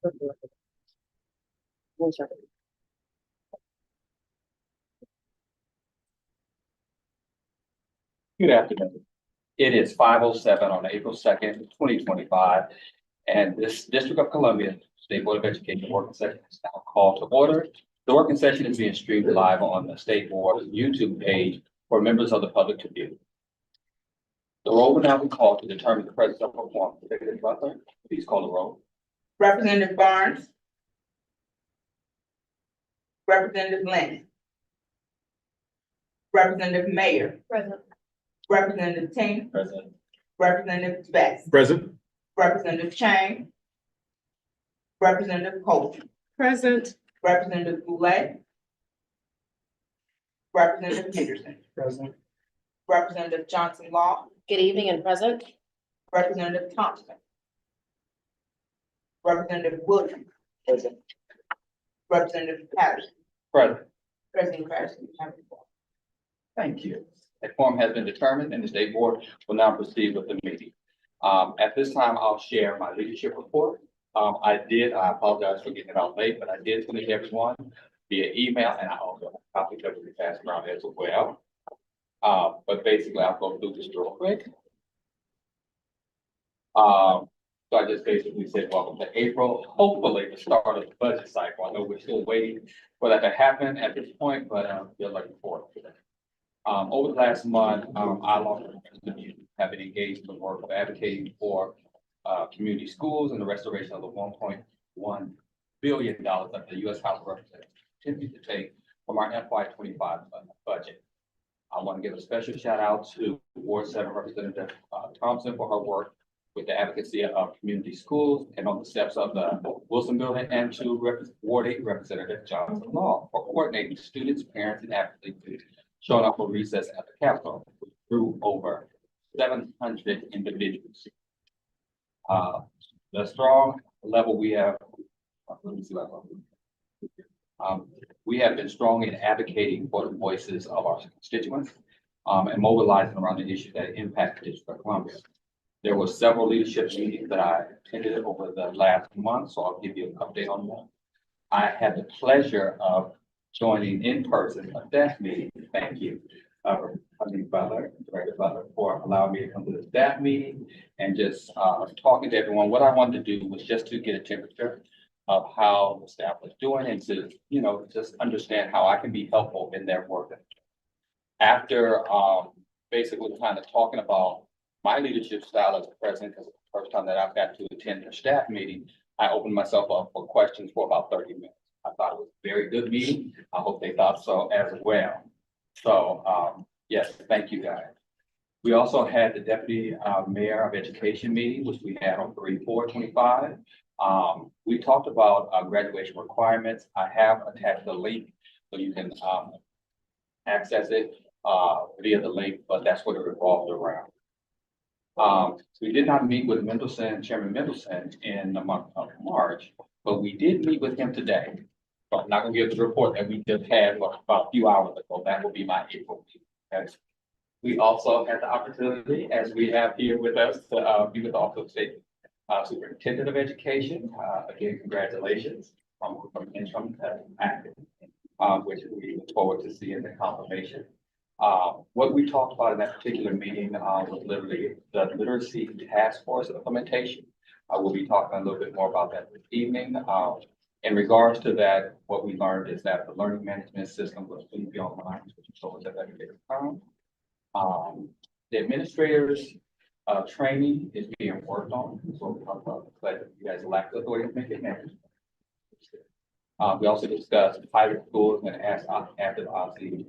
Good afternoon. It is 5:07 on April 2nd, 2025, and this District of Columbia State Board of Education working session is now called to order. The working session is being streamed live on the State Board YouTube page for members of the public to view. The roll will now be called to determine the presence of a quorum. Secretary Butler, please call the roll. Representative Barnes. Representative Lynn. Representative Mayor. Present. Representative King. Present. Representative Best. Present. Representative Chang. Representative Colton. Present. Representative Boulay. Representative Henderson. Present. Representative Johnson Law. Good evening and present. Representative Thompson. Representative Williams. Present. Representative Patterson. Present. President Patterson, you have the floor. Thank you. A quorum has been determined and the State Board will now proceed with the meeting. At this time, I'll share my leadership report. I apologize for getting it out late, but I did finish everyone via email and I also have copies of it passed around as well. But basically I'll go through this real quick. So I just basically said, welcome to April, hopefully the start of the budget cycle. I know we're still waiting for that to happen at this point, but we're looking forward to that. Over the last month, I have been engaged in the work of advocating for community schools and the restoration of the $1.1 billion that the U.S. House of Representatives continues to take from our FY25 budget. I want to give a special shout out to Ward 7 Representative Thompson for her work with the advocacy of community schools and on the steps of the Wilson Building, and to Ward 8 Representative Johnson Law for coordinating students, parents, and athletes showing up for recess at the Capitol through over 700 individuals. The strong level we have, we have been strong in advocating for the voices of our constituents and mobilizing around the issues that impact the District of Columbia. There were several leadership meetings that I attended over the last month, so I'll give you an update on that. I had the pleasure of joining in person a staff meeting. Thank you, Director Butler, for allowing me to come to the staff meeting and just talking to everyone. What I wanted to do was just to get a temperature of how the staff was doing and to, just understand how I can be helpful in their work. After basically kind of talking about my leadership style as president, because it's the first time that I've got to attend their staff meeting, I opened myself up for questions for about 30 minutes. I thought it was a very good meeting. I hope they thought so as well. So yes, thank you guys. We also had the Deputy Mayor of Education meeting, which we had on 3/4/25. We talked about graduation requirements. I have attached the link so you can access it via the link, but that's what it revolved around. We did not meet with Chairman Mendelson in the month of March, but we did meet with him today. So I'm not going to give the report that we just had about a few hours ago. That will be my April meeting. Okay. We also had the opportunity, as we have here with us, to be with the Office of State Superintendent of Education. Again, congratulations from interim active, which we look forward to seeing the confirmation. What we talked about in that particular meeting was literally the literacy task force implementation. I will be talking a little bit more about that this evening. In regards to that, what we learned is that the learning management system will soon be online, which is always at that time. The administrators training is being worked on. So we'll talk about that you guys lack the authority to make it managed. We also discussed private schools and asked after obviously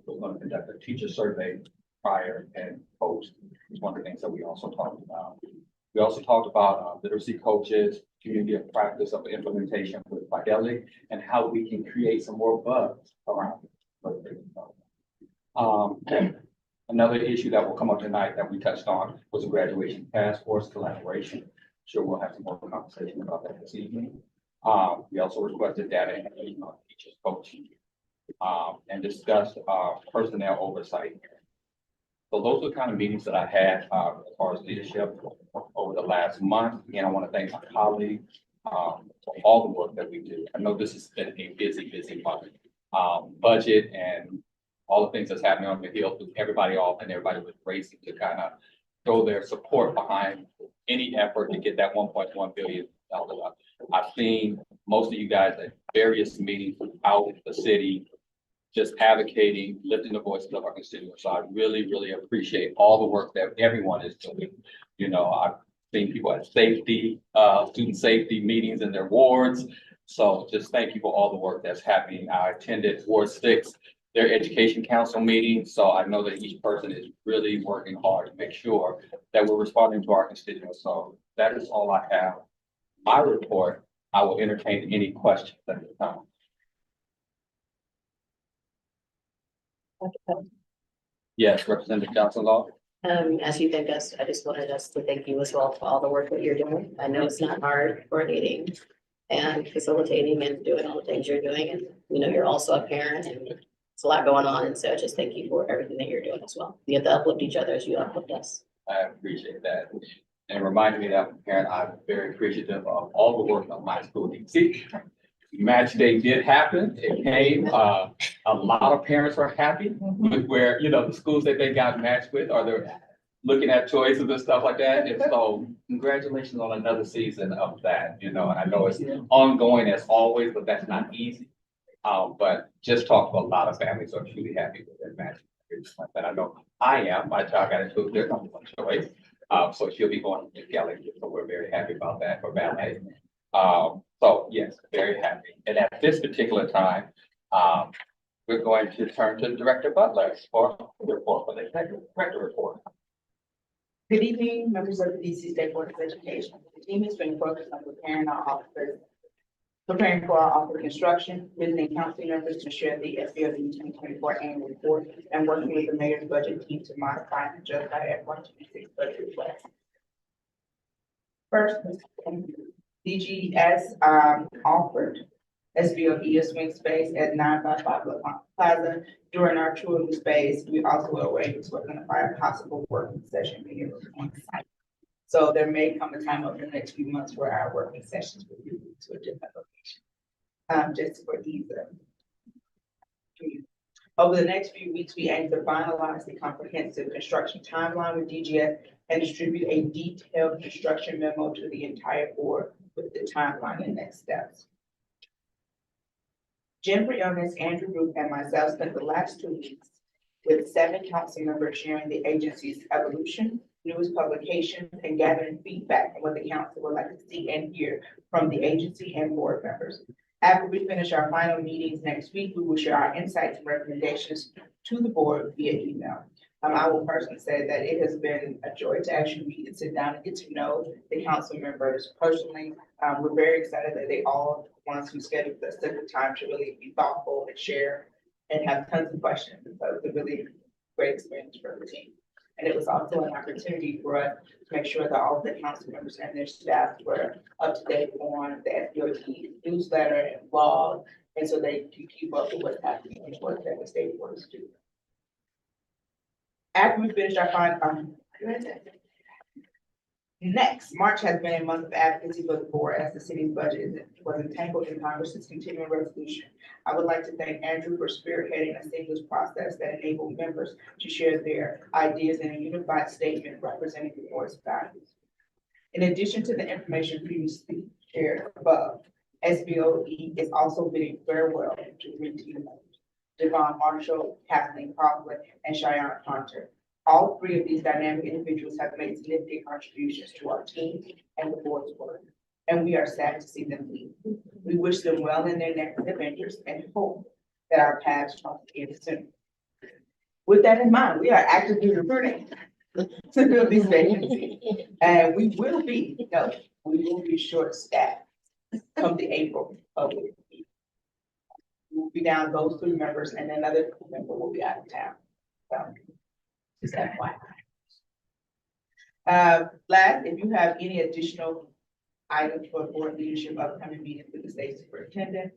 we're going to conduct a teacher survey prior and post. It's one of the things that we also talked about. We also talked about literacy coaches, community of practice of implementation with Fidelity, and how we can create some more buzz around it. Another issue that will come up tonight that we touched on was a graduation task force collaboration. I'm sure we'll have some more conversation about that this evening. We also requested data and teachers coaching and discussed personnel oversight. So those are the kind of meetings that I had as far as leadership over the last month. Again, I want to thank my colleagues, for all the work that we do. I know this has been a busy month. Budget and all the things that's happening on the Hill, everybody off and everybody was racing to kind of throw their support behind any effort to get that $1.1 billion. I've seen most of you guys at various meetings out the city, just advocating, lifting the voices of our constituents. So I really appreciate all the work that everyone is doing. You know, I've seen people at safety, student safety meetings in their wards. So just thank you for all the work that's happening. I attended Ward 6, their education council meeting. So I know that each person is really working hard to make sure that we're responding to our constituents. So that is all I have. My report, I will entertain any questions at the time. Yes, Representative Johnson Law. As you thank us, I just wanted us to thank you as well for all the work that you're doing. I know it's not hard coordinating and facilitating and doing all the things you're doing. And, you know, you're also a parent and it's a lot going on. And so just thank you for everything that you're doing as well. You have to uplift each other as you uplift us. I appreciate that. And reminding me that I'm a parent, I'm very appreciative of all the work of my school DC. Match day did happen. It came, a lot of parents are happy with where, you know, the schools that they got matched with, or they're looking at choices and stuff like that. And so congratulations on another season of that, you know, and I know it's ongoing as always, but that's not easy. But just talk to a lot of families who are truly happy with their match. It's like that. I know I am. My child got into their number one choice. So she'll be going to Kelly. So we're very happy about that for ballet. So yes, very happy. And at this particular time, we're going to turn to Director Butler for the report for the director report. Good evening, members of the DC State Board of Education. The team has been focused on preparing for our office construction, visiting council members to share the SBOE 2024 annual report, and working with the mayor's budget team to modify and adjust our FY26 budget request. First, DGS offered SBOE a swing space at 955 Plaza. During our tour of the space, we also were able to identify a possible working session being on site. So there may come a time over the next few months where our working sessions will be moved to a different location, just for ease of. Over the next few weeks, we aim to finalize the comprehensive construction timeline with DGS and distribute a detailed construction memo to the entire board with the timeline and next steps. Jim Briones, Andrew Root, and myself spent the last 2 weeks with 7 council members sharing the agency's evolution, news publications, and gathering feedback on what the council would like to see and hear from the agency and board members. After we finish our final meetings next week, we will share our insights and recommendations to the board via email. I will personally say that it has been a joy to actually meet and sit down and get to know the council members personally. We're very excited that they all want to schedule this different time to really be thoughtful and share and have tons of questions. And so it's a really great experience for the team. And it was also an opportunity for us to make sure that all of the council members and their staff were up to date on the SBOE newsletter and blog, and so they can keep up with what's happening and what the state boards do. After we finished our final, next, March has been a month of advocacy for the board as the city's budget was entangled in Congress's continuing resolution. I would like to thank Andrew for spearheading a seamless process that enabled members to share their ideas in a unified statement representing the board's values. In addition to the information previously shared above, SBOE is also bidding farewell to three team members: Devon Marshall, Kathleen Coughlin, and Cheyenne Hunter. All 3 of these dynamic individuals have made significant contributions to our team and the board's work, and we are sad to see them leave. We wish them well in their next adventures and hope that our paths cross again soon. With that in mind, we are actively recruiting to fill these vacancies, and we will be short-staffed come the April public meeting. We'll be down those 3 members, and another member will be out of town. So, just FYI. Last, if you have any additional items for board leadership upcoming meetings with the state superintendent,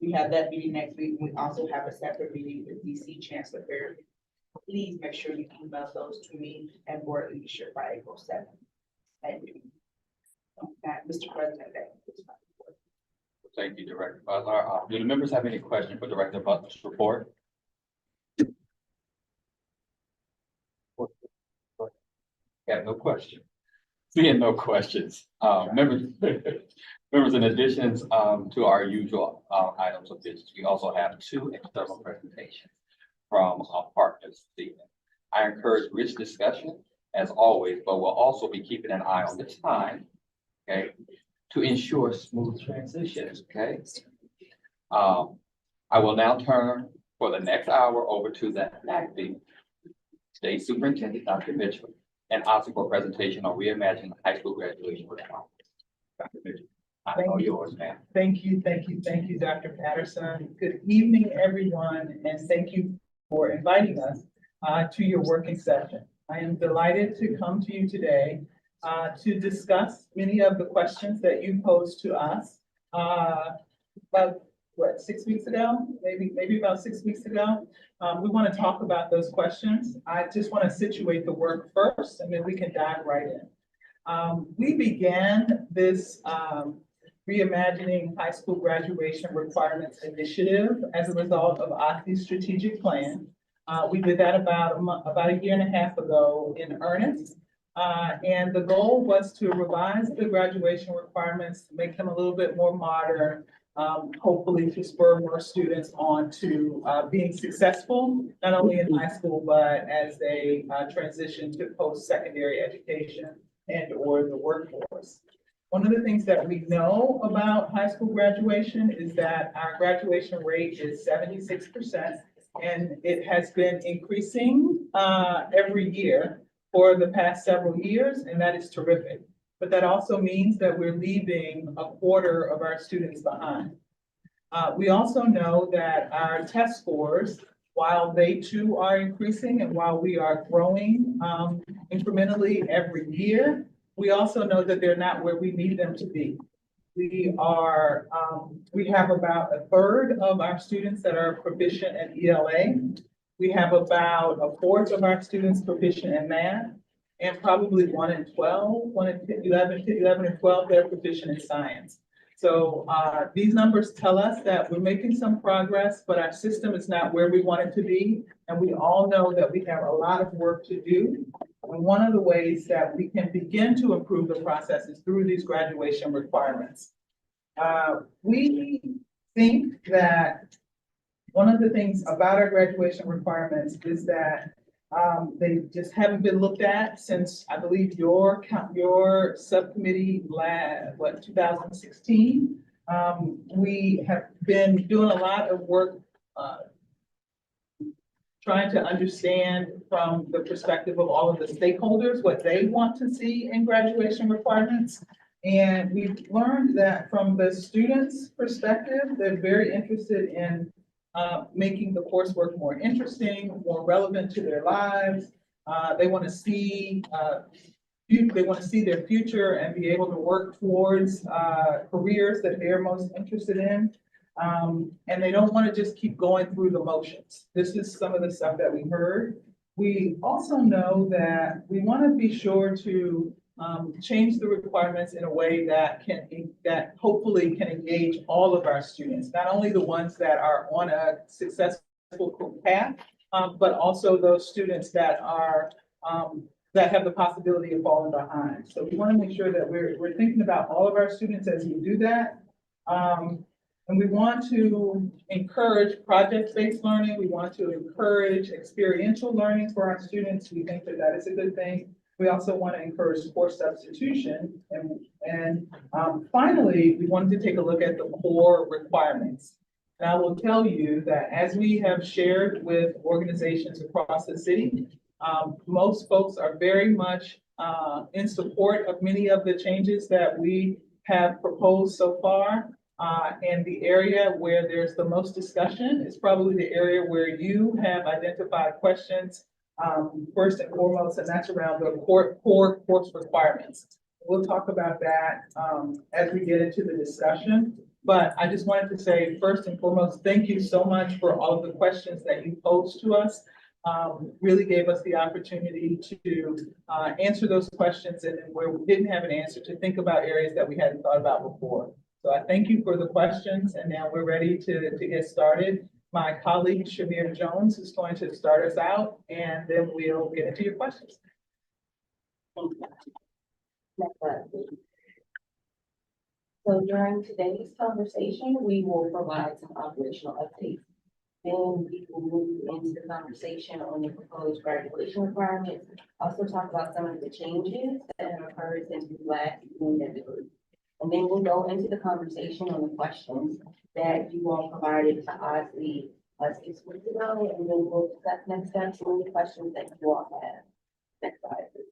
we have that meeting next week. We also have a separate meeting with DC Chancellor Barry. Please make sure you email those to me and board leadership by April 7th. Thank you. Mr. President, that concludes my report. Thank you, Director Butler. Do the members have any questions for Director Butler's report? Got no question. Seeing no questions, members, members, in addition to our usual items of business, we also have 2 external presentations from our partners this evening. I encourage rich discussion as always, but we'll also be keeping an eye on the time, okay, to ensure smooth transitions, okay? I will now turn for the next hour over to the acting State Superintendent, Dr. Mitchell, and also for a presentation on reimagining high school graduation requirements. Dr. Mitchell, I know yours, ma'am. Thank you, Dr. Patterson. Good evening, everyone, and thank you for inviting us to your working session. I am delighted to come to you today to discuss many of the questions that you posed to us about, 6 weeks ago, maybe about 6 weeks ago. We want to talk about those questions. I just want to situate the work first, and then we can dive right in. We began this Reimagining High School Graduation Requirements initiative as a result of OSSE's strategic plan. We did that about a year and a half ago in earnest. And the goal was to revise the graduation requirements, make them a little bit more modern, hopefully to spur more students on to being successful, not only in high school, but as they transition to post-secondary education and or the workforce. One of the things that we know about high school graduation is that our graduation rate is 76%, and it has been increasing every year for the past several years, and that is terrific. But that also means that we're leaving a quarter of our students behind. We also know that our test scores, while they too are increasing and while we are growing incrementally every year, we also know that they're not where we need them to be. We have about a third of our students that are proficient at ELA. We have about a fourth of our students proficient in math, and probably 1 in 11 and 12, they're proficient in science. So these numbers tell us that we're making some progress, but our system is not where we want it to be. And we all know that we have a lot of work to do. And one of the ways that we can begin to improve the process is through these graduation requirements. We think that one of the things about our graduation requirements is that they just haven't been looked at since, I believe, your subcommittee 2016. We have been doing a lot of work trying to understand from the perspective of all of the stakeholders what they want to see in graduation requirements. And we've learned that from the students' perspective, they're very interested in making the coursework more interesting, more relevant to their lives. They want to see their future and be able to work towards careers that they're most interested in. And they don't want to just keep going through the motions. This is some of the stuff that we heard. We also know that we want to be sure to change the requirements in a way that hopefully can engage all of our students, not only the ones that are on a successful path, but also those students that have the possibility of falling behind. So we want to make sure that we're thinking about all of our students as we do that. And we want to encourage project-based learning. We want to encourage experiential learning for our students. We think that that is a good thing. We also want to encourage course substitution. And finally, we wanted to take a look at the core requirements. And I will tell you that as we have shared with organizations across the city, most folks are very much in support of many of the changes that we have proposed so far. And the area where there's the most discussion is probably the area where you have identified questions first and foremost, and that's around the core course requirements. We'll talk about that as we get into the discussion. But I just wanted to say, first and foremost, thank you so much for all of the questions that you posed to us. Really gave us the opportunity to answer those questions, and where we didn't have an answer, to think about areas that we hadn't thought about before. So I thank you for the questions, and now we're ready to get started. My colleague Shamir Jones is going to start us out, and then we'll get into your questions. Next slide, please. So during today's conversation, we will provide some operational updates. Then we will move into the conversation on the proposed graduation requirements. Also talk about some of the changes that have occurred since we last met. And then we'll go into the conversation on the questions that you all provided to Ozzy 6 weeks ago, and then we'll discuss next steps and the questions that you all have. Next slide, please.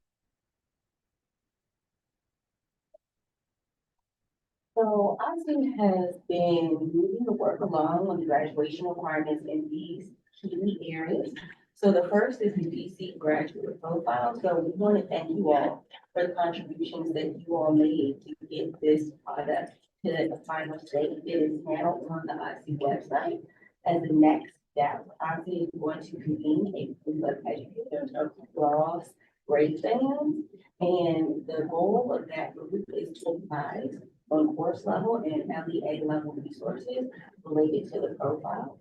So Ozzy has been moving the work along on the graduation requirements in these key areas. So the first is the DC graduate profile. So we want to thank you all for the contributions that you all made to get this product to the final state. It is now on the Ozzy website. As the next step, Ozzy is going to convene a group of educators across grade bands. And the goal of that group is to advise on course level and LEA level resources related to the profile.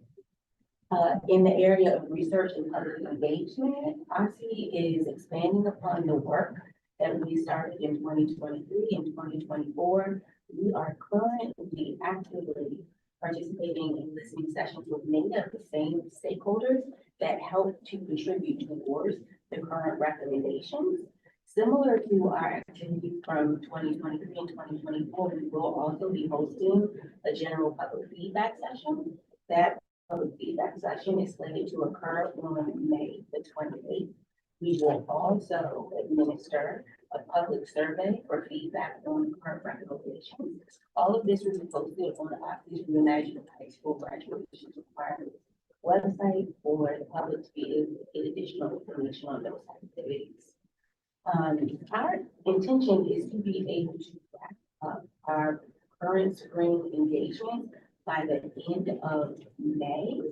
In the area of research and public engagement, Ozzy is expanding upon the work that we started in 2023 and 2024. We are currently actively participating in listening sessions with many of the same stakeholders that help to contribute towards the current recommendations. Similar to our activities from 2023 and 2024, we will also be hosting a general public feedback session. That public feedback session is slated to occur on May the 28th. We will also administer a public survey for feedback on current recommendations. All of this will be posted on the Ozzy Reimagined High School Graduation Requirements website for the public to be able to get additional information on those activities. Our intention is to be able to wrap up our current spring engagement by the end of May.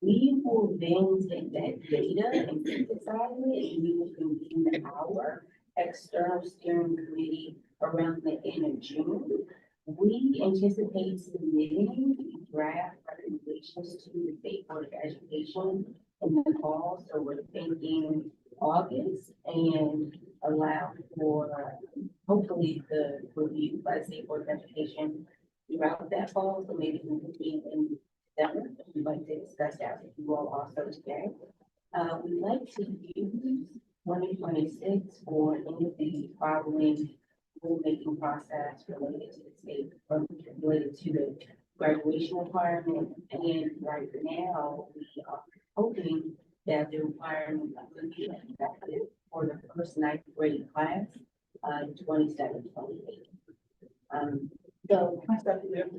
We will then take that data and synthesize it, and we will convene our external steering committee around the end of June. We anticipate submitting draft recommendations to the State Board of Education in the fall, so we're thinking August, and allow for hopefully the review by the State Board of Education throughout that fall. So maybe we can be in December. We'd like to discuss that with you all also today. We'd like to use 2026 for any of the following rulemaking process related to the state, related to the graduation requirement. And right now, we are hoping that the requirement will be effective for the first 9th grade class, 27-28. So Can I stop you there?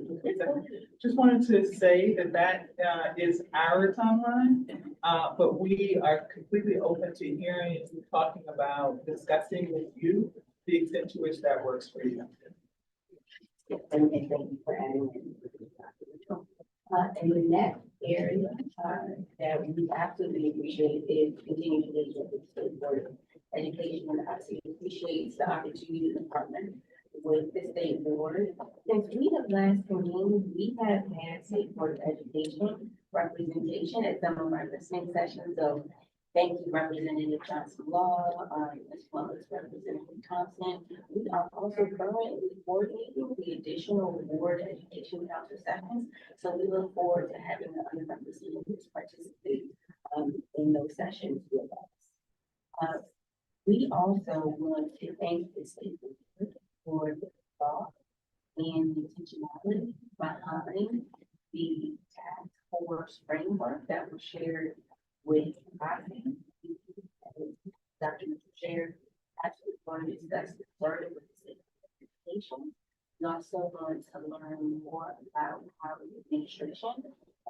Just wanted to say that is our timeline, but we are completely open to hearing and talking about, discussing with you the extent to which that works for you. and thank you for adding in. And the next area that we absolutely appreciate is continuing engagement with the State Board of Education. And I appreciate the opportunity to partner with the State Board. Since we have last convened, we have had State Board of Education representation at some of our listening sessions. So thank you, Representative Johnson Law, as well as Representative Thompson. We are also currently coordinating the additional Board Education Council sessions. So we look forward to having the underrepresented participate in those sessions with us. We also want to thank the State Board for the thought and intentionality behind the task force framework that was shared with Ozzy. Dr. Shared actually going to discuss the further with the State of Education. We also going to learn more about how the administration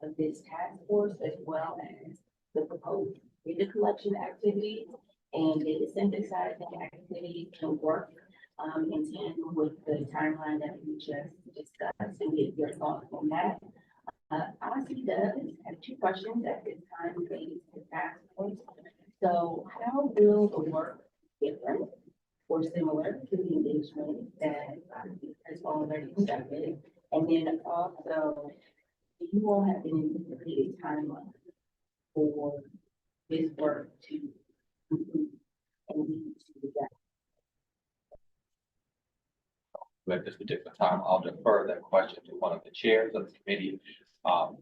of this task force, as well as the proposed data collection activities and data synthesizing activities, can work in tandem with the timeline that we just discussed, and get your thoughts on that. Ozzy does have 2 questions at this time related to task force. So how will the work differ or similar to the engagement that Ozzy has is already accepted. And then also, you all have been anticipated timeline for this work to complete and lead to that. At this particular time, I'll defer that question to one of the chairs of the committee,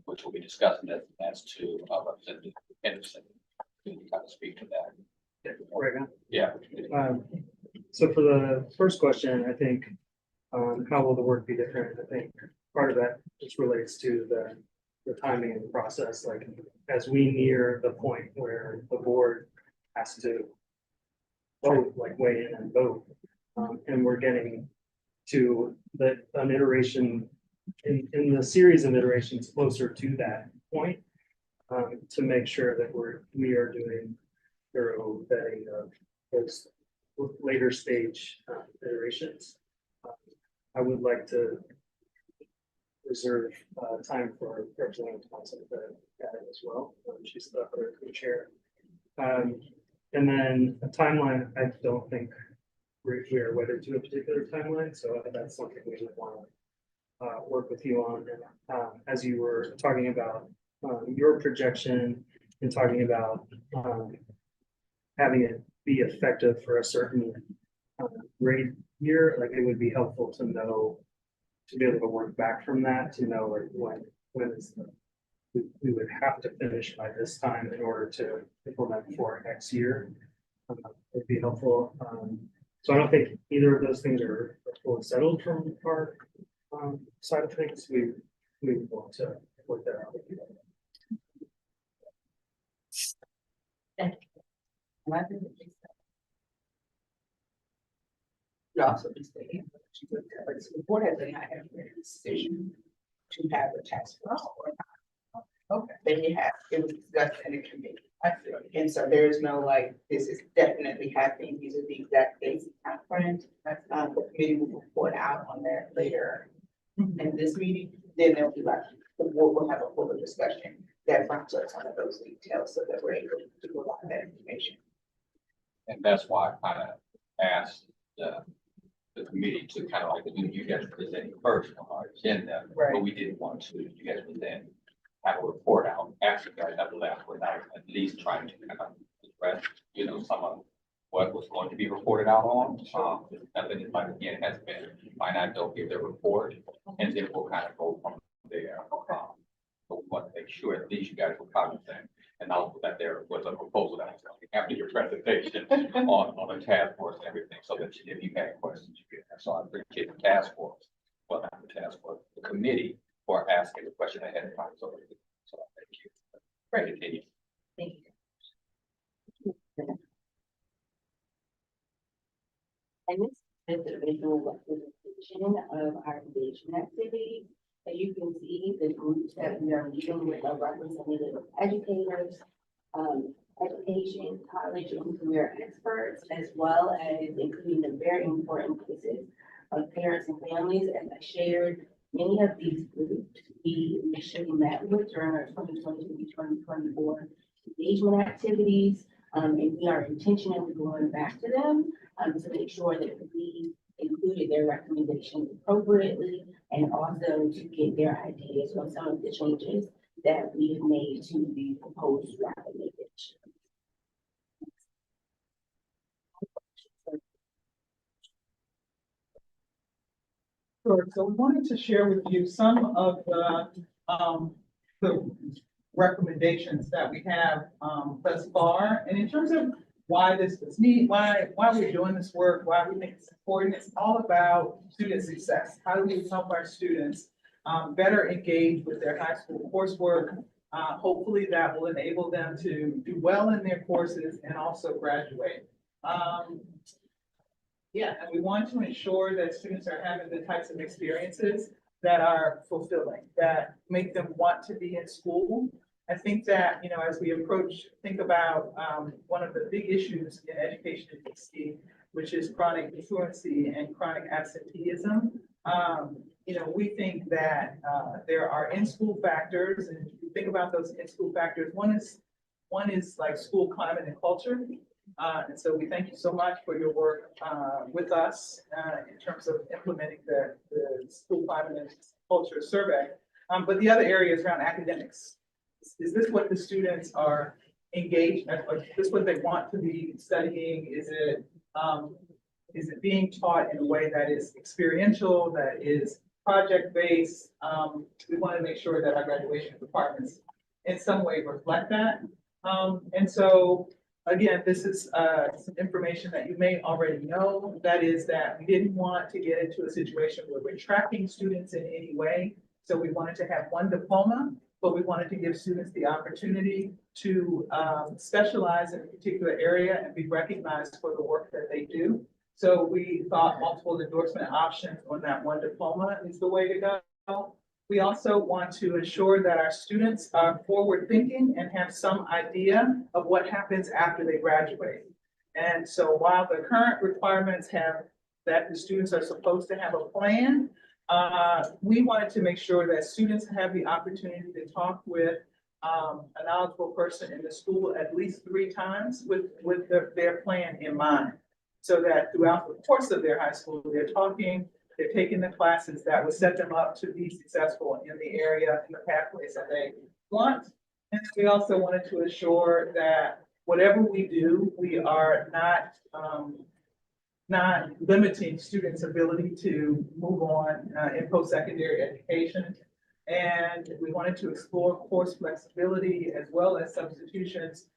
which will be discussing as to Representative Henderson. Can you kind of speak to that? Right now. Yeah. So for the first question, I think, how will the work be different? I think part of that just relates to the timing and the process, like as we near the point where the board has to vote, like weigh in and vote. And we're getting to an iteration in the series of iterations closer to that point, to make sure that we are doing thorough vetting of those later stage iterations. I would like to reserve time for Representative Thompson to add as well. She's the other co-chair. And then a timeline, I don't think we are wedded to a particular timeline, so that's something we would want to work with you on. And as you were talking about your projection and talking about having it be effective for a certain grade year, like it would be helpful to know, to be able to work back from that, to know like when is we would have to finish by this time in order to implement for X year. Would be helpful. So I don't think either of those things are fully settled from our side of things. We want to work that out. You also be saying, but the board has not had a decision to have a task force or not. Okay. They have, it was discussed in the committee. I feel, and so there is no like, this is definitely happening, these are the exact dates and timeframes. The committee will report out on that later in this meeting, then there'll be like, the board will have a fuller discussion that finds us on those details so that we're able to provide that information. And that's why I kind of asked the committee to kind of like, you guys presenting first on our agenda, but we didn't want to, you guys would then have a report out after you guys have left without at least trying to kind of express, some of what was going to be reported out on. Nothing is like, again, has been, finite, they'll give their report, and then we'll kind of go from there. But we want to make sure at least you guys were cognizant and also that there was a proposal that was coming after your presentation on the task force and everything, so that if you had questions, you could. So I appreciate the task force, well, not the task force, the committee for asking the question ahead of time. So thank you. Great. Continue. Thank you. And this is the visual representation of our engagement activities. As you can see, the groups that we are meeting with are representative of educators, education, college, and career experts, as well as including the very important pieces of parents and families. As I shared, many of these groups we initially met with during our 2020-2024 engagement activities, and we are intentionally going back to them to make sure that we included their recommendations appropriately, and also to get their ideas on some of the changes that we have made to the proposed recommendation. Sure, so we wanted to share with you some of the recommendations that we have thus far. And in terms of why this was neat, why we're doing this work, why we think it's important, it's all about student success. How do we help our students better engage with their high school coursework? Hopefully that will enable them to do well in their courses and also graduate. And we want to ensure that students are having the types of experiences that are fulfilling, that make them want to be in school. I think that, as we think about one of the big issues in education in DC, which is chronic truancy and chronic absenteeism. We think that there are in-school factors, and if you think about those in-school factors, one is like school climate and culture. And so we thank you so much for your work with us in terms of implementing the school climate and culture survey. But the other area is around academics. Is this what the students are engaged, or is this what they want to be studying? Is it being taught in a way that is experiential, that is project-based? We want to make sure that our graduation requirements in some way reflect that. And so, again, this is some information that you may already know. That is that we didn't want to get into a situation where we're tracking students in any way. So we wanted to have one diploma, but we wanted to give students the opportunity to specialize in a particular area and be recognized for the work that they do. So we thought multiple endorsement options on that one diploma is the way to go. We also want to ensure that our students are forward thinking and have some idea of what happens after they graduate. And so while the current requirements have that the students are supposed to have a plan, we wanted to make sure that students have the opportunity to talk with a knowledgeable person in the school at least 3 times with their plan in mind. So that throughout the course of their high school, they're taking the classes that would set them up to be successful in the area, in the pathways that they want. And we also wanted to assure that whatever we do, we are not limiting students' ability to move on in post-secondary education. And we wanted to explore course flexibility as well as substitutions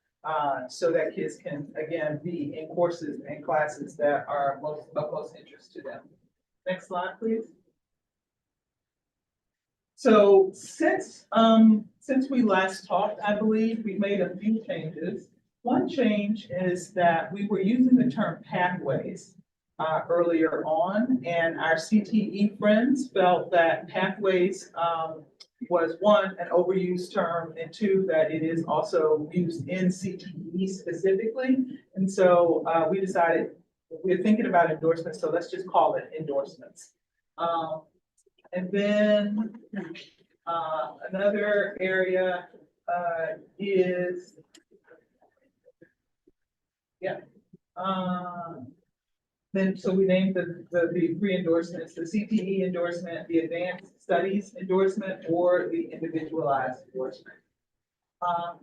so that kids can, again, be in courses and classes that are of most interest to them. Next slide, please. So since we last talked, I believe we made a few changes. One change is that we were using the term pathways earlier on, and our CTE friends felt that pathways was 1, an overused term, and 2, that it is also used in CTE specifically. And so we decided we're thinking about endorsements, so let's just call it endorsements. And then another area is, then so we named the 3 endorsements: the CTE endorsement, the advanced studies endorsement, or the individualized endorsement.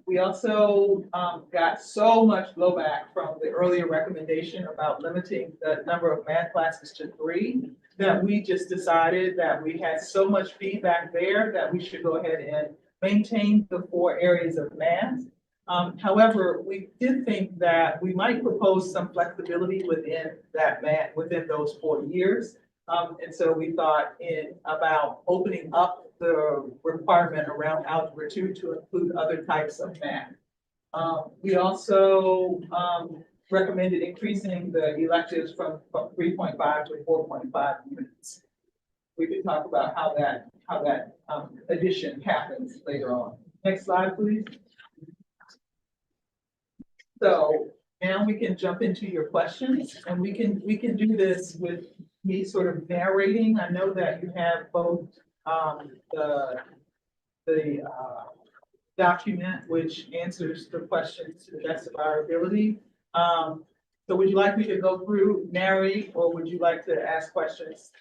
We also got so much blowback from the earlier recommendation about limiting the number of math classes to 3 that we just decided that we had so much feedback there that we should go ahead and maintain the 4 areas of math. However, we did think that we might propose some flexibility within within those 4 years. And so we thought about opening up the requirement around Algebra 2 to include other types of math. We also recommended increasing the electives from 3.5 to 4.5 units. We could talk about how that addition happens later on. Next slide, please. So now we can jump into your questions, and we can do this with me sort of narrating. I know that you have both the document which answers the questions to the best of our ability. So would you like me to go through, narrate, or would you like to ask questions?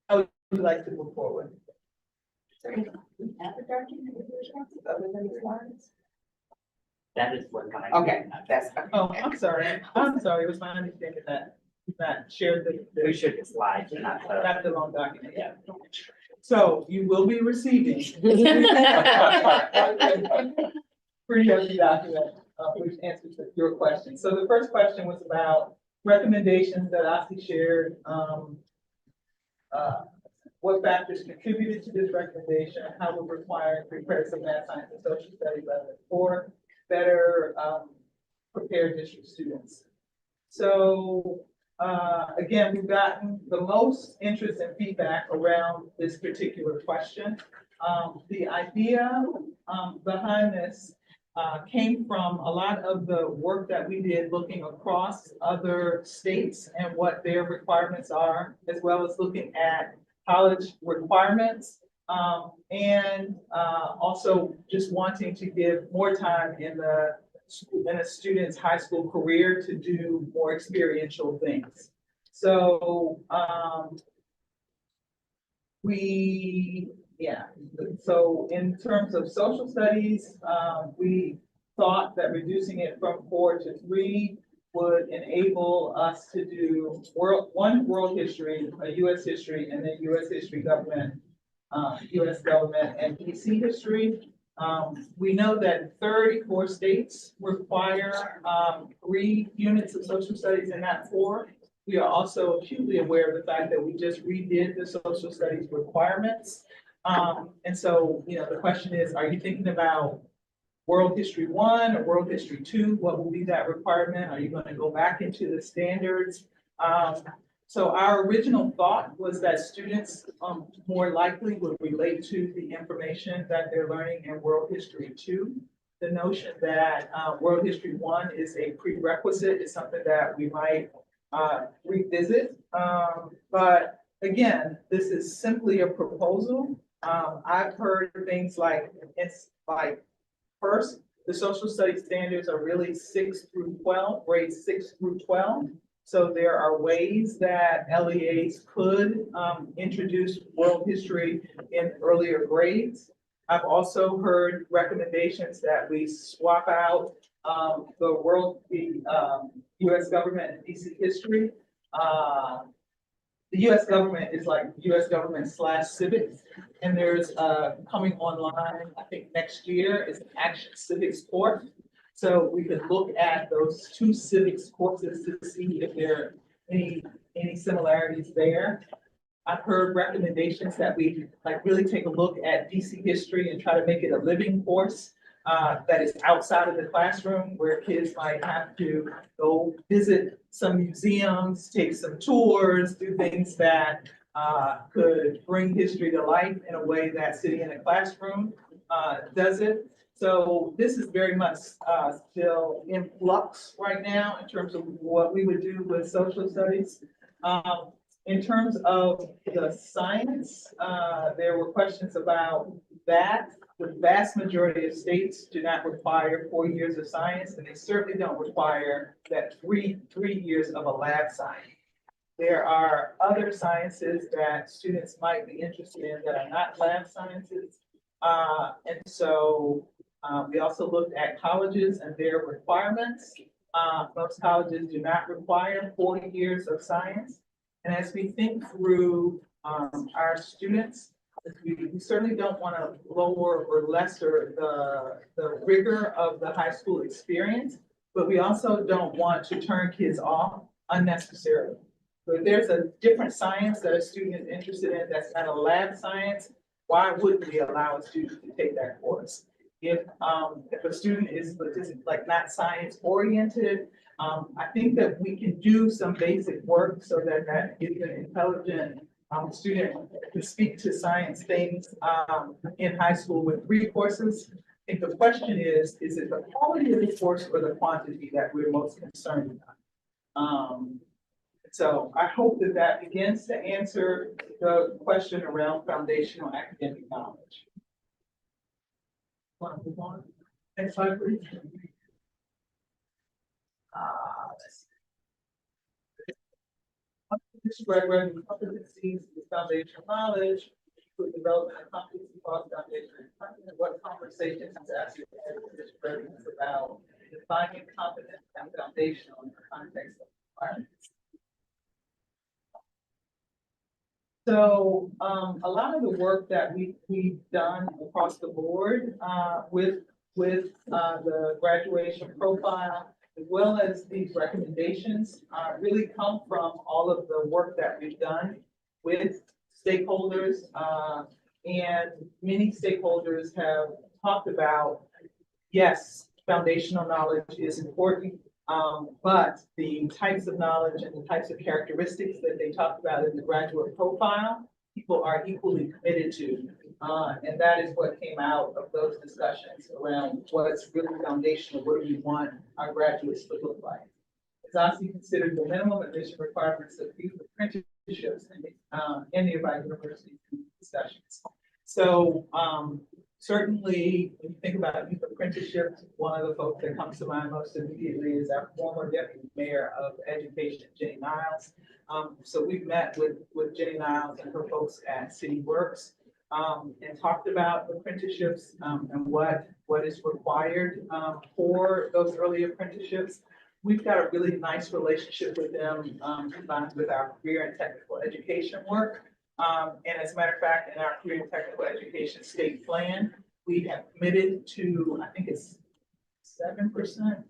How would you like to move forward? Have a document with responses other than the slides? That is what mine. Okay, that's. Oh, I'm sorry. It was my understanding that shared We should just slide, not the. not the long document. Yeah. So you will be receiving pretty heavy document, which answers your question. So the first question was about recommendations that Osi shared. What factors contributed to this recommendation? How would require prepared some math, science, and social studies for better prepared district students? So again, we've gotten the most interest and feedback around this particular question. The idea behind this came from a lot of the work that we did looking across other states and what their requirements are, as well as looking at college requirements, and also just wanting to give more time in the in a student's high school career to do more experiential things. So, so in terms of social studies, we thought that reducing it from 4 to 3 would enable us to do one world history, a US history, and then US history government, US government and DC history. We know that 34 states require 3 units of social studies and not 4. We are also acutely aware of the fact that we just redid the social studies requirements. And so, you know, the question is, are you thinking about World History 1 or World History 2? What will be that requirement? Are you going to go back into the standards? So our original thought was that students more likely would relate to the information that they're learning in World History 2. The notion that World History 1 is a prerequisite is something that we might revisit. But again, this is simply a proposal. I've heard things like, it's like, first, the social studies standards are really 6 through 12, grades 6 through 12. So there are ways that LEAs could introduce world history in earlier grades. I've also heard recommendations that we swap out the US government and DC history. The US government is like US government / civics. And there's coming online, I think next year, is an action civics course. So we could look at those 2 civics courses to see if there are any similarities there. I've heard recommendations that we like really take a look at DC history and try to make it a living course that is outside of the classroom, where kids might have to go visit some museums, take some tours, do things that could bring history to life in a way that sitting in a classroom does it. So this is very much still in flux right now in terms of what we would do with social studies. In terms of the science, there were questions about that. The vast majority of states do not require 4 years of science, and they certainly don't require that three years of a lab science. There are other sciences that students might be interested in that are not lab sciences. And so we also looked at colleges and their requirements. Most colleges do not require 40 years of science. And as we think through our students, we certainly don't want to lower or lesser the rigor of the high school experience, but we also don't want to turn kids off unnecessarily. So if there's a different science that a student is interested in that's not a lab science, why wouldn't we allow a student to take that course? If a student is like not science oriented, I think that we can do some basic work so that gives an intelligent student to speak to science things in high school with 3 courses. I think the question is it the quality of the course or the quantity that we're most concerned about? So I hope that that begins to answer the question around foundational academic knowledge. Want to move on? Next slide, please. Graduating competencies, foundational knowledge, with development of competency, foundation, and what conversations is actually about defining competence and foundational in the context of environments. So a lot of the work that we've done across the board with the graduation profile, as well as these recommendations, really come from all of the work that we've done with stakeholders. And many stakeholders have talked about, yes, foundational knowledge is important, but the types of knowledge and the types of characteristics that they talked about in the graduate profile, people are equally committed to. And that is what came out of those discussions around what's really foundational, what do we want our graduates to look like. It's also considered the minimum admission requirements of youth apprenticeships in nearby university discussions. So Certainly, when you think about youth apprenticeships, one of the folks that comes to mind most immediately is our former deputy mayor of education, Jenny Niles. So we've met with Jenny Niles and her folks at City Works, and talked about apprenticeships, and what is required, for those early apprenticeships. We've got a really nice relationship with them, combined with our career and technical education work. And as a matter of fact, in our career and technical education state plan, we have committed to, I think it's 7%,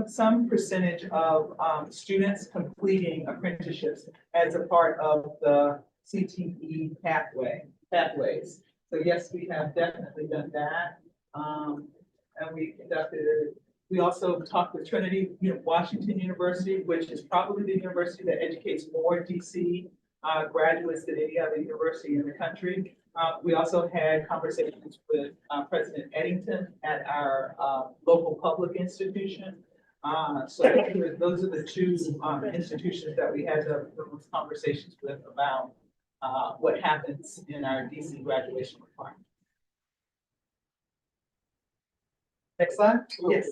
some percentage of students completing apprenticeships as a part of the CTE pathways. So yes, we have definitely done that. And we also talked with Trinity, Washington University, which is probably the university that educates more DC graduates than any other university in the country. We also had conversations with President Eddington at our local public institution. So those are the two institutions that we had the most conversations with about what happens in our DC graduation requirement. Next slide. Yes.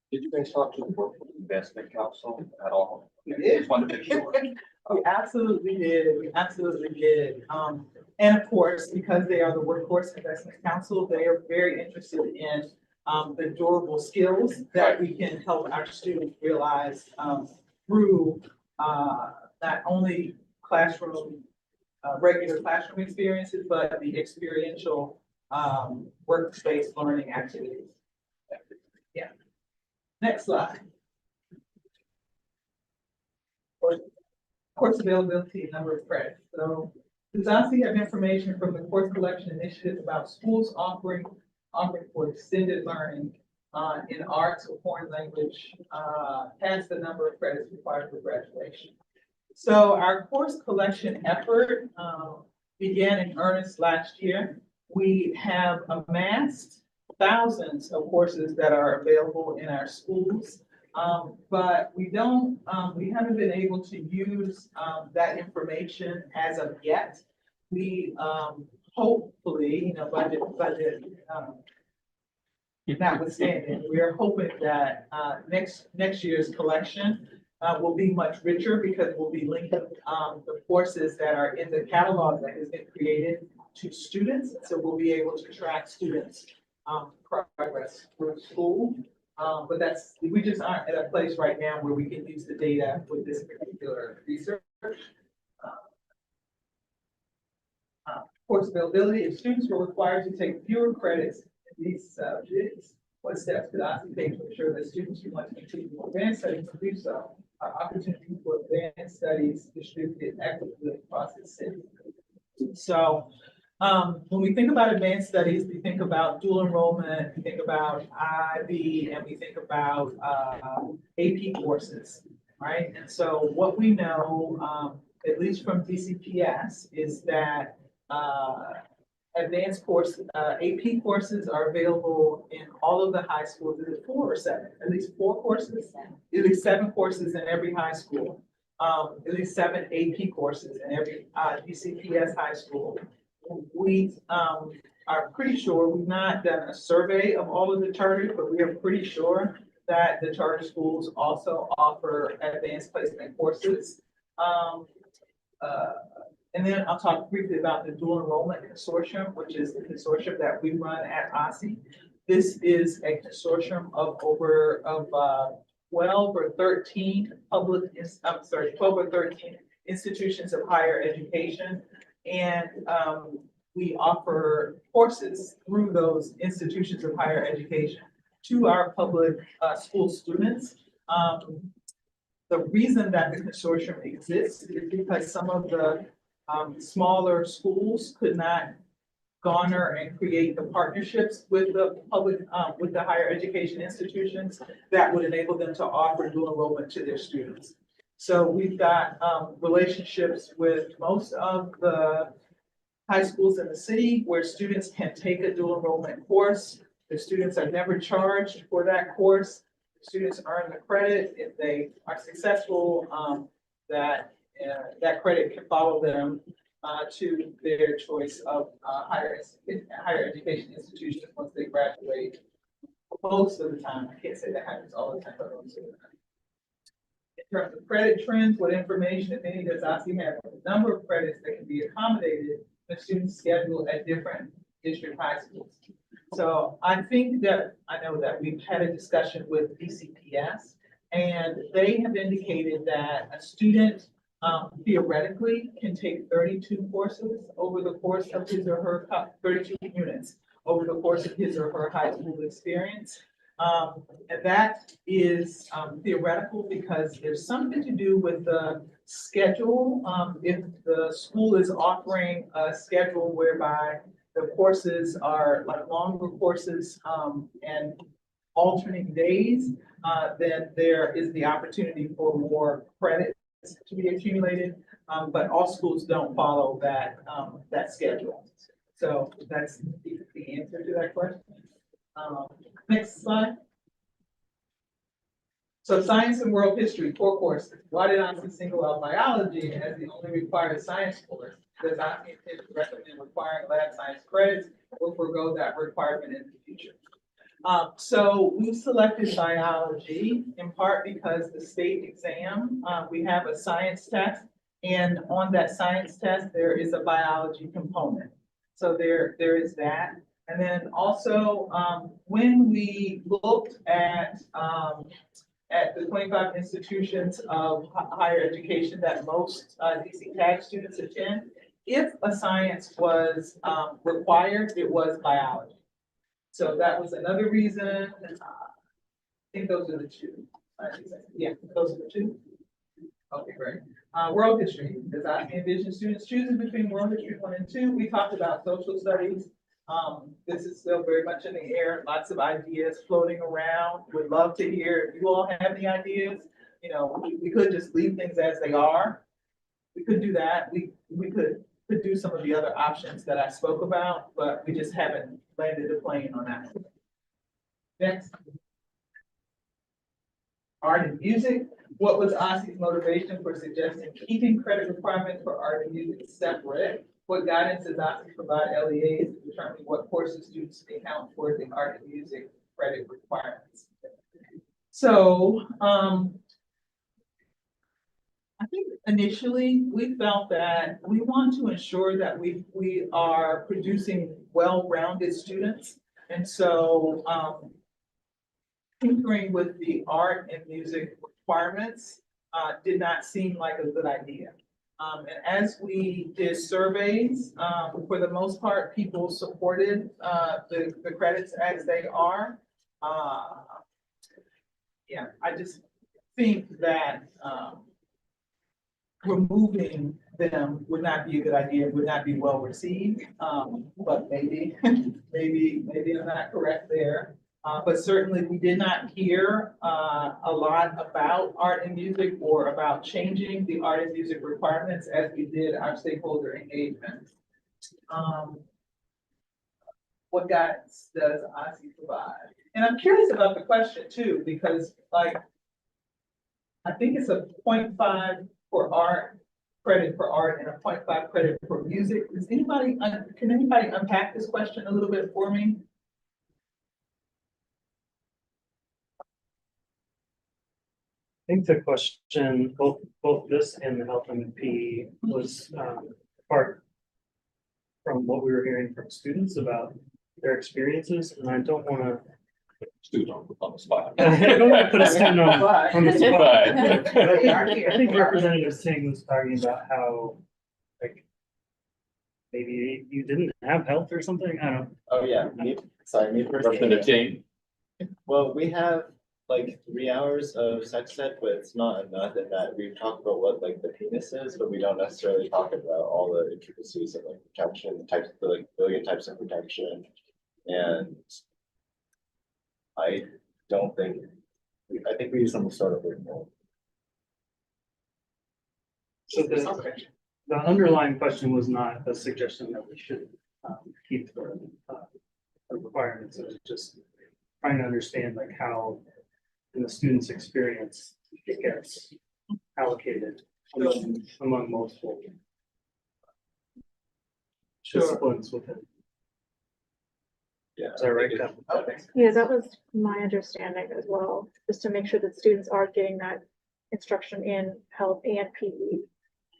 Did you guys talk to the Workforce Investment Council at all? We did. Just wanted to make sure. We absolutely did. We absolutely did. And of course, because they are the Workforce Investment Council, they are very interested in the durable skills that we can help our students realize through not only classroom, regular classroom experiences, but the experiential workspace learning activities. Yeah. Next slide. Course availability and number of credits. So does OSSI have information from the course collection initiative about schools offering for extended learning in arts or foreign language past the number of credits required for graduation? So our course collection effort began in earnest last year. We have amassed thousands of courses that are available in our schools. But we haven't been able to use that information as of yet. We hopefully, budget notwithstanding, we are hoping that next year's collection will be much richer because we'll be linking the courses that are in the catalog that has been created to students. So we'll be able to track students' progress through school. But we just aren't at a place right now where we can use the data with this particular research. Course availability, if students were required to take fewer credits in these subjects, what steps could OSSI take to ensure that students who want to continue advanced studies to do so are opportunities for advanced studies distributed equitably across the city? So when we think about advanced studies, we think about dual enrollment, we think about IB, and we think about AP courses, right? And so what we know, at least from DCPS, is that advanced course, AP courses are available in all of the high schools. Is it 4 or 7? At least 4 courses? At least 7 courses in every high school. At least 7 AP courses in every DCPS high school. We are pretty sure, we've not done a survey of all of the charters, but we are pretty sure that the charter schools also offer advanced placement courses. And then I'll talk briefly about the dual enrollment consortium, which is the consortium that we run at OSSI. This is a consortium of 12 or 13 institutions of higher education. And we offer courses through those institutions of higher education to our public school students. The reason that the consortium exists is because some of the smaller schools could not garner and create the partnerships with the public, with the higher education institutions that would enable them to offer dual enrollment to their students. So we've got relationships with most of the high schools in the city where students can take a dual enrollment course. The students are never charged for that course. The students earn the credit. If they are successful, that credit can follow them to their choice of higher education institutions once they graduate. Most of the time, I can't say that happens all the time, but most of the time. In terms of credit trends, what information, if any, does OSSI have on the number of credits that can be accommodated in a student's schedule at different district high schools? So I think that, I know that we've had a discussion with DCPS, and they have indicated that a student theoretically can take 32 courses over the course of his or her, 32 units over the course of his or her high school experience. And that is theoretical because there's something to do with the schedule. If the school is offering a schedule whereby the courses are like longer courses and alternating days, then there is the opportunity for more credits to be accumulated. But all schools don't follow that schedule. So that's the answer to that question. Next slide. So science and world history, core courses. Why did I single out biology as the only required science course? Does I recommend requiring lab science credits or forego that requirement in the future? So we selected biology in part because the state exam, we have a science test, and on that science test, there is a biology component. So there is that. And then also, when we looked at the 25 institutions of higher education that most DC TAG students attend, if a science was required, it was biology. So that was another reason. I think those are the two. Yeah, those are the two. Okay, great. World history. Does I envision students choosing between world history 1 and 2? We talked about social studies. This is still very much in the air. Lots of ideas floating around. Would love to hear if you all have any ideas. You know, we could just leave things as they are. We could do that. We could do some of the other options that I spoke about, but we just haven't landed the plane on that. Next. Art and music. What was OSSI's motivation for suggesting keeping credit requirements for art and music separate? What guidance does OSSI provide LEAs to determine what courses students may count for the art and music credit requirements? So, I think initially we felt that we want to ensure that we are producing well-rounded students. And so, tinkering with the art and music requirements did not seem like a good idea. And as we did surveys, for the most part, people supported the credits as they are. Yeah, I just think that removing them would not be a good idea, would not be well received. But maybe I'm not correct there. But certainly we did not hear a lot about art and music or about changing the art and music requirements as we did our stakeholder engagement. What guidance does OSSI provide? And I'm curious about the question too, because like, I think it's a 0.5 for art, credit for art, and a 0.5 credit for music. Can anybody unpack this question a little bit for me? I think the question, both this and the health MP was apart from what we were hearing from students about their experiences, and I don't want to. Student on the spot. I don't want to put a student on the spot. But- They are here. I think Representative Singh was talking about how, like, maybe you didn't have health or something. I don't. Oh, yeah, me Representative personally. Jane. Well, we have like 3 hours of sex ed, but it's not enough in that we talk about what like the penis is, but we don't necessarily talk about all the intricacies of like protection, types, the like billion types of protection. And I don't think, I think we need some sort of like more. So the underlying question was not a suggestion that we should keep the requirements. It was just trying to understand like how in the student's experience it gets allocated among multiple Sure. disciplines within. Yeah. Is that right, I think Kevin? Okay. Yeah, that was my understanding as well, just to make sure that students are getting that instruction in health and PE.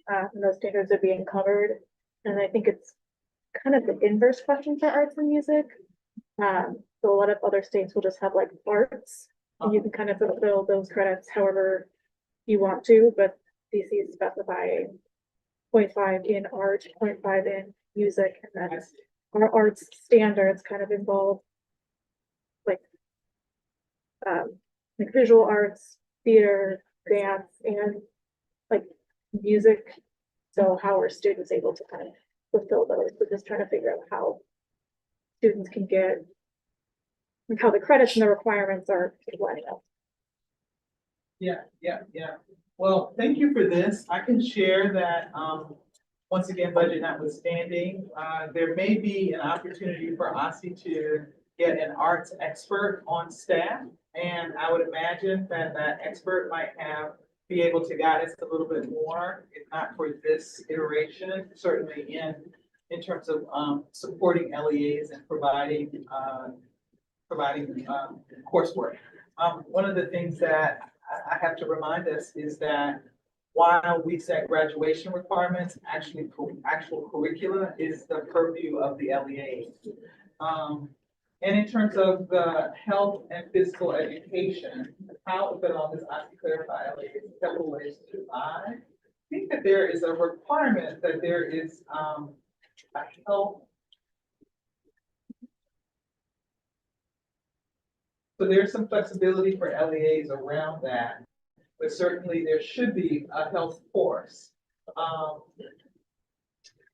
And those standards are being covered. And I think it's kind of the inverse question for arts and music. So a lot of other states will just have like arts, and you can kind of fulfill those credits however you want to, but DC is specifying 0.5 in art, 0.5 in music, and then our arts standards kind of involve like like visual arts, theater, dance, and like music. So how are students able to kind of fulfill those? We're just trying to figure out how students can get, like how the credits and the requirements are lining up. Yeah. Well, thank you for this. I can share that, once again, budget notwithstanding, there may be an opportunity for OSSI to get an arts expert on staff. And I would imagine that that expert might be able to guide us a little bit more, if not for this iteration, certainly in terms of, supporting LEAs and providing coursework. One of the things that I have to remind us is that while we set graduation requirements, actual curricula is the purview of the LEAs. And in terms of the health and physical education, how, if at all, does I clarify LEAs that relates to I think that there is a requirement that there is a health. So there's some flexibility for LEAs around that, but certainly there should be a health course.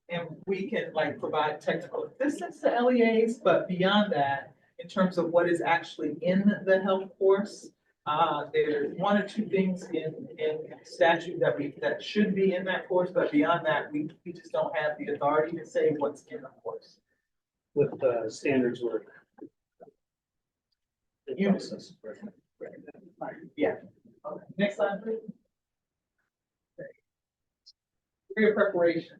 And we can like provide technical assistance to LEAs, but beyond that, in terms of what is actually in the health course, there's one or two things in statute that should be in that course, but beyond that, we just don't have the authority to say what's in the course. With standards work. Unisys. Yeah. Okay. Next slide, please. Okay. Career preparation.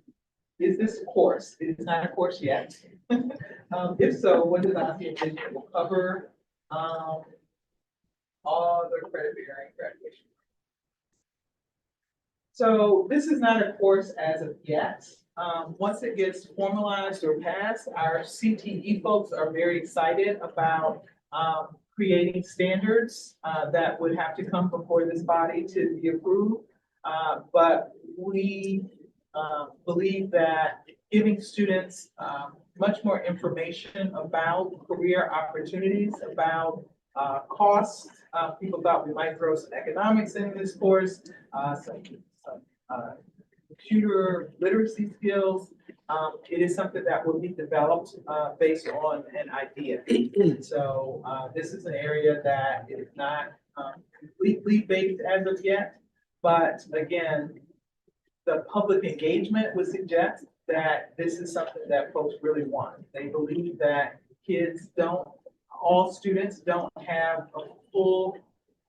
Is this a course? It is not a course yet. If so, what does I envision? It will cover all the credit bearing graduation. So this is not a course as of yet. Once it gets formalized or passed, our CTE folks are very excited about creating standards that would have to come before this body to be approved. But we believe that giving students much more information about career opportunities, about costs. People thought we might throw some economics in this course, some computer literacy skills. It is something that will be developed based on an idea. So this is an area that is not completely baked as of yet, but again, the public engagement would suggest that this is something that folks really want. They believe that all students don't have a full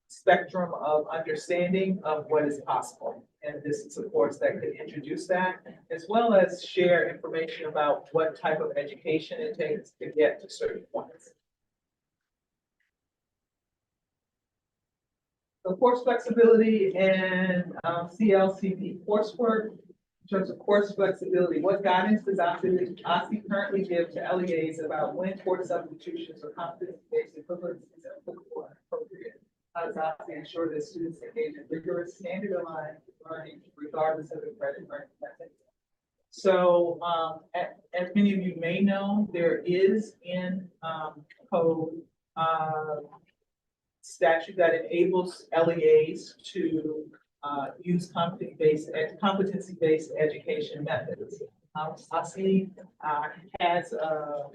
spectrum of understanding of what is possible. And this is a course that could introduce that, as well as share information about what type of education it takes to get to certain points. So course flexibility and CLCP coursework. In terms of course flexibility, what guidance does OSSI currently give to LEAs about when course substitutions or competency-based equivalencies are applicable and appropriate? How does OSSI ensure that students engage in rigorous standard-aligned learning regardless of the credit learning method? So as many of you may know, there is in code statute that enables LEAs to use competency-based education methods. OSSI has a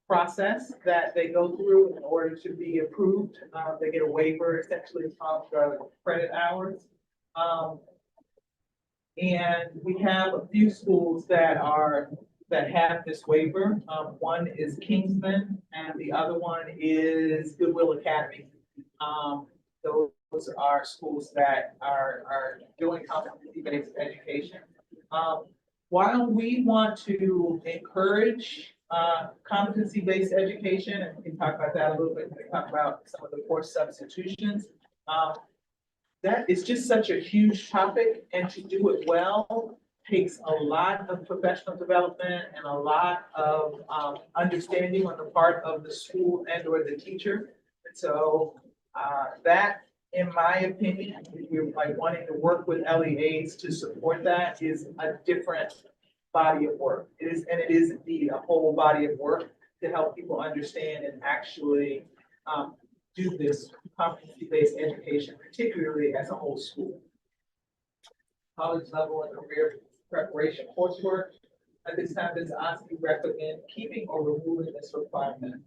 process that they go through in order to be approved. They get a waiver, essentially of credit hours. And we have a few schools that have this waiver. One is Kingsman, and the other one is Goodwill Academy. Those are schools that are doing competency-based education. while we want to encourage competency-based education, and we can talk about that a little bit when we talk about some of the course substitutions, that is just such a huge topic, and to do it well takes a lot of professional development and a lot of understanding on the part of the school and or the teacher. And so that, in my opinion, if we're like wanting to work with LEAs to support that, is a different body of work. It is indeed a whole body of work to help people understand and actually do this competency-based education, particularly as a whole school. College level and career preparation coursework. At this time, does OSCE recommend keeping or removing this requirement?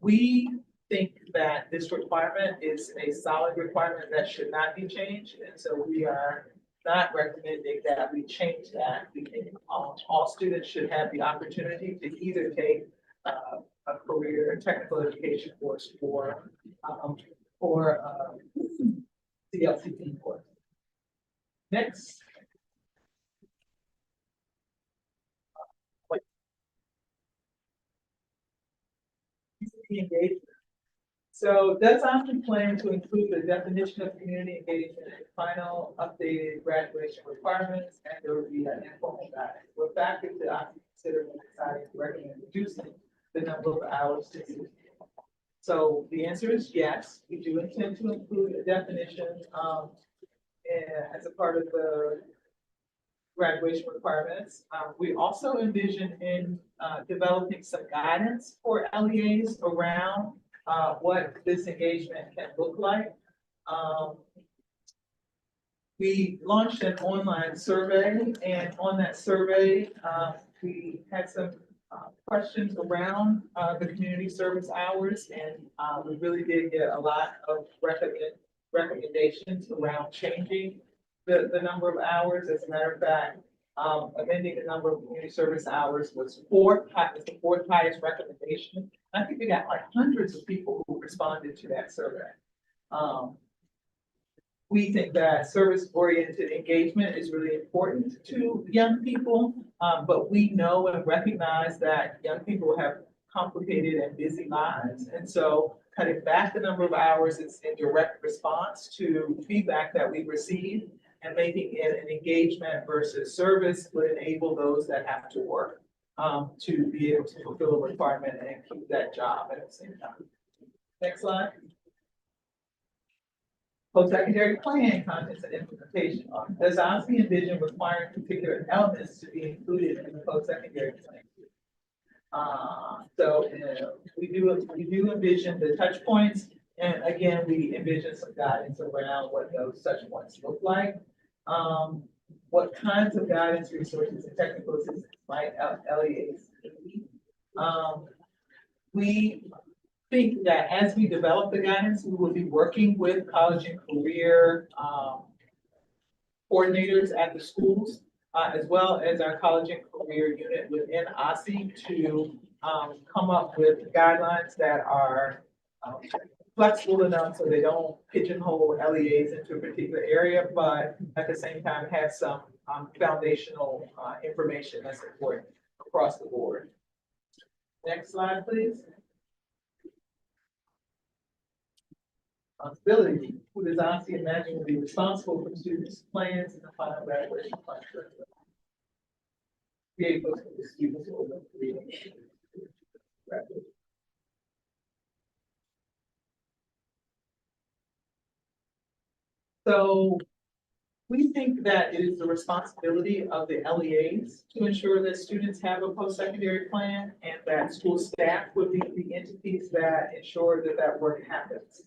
We think that this requirement is a solid requirement that should not be changed, and so we are not recommending that we change that. We think all students should have the opportunity to either take a career technical education course or CLCP course. Next. Engagement. So does OSCE plan to include the definition of community engagement in the final updated graduation requirements, and there will be an informal guidance? What factors did OSCE consider when deciding to recommend reducing the number of hours to do? So the answer is yes, we do intend to include a definition as a part of the graduation requirements. We also envision in developing some guidance for LEAs around what this engagement can look like. We launched an online survey, and on that survey, we had some questions around the community service hours, and we really did get a lot of recommendations around changing the number of hours. As a matter of fact, amending the number of community service hours was the fourth highest recommendation. I think we got like hundreds of people who responded to that survey. We think that service-oriented engagement is really important to young people, but we know and recognize that young people have complicated and busy lives. And so cutting back the number of hours is in direct response to feedback that we've received, and making it an engagement versus service would enable those that have to work to be able to fulfill a requirement and keep that job at the same time. Next slide. Post-secondary plan contents and implementation. Does OSCE envision requiring particular elements to be included in the post-secondary plan? We do envision the touch points, and again, we envision some guidance around what those touch points look like. What kinds of guidance, resources, and technical assistance might LEAs need? We think that as we develop the guidance, we will be working with college and career coordinators at the schools, as well as our college and career unit within OSCE to come up with guidelines that are flexible enough so they don't pigeonhole LEAs into a particular area, but at the same time have some foundational information that's important across the board. Next slide, please. Responsibility. Who does OSCE imagine will be responsible for students' plans in the final graduation plan? Create those for the students who will graduate. So we think that it is the responsibility of the LEAs to ensure that students have a post-secondary plan, and that school staff would be the entities that ensure that that work happens.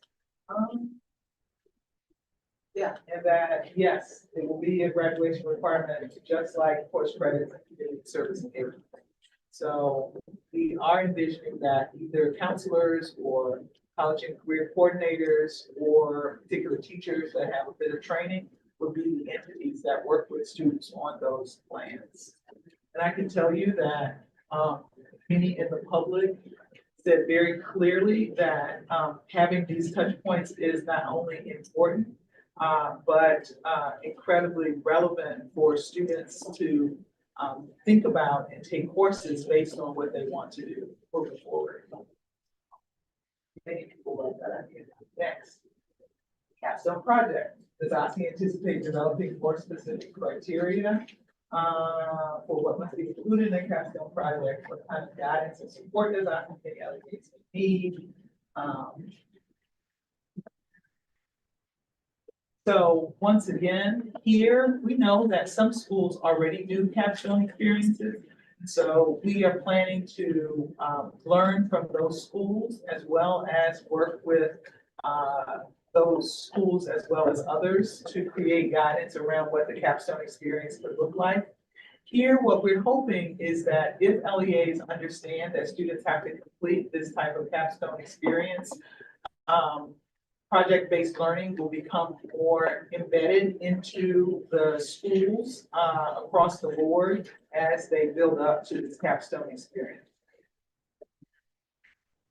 Yeah, and that, yes, it will be a graduation requirement, just like course credits and community service engagement. So we are envisioning that either counselors or college and career coordinators or particular teachers that have a bit of training would be the entities that work with students on those plans. And I can tell you that many in the public said very clearly that having these touch points is not only important, but incredibly relevant for students to think about and take courses based on what they want to do moving forward. Many people love that idea. Next, capstone project. Does OSCE anticipate developing more specific criteria for what must be included in a capstone project? What kind of guidance and support does OSCE need? So once again, here, we know that some schools already do capstone experiences. So we are planning to learn from those schools as well as work with those schools as well as others to create guidance around what the capstone experience could look like. Here, what we're hoping is that if LEAs understand that students have to complete this type of capstone experience, project-based learning will become more embedded into the schools across the board as they build up to this capstone experience.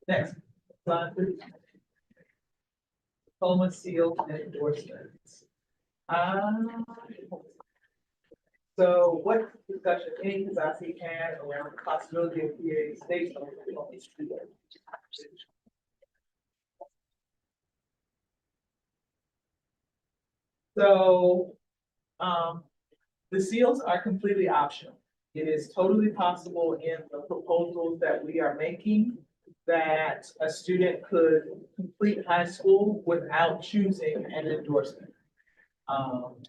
Next slide, please. Diploma, seals, and endorsements. So what discussion any OSCE had around the possibility of creating state owned diplomas? So, the seals are completely optional. It is totally possible in the proposals that we are making that a student could complete high school without choosing an endorsement.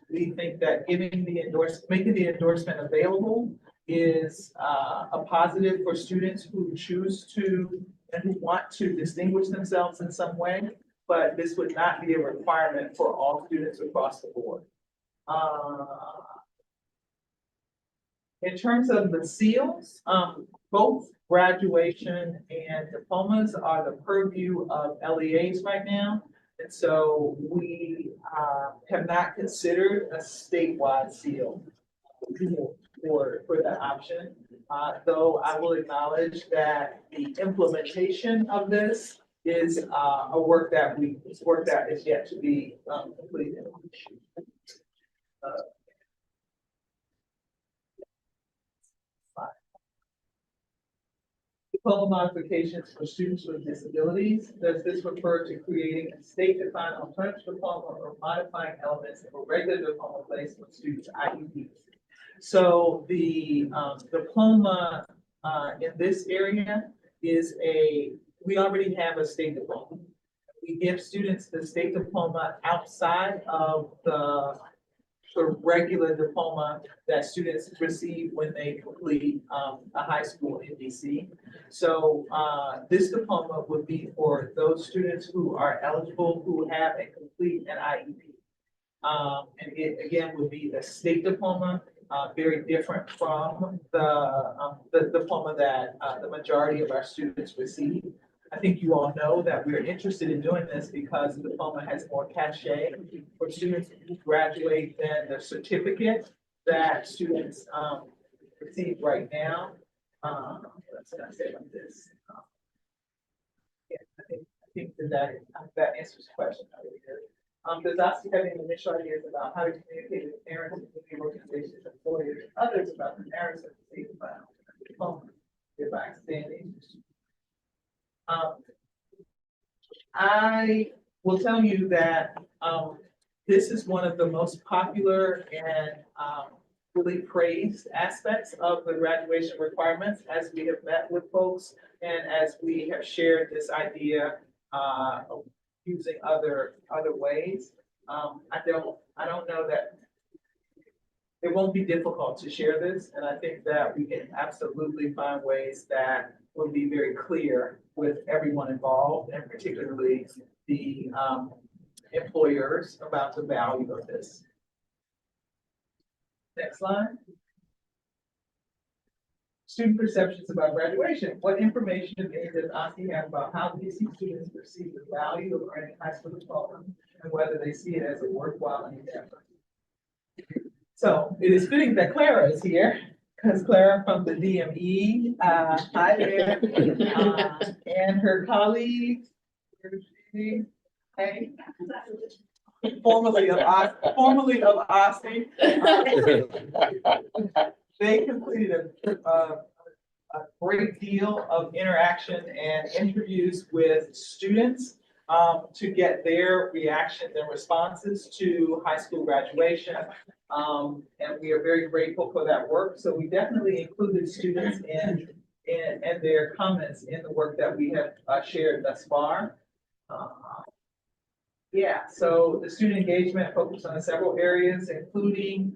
We think that making the endorsement available is a positive for students who choose to and who want to distinguish themselves in some way, but this would not be a requirement for all students across the board. In terms of the seals, both graduation and diplomas are the purview of LEAs right now. And so we have not considered a statewide seal for that option. Though I will acknowledge that the implementation of this is a work that is yet to be completed. Diploma modifications for students with disabilities. Does this refer to creating a state-defined alternative diploma or modifying elements of a regular diploma placed on students' IEPs? So the diploma in this area is we already have a state diploma. We give students the state diploma outside of the regular diploma that students receive when they complete a high school in DC. So this diploma would be for those students who are eligible, who have and complete an IEP. And it again would be the state diploma, very different from the diploma that the majority of our students receive. I think you all know that we're interested in doing this because the diploma has more cachet for students who graduate than the certificate that students receive right now. Let's not say like this. Yeah, I think that answers the question. Does OSCE have any initial ideas about how to communicate with parents and community organizations, employers, and others about the merits of the state diploma, thereby expanding? I will tell you that this is one of the most popular and really praised aspects of the graduation requirements as we have met with folks and as we have shared this idea of using other ways. I don't know that it won't be difficult to share this, and I think that we can absolutely find ways that will be very clear with everyone involved, and particularly the employers about the value of this. Next slide. Student perceptions about graduation. What information does OSCE have about how DC students perceive the value of earning high school diploma and whether they see it as a worthwhile endeavor? So it is fitting that Clara is here, because Clara from the DME, hi there, and her colleagues, hey, formerly of OSCE. they completed a great deal of interaction and interviews with students to get their reactions and responses to high school graduation. And we are very grateful for that work. So we definitely included students in their comments in the work that we have shared thus far. Yeah, so the student engagement focused on several areas, including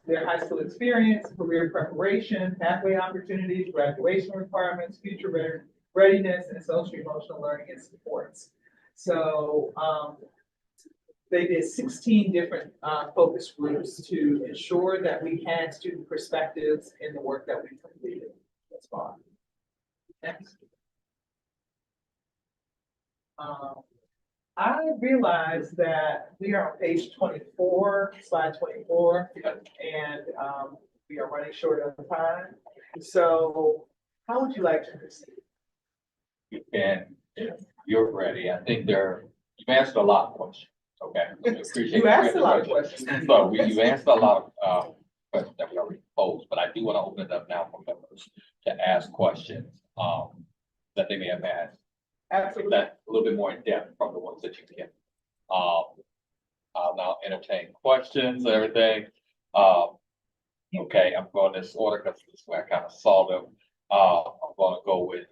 their high school experience, career preparation, pathway opportunities, graduation requirements, future readiness, and social emotional learning and supports. So they did 16 different focus groups to ensure that we had student perspectives in the work that we completed thus far. Next. I realized that we are on page 24, slide 24, and we are running short of time. So how would you like to proceed? And if you're ready, I think you've answered a lot of questions, okay? I appreciate You asked a lot of questions. questions. So you've answered a lot of questions that we already posed, but I do want to open it up now for members to ask questions that they may have asked. Absolutely. That a little bit more in depth from the ones that you get. I'll now entertain questions and everything. Okay, I'm going this order because this is where I kind of saw them. I'm going to go with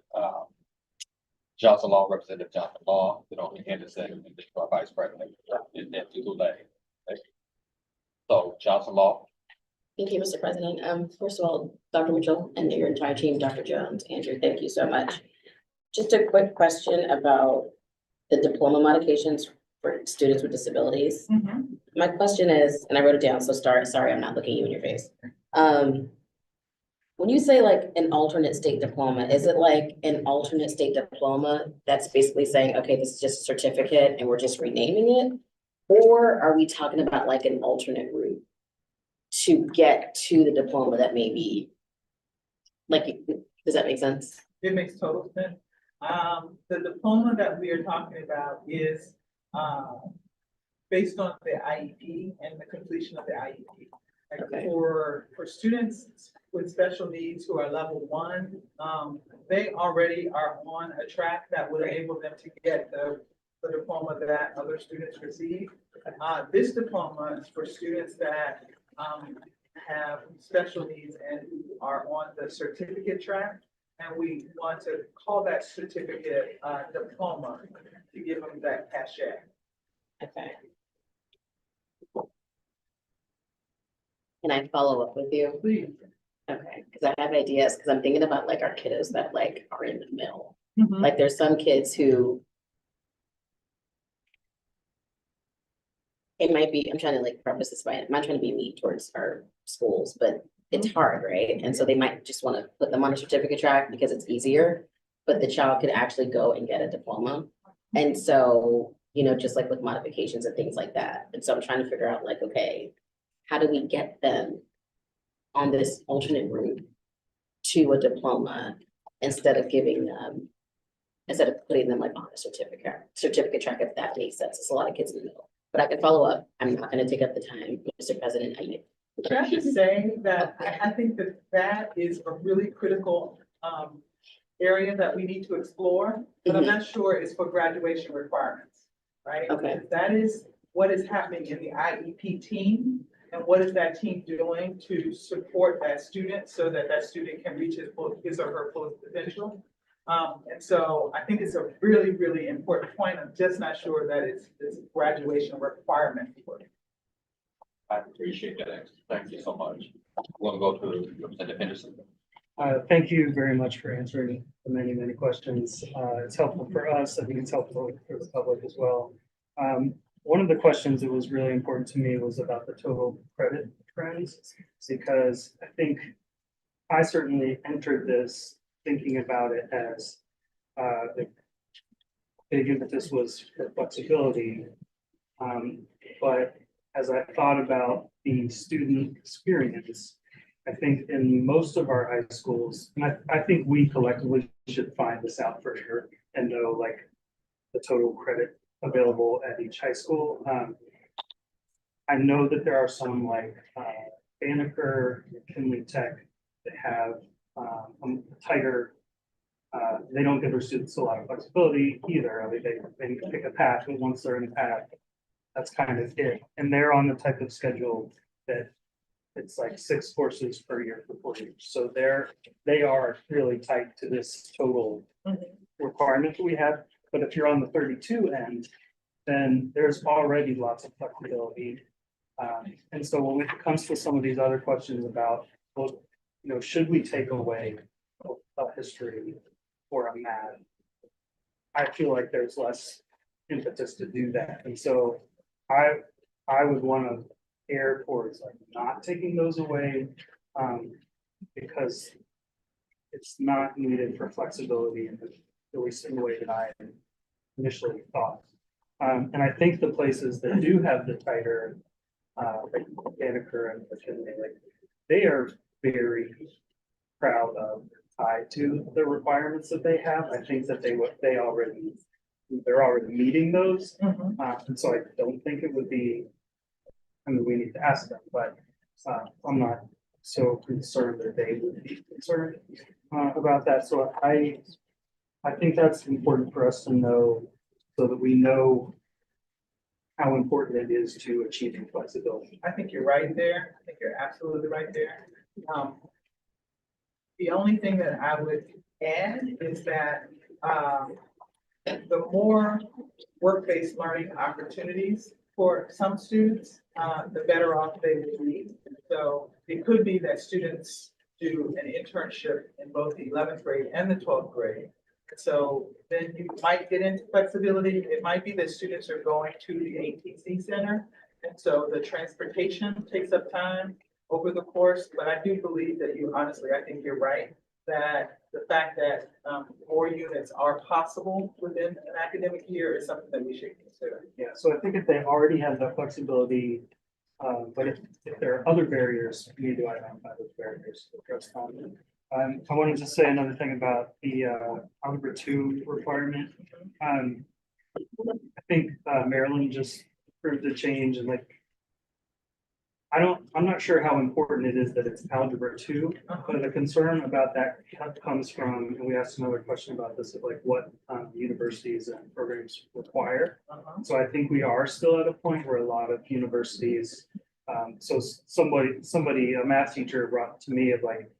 Johnson Law, Representative Johnson Law, Henderson, and then our Vice President, and then Tulane. So Johnson Law. Thank you, Mr. President. First of all, Dr. Mitchell and your entire team, Dr. Jones, Andrew, thank you so much. Just a quick question about the diploma modifications for students with disabilities. Mhm. My question is, and I wrote it down, so sorry, I'm not looking you in your face. When you say like an alternate state diploma, is it like an alternate state diploma that's basically saying, okay, this is just a certificate and we're just renaming it? Or are we talking about like an alternate route to get to the diploma that may be, like, does that make sense? It makes total sense. The diploma that we are talking about is based on the IEP and the completion of the IEP. Like Okay. for students with special needs who are level 1, they already are on a track that would enable them to get the diploma that other students receive. This diploma is for students that have special needs and who are on the certificate track. And we want to call that certificate diploma to give them that cachet. Okay. Can I follow up with you? Please. Okay, because I have ideas, because I'm thinking about like our kiddos that like are in the middle. Mhm. Like there's some kids who it might be, I'm trying to like preface this by, I'm not trying to be mean towards our schools, but it's hard, right? And so they might just want to put them on a certificate track because it's easier, but the child could actually go and get a diploma. And so, just like with modifications and things like that. And so I'm trying to figure out like, okay, how do we get them on this alternate route to a diploma instead of putting them like on a certificate track, if that makes sense. It's a lot of kids in the middle, but I can follow up. I'm not going to take up the time, Mr. President. Can I just say that I think that is a really critical area that we need to explore, but I'm not sure it's for graduation requirements, right? Okay. Because that is what is happening in the IEP team, and what is that team doing to support that student so that that student can reach his or her full potential. And so I think it's a really, really important point. I'm just not sure that it's a graduation requirement for it. I appreciate that answer. Thank you so much. Want to go to Representative Henderson? Thank you very much for answering the many, many questions. It's helpful for us. I think it's helpful for the public as well. One of the questions that was really important to me was about the total credit trends, because I think I certainly entered this thinking about it as the big impetus was for flexibility. But as I thought about the student experience, I think in most of our high schools, and I think we collectively should find this out for sure and know like the total credit available at each high school. I know that there are some like Banneker, Kinley Tech, that have tighter, they don't give their students a lot of flexibility either. I mean, they pick a path, but once they're in a path, that's kind of it. And they're on the type of schedule that it's like 6 courses per year for 4 years. So they are really tight to this total requirement that we have. But if you're on the 32 end, then there's already lots of flexibility. And so when it comes to some of these other questions about, well, you know, should we take away a history or a math? I feel like there's less impetus to do that. And so I would want to err towards like not taking those away, because it's not needed for flexibility, at least in the way that I initially thought. And I think the places that do have the tighter, like Banneker and McKinley, like they are very proud of, tied to the requirements that they have. I think that they're already meeting those. And so I don't think it would be, I mean, we need to ask them, but I'm not so concerned that they would be concerned about that. So I think that's important for us to know, so that we know how important it is to achieving flexibility. I think you're right there. I think you're absolutely right there. The only thing that I would add is that the more work-based learning opportunities for some students, the better off they will be. So it could be that students do an internship in both the 11th grade and the 12th grade. So then you might get into flexibility. It might be that students are going to the ATC center. And so the transportation takes up time over the course. But I do believe that I think you're right, that the fact that more units are possible within an academic year is something that we should consider. Yeah, so I think if they already have that flexibility, but if there are other barriers, we need to identify those barriers to address them. I wanted to say another thing about the Algebra 2 requirement. I think Maryland just approved a change, and like, I'm not sure how important it is that it's Algebra 2, but the concern about that comes from, and we asked another question about this, of like what universities and programs require. So I think we are still at a point where a lot of universities, so somebody, a math teacher brought to me of like,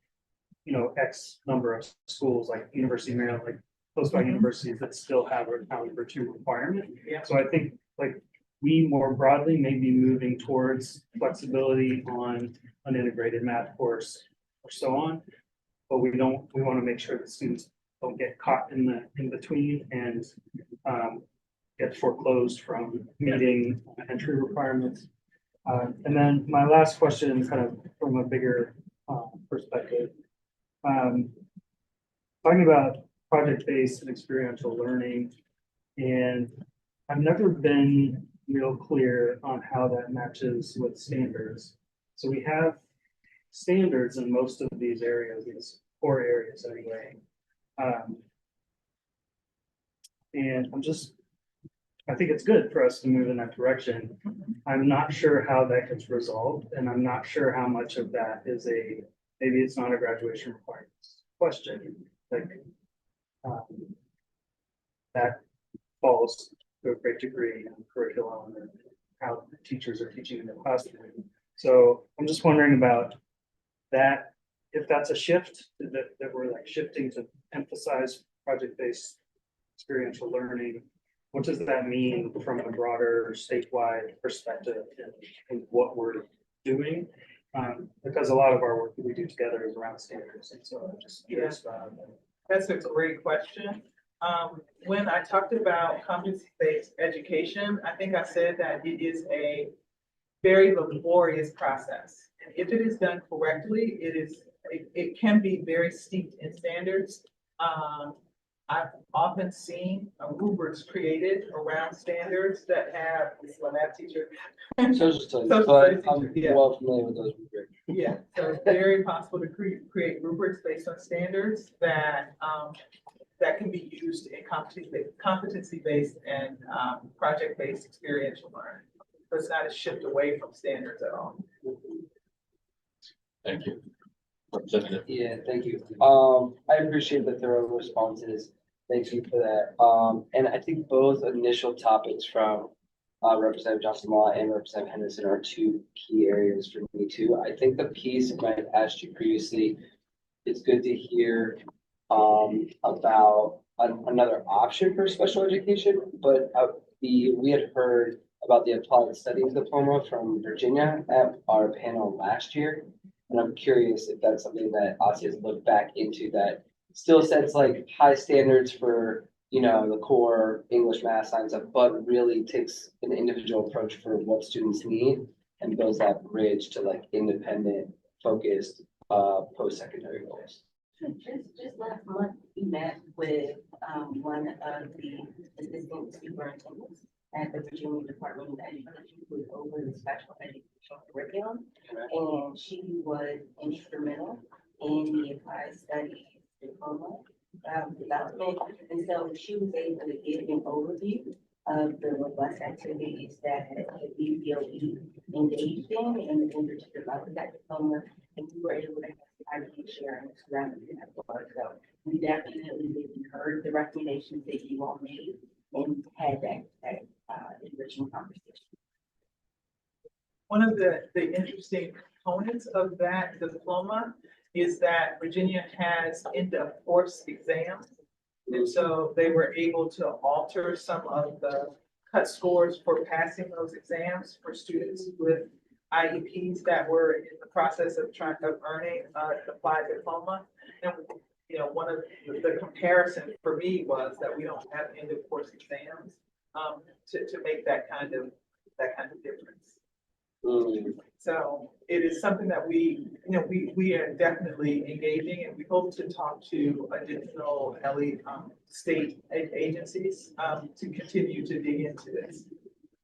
you know, X number of schools like University of Maryland, like close by universities that still have an Algebra 2 requirement. Yeah. So I think like we more broadly may be moving towards flexibility on an integrated math course or so on. But we want to make sure that students don't get caught in between and get foreclosed from meeting entry requirements. And then my last question, kind of from a bigger perspective, talking about project-based and experiential learning, and I've never been real clear on how that matches with standards. So we have standards in most of these areas, these core areas anyway. And I think it's good for us to move in that direction. I'm not sure how that gets resolved, and I'm not sure how much of that is maybe it's not a graduation requirements question. Like that falls to a great degree on curriculum and how teachers are teaching in the classroom. So I'm just wondering about that, if that's a shift that we're like shifting to emphasize project-based experiential learning. What does that mean from a broader statewide perspective in what we're doing? Because a lot of our work that we do together is around standards, and so I'm just curious about that. That's a great question. When I talked about competency-based education, I think I said that it is a very laborious process. And if it is done correctly, it can be very steeped in standards. I've often seen rubrics created around standards that have, this is my math teacher. Social studies, Social but studies I'm teacher, yeah. well familiar with those rubrics. Yeah, so it's very possible to create rubrics based on standards that can be used in competency-based and project-based experiential learning. So it's not a shift away from standards at all. Thank you. Representative. Yeah, thank you. I appreciate the thorough responses. Thank you for that. And I think both initial topics from Representative Johnson Law and Representative Henderson are two key areas for me too. I think the piece, and I've asked you previously, it's good to hear about another option for special education, but we had heard about the applied studies diploma from Virginia at our panel last year. And I'm curious if that's something that OSSE has looked back into that still sets like high standards for, you know, the core English, math, science, but really takes an individual approach for what students need and builds that bridge to like independent, focused, post-secondary goals. Just last month, we met with, one of the assistant superintendents at the Virginia Department of Education, who was over the special educational curriculum. And she was instrumental in the applied studies diploma, development. And so she was able to give an overview of the robust activities that the BPOE engaged in order to develop that diploma. And we were able to have idea sharing surrounding that work. So we definitely heard the recommendations that you all made and had that enriching conversation. One of the interesting components of that diploma is that Virginia has end-of-course exams. And so they were able to alter some of the cut scores for passing those exams for students with IEPs that were in the process of earning an applied diploma. And, you know, one of the comparison for me was that we don't have end-of-course exams to make that kind of difference. So it is something that we are definitely engaging, and we hope to talk to additional state agencies to continue to dig into this.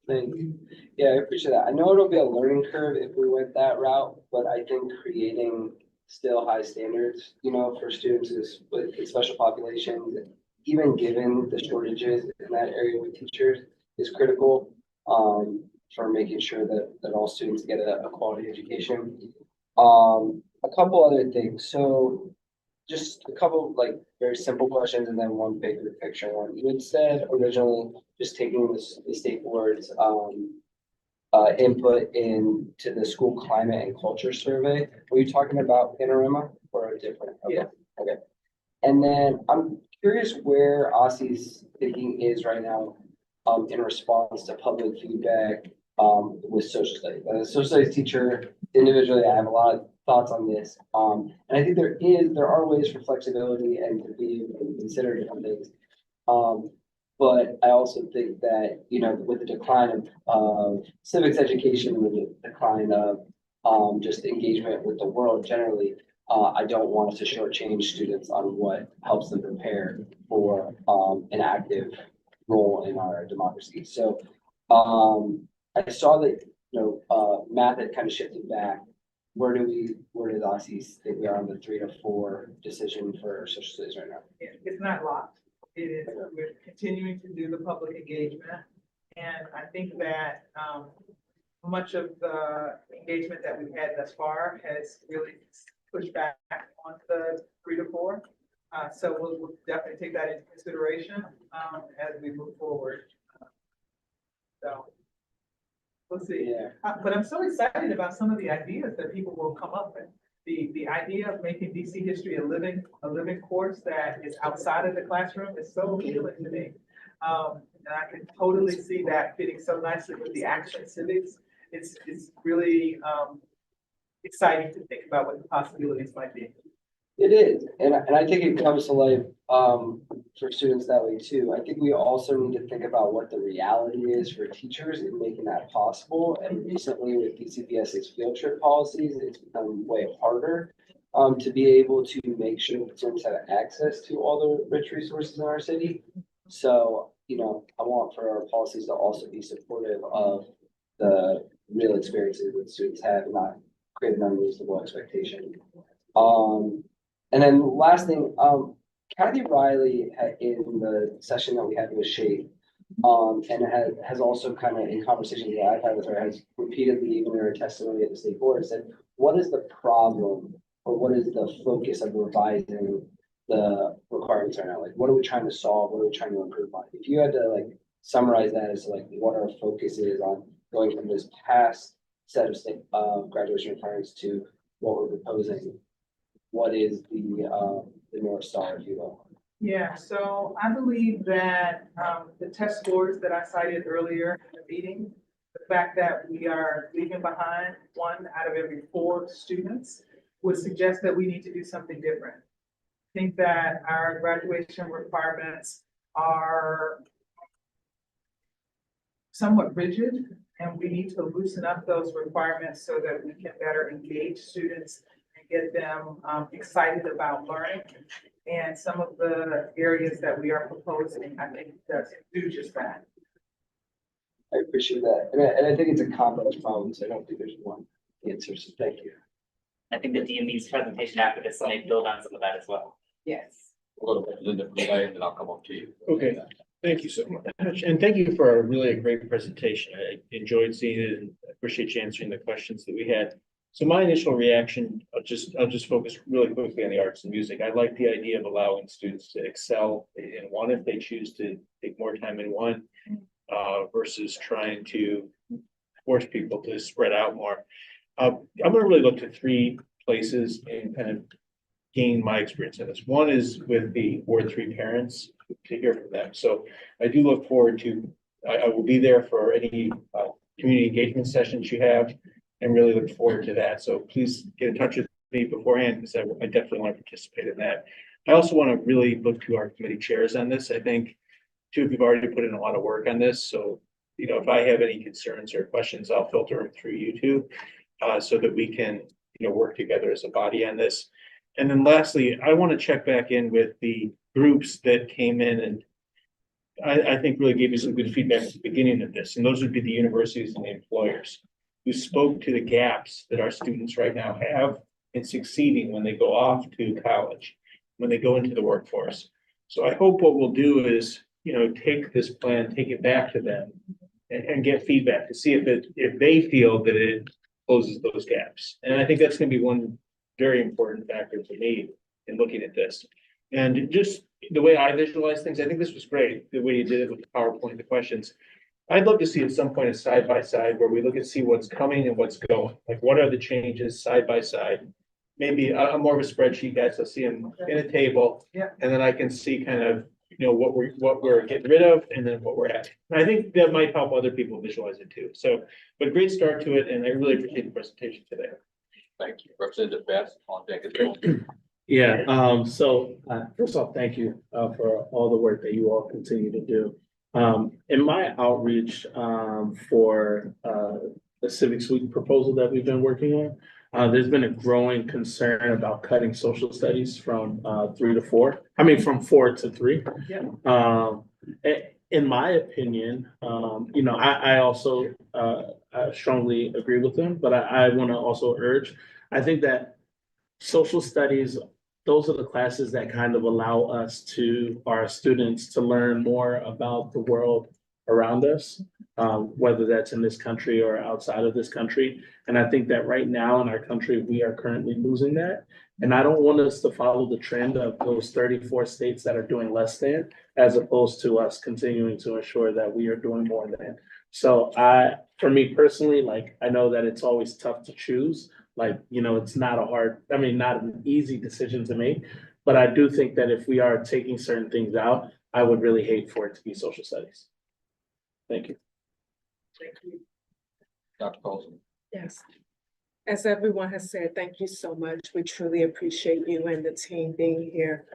Thank you. Yeah, I appreciate that. I know it'll be a learning curve if we went that route, but I think creating still high standards, you know, for students with special populations, even given the shortages in that area with teachers, is critical. For making sure that all students get a quality education. A couple other things. So just a couple like very simple questions and then one bigger picture one. You had said originally just taking the state board's input into the school climate and culture survey. Were you talking about Panorama or a different? Okay. Yeah. Okay. And then I'm curious where OSSE's thinking is right now in response to public feedback with social studies. As a social studies teacher, individually, I have a lot of thoughts on this. And I think there are ways for flexibility and to be able to consider different things. But I also think that, you know, with the decline of civics education, with the decline of just engagement with the world generally, I don't want us to shortchange students on what helps them prepare for an active role in our democracy. So I saw that, you know, math had kind of shifted back. Where does OSSE think we are on the 3 to 4 decision for social studies right now? It's not locked. It is, we're continuing to do the public engagement. And I think that much of the engagement that we've had thus far has really pushed back on the 3 to 4. So we'll definitely take that into consideration as we move forward. So we'll see. Yeah. But I'm so excited about some of the ideas that people will come up with. The idea of making DC history a living course that is outside of the classroom is so appealing to me. And I can totally see that fitting so nicely with the action civics. It's really exciting to think about what the possibilities might be. It is, and I think it comes to life for students that way too. I think we also need to think about what the reality is for teachers in making that possible. And recently with DCPS's field trip policies, it's become way harder to be able to make sure that students have access to all the rich resources in our city. So, you know, I want for our policies to also be supportive of the real experiences that students have, and not create an unreasonable expectation. And then the last thing, Kathy Riley in the session that we had with Shade, and has also kind of in conversations that I've had with her, has repeatedly, even in her testimony at the state board, said what is the problem or what is the focus of revising the requirements right now? Like, what are we trying to solve? What are we trying to improve on? If you had to like summarize that as like what our focus is on going from this past set of graduation requirements to what we're proposing, what is the North Star, if you will? Yeah, so I believe that the test scores that I cited earlier in the meeting, the fact that we are leaving behind 1 out of every 4 students would suggest that we need to do something different. I think that our graduation requirements are somewhat rigid, and we need to loosen up those requirements so that we can better engage students and get them excited about learning. And some of the areas that we are proposing, I think, does do just that. I appreciate that. And I think it's a complex problem, so I don't think there's one answer. So thank you. I think the DMV's presentation after this may build on some of that as well. Yes. A little bit, Linda, from Lay, and then I'll come up to you. Okay. Thank you so much. And thank you for a great presentation. I enjoyed seeing it and appreciate you answering the questions that we had. So my initial reaction, I'll just focus really quickly on the arts and music. I like the idea of allowing students to excel in one if they choose to take more time in one, versus trying to force people to spread out more. I'm gonna really look to 3 places and kind of gain my experience in this. One is with the Ward 3 parents, to hear from them. So I do look forward to, I will be there for any community engagement sessions you have, and really look forward to that. So please get in touch with me beforehand, because I definitely want to participate in that. I also want to really look to our committee chairs on this. I think 2 of you have already put in a lot of work on this. So, you know, if I have any concerns or questions, I'll filter them through you 2, so that we can, you know, work together as a body on this. And then lastly, I want to check back in with the groups that came in and I think really gave you some good feedback at the beginning of this. And those would be the universities and the employers who spoke to the gaps that our students right now have in succeeding when they go off to college, when they go into the workforce. So I hope what we'll do is, you know, take this plan, take it back to them and get feedback to see if they feel that it closes those gaps. And I think that's going to be one very important factor for me in looking at this. And just the way I visualize things, I think this was great, the way you did it with the PowerPoint, the questions. I'd love to see at some point a side by side where we look and see what's coming and what's going. Like, what are the changes side by side? Maybe a more of a spreadsheet, guys. I'll see them in a table. Yeah. And then I can see kind of, you know, what we're getting rid of and then what we're adding. And I think that might help other people visualize it too. So, but great start to it, and I really appreciate the presentation today. Thank you. Representative Best on deck as well. Yeah, first off, thank you for all the work that you all continue to do. In my outreach for the Civics Week proposal that we've been working on, there's been a growing concern about cutting social studies from 3 to 4. I mean, from 4 to 3. Yeah. In my opinion, you know, I also I strongly agree with them, but I want to also urge, I think that social studies, those are the classes that kind of allow us to, our students, to learn more about the world around us, whether that's in this country or outside of this country. And I think that right now in our country, we are currently losing that. And I don't want us to follow the trend of those 34 states that are doing less than, as opposed to us continuing to ensure that we are doing more than. So for me personally, like, I know that it's always tough to choose. Like, you know, it's not not an easy decision to make, but I do think that if we are taking certain things out, I would really hate for it to be social studies. Thank you. Thank you. Dr. Colson. Yes. As everyone has said, thank you so much. We truly appreciate you and the team being here.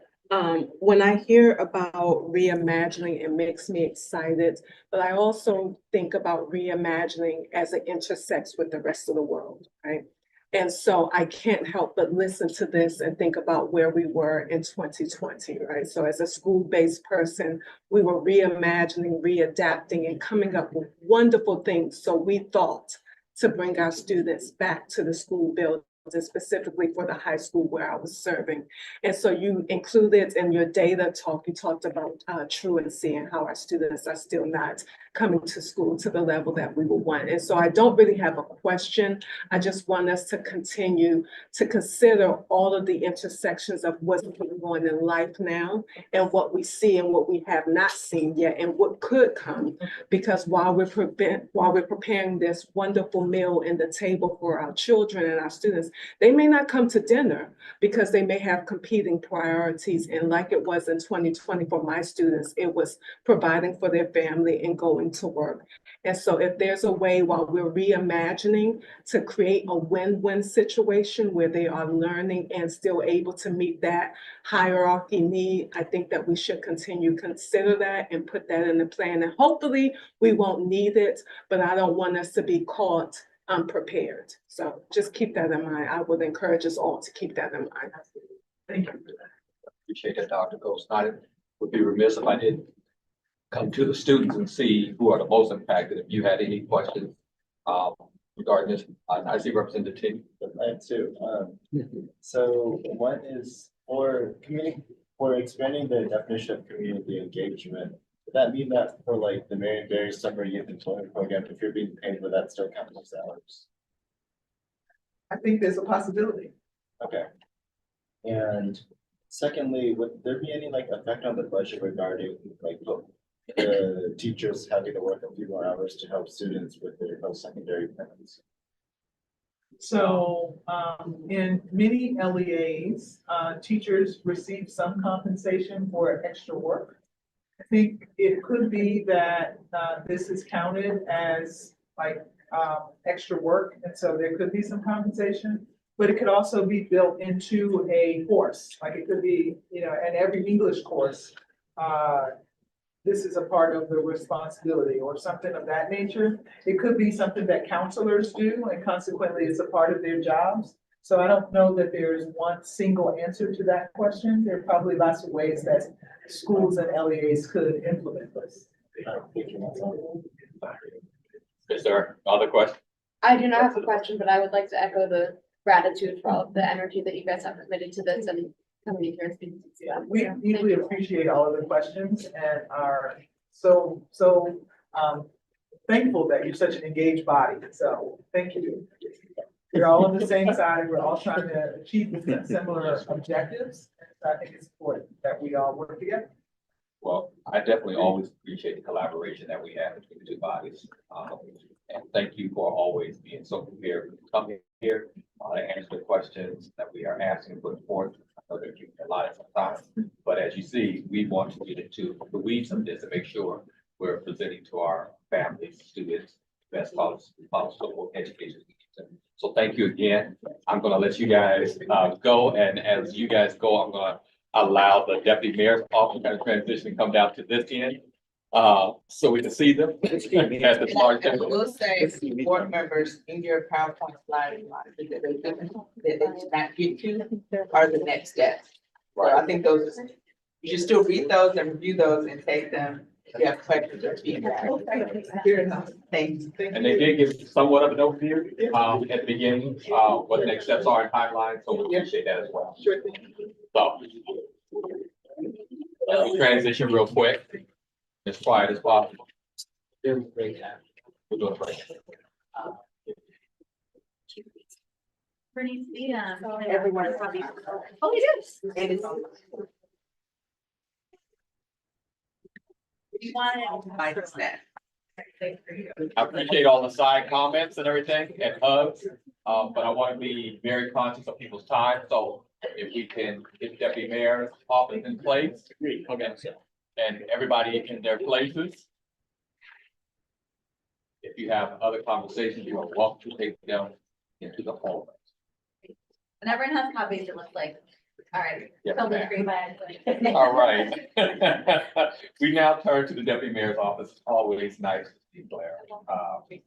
When I hear about reimagining, it makes me excited, but I also think about reimagining as it intersects with the rest of the world, right? And so I can't help but listen to this and think about where we were in 2020, right? So as a school-based person, we were reimagining, readapting, and coming up with wonderful things. So we thought to bring our students back to the school building and specifically for the high school where I was serving. And so you included in your data talk, you talked about truancy and how our students are still not coming to school to the level that we would want. And so I don't really have a question. I just want us to continue to consider all of the intersections of what's going on in life now and what we see and what we have not seen yet and what could come. Because while we're preparing this wonderful meal in the table for our children and our students, they may not come to dinner because they may have competing priorities. And like it was in 2020 for my students, it was providing for their family and going to work. And so if there's a way while we're reimagining to create a win-win situation where they are learning and still able to meet that hierarchy need, I think that we should continue to consider that and put that in the plan. And hopefully we won't need it, but I don't want us to be caught unprepared. So just keep that in mind. I would encourage us all to keep that in mind. Thank you for that. Appreciate that, Dr. Coles. I would be remiss if I didn't come to the students and see who are the most impacted. If you had any questions regarding this, I see Representative Ting. I have two. So one is for expanding the definition of community engagement. Would that mean that for like the Marion Barry Summer Youth Employment Program, if you're being paid, would that still count as hours? I think there's a possibility. Okay. And secondly, would there be any like effect on the budget regarding like the teachers having to work a few more hours to help students with their post-secondary plans? So in many LEAs, teachers receive some compensation for extra work. I think it could be that this is counted as like extra work, and so there could be some compensation. But it could also be built into a course, like it could be, in every English course, this is a part of the responsibility or something of that nature. It could be something that counselors do and consequently it's a part of their jobs. So I don't know that there's one single answer to that question. There are probably lots of ways that schools and LEAs could implement this. Is there other questions? I do not have a question, but I would like to echo the gratitude for all of the energy that you guys have committed to this and coming in here and speaking to them. We deeply appreciate all of the questions and are so thankful that you're such an engaged body. So thank you. We're all on the same side. We're all trying to achieve similar objectives. So I think it's important that we all work together. Well, I definitely always appreciate the collaboration that we have between the two bodies. And thank you for always being so prepared to come here, to answer the questions that we are asking and put forth. I know they're giving a lot of time, but as you see, we want to get into the weeds of this to make sure we're presenting to our families, students, best possible education. So thank you again. I'm gonna let you guys go, and as you guys go, I'm gonna allow the deputy mayor's office to kind of transition and come down to this end. So we can see them. At the large I will say, board members in your PowerPoint slide, that they did not get to are the next steps. So I think those, you should still read those and review those and take them. If you have questions or feedback. Fair enough. Thanks. And they did give somewhat of an overview at the beginning, what the next steps are in timeline, so we appreciate that as well. Sure thing. So. We transition real quick, as quiet as possible. We're doing great. Pretty sweet. Everyone probably. Oh, yes. It is. You want it? I appreciate all the side comments and everything and hugs, but I want to be very conscious of people's time, so if we can get Deputy Mayor's office in place. Okay, and everybody in their places. If you have other conversations, you are welcome to take them into the hallway. And everyone has copies, it looks like. All right. Yes, Tell the ma'am. screen by. All right. We now turn to the Deputy Mayor's office. It's always nice to see Blair.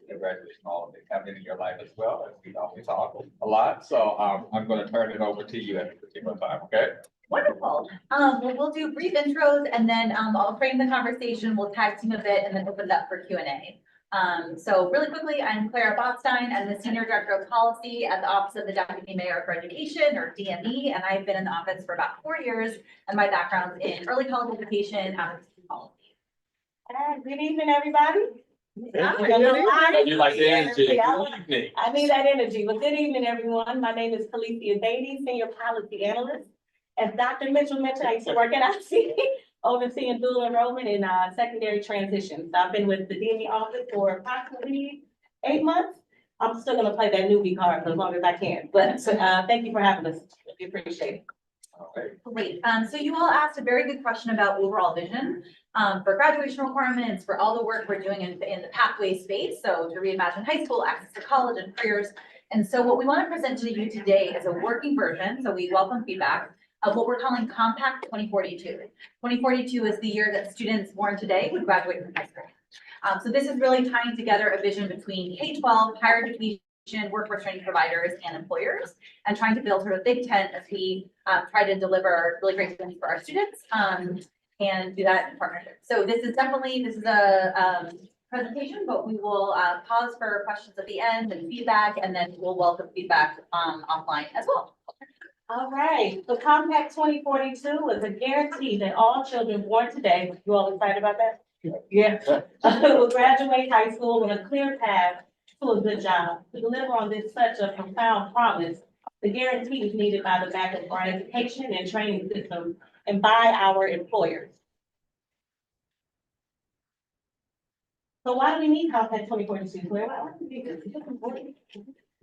Congratulations on all of it happening in your life as well, as we always talk a lot. So I'm going to turn it over to you at this particular time, okay? Wonderful. Well, we'll do brief intros and then I'll frame the conversation. We'll tag team a bit and then open it up for Q&A. So really quickly, I'm Clara Botstein. I'm the Senior Director of Policy at the Office of the Deputy Mayor for Education, or DME, and I've been in the office for about 4 years, and my background is in early college education, advocacy policy. Good evening, everybody. You like the energy. Good evening. I need that energy. Well, good evening, everyone. My name is Khaleesi Beatty, Senior Policy Analyst. As Dr. Mitchell mentioned, I used to work at IC, overseeing dual enrollment in secondary transitions. I've been with the DME office for approximately 8 months. I'm still gonna play that newbie card for as long as I can, but thank you for having us. We appreciate it. Great. So you all asked a very good question about overall vision for graduation requirements, for all the work we're doing in the pathway space. So to reimagine high school, access to college and careers. And so what we want to present to you today is a working version. So we welcome feedback of what we're calling Compact 2042. 2042 is the year that students born today would graduate from high school. So this is really tying together a vision between K-12, higher education, workforce training providers and employers, and trying to build sort of big tent as we try to deliver really great things for our students and do that in partnership. So this is a presentation, but we will pause for questions at the end and feedback, and then we'll welcome feedback offline as well. All right, so Compact 2042 is a guarantee that all children born today, you all excited about that? Yeah. Will graduate high school with a clear path to a good job. To deliver on this such a profound promise, the guarantee is needed by the backup of our education and training system and by our employers. So why do we need Compact 2042? Why do we need this? Is this important?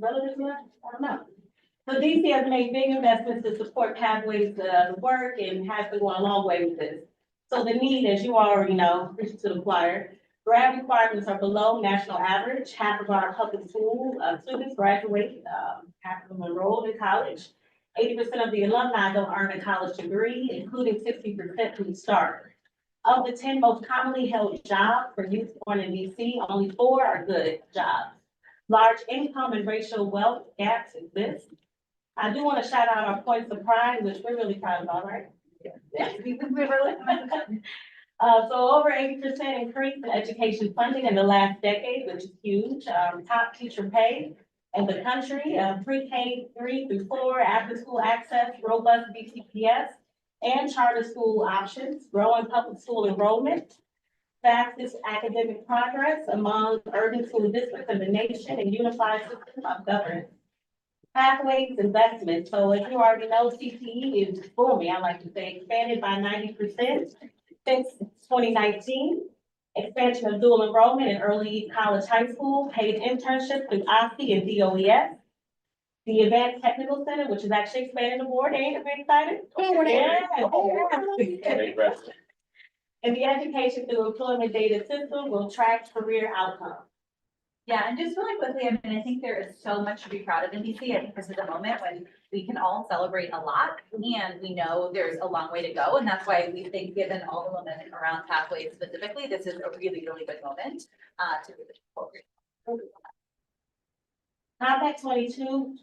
Relevant to us? I don't know. So DC has made big investments to support pathways to work and has been going a long way with this. So the need, as you already know, preaching to the choir, grad requirements are below national average. Half of our public school students graduate, half of them enrolled in college. 80% of the alumni don't earn a college degree, including 60% who start. Of the 10 most commonly held jobs for youth born in DC, only 4 are good jobs. Large income and racial wealth gaps exist. I do want to shout out our points of pride, which we're really proud of, all right? Yeah. So over 80% increase in education funding in the last decade, which is huge. Top teacher pay in the country, pre-K 3 through 4, after school access, robust BCPS, and charter school options, growing public school enrollment, fastest academic progress among urban school districts in the nation, and unified system of governance. Pathways investment. So as you already know, CTE is booming. I like to say expanded by 90% since 2019. Expansion of dual enrollment in early college, high school, paid internships through OSCE and DOES. The Advanced Technical Center, which is actually expanding the board, ain't it? Very excited? Yeah. And the education through employment data system will track career outcomes. Yeah, and just really quickly, I mean, I think there is so much to be proud of in DC. I think this is a moment when we can all celebrate a lot, and we know there's a long way to go. And that's why we think, given all the momentum around pathways specifically, this is a really, really good moment to move it forward. Compact 2042,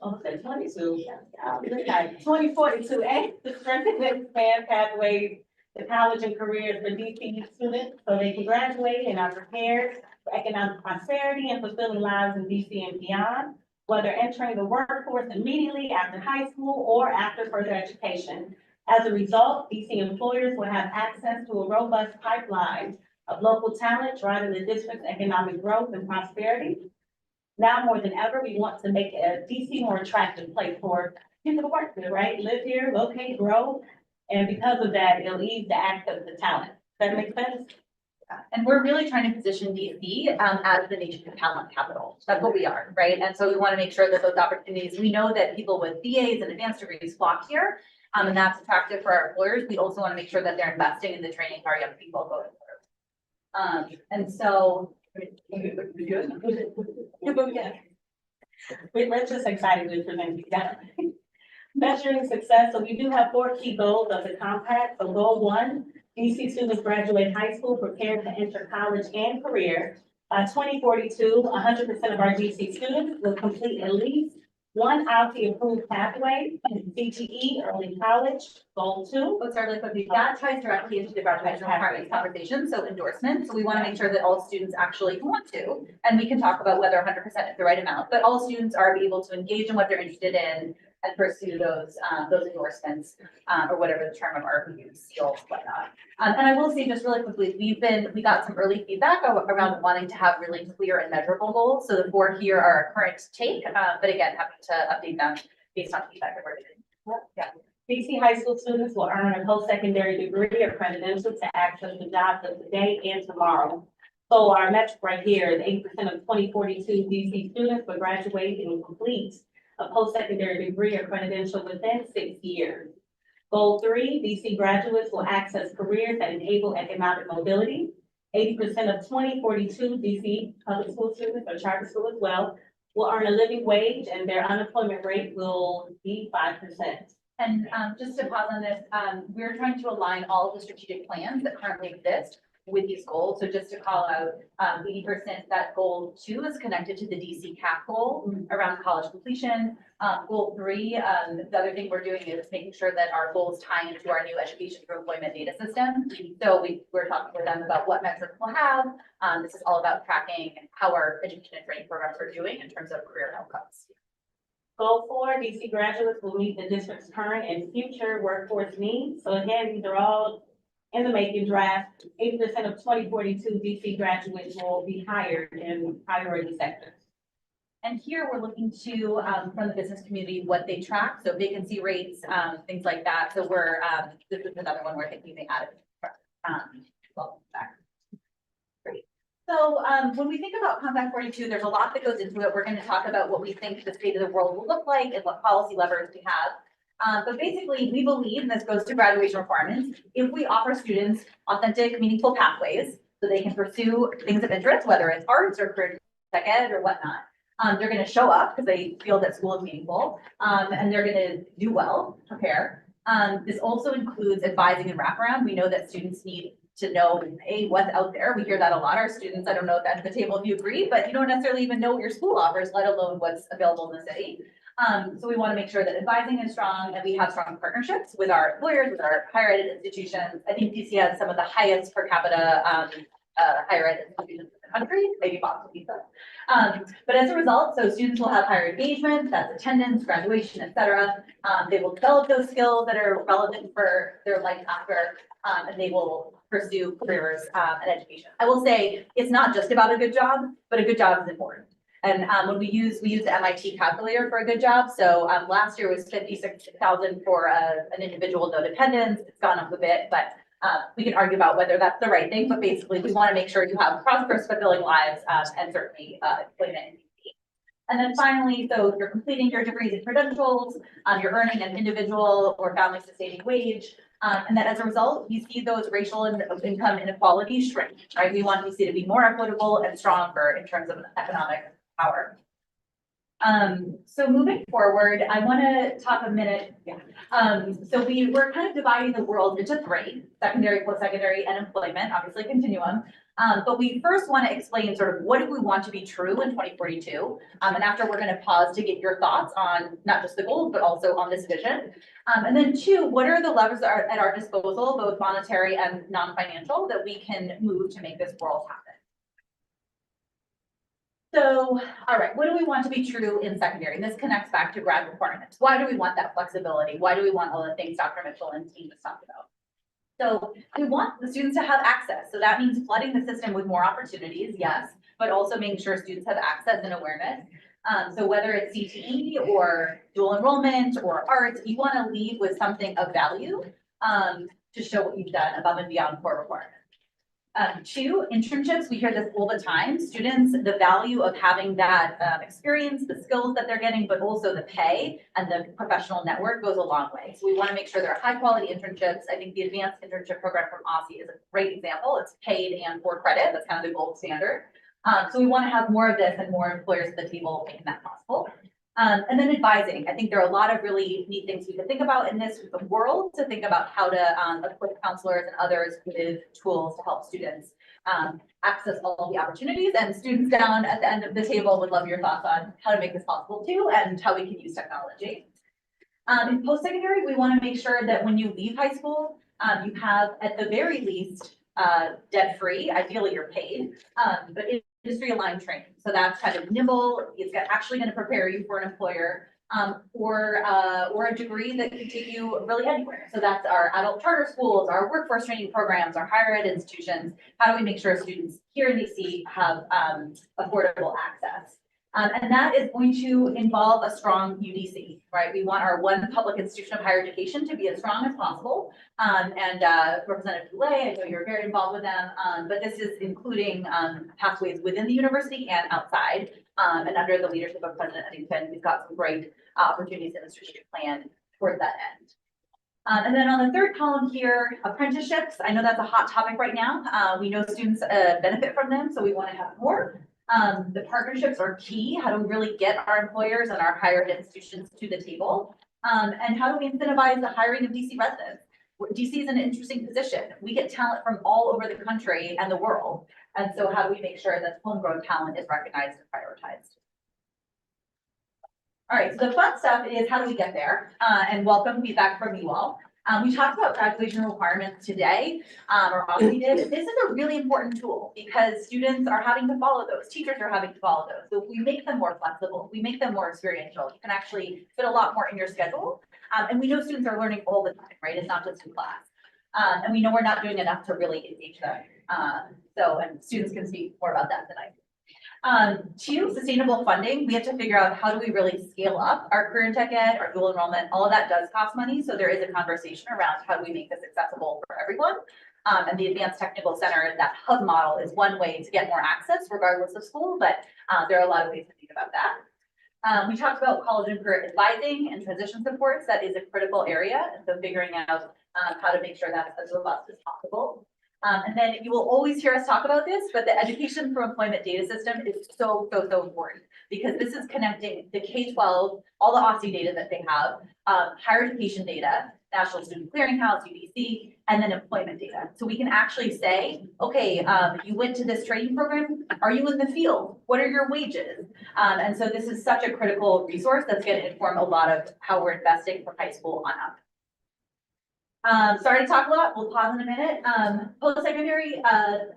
2042 aims to strengthen and expand pathways to college and careers for DC students so they can graduate and are prepared for economic prosperity and fulfilling lives in DC and beyond, whether entering the workforce immediately after high school or after further education. As a result, DC employers will have access to a robust pipeline of local talent driving the district's economic growth and prosperity. Now more than ever, we want to make DC more attractive place for people to work here, right? Live here, locate, grow. And because of that, it'll ease the access to talent. Does that make sense? And we're really trying to position DC as the nation's talent capital. That's what we are, right? And so we want to make sure that those opportunities, we know that people with BAs and advanced degrees flock here, and that's attractive for our employers. We also want to make sure that they're investing in the training for our young people going through. And so. We're just excited to present you. Measuring success. So we do have 4 key goals of the compact. So goal 1, DC students graduate high school prepared to enter college and career. By 2042, 100% of our DC students will complete at least One OSSI approved pathway, CTE, early college, goal 2. Oh, sorry, really quickly, that ties directly into the graduation requirements conversation, so endorsement. So we want to make sure that all students actually want to, and we can talk about whether 100% is the right amount, but all students are able to engage in what they're interested in and pursue those endorsements, or whatever the term of art we use, seals, whatnot. And I will say just really quickly, we got some early feedback around wanting to have really clear and measurable goals. So the 4 here are our current take, but again, happy to update them based on feedback that we're getting. Yeah. DC high school students will earn a post-secondary degree or credential to access the jobs of today and tomorrow. So our metric right here is 8% of 2042 DC students will graduate and complete a post-secondary degree or credential within 6 years. Goal 3, DC graduates will access careers that enable economic mobility. 80% of 2042 DC public school students or charter school as well will earn a living wage, and their unemployment rate will be 5%. And just to pause on this, we're trying to align all of the strategic plans that currently exist with these goals. So just to call out, 80%, that goal 2 is connected to the DC CAP goal around college completion. Goal 3, the other thing we're doing is making sure that our goals tie into our new education through employment data system. So we're talking with them about what metrics we'll have. This is all about tracking how our education and training programs are doing in terms of career outcomes. Goal 4, DC graduates will meet the district's current and future workforce needs. So again, these are all in the making draft. 80% of 2042 DC graduates will be hired in priority sectors. And here we're looking to, from the business community, what they track, so vacancy rates, things like that. So we're, this is another one where I think we may add it. Well, back. Great. So when we think about Compact 42, there's a lot that goes into it. We're going to talk about what we think the state of the world will look like and what policy levers we have. But basically, we believe, and this goes to graduation requirements, if we offer students authentic, meaningful pathways so they can pursue things of interest, whether it's arts or career tech ed or whatnot, they're going to show up because they feel that school is meaningful, and they're going to do well, prepare. This also includes advising and wraparound. We know that students need to know, hey, what's out there. We hear that a lot. Our students, I don't know if that's the table if you agree, but you don't necessarily even know what your school offers, let alone what's available in the city. So we want to make sure that advising is strong and we have strong partnerships with our employers, with our higher ed institutions. I think DC has some of the highest per capita higher ed institutions in the country, maybe Boston pizza. But as a result, so students will have higher engagement, that's attendance, graduation, et cetera. They will develop those skills that are relevant for their life after, and they will pursue careers and education. I will say it's not just about a good job, but a good job is important. And when we use the MIT calculator for a good job. So last year was 56,000 for an individual no dependents. It's gone up a bit, but we can argue about whether that's the right thing. But basically, we want to make sure you have prosperous, fulfilling lives and certainly employment. And then finally, so you're completing your degrees and credentials, you're earning an individual or family sustaining wage. And that as a result, you see those racial and income inequalities shrink, right? We want DC to be more equitable and stronger in terms of economic power. So moving forward, I want to talk a minute. So we're kind of dividing the world into 3: secondary, post-secondary, and employment, obviously continuum. But we first want to explain sort of what do we want to be true in 2042. And after we're going to pause to get your thoughts on not just the goals, but also on this vision. And then 2, what are the levers that are at our disposal, both monetary and non-financial, that we can move to make this world happen? So, all right, what do we want to be true in secondary? And this connects back to grad requirements. Why do we want that flexibility? Why do we want all the things Dr. Mitchell and team has talked about? So we want the students to have access. So that means flooding the system with more opportunities, yes, but also making sure students have access and awareness. So whether it's CTE or dual enrollment or arts, you want to lead with something of value to show what you've done above and beyond core requirements. 2, internships, we hear this all the time. Students, the value of having that experience, the skills that they're getting, but also the pay and the professional network goes a long way. So we want to make sure there are high quality internships. I think the advanced internship program from OSSI is a great example. It's paid and for credit. That's kind of the gold standard. So we want to have more of this and more employers at the table making that possible. And then advising. I think there are a lot of really neat things we can think about in this world to think about how to equip counselors and others with tools to help students access all the opportunities, and students down at the end of the table would love your thoughts on how to make this possible too, and how we can use technology. In post-secondary, we want to make sure that when you leave high school, you have at the very least debt-free, ideally you're paid, but industry-aligned training. So that's kind of nimble, it's actually going to prepare you for an employer, or a degree that can take you really anywhere. So that's our adult charter schools, our workforce training programs, our higher ed institutions. How do we make sure students here in DC have affordable access? And that is going to involve a strong UDC, right? We want our one public institution of higher education to be as strong as possible. Representative Boulay, I know you're very involved with them, but this is including pathways within the university and outside. And under the leadership of President Eddington, we've got some great opportunities in the strategic plan towards that end. And then on the third column here, apprenticeships. I know that's a hot topic right now. We know students benefit from them, so we want to have more. The partnerships are key. How do we really get our employers and our higher ed institutions to the table? And how do we incentivize the hiring of DC residents? DC is in an interesting position. We get talent from all over the country and the world. And so how do we make sure that homegrown talent is recognized and prioritized? All right, so the fun stuff is how do we get there? And welcome feedback from you all. We talked about graduation requirements today, or obviously did. This is a really important tool because students are having to follow those, teachers are having to follow those. So if we make them more flexible, if we make them more experiential, you can actually fit a lot more in your schedule. And we know students are learning all the time, right? It's not just in class. And we know we're not doing enough to really engage them. And students can speak more about that tonight. Two, sustainable funding. We have to figure out how do we really scale up our career in tech ed, our dual enrollment, all of that does cost money. So there is a conversation around how do we make this accessible for everyone. And the Advanced Technical Center, that hub model is one way to get more access regardless of school, but there are a lot of ways to think about that. We talked about college and career advising and transition supports. That is a critical area. And so figuring out how to make sure that's as robust as possible. And then you will always hear us talk about this, but the education for employment data system is so important because this is connecting the K-12, all the OSCE data that they have, higher education data, National Student Clearinghouse, UDC, and then employment data. So we can actually say, okay, you went to this training program. Are you in the field? What are your wages? And so this is such a critical resource that's going to inform a lot of how we're investing from high school on up. Sorry to talk a lot, we'll pause in a minute. Post-secondary,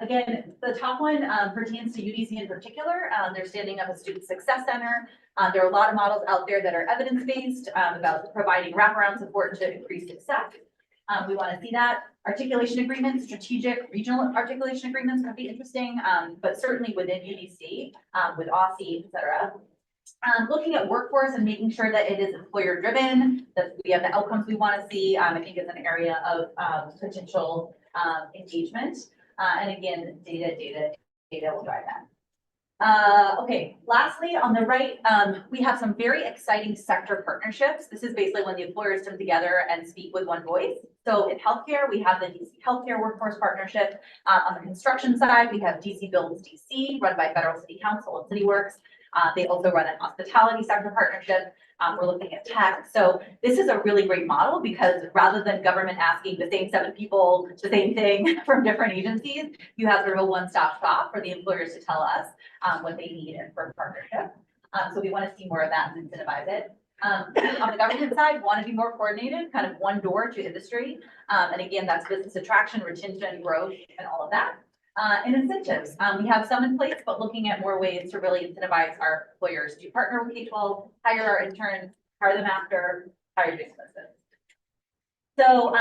again, the top one pertains to UDC in particular. They're standing up a student success center. There are a lot of models out there that are evidence-based about providing wraparound support to increase success. We want to see that. Articulation agreements, strategic regional articulation agreements could be interesting, but certainly within UDC, with OSCE, et cetera. Looking at workforce and making sure that it is employer driven, that we have the outcomes we want to see, I think is an area of potential engagement. And again, data will drive that. Okay, lastly, on the right, we have some very exciting sector partnerships. This is basically when the employers come together and speak with one voice. So in healthcare, we have the DC Healthcare Workforce Partnership. On the construction side, we have DC Builds DC, run by Federal City Council and CityWorks. They also run an hospitality sector partnership. We're looking at tech. So this is a really great model because rather than government asking the same 7 people the same thing from different agencies, you have sort of a one-stop shop for the employers to tell us what they need and for partnership. So we want to see more of that and incentivize it. On the government side, want to be more coordinated, kind of one door to industry. And again, that's business attraction, retention, growth, and all of that. And incentives. We have some in place, but looking at more ways to really incentivize our employers to partner with K-12, hire our interns, hire them after, hire your expenses. So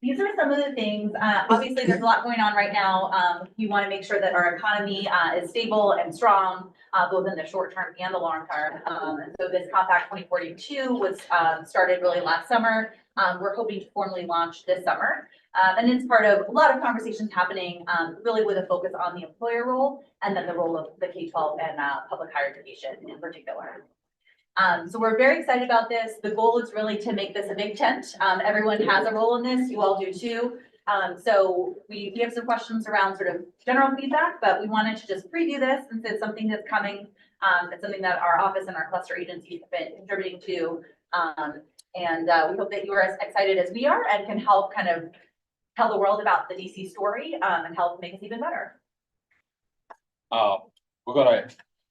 these are some of the things. Obviously, there's a lot going on right now. We want to make sure that our economy is stable and strong, both in the short term and the long term. And so this Compact 2042 was started really last summer. We're hoping to formally launch this summer. And it's part of a lot of conversations happening really with a focus on the employer role and then the role of the K-12 and public higher education in particular. So we're very excited about this. The goal is really to make this a big tent. Everyone has a role in this. You all do too. So we have some questions around sort of general feedback, but we wanted to just preview this since it's something that's coming. It's something that our office and our cluster agencies have been contributing to. And we hope that you are as excited as we are and can help kind of tell the world about the DC story and help make us even better. We're gonna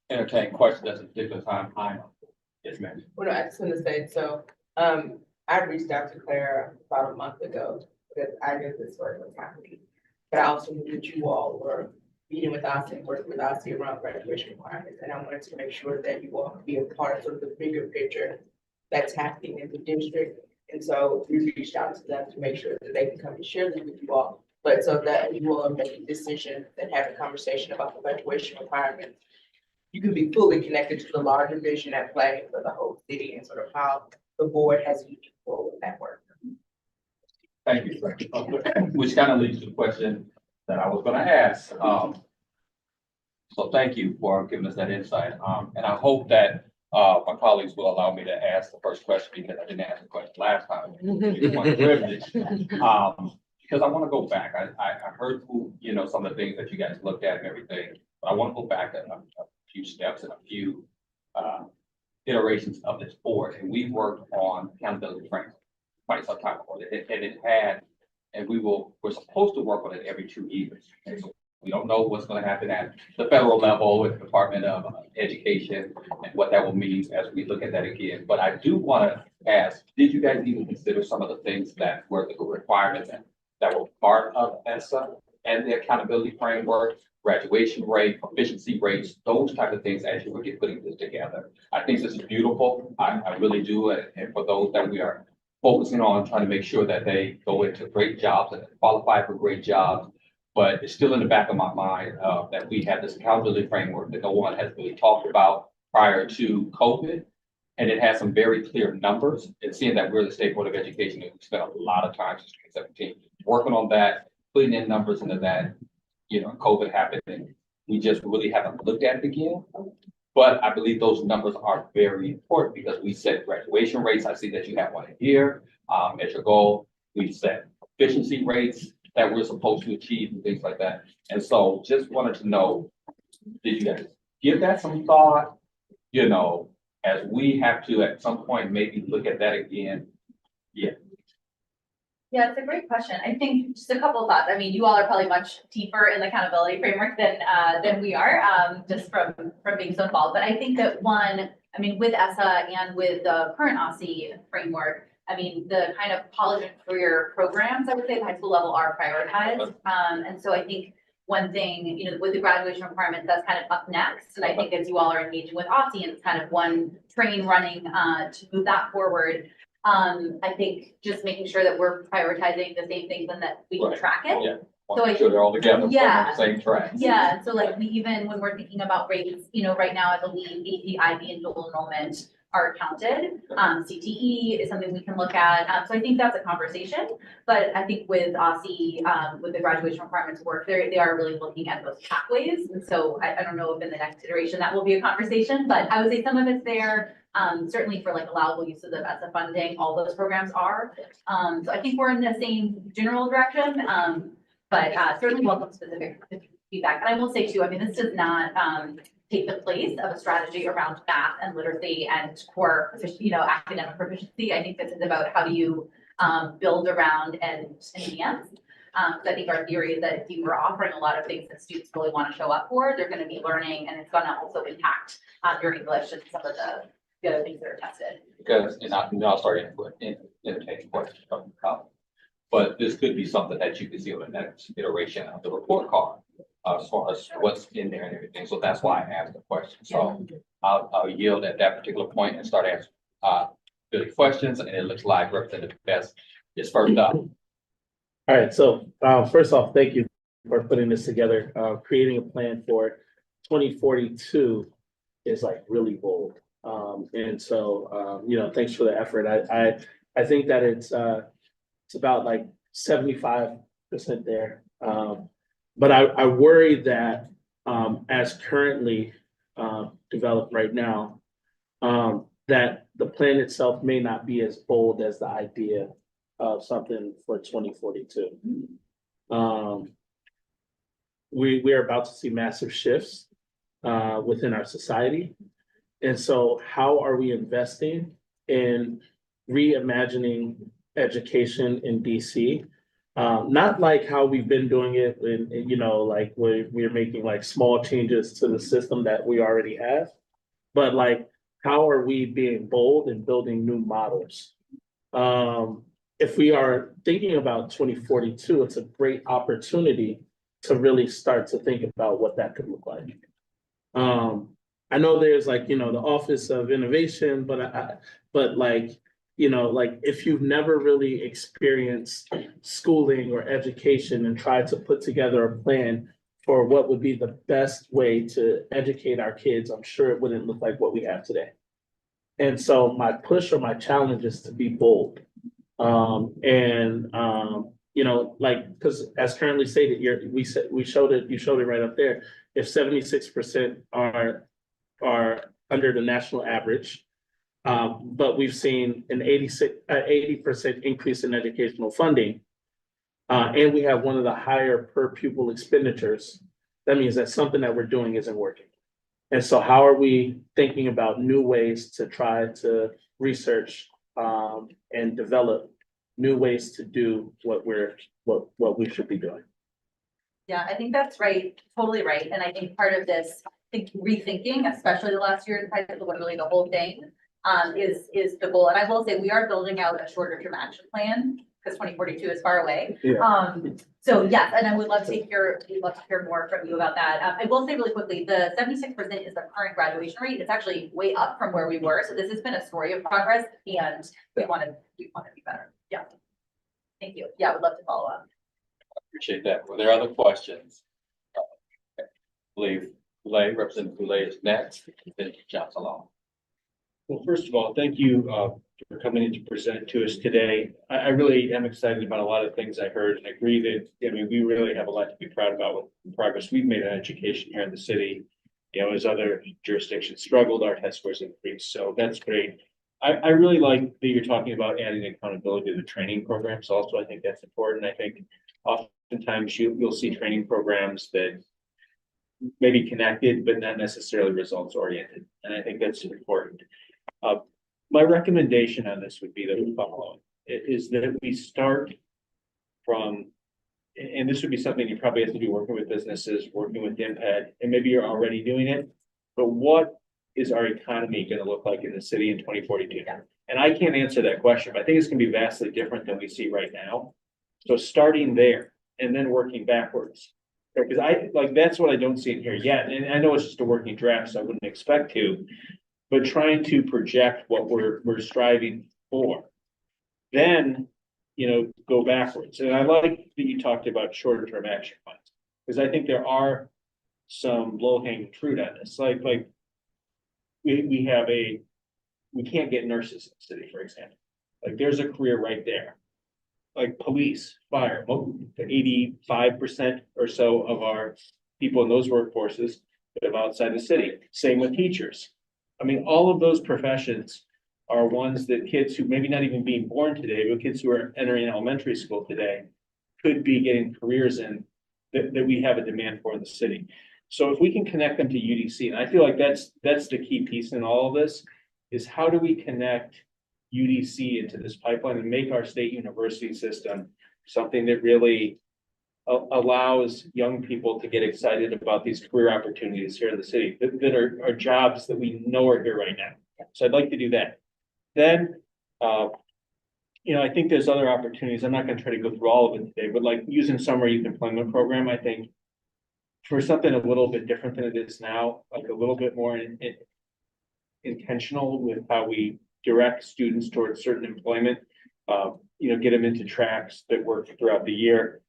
entertain questions at a particular time. Yes, ma'am. Well, no, I just want to say, so, I reached out to Claire about a month ago, because I knew this work was happening. But I also knew that you all were meeting with us and working with us around graduation requirements, and I wanted to make sure that you all could be a part of sort of the bigger picture that's happening in the district. And so we reached out to them to make sure that they can come and share them with you all, but so that you all make a decision and have a conversation about the graduation requirements. You can be fully connected to the larger vision at play for the whole city and sort of how the board has moved forward with that work. Thank you. Which kind of leads to the question that I was gonna ask. So thank you for giving us that insight. And I hope that my colleagues will allow me to ask the first question because I didn't ask the question last time. It's my privilege. Because I want to go back. I heard who, some of the things that you guys looked at and everything, but I want to go back a few steps and a few iterations of this board. And we worked on accountability framework quite some time ago. And we're supposed to work on it every 2 years. And so we don't know what's going to happen at the federal level with the Department of Education and what that will mean as we look at that again. But I do want to ask, did you guys even consider some of the things that were the requirements that were part of ESSA and the accountability framework, graduation rate, proficiency rates, those type of things as you were putting this together? I think this is beautiful. I really do. And for those that we are focusing on trying to make sure that they go into great jobs and qualify for great jobs. But it's still in the back of my mind that we have this accountability framework that no one has really talked about prior to COVID. And it has some very clear numbers. And seeing that we're the State Board of Education, and we spent a lot of time since 2017 working on that, putting in numbers into that, COVID happened and we just really haven't looked at it again. But I believe those numbers are very important because we set graduation rates. I see that you have one here as your goal. We set efficiency rates that we're supposed to achieve and things like that. And so just wanted to know, did you guys give that some thought? As we have to at some point maybe look at that again. Yeah. Yeah, it's a great question. I think just a couple of thoughts. I mean, you all are probably much deeper in the accountability framework than we are, just from being so involved. But I think that with ESSA and with the current OSCE framework, the kind of college and career programs, I would say at the high school level are prioritized. And so I think one thing, with the graduation requirements, that's kind of up next. And I think as you all are engaging with OSCE and it's kind of one train running to move that forward. I think just making sure that we're prioritizing the same things and that we can track it. Yeah. So make sure they're all together. Yeah. On the same track. Yeah, so like even when we're thinking about rates, right now I believe AP, IB, and dual enrollment are counted. CTE is something we can look at. So I think that's a conversation. But I think with OSCE, with the graduation requirements work, they are really looking at those pathways. And so I don't know if in the next iteration that will be a conversation, but I would say some of it's there. Certainly for like allowable uses of ESSA funding, all those programs are. So I think we're in the same general direction, but certainly welcome specific feedback. And I will say too, this does not take the place of a strategy around math and literacy and core, academic proficiency. I think this is about how do you build around and enhance. So I think our theory is that if you were offering a lot of things that students really want to show up for, they're going to be learning, and it's going to also impact your English and some of the other things that are tested. Because, and I'll start entertaining questions from college. But this could be something that you can see on the next iteration of the report card, as far as what's in there and everything. So that's why I asked the question. So I'll yield at that particular point and start answering good questions. And it looks like Representative Best is first up. All right. So first off, thank you for putting this together. Creating a plan for 2042 is like really bold. And so, thanks for the effort. I think that it's about like 75% there. But I worry that as currently developed right now, that the plan itself may not be as bold as the idea of something for 2042. We are about to see massive shifts within our society. And so how are we investing in reimagining education in DC Not like how we've been doing it, and, you know, like we're making like small changes to the system that we already have. But like, how are we being bold and building new models? If we are thinking about 2042, it's a great opportunity to really start to think about what that could look like. I know there's like, you know, the Office of Innovation, but like, you know, like if you've never really experienced schooling or education and tried to put together a plan for what would be the best way to educate our kids, I'm sure it wouldn't look like what we have today. And so my push or my challenge is to be bold. You know, like, because as currently stated, you showed it right up there. If 76% are under the national average, but we've seen an 80% increase in educational funding, and we have one of the higher per pupil expenditures. That means that something that we're doing isn't working. And so how are we thinking about new ways to try to research and develop new ways to do what we should be doing? Yeah, I think that's right, totally right. And I think part of this, I think rethinking, especially the last year, literally the whole thing, is the goal. And I will say we are building out a shorter term action plan because 2042 is far away. Yeah. So yes, and I would love to hear, we'd love to hear more from you about that. I will say really quickly, the 76% is the current graduation rate. It's actually way up from where we were. So this has been a story of progress, and we want to be better. Yeah. Thank you. Yeah, I would love to follow up. Appreciate that. Were there other questions? I believe Boulay, Representative Boulay is next, then Johnson Long. Well, first of all, thank you for coming in to present to us today. I really am excited about a lot of things I heard and agree that, I mean, we really have a lot to be proud about with the progress we've made on education here in the city. You know, as other jurisdictions struggled, our test scores increased. So that's great. I really like that you're talking about adding accountability to the training programs. Also, I think that's important. I think oftentimes you'll see training programs that may be connected, but not necessarily results oriented. And I think that's important. My recommendation on this would be the following, is that we start from, and this would be something you probably have to do working with businesses, working with IMPED, and maybe you're already doing it, but what is our economy going to look like in the city in 2042? And I can't answer that question, but I think it's going to be vastly different than we see right now. So starting there and then working backwards, because that's what I don't see in here yet. And I know it's just a working draft, so I wouldn't expect to, but trying to project what we're striving for, then, you know, go backwards. And I like that you talked about shorter term action plans, because I think there are some low hanging fruit on this. Like we can't get nurses in the city, for example. Like there's a career right there. Like police, fire, 85% or so of our people in those workforces live outside the city. Same with teachers. I mean, all of those professions are ones that kids who maybe not even being born today, but kids who are entering elementary school today could be getting careers in that we have a demand for in the city. So if we can connect them to UDC, and I feel like that's the key piece in all of this, is how do we connect UDC into this pipeline and make our state university system something that really allows young people to get excited about these career opportunities here in the city that are jobs that we know are here right now. So I'd like to do that. Then, you know, I think there's other opportunities. I'm not going to try to go through all of it today, but like using summer youth employment program, I think for something a little bit different than it is now, like a little bit more intentional with how we direct students towards certain employment, you know, get them into tracks that work throughout the year.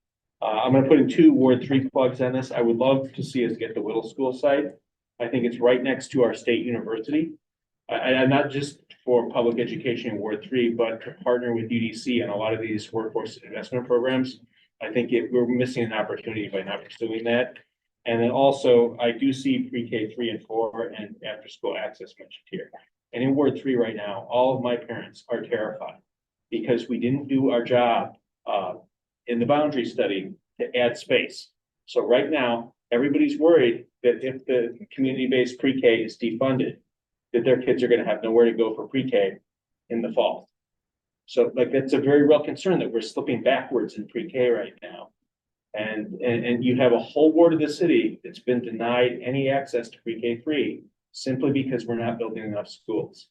I'm going to put in 2 Ward 3 plugs on this. I would love to see us get the Whittle School site. I think it's right next to our state university. And not just for public education in Ward 3, but to partner with UDC on a lot of these workforce investment programs. I think we're missing an opportunity by not pursuing that. And then also, I do see pre-K 3 and 4 and after school access mentioned here. And in Ward 3 right now, all of my parents are terrified because we didn't do our job in the boundary study to add space. So right now, everybody's worried that if the community-based pre-K is defunded, that their kids are going to have nowhere to go for pre-K in the fall. So like, that's a very real concern that we're slipping backwards in pre-K right now. And you have a whole ward of the city that's been denied any access to pre-K three simply because we're not building enough schools.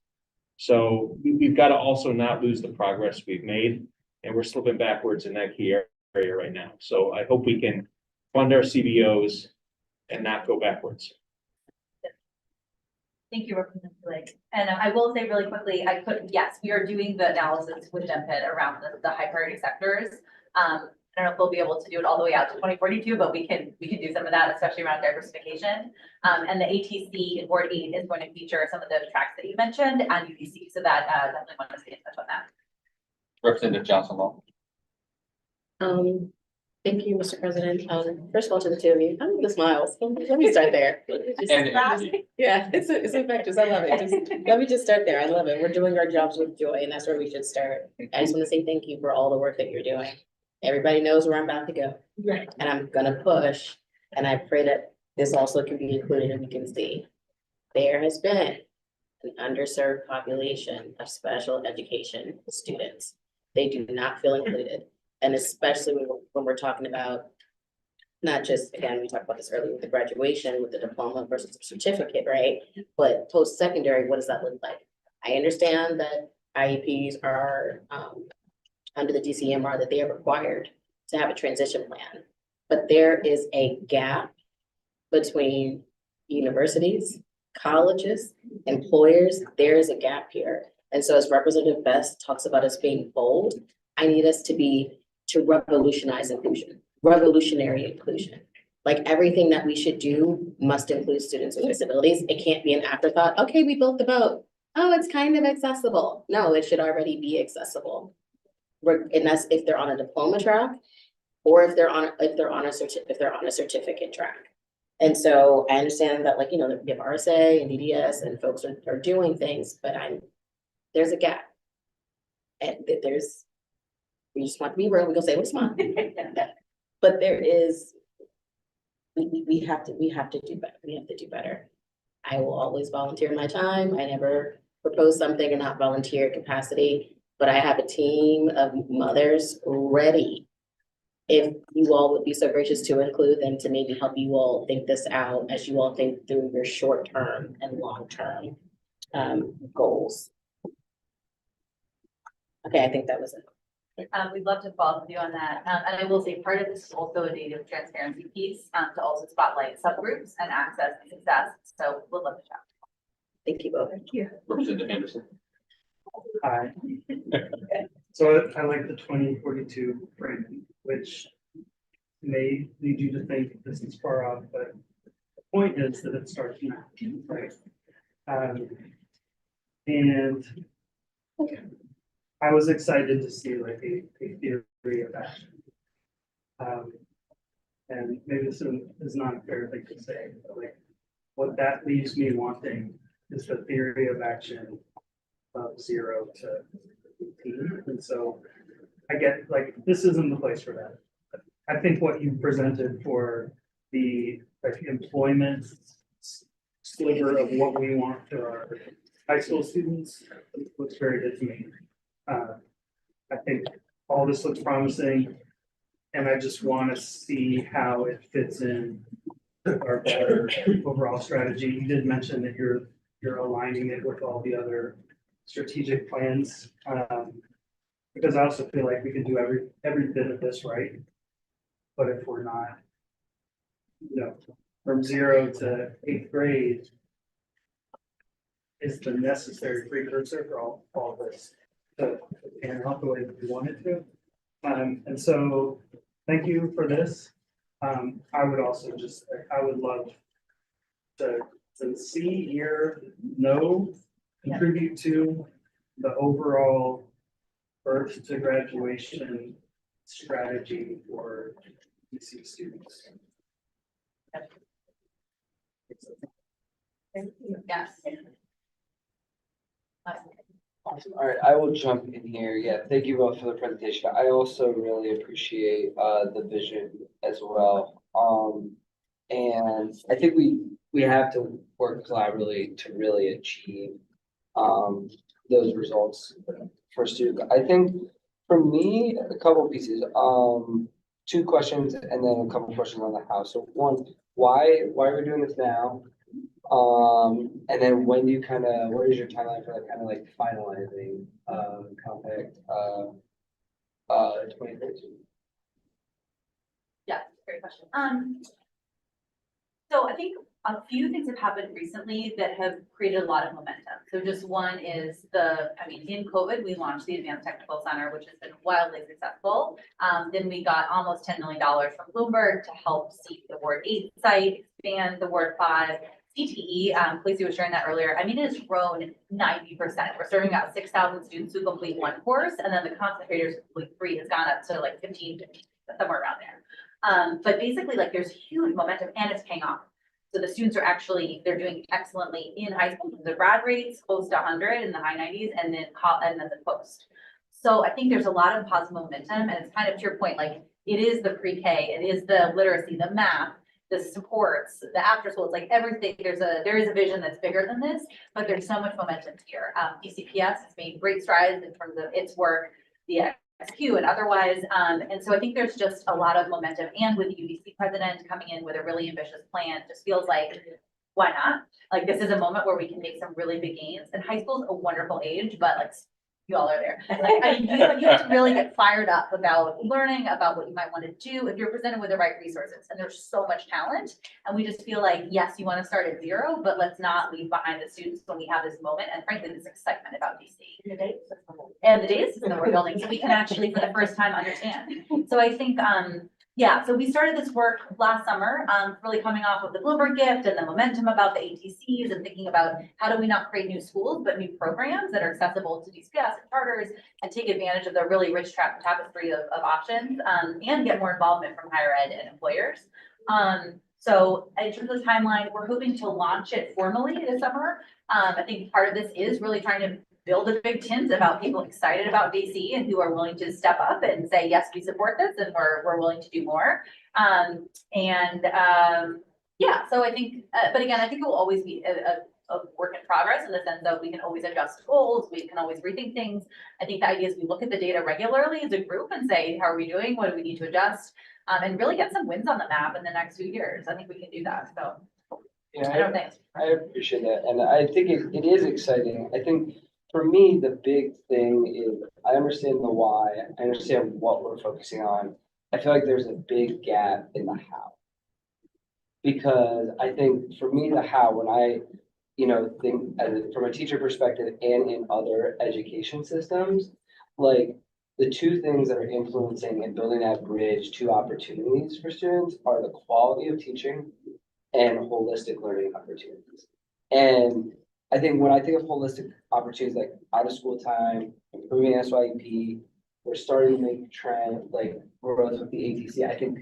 So we've got to also not lose the progress we've made, and we're slipping backwards in that key area right now. So I hope we can fund our CBOs and not go backwards. Thank you, Representative Blake. And I will say really quickly, yes, we are doing the analysis with GenPed around the high priority sectors. I don't know if we'll be able to do it all the way out to 2042, but we can do some of that, especially around diversification. And the ATC in Board 8 is going to feature some of the tracks that you mentioned and UBC. So that definitely want to stay in touch on that. Representative Johnson Law. Thank you, Mr. President. First of all, to the two of you, I love the smiles. Let me start there. Yeah, it's infectious. I love it. Let me just start there. I love it. We're doing our jobs with joy, and that's where we should start. I just want to say thank you for all the work that you're doing. Everybody knows where I'm about to go, and I'm gonna push. And I pray that this also can be included, and we can see there has been an underserved population of special education students. They do not feel included. And especially when we're talking about not just, again, we talked about this earlier with the graduation, with the diploma versus the certificate, right? But post-secondary, what does that look like? I understand that IEPs are under the DCMR, that they are required to have a transition plan. But there is a gap between universities, colleges, employers. There is a gap here. And so as Representative Best talks about us being bold, I need us to revolutionize inclusion, revolutionary inclusion. Like everything that we should do must include students with disabilities. It can't be an afterthought. Okay, we built the boat. Oh, it's kind of accessible. No, it should already be accessible. And that's if they're on a diploma track or if they're on a certificate track. And so I understand that, like, you know, we have RSA and DDS and folks are doing things, but there's a gap. And we just want to be real, we're gonna say what's mine. But there is, we have to do better. We have to do better. I will always volunteer my time. I never propose something and not volunteer capacity, but I have a team of mothers ready. If you all would be so gracious to include them to maybe help you all think this out as you all think through your short-term and long-term goals. Okay, I think that was it. We'd love to follow up with you on that. And I will say part of this is also a data transparency piece to also spotlight subgroups and access and success. So we'd love to chat. Thank you both. Thank you. Representative Anderson. Hi. So I like the 2042 framing, which may lead you to think this is far off, but the point is that it starts now, right? And I was excited to see like a theory of action. And maybe this is not a fair thing to say, but like what that leaves me wanting is the theory of action of 0 to 18. And so I get like, this isn't the place for that. I think what you presented for the like employment sliver of what we want for our high school students looks very good to me. I think all this looks promising, and I just want to see how it fits in our better overall strategy. You did mention that you're aligning it with all the other strategic plans, because I also feel like we can do every bit of this right, but if we're not, you know, from 0 to 8th grade is the necessary precursor for all this. And not the way that we wanted to. And so thank you for this. I would also I would love to see, hear, know, contribute to the overall birth to graduation strategy for DC students. Yes. Awesome. All right, I will jump in here. Yeah, thank you both for the presentation. I also really appreciate the vision as well. And I think we have to work collaboratively to really achieve those results for students. I think for me, a couple of pieces, two questions and then a couple of questions on the house. So one, why are we doing this now? And then when do you what is your timeline for kind of like finalizing, compact, 2032? Yeah, great question. So I think a few things have happened recently that have created a lot of momentum. So just one is in COVID, we launched the Advanced Technical Center, which has been wildly successful. Then we got almost $10 million from Bloomberg to help seek the Ward 8 site, expand the Ward 5. CTE, Lacey was sharing that earlier. I mean, it has grown 90%. We're serving about 6,000 students who complete one course, and then the concentrators who complete 3 has gone up to like 15, somewhere around there. But basically, like, there's huge momentum and it's paying off. So the students are they're doing excellently in high school. The grad rates close to 100 in the high 90s, and then the post. So I think there's a lot of positive momentum, and it's kind of to your point, like, it is the pre-K, it is the literacy, the math, the supports, the after school, it's like everything. There is a vision that's bigger than this, but there's so much momentum here. DCPS has made great strides in terms of its work, the XQ and otherwise. And so I think there's just a lot of momentum, and with the UBC president coming in with a really ambitious plan, just feels like, why not? Like, this is a moment where we can make some really big gains, and high school is a wonderful age, but like, you all are there. Like, you have to really get fired up about learning, about what you might want to do if you're presented with the right resources. And there's so much talent. And we just feel like, yes, you want to start at 0, but let's not leave behind the students when we have this moment. And frankly, this excitement about DC. And the data system that we're building, so we can actually, for the first time, understand. So I think, so we started this work last summer, really coming off of the Bloomberg gift and the momentum about the ATCs, and thinking about how do we not create new schools, but new programs that are accessible to DCPS and charters, and take advantage of the really rich tapestry of options, and get more involvement from higher ed and employers. So in terms of timeline, we're hoping to launch it formally this summer. I think part of this is really trying to build a big tent about people excited about DC and who are willing to step up and say, yes, we support this, and we're willing to do more. So I think, but again, I think it will always be a work in progress, in the sense that we can always adjust goals, we can always rethink things. I think the idea is we look at the data regularly as a group and say, how are we doing? What do we need to adjust? And really get some wins on the map in the next few years. I think we can do that. So Yeah, I don't think. I appreciate that. And I think it is exciting. I think for me, the big thing is I understand the why, I understand what we're focusing on. I feel like there's a big gap in the how. Because I think for me, the how, when I, think from a teacher perspective and in other education systems, like, the two things that are influencing and building that bridge to opportunities for students are the quality of teaching and holistic learning opportunities. And I think when I think of holistic opportunities, like out of school time, improving SYEP, we're starting to make trend, like, growth with the ATC. I think,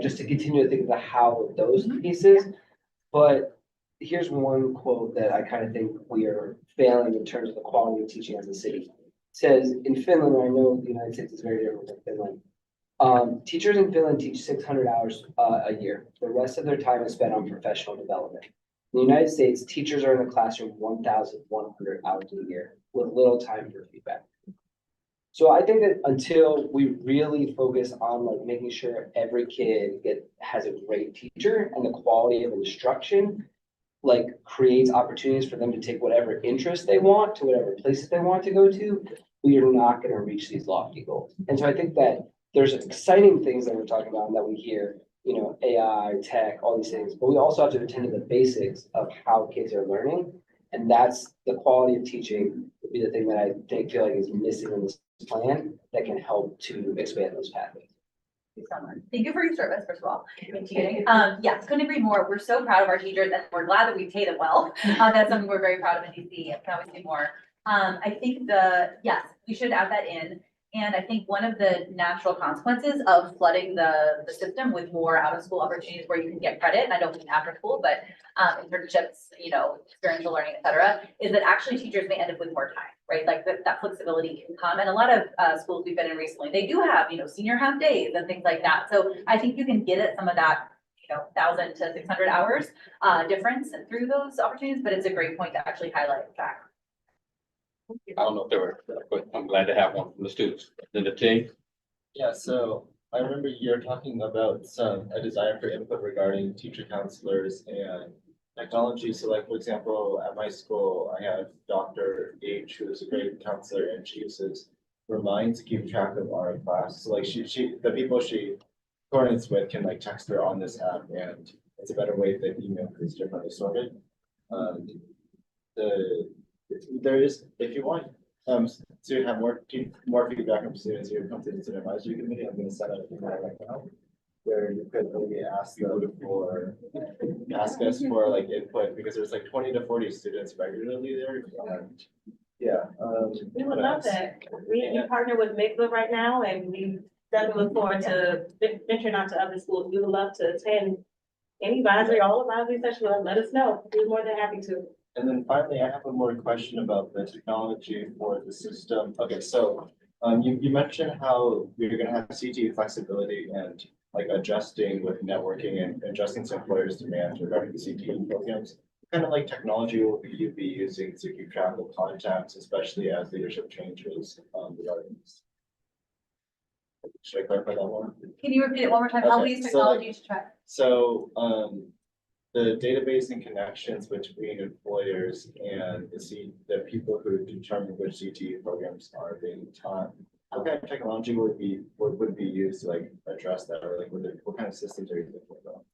just to continue to think of the how of those pieces. But here's one quote that I kind of think we are failing in terms of the quality of teaching as a city. It says, in Finland, I know the United States is very different from Finland. Teachers in Finland teach 600 hours a year. The rest of their time is spent on professional development. In the United States, teachers are in the classroom 1,100 hours a year with little time for feedback. So I think that until we really focus on, like, making sure every kid has a great teacher, and the quality of instruction, like, creates opportunities for them to take whatever interest they want to whatever places they want to go to, we are not going to reach these lofty goals. And so I think that there's exciting things that we're talking about and that we hear, AI, tech, all these things, but we also have to attend to the basics of how kids are learning. And that's the quality of teaching would be the thing that I feel like is missing in this plan that can help to expand those pathways. Thank you for your service, first of all. Yes, couldn't agree more. We're so proud of our teachers, and we're glad that we pay them well. That's something we're very proud of in DC, and can always do more. I think we should add that in. And I think one of the natural consequences of flooding the system with more out-of-school opportunities where you can get credit, and I don't mean after school, but internships, experiential learning, et cetera, is that actually teachers may end up with more time, right? Like that flexibility can come. And a lot of schools we've been in recently, they do have, senior half days and things like that. So I think you can get at some of that, 1,000 to 600 hours difference through those opportunities, but it's a great point to actually highlight the fact. I don't know if they were, but I'm glad to have one from the students. Then the team, Yeah, so I remember you're talking about a desire for input regarding teacher counselors and technology. So like, for example, at my school, I have Dr. H, who is a great counselor, and she uses Remind to keep track of our class. So like the people she coordinates with can like text her on this app, and it's a better way than email because it's differently sorted. Um, the, there is, if you want, to have more feedback from students, you come to the student advisory committee, I'm gonna set up a email right now. Where you could maybe ask us for like input, because there's like 20 to 40 students regularly there, and yeah. We would love that. We partner with Mikva right now, and we definitely look forward to venturing out to other schools. We would love to attend any advisory, all advisory sessions. Let us know. We're more than happy to. And then finally, I have one more question about the technology for the system. Okay, so you mentioned how you're gonna have CTE flexibility and like adjusting with networking and adjusting to employers' demands regarding the CTE programs. What kind of like technology will you be using to keep track of contacts, especially as leadership changes regarding this? Should I clarify that one? Can you repeat it one more time? How Okay, we use so, like, technology to track? So, the database and connections between employers and the people who determine which CTE programs are being taught. What kind of technology would be used to like address that, or like what kind of systems are you thinking about?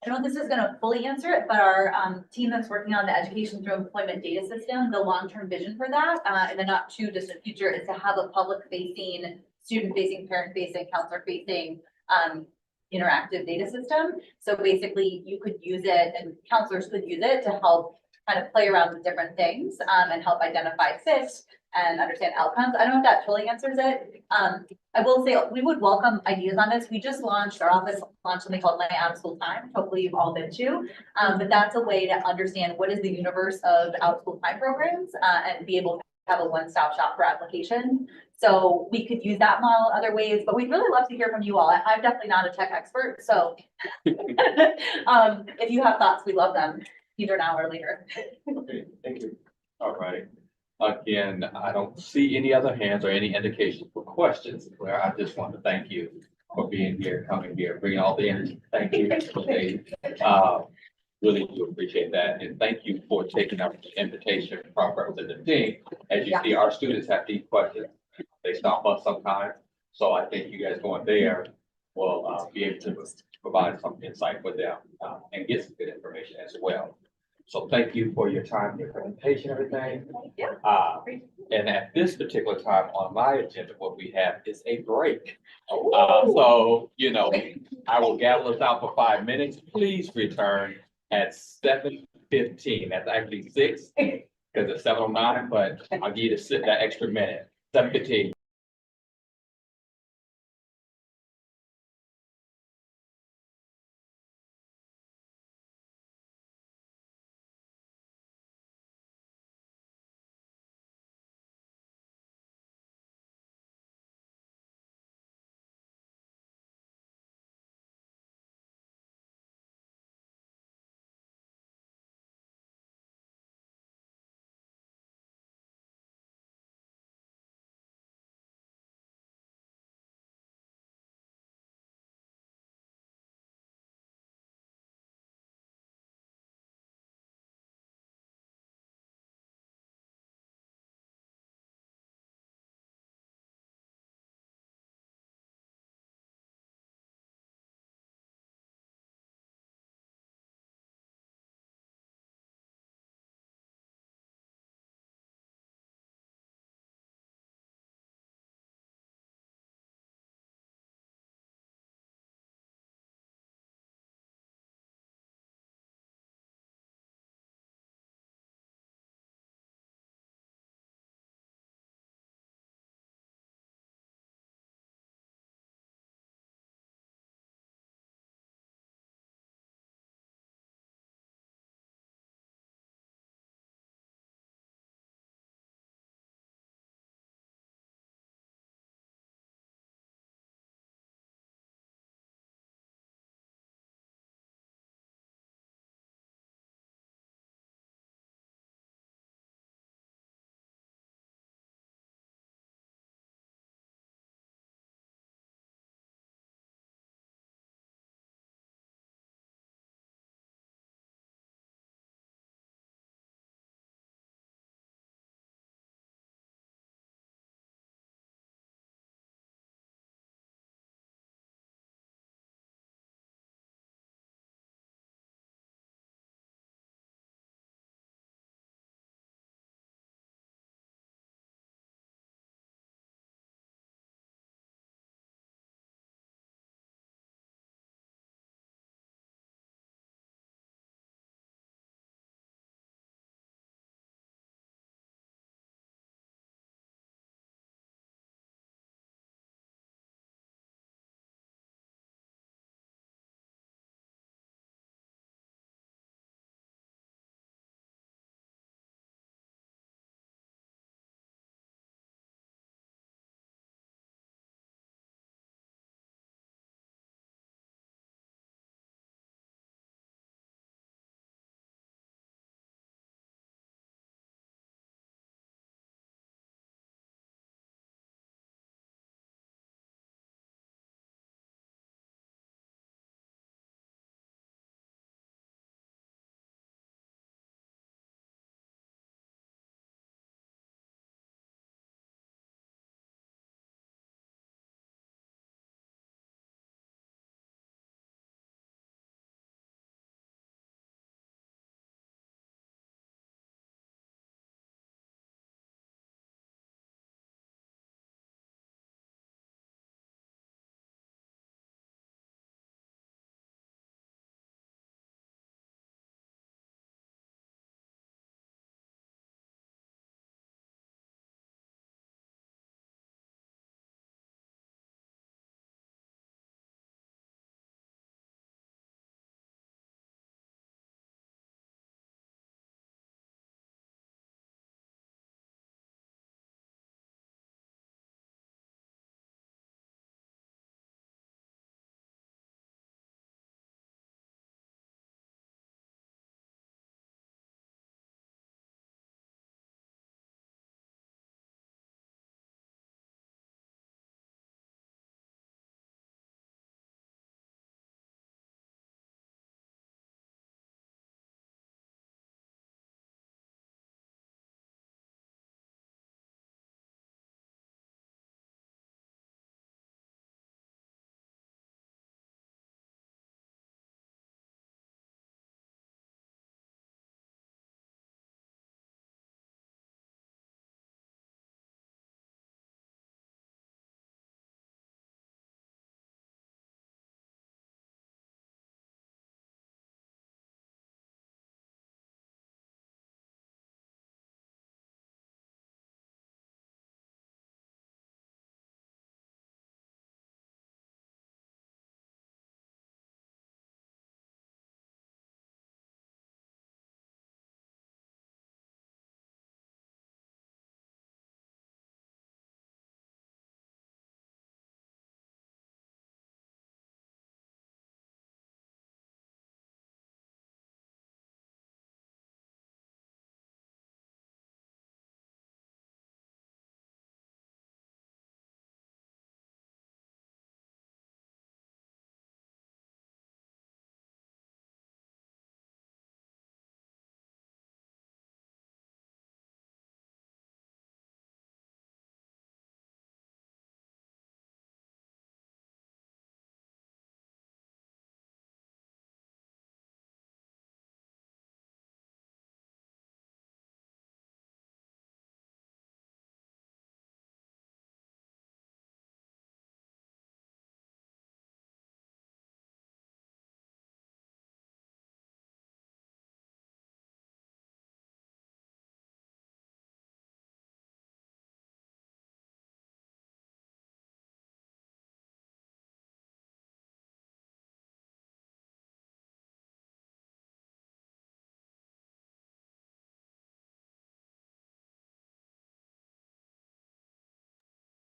I don't know if this is gonna fully answer it, but our team that's working on the education through employment data system, the long-term vision for that, in the not too distant future is to have a public-facing, student-facing, parent-facing, counselor-facing, interactive data system. So basically you could use it and counselors could use it to help kind of play around with different things, and help identify fits and understand outcomes. I don't know if that fully answers it. I will say we would welcome ideas on this. We just launched, our office launched something called My Out of School Time. Hopefully you've all been to. But that's a way to understand what is the universe of out of school time programs, and be able to have a one-stop shop for application. So we could use that model in other ways, but we'd really love to hear from you all. I'm definitely not a tech expert, so if you have thoughts, we love them, either now or later. Okay, thank you. all right. Again, I don't see any other hands or any indications for questions, Claire. I just want to thank you for being here, coming here, bringing all the energy. Thank you. Really do appreciate that. And thank you for taking up the invitation from Representative Dean. As you see, our students have deep questions. They stop us sometimes. So I think you guys going there will be able to provide some insight for them and get some good information as well. So thank you for your time, your presentation, everything. And at this particular time on my agenda, what we have is a break. So, you know, I will gavel us out for 5 minutes. Please return at 7:15. That's actually 6, because it's 7:09, but I'll give you that extra minute, 7:15.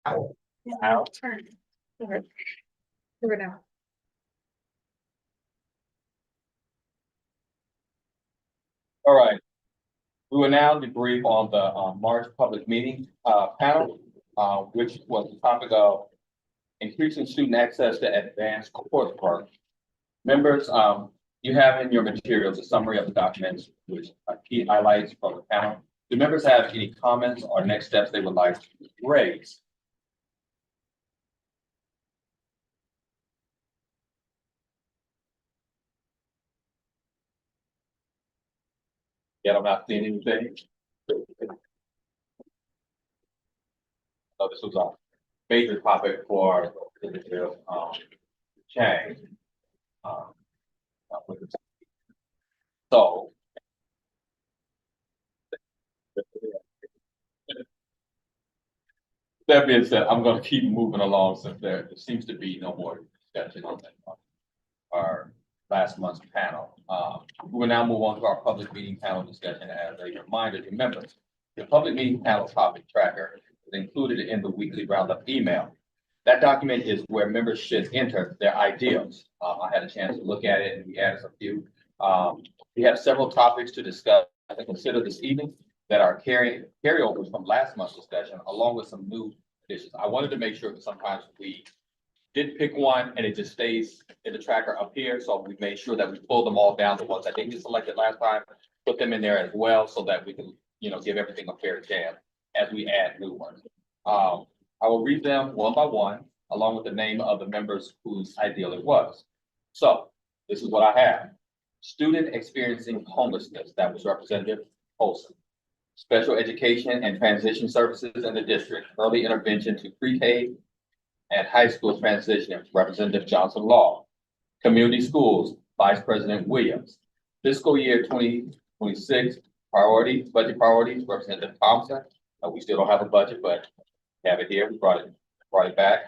I'll turn. Over now. All right. We will now debrief on the March public meeting panel, which was the topic of increasing student access to advanced coursework. Members, you have in your materials a summary of the documents, which are key highlights from the panel. Do members have any comments or next steps they would like to raise? Yet I'm not seeing anything. So this was a major topic for the change. With this. So. That being said, I'm gonna keep moving along since there seems to be no more discussion on that. Our last month's panel. We will now move on to our public meeting panel discussion. As a reminder to members, the public meeting panel topic tracker is included in the weekly roundup email. That document is where members should enter their ideas. I had a chance to look at it and we added a few. We have several topics to discuss and consider this evening that are carryovers from last month's discussion, along with some new additions. I wanted to make sure that sometimes we did pick one and it just stays in the tracker up here. So we made sure that we pull them all down, the ones I think we selected last time, put them in there as well so that we can, give everything a fair chance as we add new ones. I will read them one by one, along with the name of the members whose ideal it was. So this is what I have. Student experiencing homelessness, that was Representative Olson. Special education and transition services in the district, early intervention to pre-K and high school transition, Representative Johnson Law. Community schools, Vice President Williams. Fiscal year 2026 priorities, budget priorities, Representative Thompson. We still don't have a budget, but have it here. We brought it back.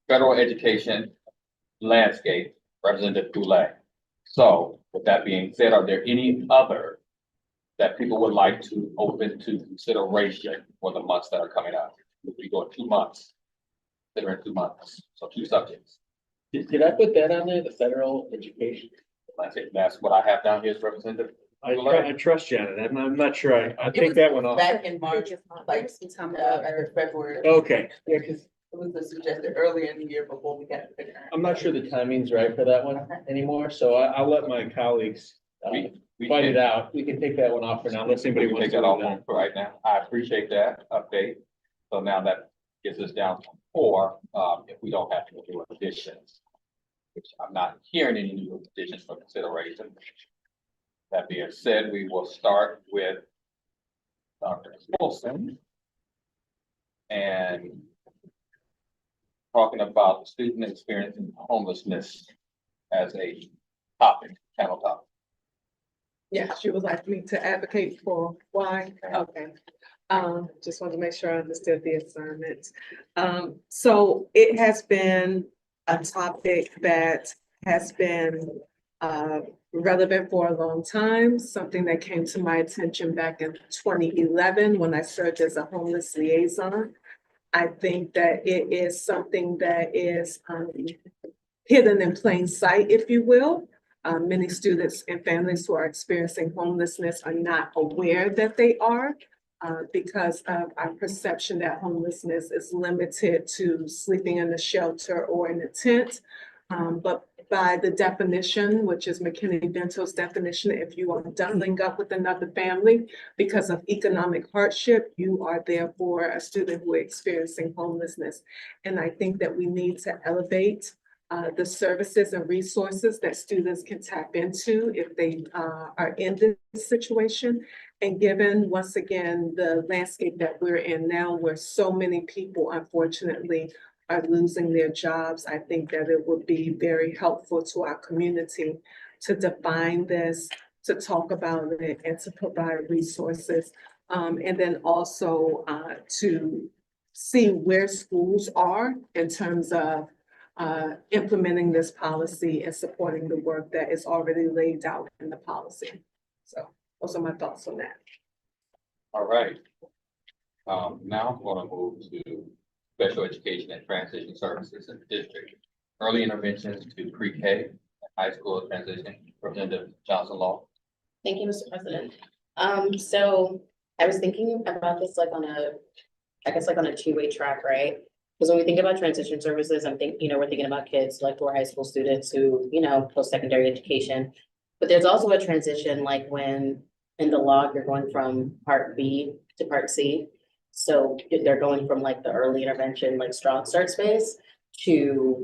Federal education landscape, Representative Goulet. So with that being said, are there any other that people would like to open to consideration for the months that are coming up? We go 2 months, considering 2 months, so 2 subjects. Did I put that on there, the federal education? That's what I have down here as Representative. I trust Janet. I'm not sure. I take that one off. Back in March, like, after February. Okay, yeah, because It was suggested earlier in the year before we got to figure out. I'm not sure the timing's right for that one anymore, so I'll let my colleagues We fight can- it out. We can take that one off for now, unless anybody We can wants take to. that off do on for right now. I appreciate that update. So now that gets us down to 4, if we don't have any new additions, which I'm not hearing any new additions for consideration. That being said, we will start with Dr. Wilson and talking about the student experiencing homelessness as a topic, panel topic. Yes, you would like me to advocate for why? Okay. Just wanted to make sure I understood the assignment. So it has been a topic that has been relevant for a long time, something that came to my attention back in 2011 when I served as a homeless liaison. I think that it is something that is hidden in plain sight, if you will. Many students and families who are experiencing homelessness are not aware that they are because of our perception that homelessness is limited to sleeping in a shelter or in a tent. But by the definition, which is McKinney-Vento's definition, if you are doubling up with another family because of economic hardship, you are therefore a student who is experiencing homelessness. And I think that we need to elevate the services and resources that students can tap into if they are in this situation. And given, once again, the landscape that we're in now, where so many people, unfortunately, are losing their jobs, I think that it would be very helpful to our community to define this, to talk about it, and to provide resources. And then also to see where schools are in terms of implementing this policy and supporting the work that is already laid out in the policy. So those are my thoughts on that. All right. Now I'm going to move to special education and transition services in the district. Early interventions to pre-K, high school transition, Representative Johnson Law. Thank you, Mr. President. So I was thinking about this like on a, I guess like on a two-way track, right? Because when we think about transition services, I'm thinking, we're thinking about kids like who are high school students who, post-secondary education. But there's also a transition like when in the log, you're going from part B to part C. So they're going from like the early intervention, like strong start space to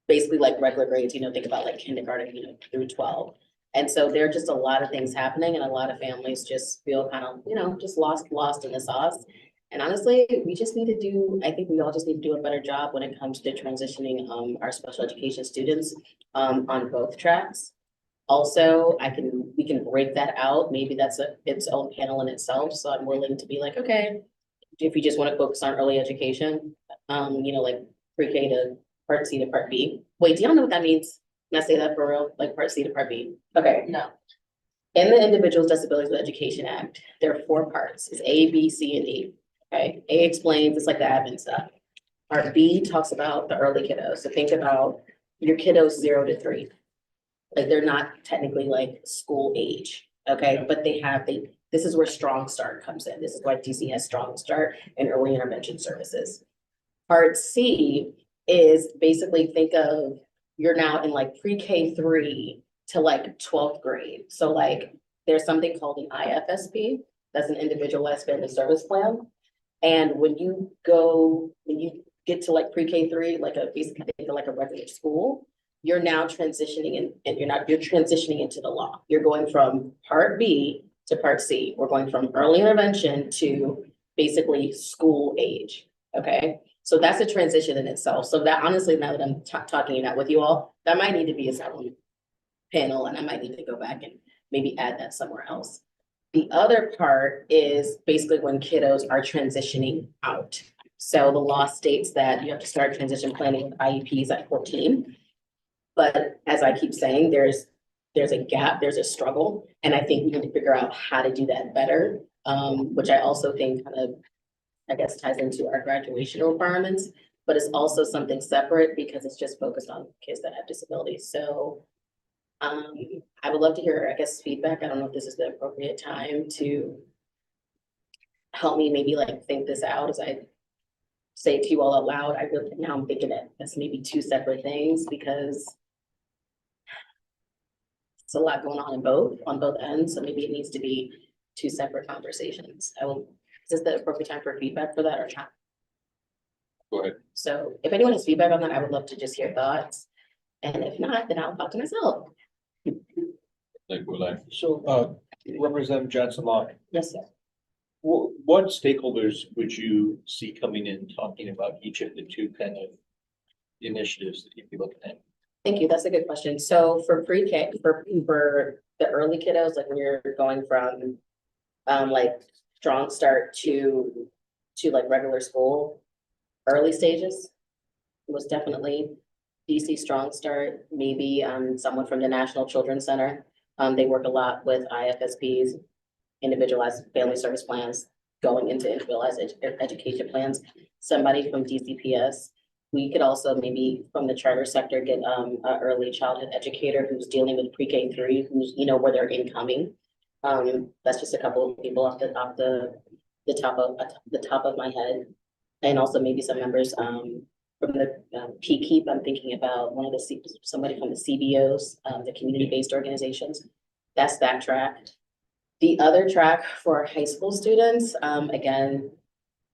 basically like regular grades, think about like kindergarten, through 12. And so there are just a lot of things happening and a lot of families just feel kind of, just lost in the sauce. And honestly, we just need to I think we all just need to do a better job when it comes to transitioning our special education students on both tracks. Also, we can break that out. Maybe that's its own panel in itself. So I'm willing to be like, okay, if you just want to focus on early education, like pre-K to part C to part B. Wait, do y'all know what that means? Can I say that for real? Like part C to part B? Okay. No. In the Individuals with Disabilities with Education Act, there are 4 parts. It's A, B, C, and D. Okay. A explains, it's like the admin stuff. Part B talks about the early kiddos. So think about your kiddos 0 to 3. Like they're not technically like school age. Okay. But this is where Strong Start comes in. This is why DC has Strong Start and early intervention services. Part C is basically think of you're now in like pre-K 3 to like 12th grade. So like there's something called an IFSP, that's an individualized family service plan. And when you get to like pre-K 3, like basically think of like a regular school, you're now transitioning you're transitioning into the law. You're going from part B to part C. We're going from early intervention to basically school age. Okay. So that's a transition in itself. So that honestly, now that I'm talking that with you all, that might need to be its own panel and I might need to go back and maybe add that somewhere else. The other part is basically when kiddos are transitioning out. So the law states that you have to start transition planning with IEPs at 14. But as I keep saying, there's a gap, there's a struggle. And I think we need to figure out how to do that better, which I also think kind of, I guess, ties into our graduation requirements, but it's also something separate because it's just focused on kids that have disabilities. So I would love to hear, I guess, feedback. I don't know if this is the appropriate time to help me maybe like think this out as I say it to you all out loud. Now I'm thinking that that's maybe 2 separate things because it's a lot going on both ends. So maybe it needs to be 2 separate conversations. Is this the appropriate time for feedback for that or not? Go ahead. So if anyone has feedback on that, I would love to just hear thoughts. And if not, then I'll talk to myself. So, Representative Johnson Law, Yes, sir. what stakeholders would you see coming in talking about each of the 2 kind of initiatives that you'd be looking at? Thank you. That's a good question. So for pre-K, for the early kiddos, like when you're going from like Strong Start to like regular school, early stages, it was definitely DC Strong Start, maybe someone from the National Children's Center. They work a lot with IFSPs, individualized family service plans, going into individualized education plans. Somebody from DCPS. We could also maybe from the charter sector get an early childhood educator who's dealing with pre-K 3, who's where they're incoming. That's just a couple of people off the top of my head, and also maybe some members from the PKEEP. I'm thinking about somebody from the CBOs, the community-based organizations. That's that track. The other track for high school students, again,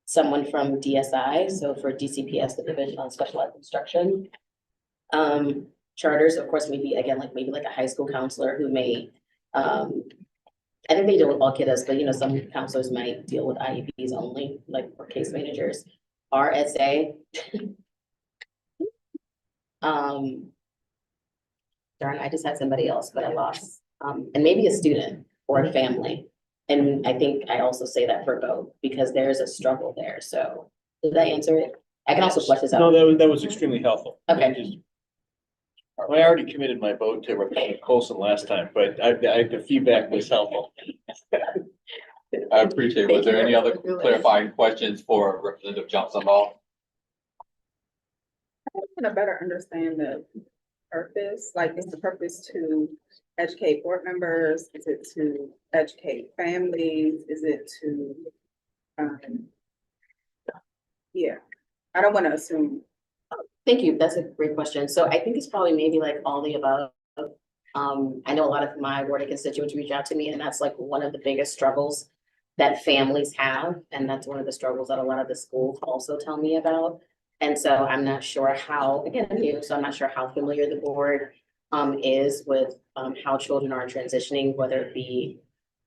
someone from DSI, so for DCPS, the Division on Specialized Instruction. Charters, of course, maybe like a high school counselor who may, I think they deal with all kiddos, but some counselors might deal with IEPs only, like for case managers. RSA. Darn, I just had somebody else, but I lost. And maybe a student or a family. And I think I also say that for both because there's a struggle there. So did that answer it? I can also flesh this out. No, that was extremely helpful. Okay. I already committed my vote to Representative Colson last time, but the feedback was helpful. I appreciate it. Was there any other clarifying questions for Representative Johnson Law? I want to better understand the purpose, like is the purpose to educate board members? Is it to educate families? Is it to, yeah, I don't want to assume. Thank you. That's a great question. So I think it's probably maybe like all the above. I know a lot of my ward constituents reach out to me, and that's like one of the biggest struggles that families have. And that's one of the struggles that a lot of the schools also tell me about. And so I'm not sure how, again, I'm new, so I'm not sure how familiar the board is with how children are transitioning, whether it be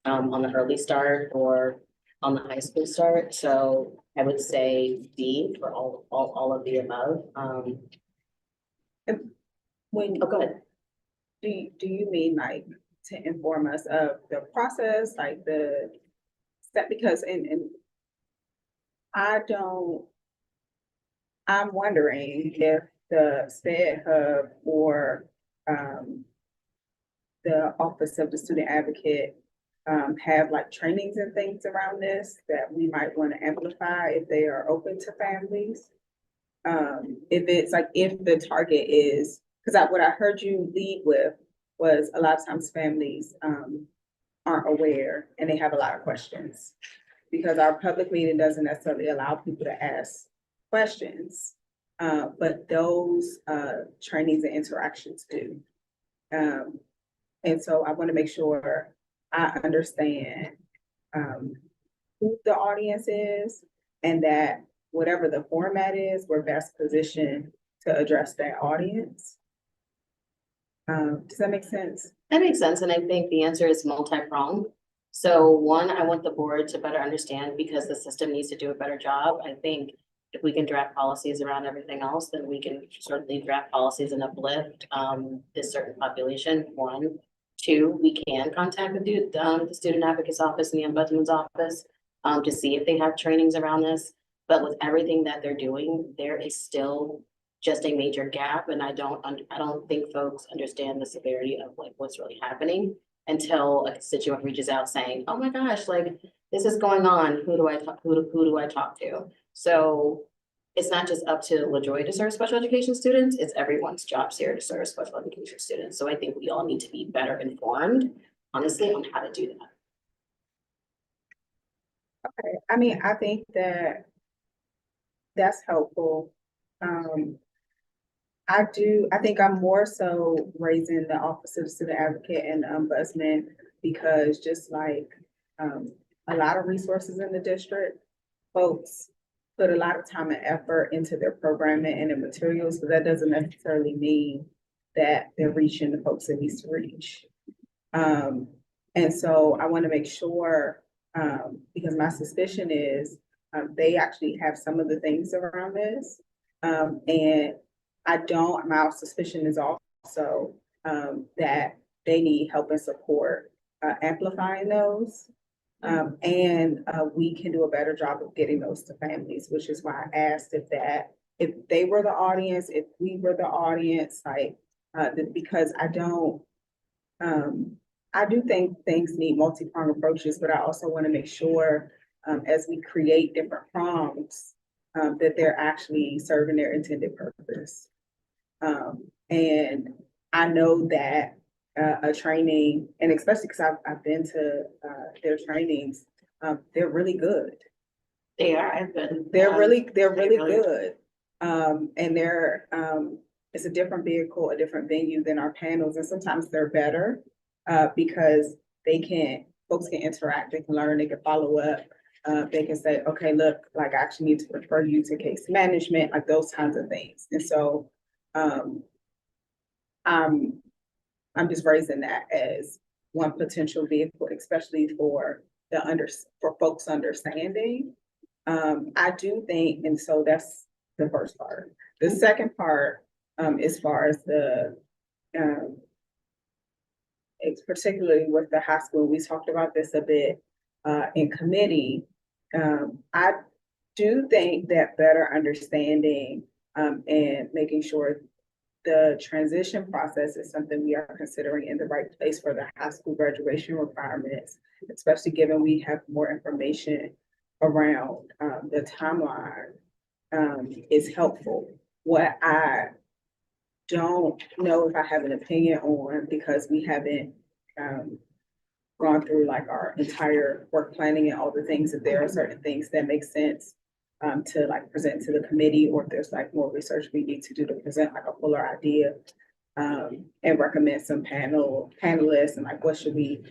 on the early start or on the high school start. So I would say D for all of the above. When, Oh, go ahead. do you mean like to inform us of the process, like the step, because and I'm wondering if the SPED Hub or the Office of the Student Advocate have like trainings and things around this that we might want to amplify if they are open to families. If it's like, if the target is, because what I heard you lead with was a lot of times families aren't aware and they have a lot of questions because our public meeting doesn't necessarily allow people to ask questions, but those trainings and interactions do. And so I want to make sure I understand who the audience is and that whatever the format is, we're best positioned to address that audience. Does that make sense? That makes sense. And I think the answer is multi-pronged. So one, I want the board to better understand because the system needs to do a better job. I think if we can draft policies around everything else, then we can certainly draft policies and uplift this certain population. One, two, we can contact the student advocate's office and the ombudsman's office to see if they have trainings around this. But with everything that they're doing, there is still just a major gap. And I don't think folks understand the severity of like what's really happening until a constituent reaches out saying, oh my gosh, like this is going on. Who do I talk to? So it's not just up to LaJoy to serve special education students, it's everyone's job here to serve special education students. So I think we all need to be better informed, honestly, on how to do that. Okay, I mean, I think that that's helpful. I think I'm more so raising the Office of the Student Advocate and Ombudsman because just like a lot of resources in the district, folks put a lot of time and effort into their programming and their materials, but that doesn't necessarily mean that they're reaching the folks it needs to reach. And so I want to make sure, because my suspicion is they actually have some of the things around this. And my suspicion is also that they need help and support amplifying those. And we can do a better job of getting those to families, which is why I asked if they were the audience, if we were the audience, like, because I do think things need multi-pronged approaches, but I also want to make sure as we create different prompts that they're actually serving their intended purpose. And I know that a training, and especially because I've been to their trainings, they're really good. They are. I've been. They're really good. And it's a different vehicle, a different venue than our panels, and sometimes they're better because folks can interact, they can learn, they can follow up. They can say, okay, look, like I actually need to refer you to case management, like those kinds of things. And so I'm just raising that as one potential vehicle, especially for folks understanding. I do think, and so that's the first part. The second part, as far as it's particularly with the high school, we talked about this a bit in committee. I do think that better understanding and making sure the transition process is something we are considering in the right place for the high school graduation requirements, especially given we have more information around the timeline is helpful. What I don't know if I have an opinion on, because we haven't gone through like our entire work planning and all the things, that there are certain things that make sense to like present to the committee, or if there's like more research we need to do to present like a fuller idea and recommend some panelists and like what should we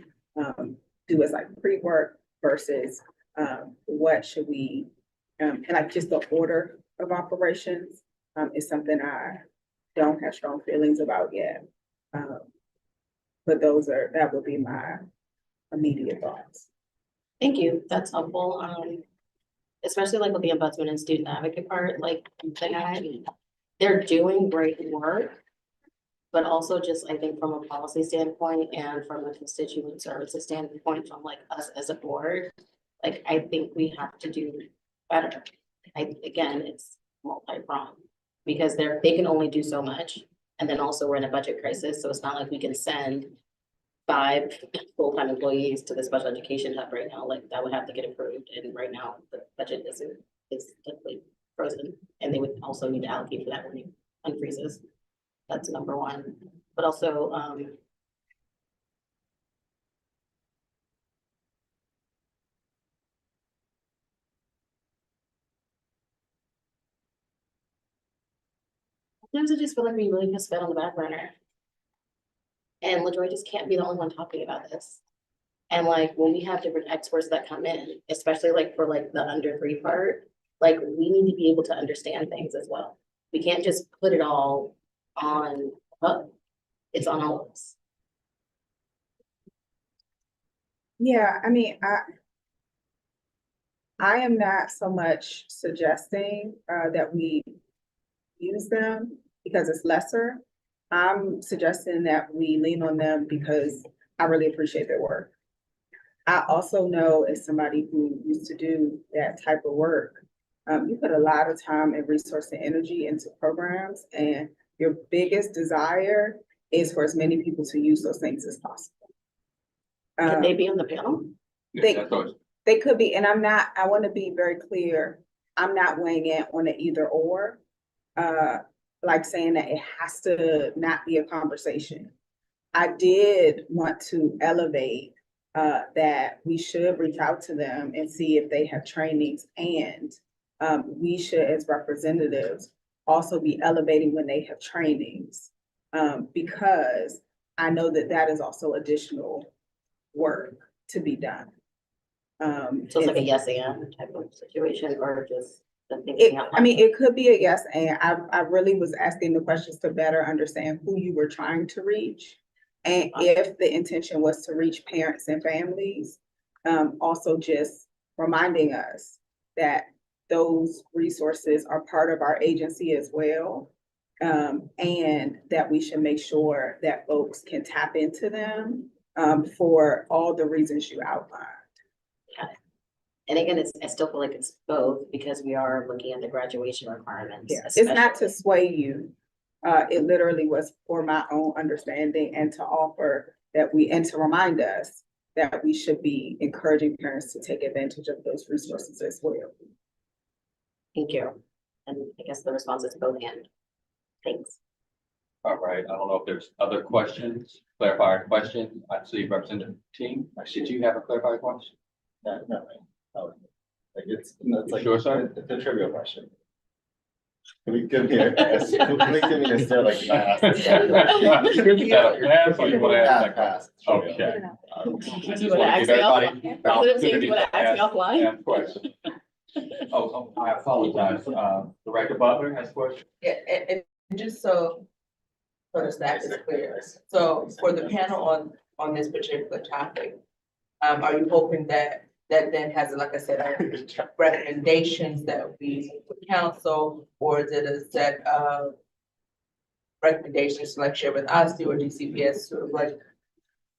do as like pre-work versus what should we and like just the order of operations is something I don't have strong feelings about yet. But that would be my immediate thoughts. Thank you, that's helpful. Especially like with the ombudsman and student advocate part, like they're doing great work. But also just, I think from a policy standpoint and from a constituent services standpoint, from like us as a board, like I think we have to do better. Again, it's multi-pronged because they can only do so much. And then also we're in a budget crisis, so it's not like we can send 5 full-time employees to the special education hub right now. Like that would have to get approved, and right now the budget is definitely frozen, and they would also need to allocate for that when it unfreezes. That's number one, but also sometimes I just feel like we really just spit on the back burner. And LaJoy just can't be the only one talking about this. And like when we have different experts that come in, especially like for like the under 3 part, like we need to be able to understand things as well. We can't just put it all on Hub. It's on all of us. Yeah, I mean, I am not so much suggesting that we use them because it's lesser. I'm suggesting that we lean on them because I really appreciate their work. I also know, as somebody who used to do that type of work, you put a lot of time and resource and energy into programs, and your biggest desire is for as many people to use those things as possible. Can they be on the panel? They could be, and I want to be very clear, I'm not weighing in on it either or, like saying that it has to not be a conversation. I did want to elevate that we should reach out to them and see if they have trainings, and we should, as representatives, also be elevating when they have trainings, because I know that is also additional work to be done. So it's like a yes and type of situation, or just I mean, it could be a yes, and I really was asking the questions to better understand who you were trying to reach. And if the intention was to reach parents and families, also just reminding us that those resources are part of our agency as well. And that we should make sure that folks can tap into them for all the reasons you outlined. Got it. And again, I still feel like it's both because we are looking at the graduation requirements. Yeah, it's not to sway you. It literally was for my own understanding and to offer and to remind us that we should be encouraging parents to take advantage of those resources as well. Thank you. And I guess the response is both and. Thanks. All right, I don't know if there's other questions, clarifier question. I see Representative Team. Did you have a clarifier question? No, right. Oh, like it's like, Sure, sir. It's a trivial question. Can we give me a stare like I asked this guy? Pass or you want to ask? Pass. Okay. I just You want wanna to give ask me everybody the offline? opportunity You wanna to ask me offline? ask questions. Oh, I apologize. Director Butler has a question. Yeah, and just so the staff is clear, so for the panel on this particular topic, are you hoping that then has, like I said, recommendations that we council, or is it a set of recommendations like share with us or DCPS, sort of like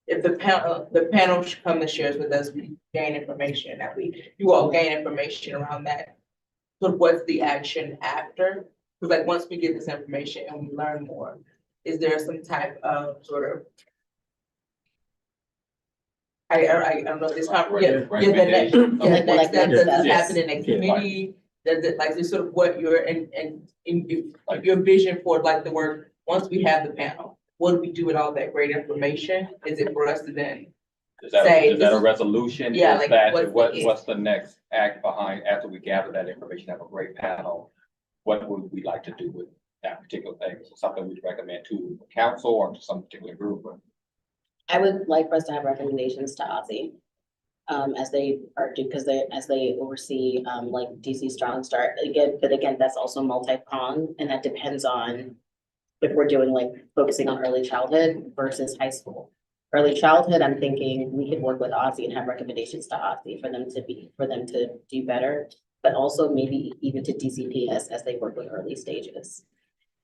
if the panel should come and shares with us, we gain information, that you all gain information around that. So what's the action after Because like, once we get this information and we learn more, is there some type of sort of I don't know, this conference, yeah, the next, Like- next like step, next does this steps. happen in a committee? Does it, like, this sort of what your, and your vision for like the work, once we have the panel, what do we do with all that great information? Is it for us to then Is that, say is that this a is- resolution? Yeah, Is like, that, what's the- what's the next act behind, after we gather that information, have a great panel? What would we like to do with that particular thing? Is it something we'd recommend to council or to some particular group? I would like for us to have recommendations to OSSI. As they are due, because as they oversee, like DC Strong Start, again, but again, that's also multi-pronged, and that depends on if we're doing like focusing on early childhood versus high school. Early childhood, I'm thinking we could work with OSSI and have recommendations to OSSI for them to do better, but also maybe even to DCPS as they work with early stages.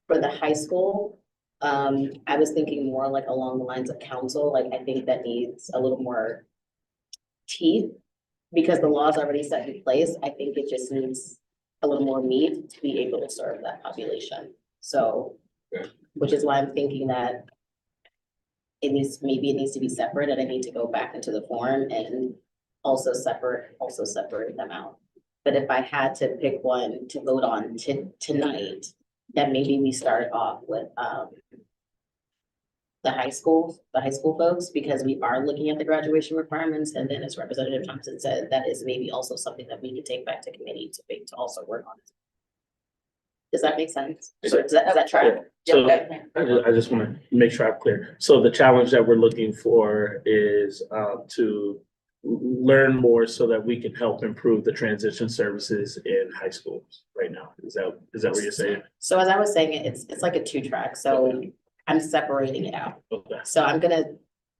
For the high school, I was thinking more like along the lines of council, like I think that needs a little more teeth, because the law is already set in place. I think it just needs a little more meat to be able to serve that population. So, which is why I'm thinking that maybe it needs to be separate, and I need to go back into the form and also separate them out. But if I had to pick one to vote on tonight, then maybe we start off with the high school folks, because we are looking at the graduation requirements, and then as Representative Thompson said, that is maybe also something that we could take back to committee to also work on. Does that make sense? Is that track? So I just want to make sure I'm clear. So the challenge that we're looking for is to learn more so that we can help improve the transition services in high schools right now. Is that what you're saying? So as I was saying, it's like a 2-track. So I'm separating it out. Okay. So I'm gonna,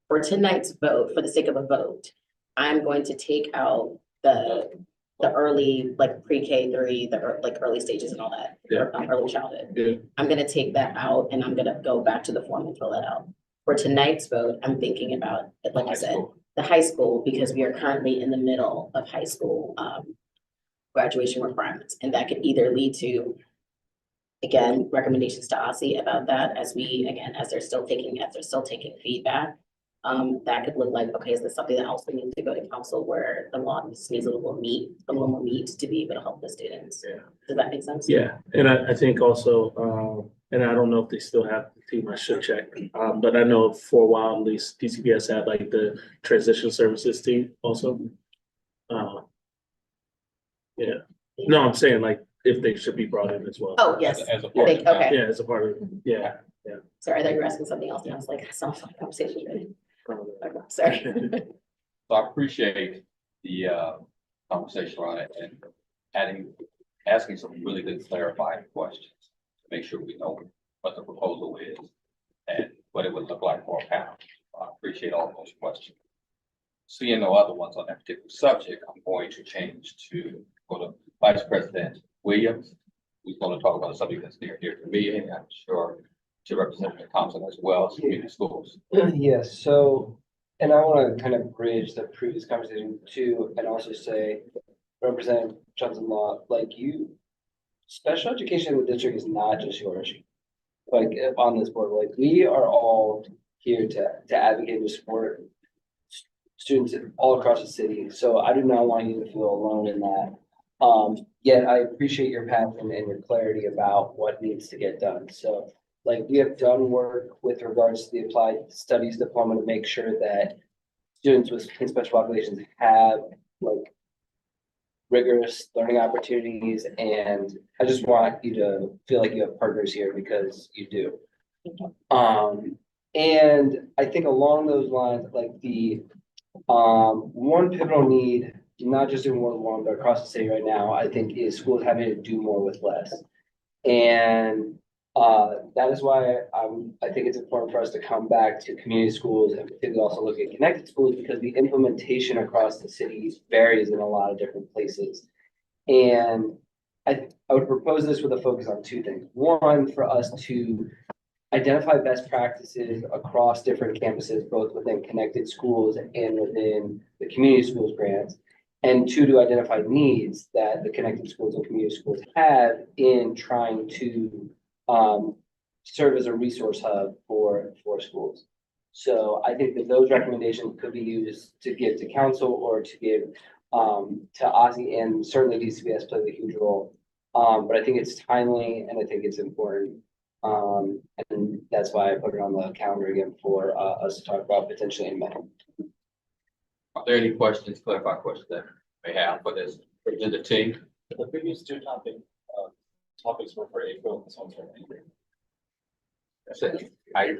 for tonight's vote, for the sake of a vote, I'm going to take out the early, like pre-K 3, like early stages and all that. Yeah. Early childhood. Yeah. I'm gonna take that out and I'm gonna go back to the form and fill that out. For tonight's vote, I'm thinking about, like I said, the high school, because we are currently in the middle of high school graduation requirements, and that could either lead to, again, recommendations to OSSI about that as they're still taking feedback. That could look like, okay, is this something that also needs to go to council where the law needs a little more meat to be able to help the students? Yeah. Does that make sense? Yeah, and I think also, and I don't know if they still have the team, I should check. But I know for a while, at least DCPS had like the transition services team also. Yeah, no, I'm saying like if they should be brought in as well. Oh, yes. As a part of the Okay. Yeah, as a part of, yeah. Sorry, I thought you were asking something else, and I was like, that's not my conversation. Okay, sorry. So I appreciate the conversation on it and asking some really good clarifying questions to make sure we know what the proposal is and what it would look like for a panel. I appreciate all those questions. Seeing no other ones on that particular subject, I'm going to change to go to Vice President Williams, who's going to talk about a subject that's near and dear to me, and I'm sure to Representative Thompson as well as community schools. Yes, so, and I want to kind of bridge the previous conversation too, and also say, Representative Johnson Law, like special education in the district is not just your issue. Like on this board, like we are all here to advocate and support students all across the city. So I do not want you to feel alone in that. Yet I appreciate your passion and your clarity about what needs to get done. So like we have done work with regards to the applied studies diploma to make sure that students with special populations have like rigorous learning opportunities. And I just want you to feel like you have partners here because you do. And I think along those lines, like the one pivotal need, not just in Ward 1, but across the city right now, I think is schools having to do more with less. And that is why I think it's important for us to come back to community schools and particularly also look at connected schools, because the implementation across the city varies in a lot of different places. And I would propose this with a focus on 2 things. One, for us to identify best practices across different campuses, both within connected schools and within the community schools grants. And two, to identify needs that the connected schools and community schools have in trying to serve as a resource hub for schools. So I think that those recommendations could be used to give to council or to give to OSSI, and certainly DCBS plays a huge role. But I think it's timely and I think it's important. And that's why I put it on the calendar again for us to talk about potentially in May. Are there any questions, clarifying questions that you may have for this agenda team? The previous two topics were for April, this one's for May.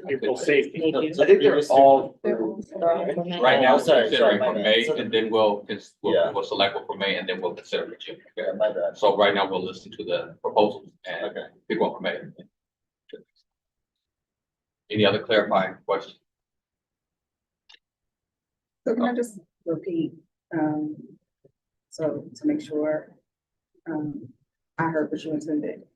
People safety. I think they're all. Right now, we're Sorry, considering my for bad. May, So- and then we'll Yeah. we'll select one for May, and then we'll consider for June. Okay? Yeah, my bad. So right now, we'll listen to the proposals and Okay. pick one for May. Any other clarifying questions? So can I just repeat, so to make sure, I heard what you intended.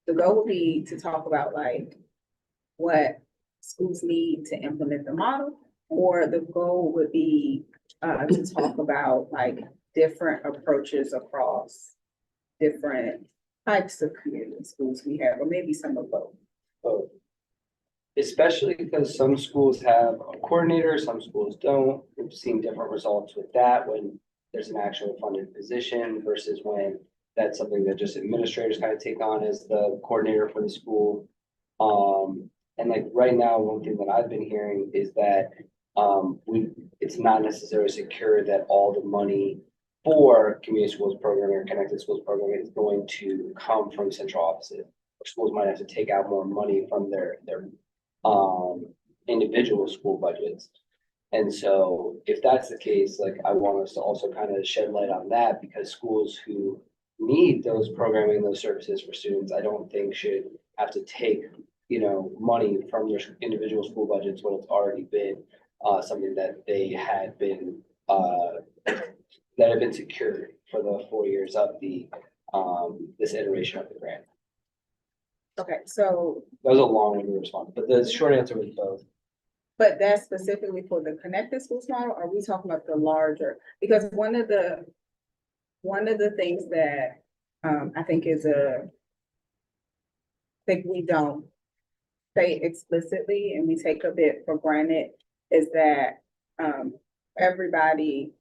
The goal would be to talk about like what schools need to implement the model, or the goal would be, to talk about like different approaches across different types of community schools we have, or maybe some of both. Both. Especially because some schools have a coordinator, some schools don't. We've seen different results with that when there's an actual funded position versus when that's something that just administrators kind of take on as the coordinator for the school. And like right now, one thing that I've been hearing is that it's not necessarily secure that all the money for community schools program or connected schools program is going to come from central offices. Schools might have to take out more money from their individual school budgets. And so if that's the case, like I want us to also kind of shed light on that, because schools who need those programming, those services for students, I don't think should have to take, money from their individual school budgets when it's already been something that they had been that have been secured for the 4 years of the this iteration of the grant. Okay, so, That was a long-winded response, but the short answer was both. but that's specifically for the connected schools model, or are we talking about the larger? Because one of the things that, I think we don't say explicitly and we take a bit for granted is that, everybody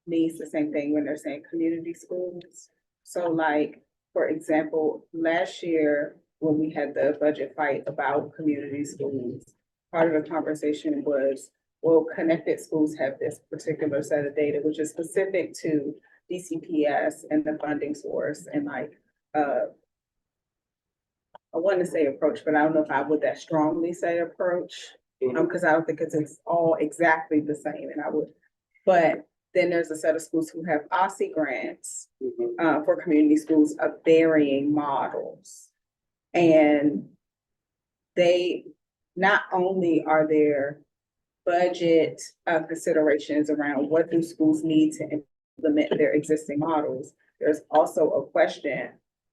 needs the same thing when they're saying community schools. So like, for example, last year, when we had the budget fight about community schools, part of the conversation was, well, connected schools have this particular set of data, which is specific to DCPS and the funding source, and like, I want to say approach, but I don't know if I would that strongly say approach, because I don't think it's all exactly the same, and I would, but then there's a set of schools who have OSSI grants for community schools of varying models. And they, not only are there budget considerations around what do schools need to implement their existing models, there's also a question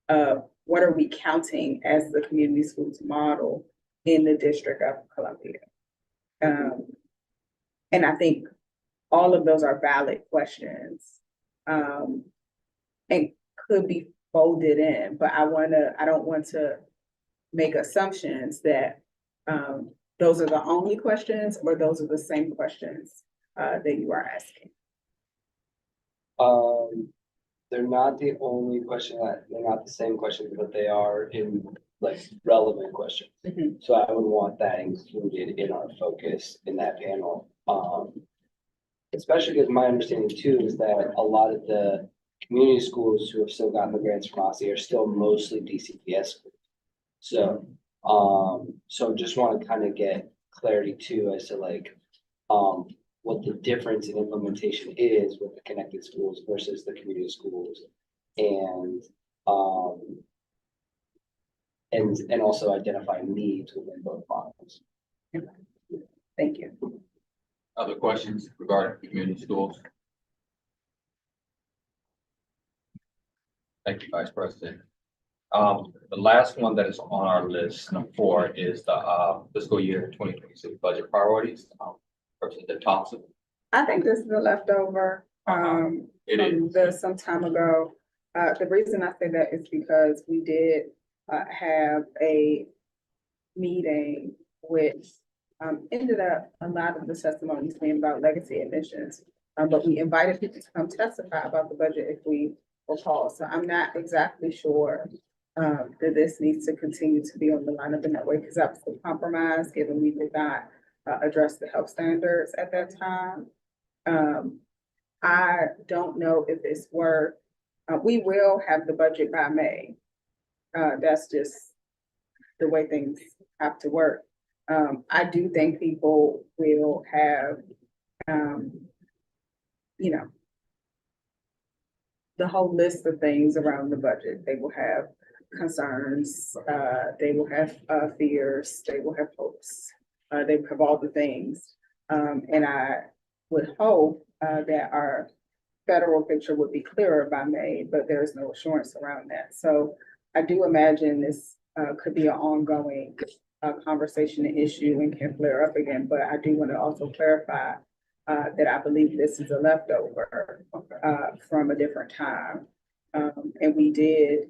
of what are we counting as the community schools model in the District of Columbia? And I think all of those are valid questions, and could be folded in, but I don't want to make assumptions that those are the only questions, or those are the same questions that you are asking. They're not the only question, they're not the same questions, but they are in like relevant questions. So I would want that included in our focus in that panel. Especially because my understanding too is that a lot of the community schools who have still gotten the grants from OSSI are still mostly DCPS schools. So, so just want to kind of get clarity too as to like, what the difference in implementation is with the connected schools versus the community schools. And also identify needs within both models. Thank you. Other questions regarding community schools? Thank you, Vice President. The last one that is on our list, number 4, is the fiscal year 2026 budget priorities. Representative Thompson. I think this is a leftover, It from is. some time ago. The reason I say that is because we did, have a meeting which, ended up a lot of the testimonies being about legacy admissions. But we invited people to come testify about the budget if we recall. So I'm not exactly sure, that this needs to continue to be on the line of the network, because that was the compromise, given we did not, address the health standards at that time. I don't know if it's worth, we will have the budget by May. That's just the way things have to work. I do think people will have, you know, the whole list of things around the budget. They will have concerns, they will have, fears, they will have hopes. They will have all the things. And I would hope, that our federal picture would be clearer by May, but there's no assurance around that. So I do imagine this, could be an ongoing, conversation and issue and can flare up again, but I do want to also clarify, that I believe this is a leftover, from a different time. And we did,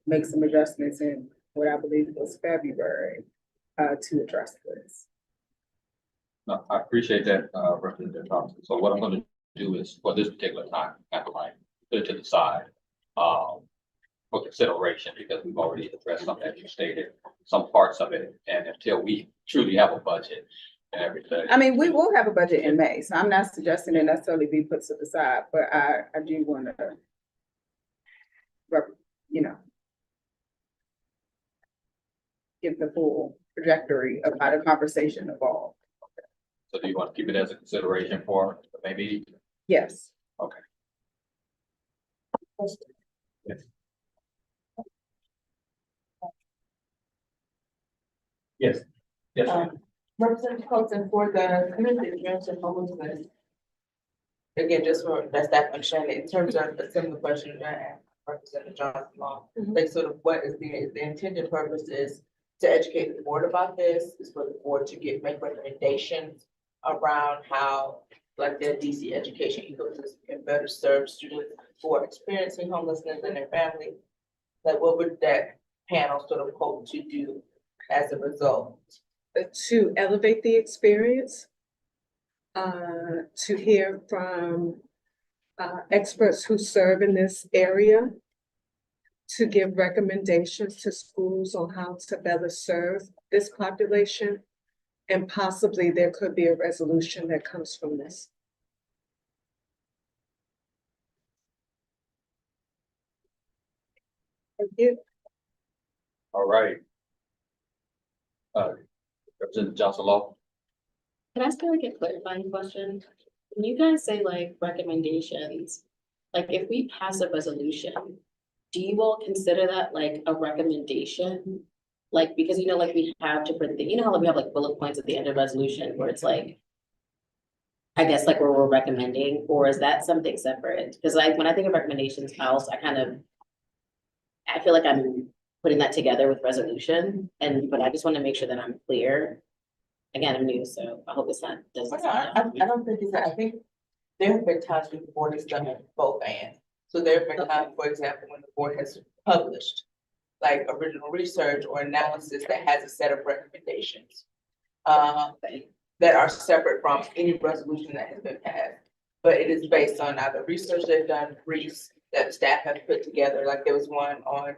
make some adjustments in what I believe was February, to address this. No, I appreciate that, Representative Thompson. So what I'm gonna do is, for this particular time, kind of like, put it to the side, for consideration, because we've already addressed something that you stated, some parts of it, and until we truly have a budget and everything. I mean, we will have a budget in May, so I'm not suggesting it necessarily be put to the side, but I do want to, you know, give the full trajectory of how the conversation evolved. So do you want to keep it as a consideration for maybe? Yes. Okay. Yes. Yes. Yes. ma'am. Representative Colton, for the community experience of homelessness. Again, just for best staff understanding, in terms of a similar question that I asked Representative Johnson Law, like sort of what is the intended purpose is to educate the board about this, is for the board to make recommendations around how like their DC education ecosystem can better serve students who are experiencing homelessness and their family. Like what would that panel sort of hope to do as a result? To elevate the experience, to hear from experts who serve in this area, to give recommendations to schools on how to better serve this population, and possibly there could be a resolution that comes from this. Thank you. All right. Representative Johnson Law. Can I ask like a clarifying question? When you guys say like recommendations, like if we pass a resolution, do you all consider that like a recommendation? Like, because you know, like we have different things, you know how like we have like bullet points at the end of resolution where it's like, I guess like where we're recommending, or is that something separate? Because like when I think of recommendations, I feel like I'm putting that together with resolution, but I just want to make sure that I'm clear. Again, I'm new, so I hope it's not. I don't think it's that. I think there have been times when the board has done it both and. So there have been times, for example, when the board has published like original research or analysis that has a set of recommendations that are separate from any resolution that has been passed. But it is based on either research they've done, briefs that staff have put together. Like there was one on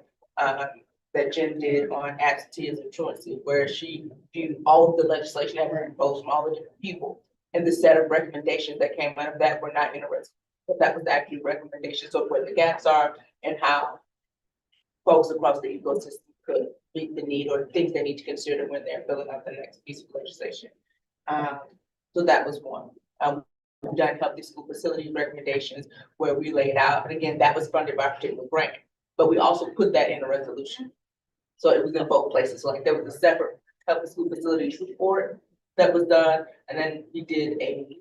that Jen did on absenteeism truancy, where she viewed all of the legislation that were proposed from all the different people. And the set of recommendations that came out of that were not interesting, but that was actually recommendations of what the gaps are and how folks across the ecosystem could meet the need or things they need to consider when they're filling out the next piece of legislation. So that was one. We've done healthy school facilities recommendations where we laid out, and again, that was funded by a particular grant, but we also put that in a resolution. So it was in both places. So like there was a separate healthy school facilities report that was done, and then we did a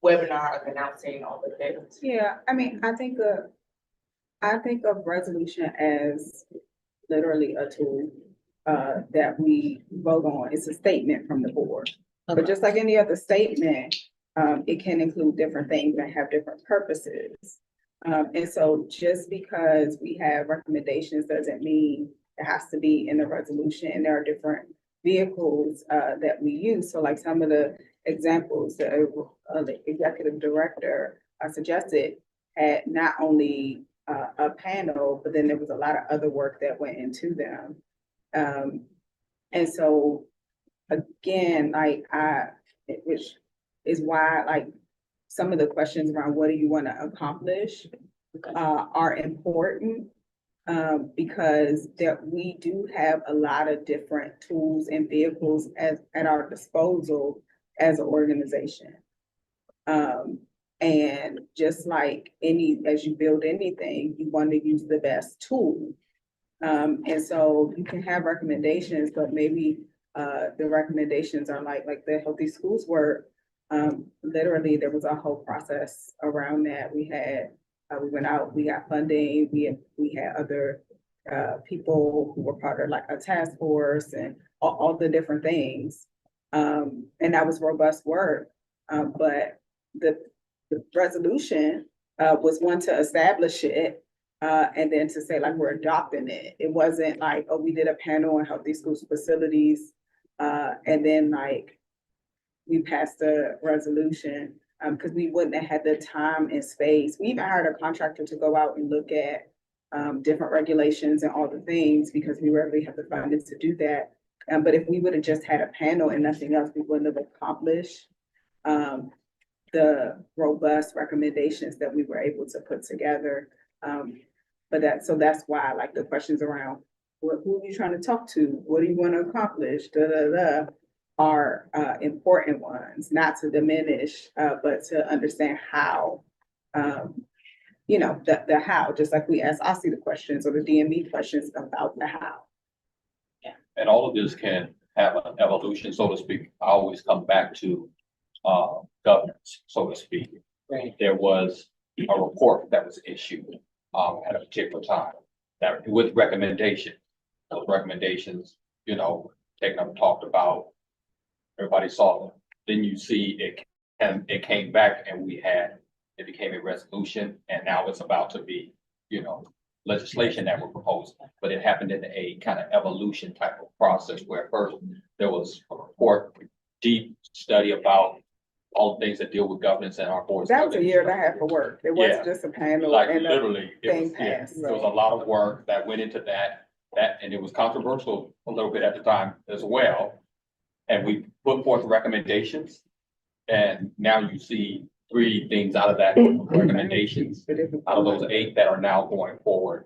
webinar announcing all the things. Yeah, I mean, I think of resolution as literally a tool that we vote on. It's a statement from the board. But just like any other statement, it can include different things and have different purposes. And so just because we have recommendations doesn't mean it has to be in the resolution, and there are different vehicles that we use. So like some of the examples that the executive director suggested had not only a panel, but then there was a lot of other work that went into them. And so again, which is why like some of the questions around what do you want to accomplish are important. Because we do have a lot of different tools and vehicles at our disposal as an organization. And just like as you build anything, you want to use the best tool. And so you can have recommendations, but maybe the recommendations are like the healthy schools work. Literally, there was a whole process around that. We went out, we got funding, we had other people who were part of like a task force and all the different things. And that was robust work. But the resolution was one to establish it and then to say like we're adopting it. It wasn't like, oh, we did a panel on healthy schools facilities and then like we passed the resolution. Because we wouldn't have had the time and space. We even hired a contractor to go out and look at different regulations and all the things because we rarely have the funding to do that. But if we would have just had a panel and nothing else, we wouldn't have accomplished the robust recommendations that we were able to put together. So that's why like the questions around who are you trying to talk to? What do you want to accomplish? Are important ones, not to diminish, but to understand how, the how, just like we ask Ossie the questions or the DMV questions about the how. And all of this can have an evolution, so to speak. I always come back to governance, so to speak. Right. There was a report that was issued at a particular time that with recommendation. Those recommendations, taken up, talked about. Everybody saw them. Then you see it came back and it became a resolution, and now it's about to be, legislation that we're proposing. But it happened in a kind of evolution type of process where first there was a report, deep study about all the things that deal with governance and our boards. That was a year and a half of work. It wasn't just a panel Like and literally, a thing passed. there was a lot of work that went into that, and it was controversial a little bit at the time as well. And we put forth recommendations, and now you see 3 things out of that recommendations, out of those 8 that are now going forward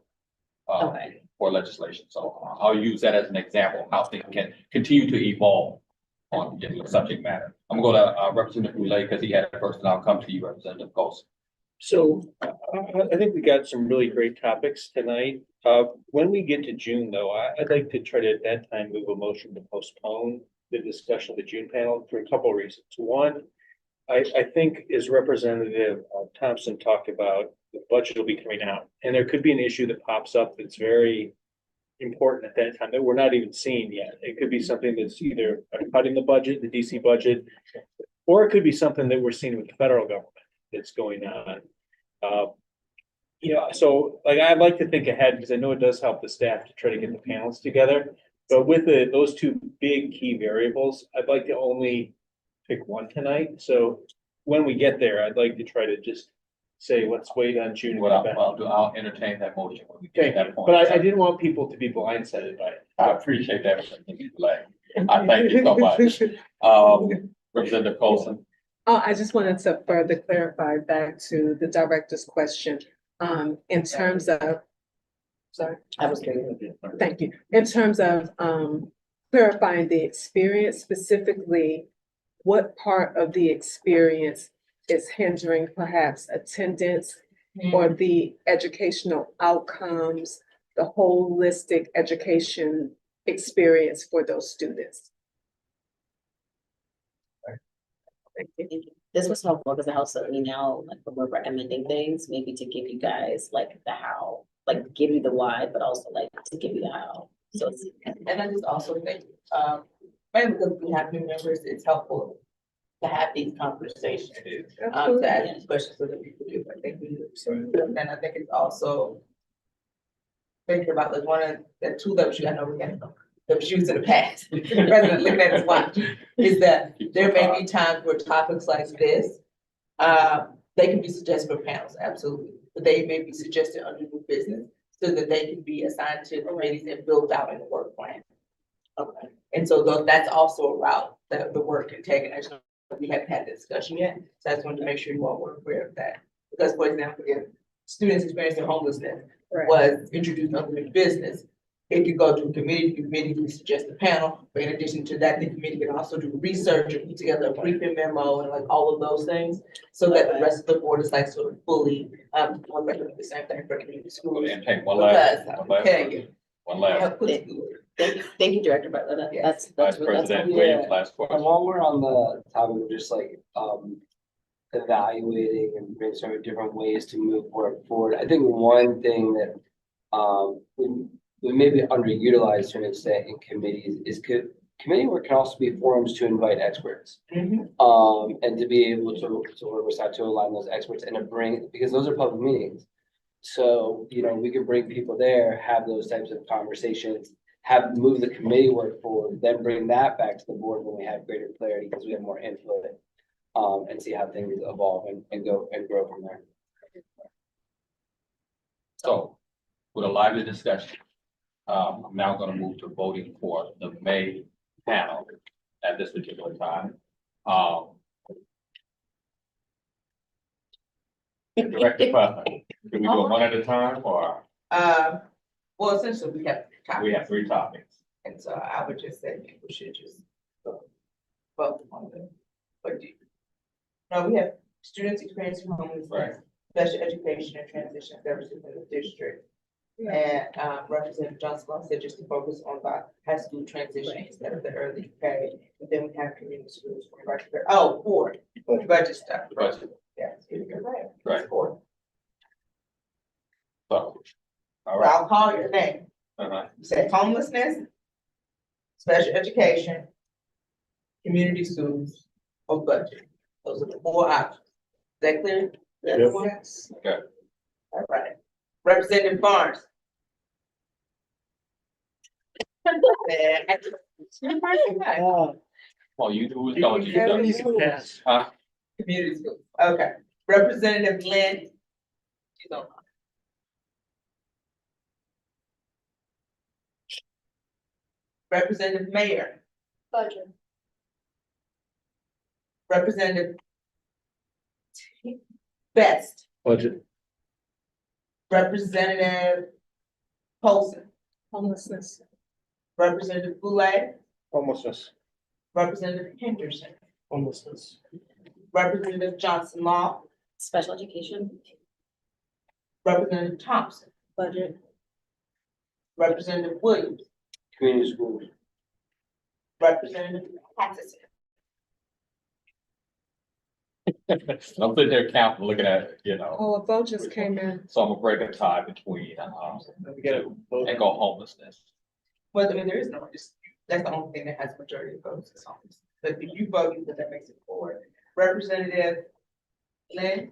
for legislation. So I'll use that as an example, how things can continue to evolve on the subject matter. I'm going to Representative Boulay, because he had it first, and I'll come to you, Representative Coles. So I think we got some really great topics tonight. When we get to June, though, I'd like to try to at that time move a motion to postpone the discussion of the June panel for a couple of reasons. One, I think as Representative Thompson talked about, the budget will be coming out, and there could be an issue that pops up that's very important at that time that we're not even seeing yet. It could be something that's either cutting the budget, the DC budget, or it could be something that we're seeing with the federal government that's going on. So like I'd like to think ahead because I know it does help the staff to try to get the panels together. But with those 2 big key variables, I'd like to only pick one tonight. So when we get there, I'd like to try to just say, let's wait on June. What I'll do, I'll entertain that motion when we get to that point. But I didn't want people to be blindsided by it. I appreciate that. I thank you so much. Representative Colson. I just wanted to further clarify back to the director's question, in terms of, sorry. I was curious. Thank you. In terms of clarifying the experience, specifically, what part of the experience is hindering perhaps attendance or the educational outcomes, the holistic education experience for those students? Thank you. This was helpful because it helps me now, like when we're recommending things, maybe to give you guys like the how, like give you the why, but also like to give you the how. So it's. And I just also think, mainly because we have new members, it's helpful to have these conversations. To Absolutely. ask these questions so that people do, I think we do. So, and I think it's also thinking about like one of the two that you, I know we got that was used in the past, rather than looking at his watch, is that there may be times where topics like this, they can be suggested for panels, absolutely, but they may be suggested under new business so that they can be assigned to committees and built out in the work plan. Okay, and so that's also a route that the work can take, and I just, we haven't had that discussion yet, so I just wanted to make sure you all were aware of that. Because for example, if students experiencing homelessness was introduced under new business, it could go to a committee, the committee can suggest a panel, but in addition to that, the committee can also do research and put together a briefing memo and like all of those things. So that the rest of the board is like sort of fully, one recommend the same thing for community schools. And take one last, Because one I tell you, one last. Thank you, Director Butler. Yes. Vice President Williams, last And question. while we're on the topic of just like, evaluating and brainstorming different ways to move work forward, I think one thing that, we may be underutilized to an extent in committees is committee work can also be forums to invite experts. And to be able to work with side to align those experts and to bring, because those are public meetings. So, you know, we can bring people there, have those types of conversations, move the committee work forward, then bring that back to the board when we have greater clarity because we have more input. And see how things evolve and go and grow from there. So, with a lively discussion, I'm now gonna move to voting for the May panel at this particular time. Director Butler, can we do it one at a time or well, essentially we have topics. we have 3 topics? And so I would just say people should just vote on them. But no, we have students experiencing homelessness, special education and transition services in the district. And Representative Johnson said just to focus on the high school transition instead of the early pay. And then we have community schools for budget. Oh, for budget stuff. Budget. Yes, you're right. Right. For. So, all So right. I'll call your name. Uh-huh. You say homelessness, special education, community schools, or budget. Those are the 4 options. Is that clear? Yes. Okay. All right. Representative Barnes. Well, you who's going to Yes. Community schools. Okay. Representative Lynn. She's on. Representative Mayor. Budget. Representative Best. Budget. Representative Polson. Homelessness. Representative Boulay. Homelessness. Representative Henderson. Homelessness. Representative Johnson Law. Special education. Representative Thompson. Budget. Representative Williams. Community schools. Representative Patterson. I'm sitting there counting, looking at, you know, Oh, a vote just came in. so I'm gonna break a tie between, We gotta vote. and go homelessness. Well, I mean, there is no, just, that's the only thing that has majority of votes is homeless. But if you vote, then that makes it forward. Representative Lynn.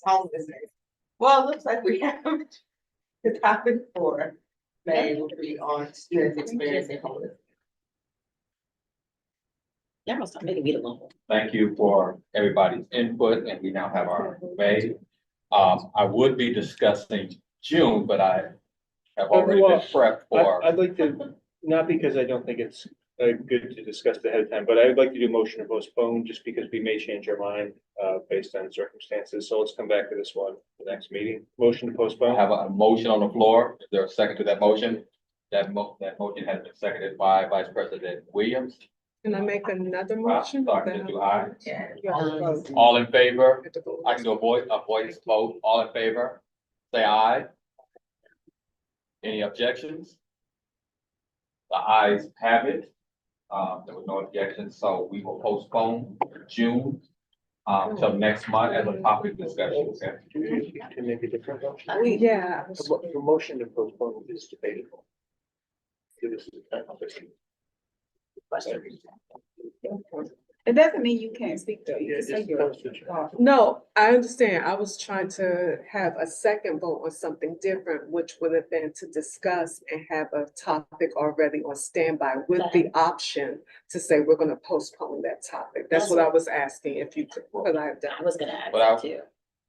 Homelessness. Well, it looks like we have the topic for May will be on students experiencing homelessness. Yeah, must not make me alone. Thank you for everybody's input, and we now have our May. I would be discussing June, but I have already been prepped for. I'd like to, not because I don't think it's good to discuss ahead of time, but I'd like to do motion to postpone just because we may change our mind based on circumstances. So let's come back to this one, the next meeting. Motion to I postpone. have a motion on the floor. Is there a second to that motion? That motion has been seconded by Vice President Williams. Can I make another motion? Dr. Do I? Yeah. You have to vote. All in favor? You have to vote. I can do a voice vote. All in favor? Say aye. Any objections? The ayes have it. There was no objections, so we will postpone June till next month as a topic discussion, okay? To make a different motion. Yeah. The motion to postpone is debatable. So this is a topic. It doesn't mean you can't speak though. You Yeah, can say just your. post it. No, I understand. I was trying to have a second vote on something different, which would have been to discuss and have a topic already on standby with the option to say we're gonna postpone that topic. That's what I was asking if you could I have done. I was gonna add But I- that too.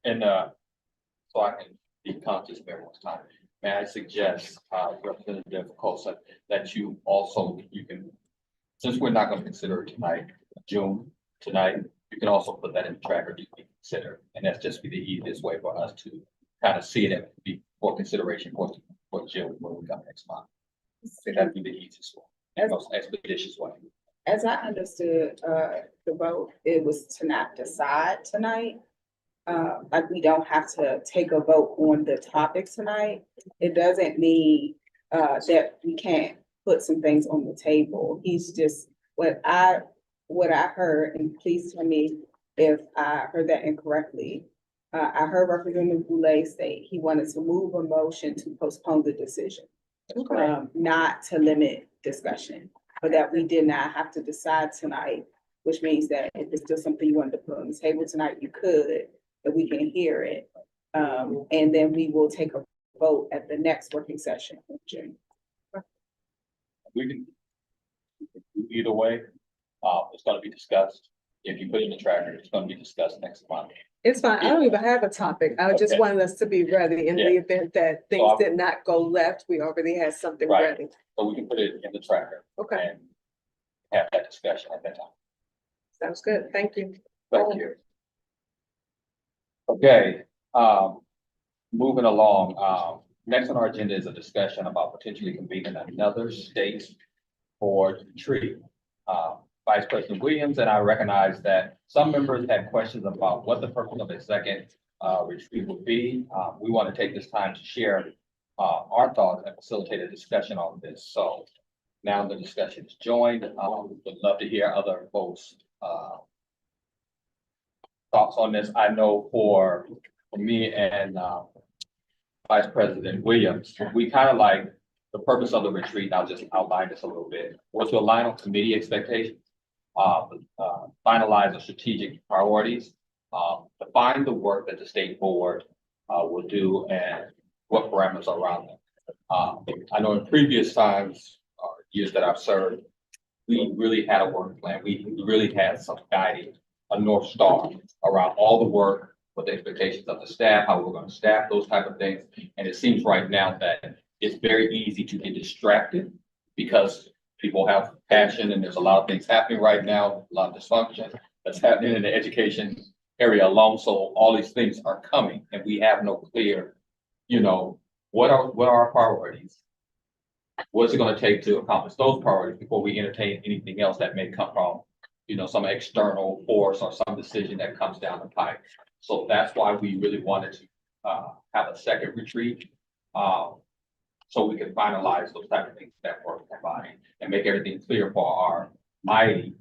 And, so I can be conscious of everyone's time. May I suggest, Representative Colson, that you also, you can, since we're not gonna consider it tonight, June, tonight, you can also put that in the tracker to be considered. And that's just be the easiest way for us to kind of see it and be for consideration for June when we come next month. So that'd be the easiest one, and most expeditious way. As I understood, the vote, it was to not decide tonight. Like we don't have to take a vote on the topic tonight. It doesn't mean, that we can't put some things on the table. He's just, what I heard, and please tell me if I heard that incorrectly. I heard Representative Boulay say he wanted to move a motion to postpone the decision. Not to limit discussion, but that we did not have to decide tonight, which means that if it's still something you wanted to put on the table tonight, you could, that we can hear it. And then we will take a vote at the next working session in June. We can do either way. It's gonna be discussed. If you put it in the tracker, it's gonna be discussed next month. It's fine. I don't even have a topic. I just Okay. wanted us to be ready in the Yeah. event that things I'll- did not go left. We already had something Right. ready. So we can put it in the tracker Okay, and have that discussion at that time. sounds good. Thank you. Thank you. Okay, moving along, next on our agenda is a discussion about potentially convening another state board retreat. Vice President Williams and I recognize that some members had questions about what the purpose of a second retreat would be. We want to take this time to share our thoughts and facilitate a discussion on this. So now the discussion is joined. Would love to hear other folks' thoughts on this. I know for me and Vice President Williams, we kind of like the purpose of the retreat. I'll just outline this a little bit. Was to align on committee expectations, finalize the strategic priorities, define the work that the state board will do and what parameters are around them. I know in previous times, years that I've served, we really had a work plan. We really had some guiding, a North Star around all the work, what the expectations of the staff, how we're going to staff, those type of things. And it seems right now that it's very easy to get distracted because people have passion and there's a lot of things happening right now, a lot of dysfunction that's happening in the education area alone. So all these things are coming and we have no clear, what are our priorities? What's it going to take to accomplish those priorities before we entertain anything else that may come from, some external force or some decision that comes down the pipe. So that's why we really wanted to have a second retreat. So we can finalize those type of things that we're providing and make everything clear for our mighty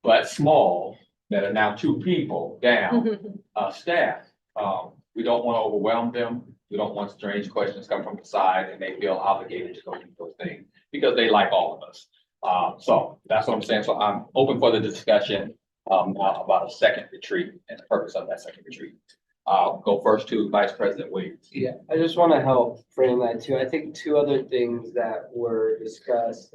but small, that are now 2 people down, staff. We don't want to overwhelm them. We don't want strange questions come from the side and they feel obligated to go do those things because they like all of us. So that's what I'm saying. So I'm open for the discussion about a second retreat and the purpose of that second retreat. I'll go first to Vice President Williams. Yeah, I just want to help frame that too. I think 2 other things that were discussed,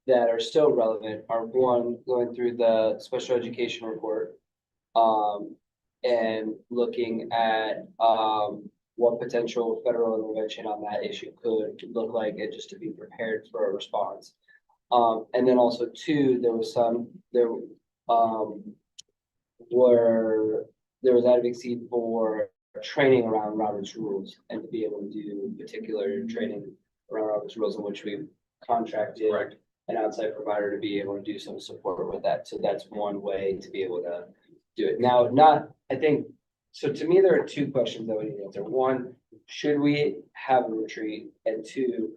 that are still relevant are, one, going through the special education report, and looking at, what potential federal intervention on that issue could look like, and just to be prepared for a response. And then also 2, there was advocacy for training around Robert's rules and to be able to do particular training around Robert's rules, in which we've contracted an outside provider to be able to do some support with that. So that's one way to be able to do it. Now, so to me, there are 2 questions that we need to answer. 1, should we have a retreat? And 2,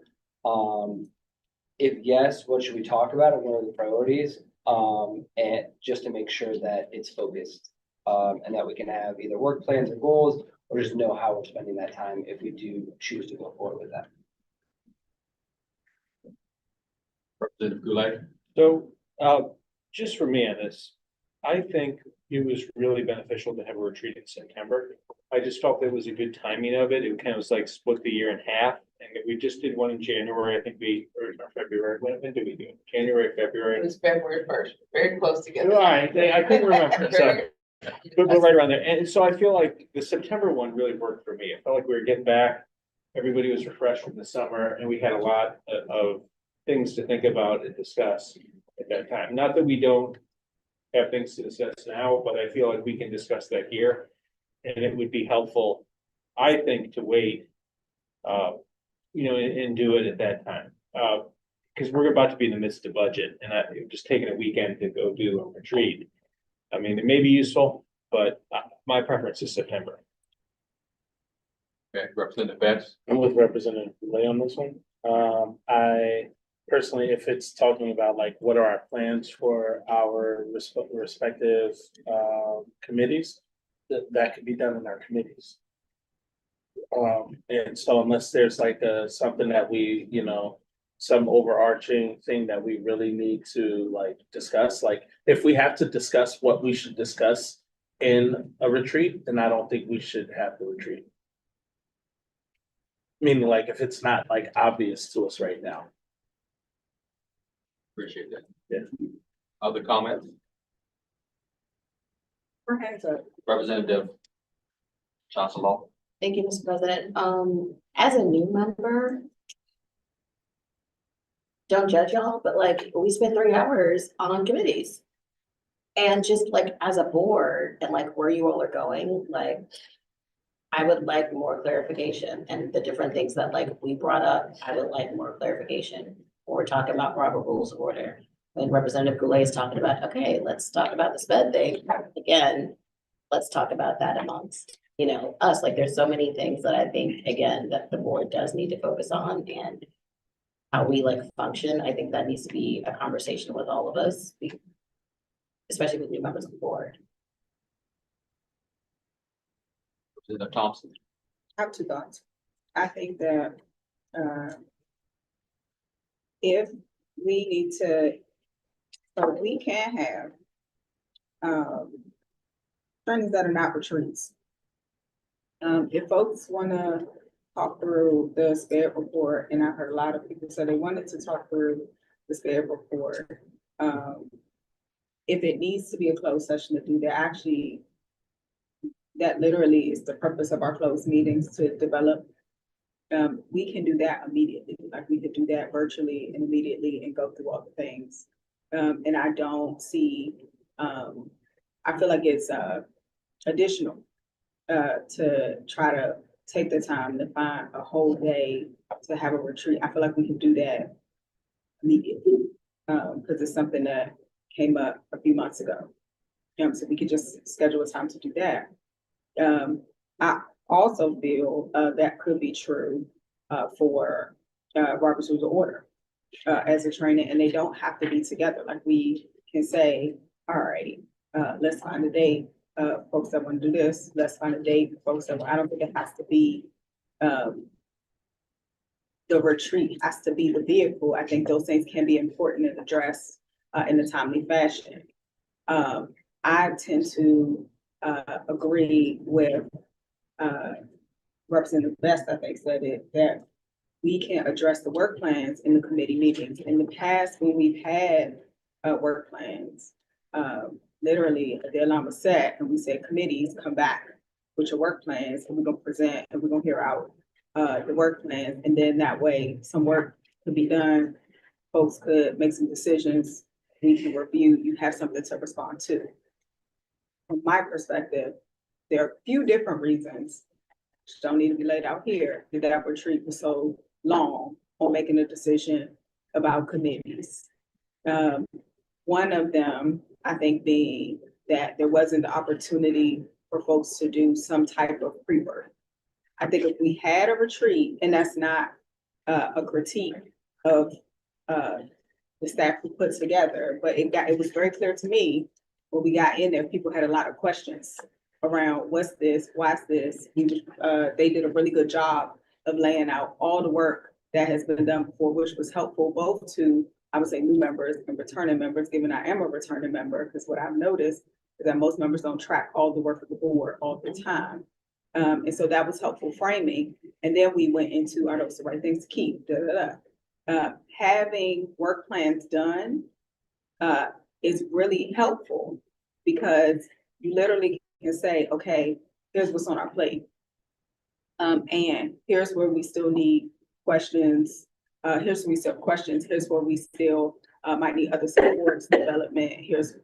if yes, what should we talk about and what are the priorities? and just to make sure that it's focused. And that we can have either work plans or goals, or just know how we're spending that time if we do choose to go forward with that. Representative Goulet. So, just for me on this, I think it was really beneficial to have a retreat in September. I just felt there was a good timing of it. It kind of was like split the year in half. And we just did one in January, I think or February. When did we do it? January, February? It was February first, very close together. All right, I couldn't remember, so, but we're right around there. And so I feel like the September one really worked for me. I felt like we were getting back. Everybody was refreshed from the summer and we had a lot of things to think about and discuss at that time. Not that we don't have things to discuss now, but I feel like we can discuss that here. And it would be helpful, I think, to wait, and do it at that time. Because we're about to be in the midst of budget and just taking a weekend to go do a retreat. I mean, it may be useful, but my preference is September. Okay, Representative Betts. I'm with Representative Lay on this one. I personally, if it's talking about like, what are our plans for our respective committees, that could be done in our committees. And so unless there's like something that we, some overarching thing that we really need to like discuss, like if we have to discuss what we should discuss in a retreat, then I don't think we should have the retreat. Meaning like if it's not like obvious to us right now. Appreciate that. Yeah. Other comments? Her hands up. Representative Johnson Law. Thank you, Mr. President. As a new member, don't judge y'all, but like we spent 3 hours on committees. And just like as a board and like where you all are going, like I would like more clarification and the different things that like we brought up, I would like more clarification. When we're talking about Robert Rules of Order. When Representative Goulet is talking about, okay, let's talk about the sped thing. Again, let's talk about that amongst, us. Like there's so many things that I think, again, that the board does need to focus on and how we like function. I think that needs to be a conversation with all of us, especially with new members of the board. Representative Thompson. I have 2 thoughts. I think that, if we need to, so we can have, trainings that are not retreats. If folks wanna talk through the SPED report, and I heard a lot of people say they wanted to talk through the SPED report. If it needs to be a closed session to do that, actually, that literally is the purpose of our closed meetings to develop. We can do that immediately, like we could do that virtually and immediately and go through all the things. And I don't see, I feel like it's additional to try to take the time to find a whole day to have a retreat. I feel like we can do that immediately because it's something that came up a few months ago. So we could just schedule a time to do that. I also feel that could be true for Robert's Rules of Order as a training, and they don't have to be together. Like we can say, all right, let's find a date, folks that want to do this, let's find a date, folks that, I don't think it has to be, the retreat has to be the vehicle. I think those things can be important and addressed in a timely fashion. I tend to agree with Representative Best, I think, said it, that we can address the work plans in the committee meetings. In the past, when we've had work plans, literally a deadline was set and we said, committees, come back with your work plans and we're gonna present and we're gonna hear out the work plans. And then that way some work could be done, folks could make some decisions, we can review, you have something to respond to. From my perspective, there are a few different reasons, which don't need to be laid out here, that retreat was so long on making a decision about committees. One of them, I think, being that there wasn't the opportunity for folks to do some type of pre-work. I think if we had a retreat, and that's not a critique of the staff who put together, but it was very clear to me when we got in there, people had a lot of questions around what's this, why's this? They did a really good job of laying out all the work that has been done before, which was helpful both to, I would say, new members and returning members, given I am a returning member, because what I've noticed is that most members don't track all the work of the board all the time. And so that was helpful framing. And then we went into, are those the right things to keep? Having work plans done is really helpful because you literally can say, okay, here's what's on our plate. And here's where we still need questions. Here's where we still have questions. Here's where we still might need other supports, development. Here's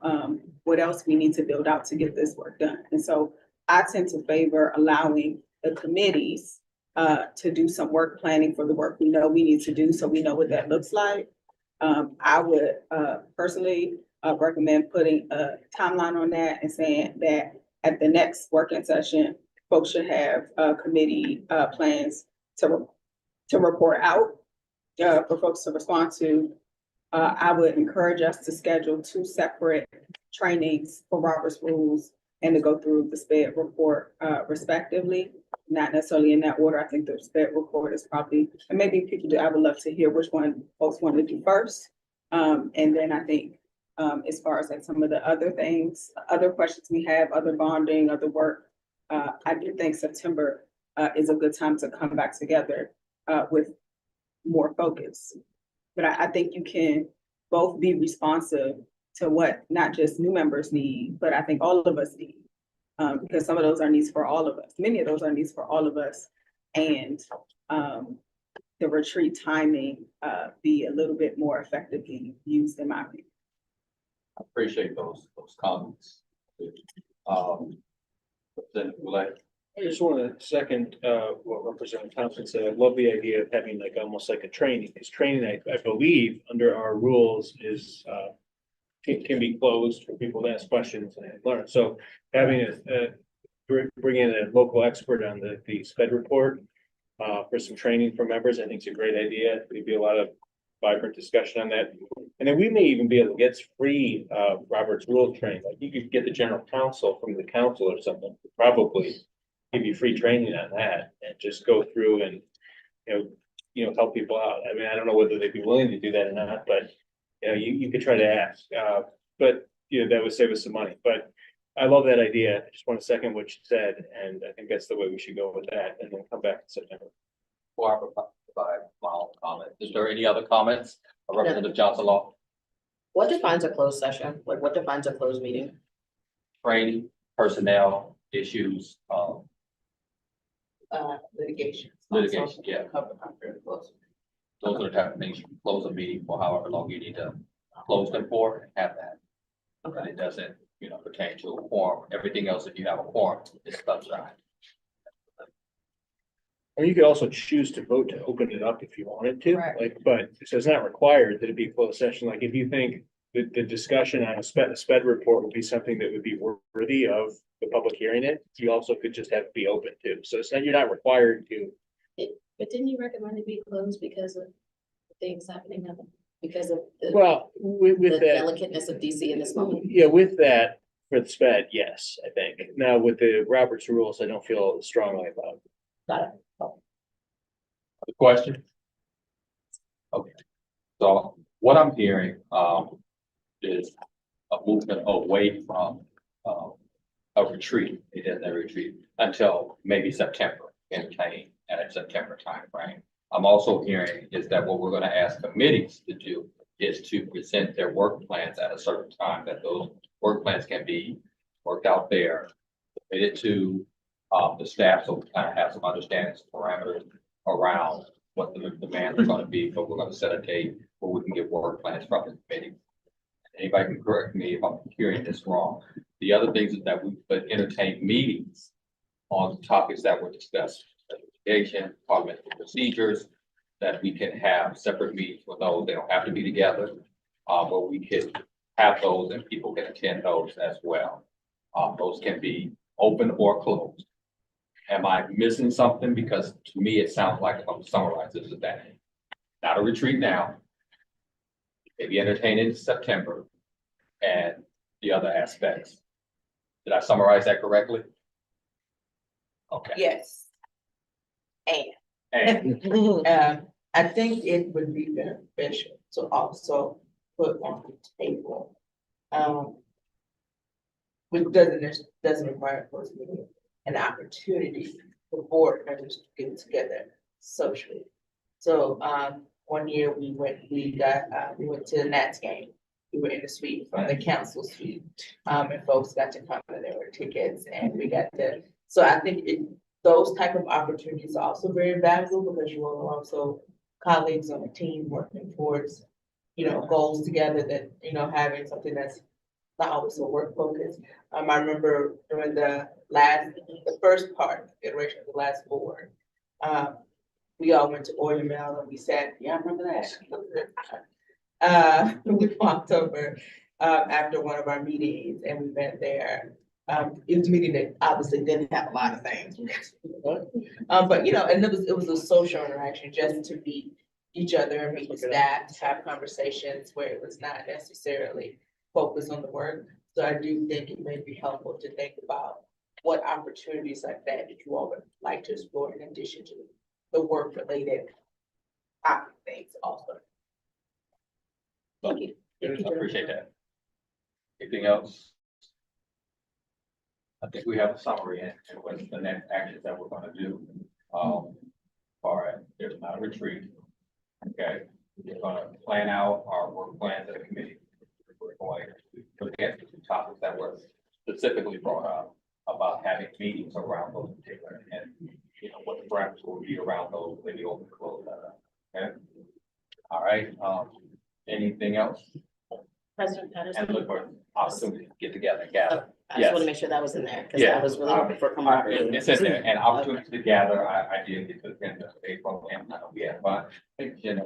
what else we need to build out to get this work done. And so I tend to favor allowing the committees to do some work planning for the work we know we need to do, so we know what that looks like. I would personally recommend putting a timeline on that and saying that at the next working session, folks should have committee plans to report out for folks to respond to. I would encourage us to schedule 2 separate trainings for Robert's Rules and to go through the SBOE report respectively, not necessarily in that order. I think the SBOE report is probably, and maybe people do, I would love to hear which one folks want to do first. And then I think as far as like some of the other things, other questions we have, other bonding, other work, I do think September is a good time to come back together with more focus. But I think you can both be responsive to what not just new members need, but I think all of us need. Because some of those are needs for all of us. Many of those are needs for all of us. And the retreat timing be a little bit more effectively used in my opinion. I appreciate those comments. Then I just want to second what Representative Thompson said. I love the idea of having like almost like a training, because training, I believe, under our rules is can be closed for people to ask questions and learn. So having bring in a local expert on the SPED report for some training for members, I think is a great idea. There'd be a lot of vibrant discussion on that. And then we may even be able to get free Robert's Rule training. Like you could get the general counsel from the council or something, probably give you free training on that and just go through and, help people out. I mean, I don't know whether they'd be willing to do that or not, but you could try to ask, but that would save us some money. But I love that idea. I just want to second what you said, and I think that's the way we should go with that, and then come back in September. before I provide my own comment, is there any other comments? Representative Johnson Law, What defines a closed session? Like what defines a closed meeting? training, personnel issues, Litigation. litigation, yeah. Cover very close. Those are the type of things you can close a meeting for however long you need to close them for and have that. But it doesn't, pertain to a quorum. Everything else, if you have a quorum, is sunshine. Or you could also choose to vote to open it up if you wanted to, Right. but so it's not required that it be a closed session. Like if you think that the discussion on a SPED report would be something that would be worthy of the public hearing it, you also could just have it be open too. So it's not, you're not required to. But didn't you recommend it be closed because of things happening, because of the Well, with the that, delicateness of DC in this moment? yeah, with that, for the SPED, yes, I think. Now with the Robert's Rules, I don't feel strongly about. Got it. The question? Okay, so what I'm hearing, is a movement away from, a retreat, it isn't a retreat, until maybe September, entertaining at a September timeframe. I'm also hearing is that what we're gonna ask committees to do is to present their work plans at a certain time, that those work plans can be worked out there, submitted to, the staff, so we kind of have some understanding, parameters around what the demands are gonna be, but we're gonna set a date where we can get work plans from the committee. Anybody can correct me if I'm hearing this wrong. The other things is that we could entertain meetings on topics that were discussed, litigation, parliamentary procedures, that we can have separate meetings for those. They don't have to be together, where we could have those and people can attend those as well. Those can be open or closed. Am I missing something? Because to me, it sounds like, if I'm summarizing, this is that. Not a retreat now. maybe entertain in September, and the other aspects. Did I summarize that correctly? Okay. Yes. And I think it would be beneficial to also put on the table, which doesn't require, of course, an opportunity for board members to get together socially. So, one year we went to the Nats game. We were in the suite from the council suite, and folks got to come and there were tickets and we got to, so I think those type of opportunities are also very valuable because you are also colleagues on a team working towards, goals together that, having something that's not always so work focused. I remember during the first part iteration of the last board, we all went to Oil Mill and we sat, yeah, I remember that. We walked over, after one of our meetings and we went there. It was a meeting that obviously didn't have a lot of things. But and it was a social interaction just to meet each other and meet the staff, to have conversations where it was not necessarily focused on the work. So I do think it may be helpful to think about what opportunities like that you all would like to explore in addition to the work related things also. Thank you. I appreciate that. Anything else? I think we have a summary and what's the next actions that we're gonna do. All right, there's not a retreat. Okay, we're gonna plan out our work plans as a committee. We're going to look at the two topics that were specifically brought up about having meetings around those particular and what the parameters will be around those, maybe open close. Okay. All right. Anything else? President Patterson. And look for opportunity to get together and gather. I just want to make sure that was in there, because Yeah. I was really looking for camaraderie. It's in there, and opportunity to gather, I did get to the end of April, and I know we had fun. I think, I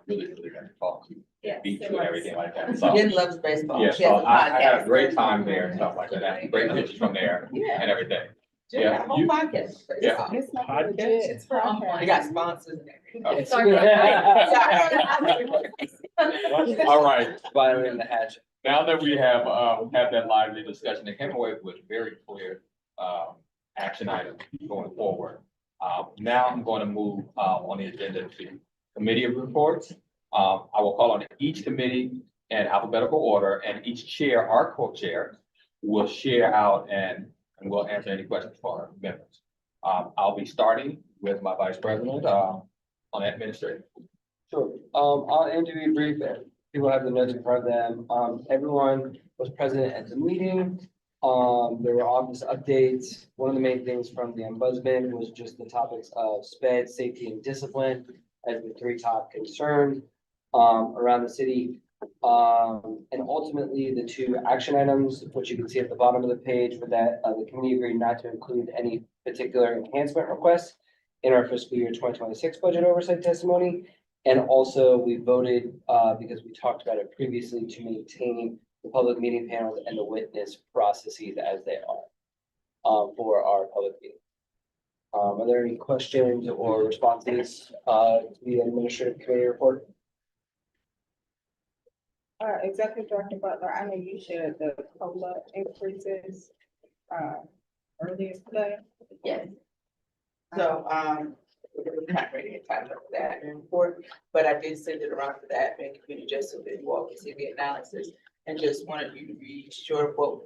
really got to talk to Yeah. beach and everything like that, so. Jen loves baseball. Yeah, She has so a I had a podcast. great time there and stuff like that, I had great pictures from there Yeah. and everything. Jen got a Yeah, whole you- podcast. Yeah. It's like Podcast? legit, it's for They got sponsors and everything. Okay. Sorry. All right, Violating the hatch. now that we have that lively discussion, it came away with very clear, action items going forward. Now I'm going to move, on the agenda to committee reports. I will call on each committee in alphabetical order, and each chair, our co-chair, will share out and we'll answer any questions for our members. I'll be starting with my vice president, on administrative. Sure. I'll aim to be brief. People have the notes in front of them. Everyone was present at the meeting. There were obvious updates. One of the main things from the ombudsman was just the topics of sped, safety, and discipline as the three top concerns around the city. And ultimately, the two action items, which you can see at the bottom of the page, were that the committee agreed not to include any particular enhancement requests in our fiscal year 2026 budget oversight testimony. And also, we voted, because we talked about it previously, to maintain the public meeting panels and the witness processes as they are for our public meeting. Are there any questions or responses to the administrative committee report? Executive Director Butler, I know you shared the COLA increases, earlier today. Yes. So, we're not ready to time up that report, but I did send it around to the admin committee just so that you all can see the analysis and just wanted you to be sure of what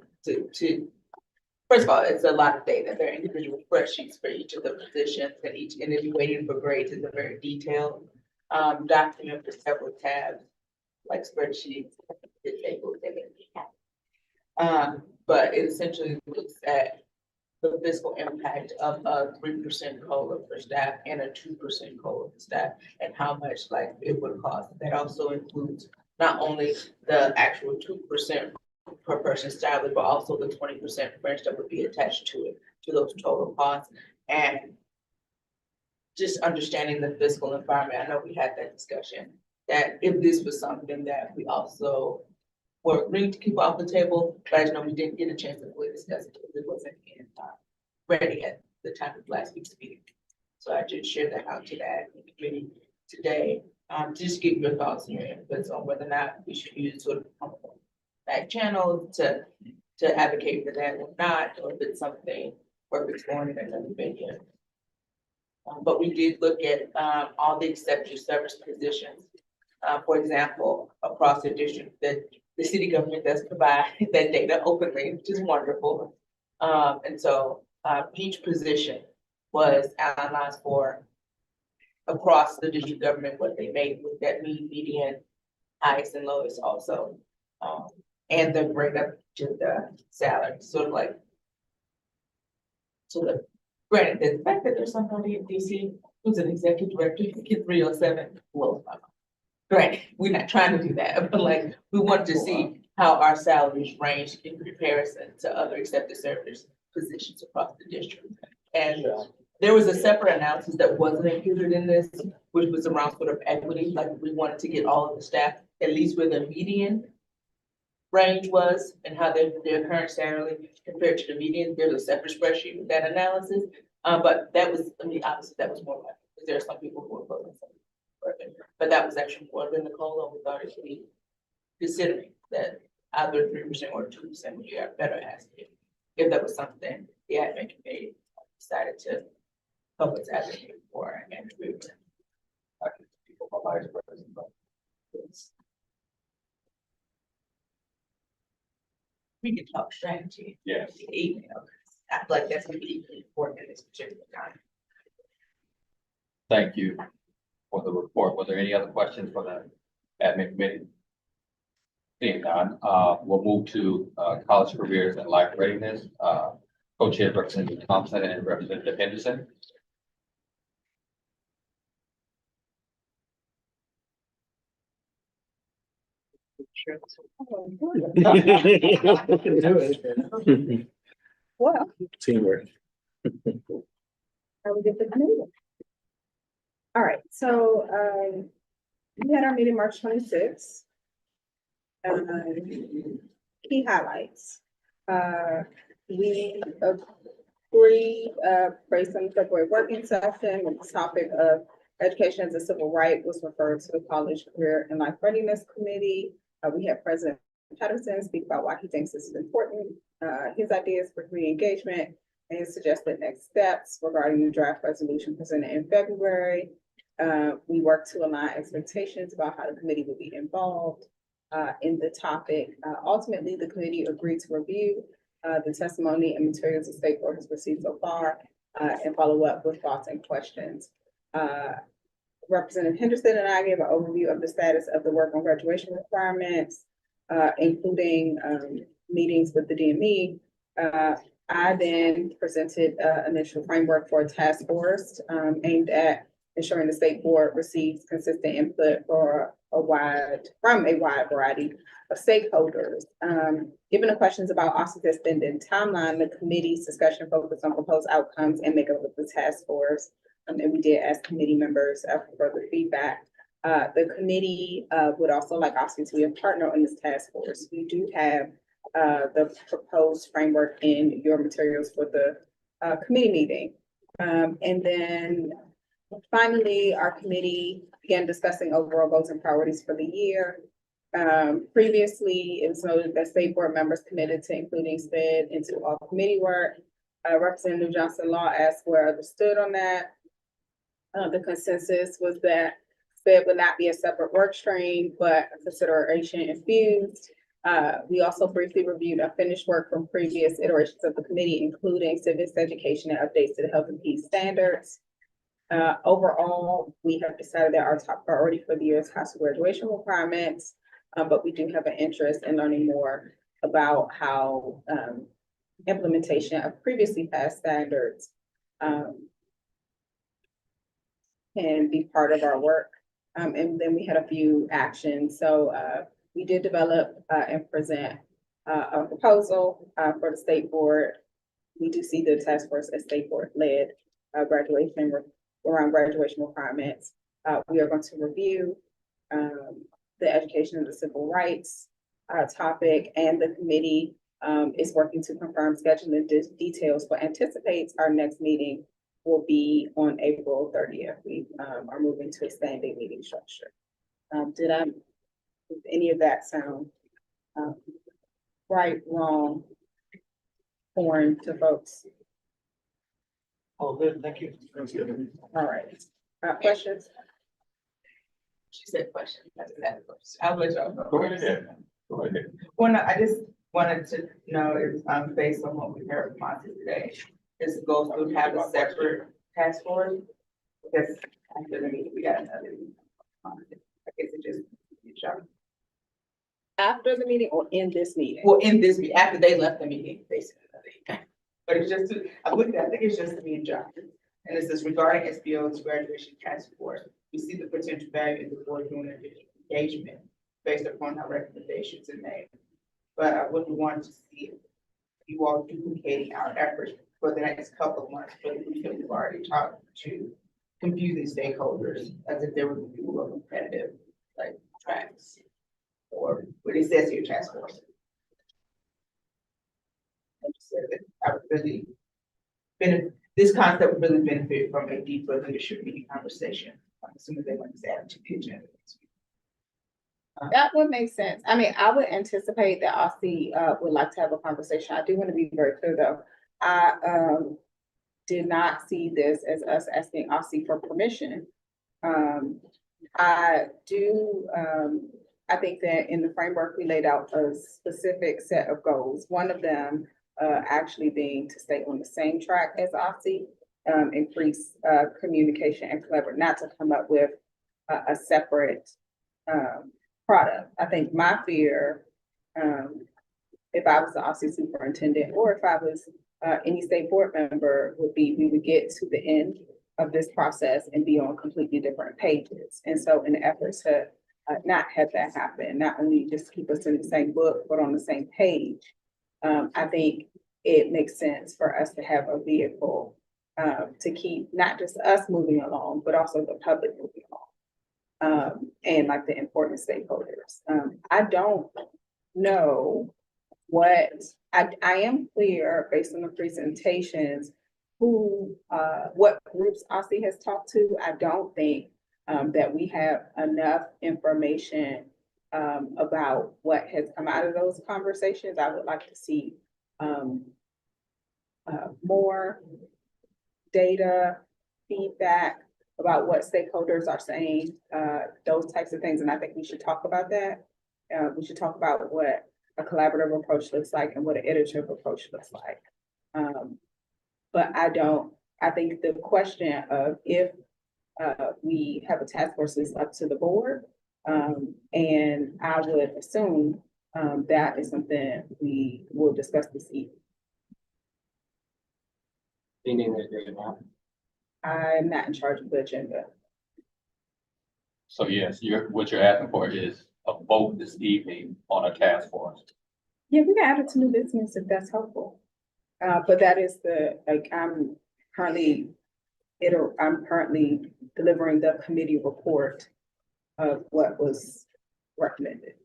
first of all, it's a lot of data. There are individual spreadsheets for each of the positions and if you're waiting for grades, it's a very detailed document for several tabs, like spreadsheets, tables, but it essentially looks at the fiscal impact of a 3% COLA for staff and a 2% COLA for staff and how much like it would cost. That also includes not only the actual 2% per person salary, but also the 20% fringe that would be attached to it, to those total costs. And just understanding the fiscal environment, I know we had that discussion, that if this was something that we also were agreeing to keep off the table, but I know we didn't get a chance to fully discuss it because it wasn't ready at the time of last week's meeting. So I just shared that out to that committee today. Just get your thoughts and your inputs on whether or not we should use sort of back channel to advocate for that or not, or if it's something worth exploring in another venue. But we did look at, all the executive service positions. For example, across the district, that the city government does provide that data openly, which is wonderful. And so, each position was analyzed for across the district government, what they made with that mean, median, highest and lowest also. And the breakup to the salary, sort of like. So the, granted, the fact that there's somebody in DC who's an executive director, who get 307, well, granted, we're not trying to do that, but like, we want to see how our salaries range in comparison to other executive service positions across the district. And there was a separate analysis that wasn't included in this, which was around sort of equity, like we wanted to get all of the staff, at least where the median range was and how their current salary compared to the median. There's a separate spreadsheet with that analysis. But that was, I mean, obviously that was more like, because there are some people who are close, but that was actually more than the COLA. We thought it should be considering that either 3% or 2% would be a better estimate. If that was something the admin committee decided to help us advocate for and agree with. We can talk strategy. Yes. Email. I feel like that's gonna be equally important at this particular time. Thank you for the report. Was there any other questions for the admin committee? Seeing none, we'll move to college careers and life readiness. Co-chair Representative Thompson and Representative Henderson. Well, Teamwork. I will get the committee. All right, so, we had our meeting March 26th. Key highlights. We agreed, based on the February working session, with the topic of education as a civil right was referred to the College Career and Life Readiness Committee. We had President Patterson speak about why he thinks this is important, his ideas for re-engagement, and his suggested next steps regarding the draft resolution presented in February. We worked to align expectations about how the committee would be involved in the topic. Ultimately, the committee agreed to review the testimony and materials the state board has received so far and follow up with thoughts and questions. Representative Henderson and I gave an overview of the status of the work on graduation requirements, including meetings with the DME. I then presented initial framework for a task force aimed at ensuring the state board receives consistent input from a wide variety of stakeholders. Given the questions about Austin's spending timeline, the committee's discussion focused on proposed outcomes and makeup of the task force. And we did ask committee members for further feedback. The committee would also like Austin to be a partner in this task force. We do have the proposed framework in your materials for the committee meeting. And then finally, our committee began discussing overall goals and priorities for the year. Previously, it was noted that state board members committed to including SPED into all committee work. Representative Johnson Law asked where others stood on that. The consensus was that SPED would not be a separate work stream, but a consideration infused. We also briefly reviewed unfinished work from previous iterations of the committee, including civics education and updates to the health and peace standards. Overall, we have decided that our top priority for the year is high school graduation requirements, but we do have an interest in learning more about how implementation of previously passed standards can be part of our work. And then we had a few actions. So we did develop and present a proposal for the state board. We do see the task force as state board led graduation around graduation requirements. We are going to review the education of the civil rights topic, and the committee is working to confirm scheduling details for anticipates our next meeting will be on April 30th. We are moving to a standing meeting structure. Did any of that sound right, wrong, foreign to folks? Oh, good, thank you. All right. Questions? She said question. That's that question. I'll let y'all go. Go ahead. Go ahead. Well, no, I just wanted to know if, based on what we heard from Monty today, is it goes to have a separate task force? Because after the meeting, we got another meeting. I guess it just, After the meeting or in this meeting? well, in this, after they left the meeting, basically. But it's just, I think it's just to be in John. And this is regarding SBO's graduation task force. We see the potential value in the board doing engagement based upon our recommendations in May. But I wouldn't want to see you all duplicating our efforts for the next couple of months, but we've already talked to confusing stakeholders as if they were people of competitive, like, tracks. Or what it says here, task force. I just said that I would really this concept would really benefit from a deeper leadership meeting conversation. As soon as they want to add to the agenda. That would make sense. I mean, I would anticipate that Aussie would like to have a conversation. I do want to be very clear though. I did not see this as us asking Aussie for permission. I think that in the framework, we laid out a specific set of goals. One of them actually being to stay on the same track as Aussie, increase communication and collaborate, not to come up with a separate product. I think my fear, if I was the Aussie superintendent or if I was any state board member, would be we would get to the end of this process and be on completely different pages. And so in the effort to not have that happen, not only just keep us in the same book, but on the same page, I think it makes sense for us to have a vehicle to keep not just us moving along, but also the public moving along. And like the important stakeholders. I don't know what, I am clear based on the presentations what groups Aussie has talked to. I don't think that we have enough information about what has come out of those conversations. I would like to see more data, feedback about what stakeholders are saying, those types of things. And I think we should talk about that. We should talk about what a collaborative approach looks like and what an iterative approach looks like. But I think the question of if we have a task force is up to the board. And I would assume that is something we will discuss this evening. I'm not in charge of the agenda. So yes, what you're asking for is a vote this evening on a task force. Yeah, we can add it to new business if that's helpful. But that is I'm currently delivering the committee report of what was recommended.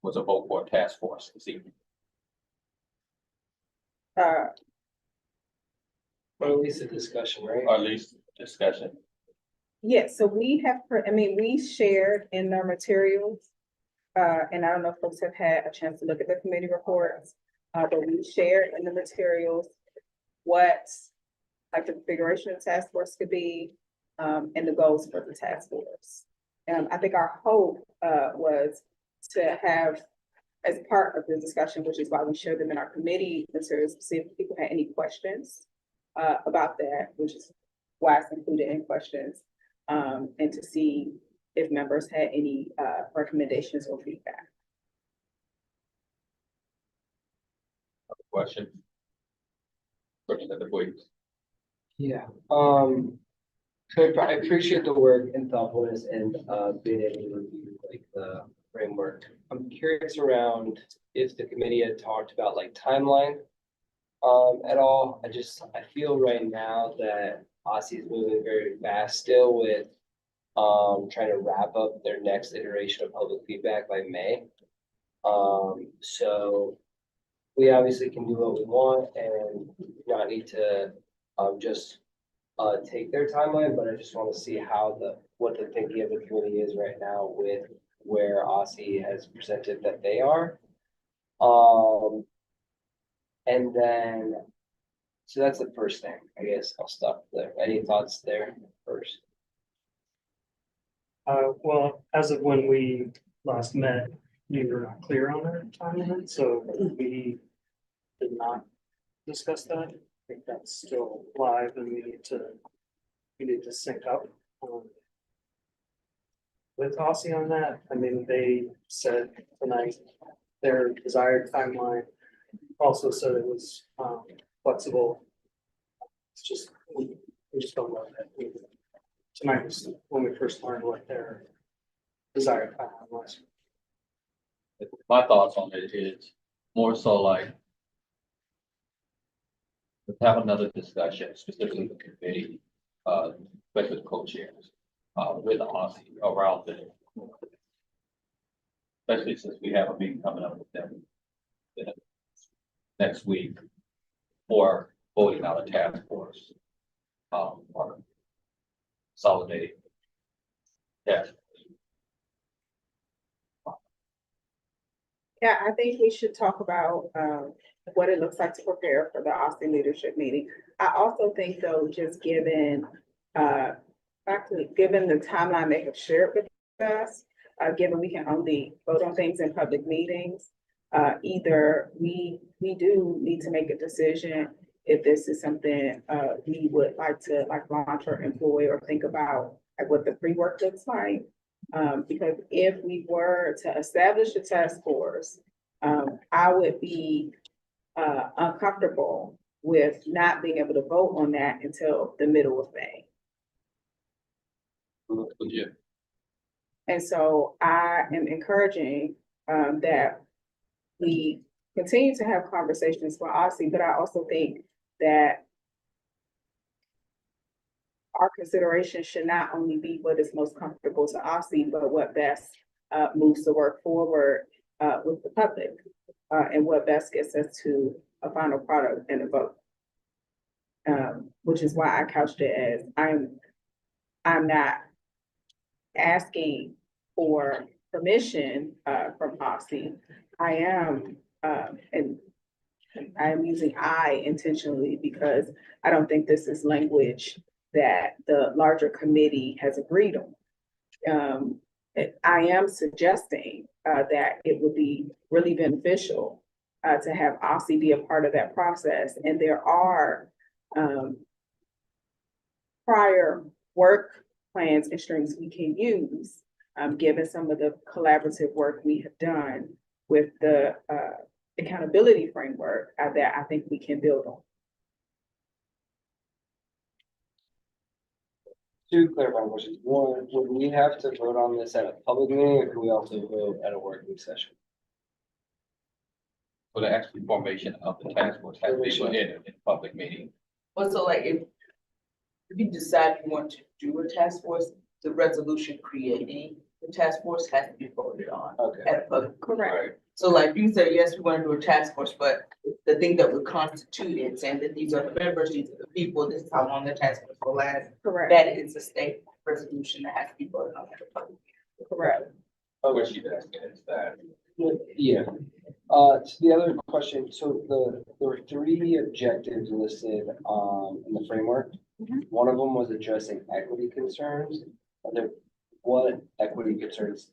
Was a vote for a task force this evening. Or at least a discussion, right? Or at least discussion. Yes, so we shared in the materials, and I don't know if folks have had a chance to look at the committee reports, but we shared in the materials what like the configuration of the task force could be, and the goals for the task force. I think our hope was to have, as part of the discussion, which is why we showed them in our committee materials, to see if people had any questions about that, which is why it's included in questions, and to see if members had any recommendations or feedback. Question. Please. Yeah, so I appreciate the work and thoughtfulness and being able to review like the framework. I'm curious around if the committee had talked about like timeline at all. I feel right now that Aussie is moving very fast still with trying to wrap up their next iteration of public feedback by May. So we obviously can do what we want and not need to just take their timeline, but I just want to see how what the thinking of the committee is right now with where OSSI has presented that they are. And then, so that's the first thing, I guess I'll stop there. Any thoughts there first? Well, as of when we last met, you were not clear on our timeline, so we did not discuss that. I think that's still live and we need to sync up. With OSSI on that, I mean, they said tonight their desired timeline, also said it was flexible. It's just, we just don't know that. Tonight was when we first learned what their desired timeline was. My thoughts on it is more so like, let's have another discussion, specifically the committee, especially the co-chairs, with the OSSI around the, especially since we have a meeting coming up with them next week for voting out a task force, or consolidating task. Yeah, I think we should talk about what it looks like to prepare for the Austin leadership meeting. I also think though, just given given the timeline they have shared with us, given we can only vote on things in public meetings, either we do need to make a decision if this is something we would like to launch or employ or think about what the pre-work looks like. Because if we were to establish a task force, I would be uncomfortable with not being able to vote on that until the middle of May. Yeah. And so I am encouraging that we continue to have conversations with OSSI, but I also think that our consideration should not only be what is most comfortable to OSSI, but what best moves the work forward with the public and what best gets us to a final product and a vote. Which is why I couched it as I'm not asking for permission from OSSI. I am, and I am using I intentionally because I don't think this is language that the larger committee has agreed on. I am suggesting that it would be really beneficial to have OSSI be a part of that process. And there are prior work plans and strings we can use, given some of the collaborative work we have done with the accountability framework that I think we can build on. Two clarifying questions. One, would we have to vote on this at a public meeting or could we also vote at a working session? For the actual formation of the task force, has to be put in a public meeting. Well, so like if you decide you want to do a task force, the resolution creating the task force has to be voted on at a public. Correct. So like you said, yes, we want to do a task force, but the thing that would constitute it, saying that these are the members, these are the people, this is how long the task force will last. Correct. That is a state resolution that has to be voted on at a public. Correct. What she's asking is that. Yeah. So the other question, so there were 3 objectives listed in the framework. One of them was addressing equity concerns. What equity concerns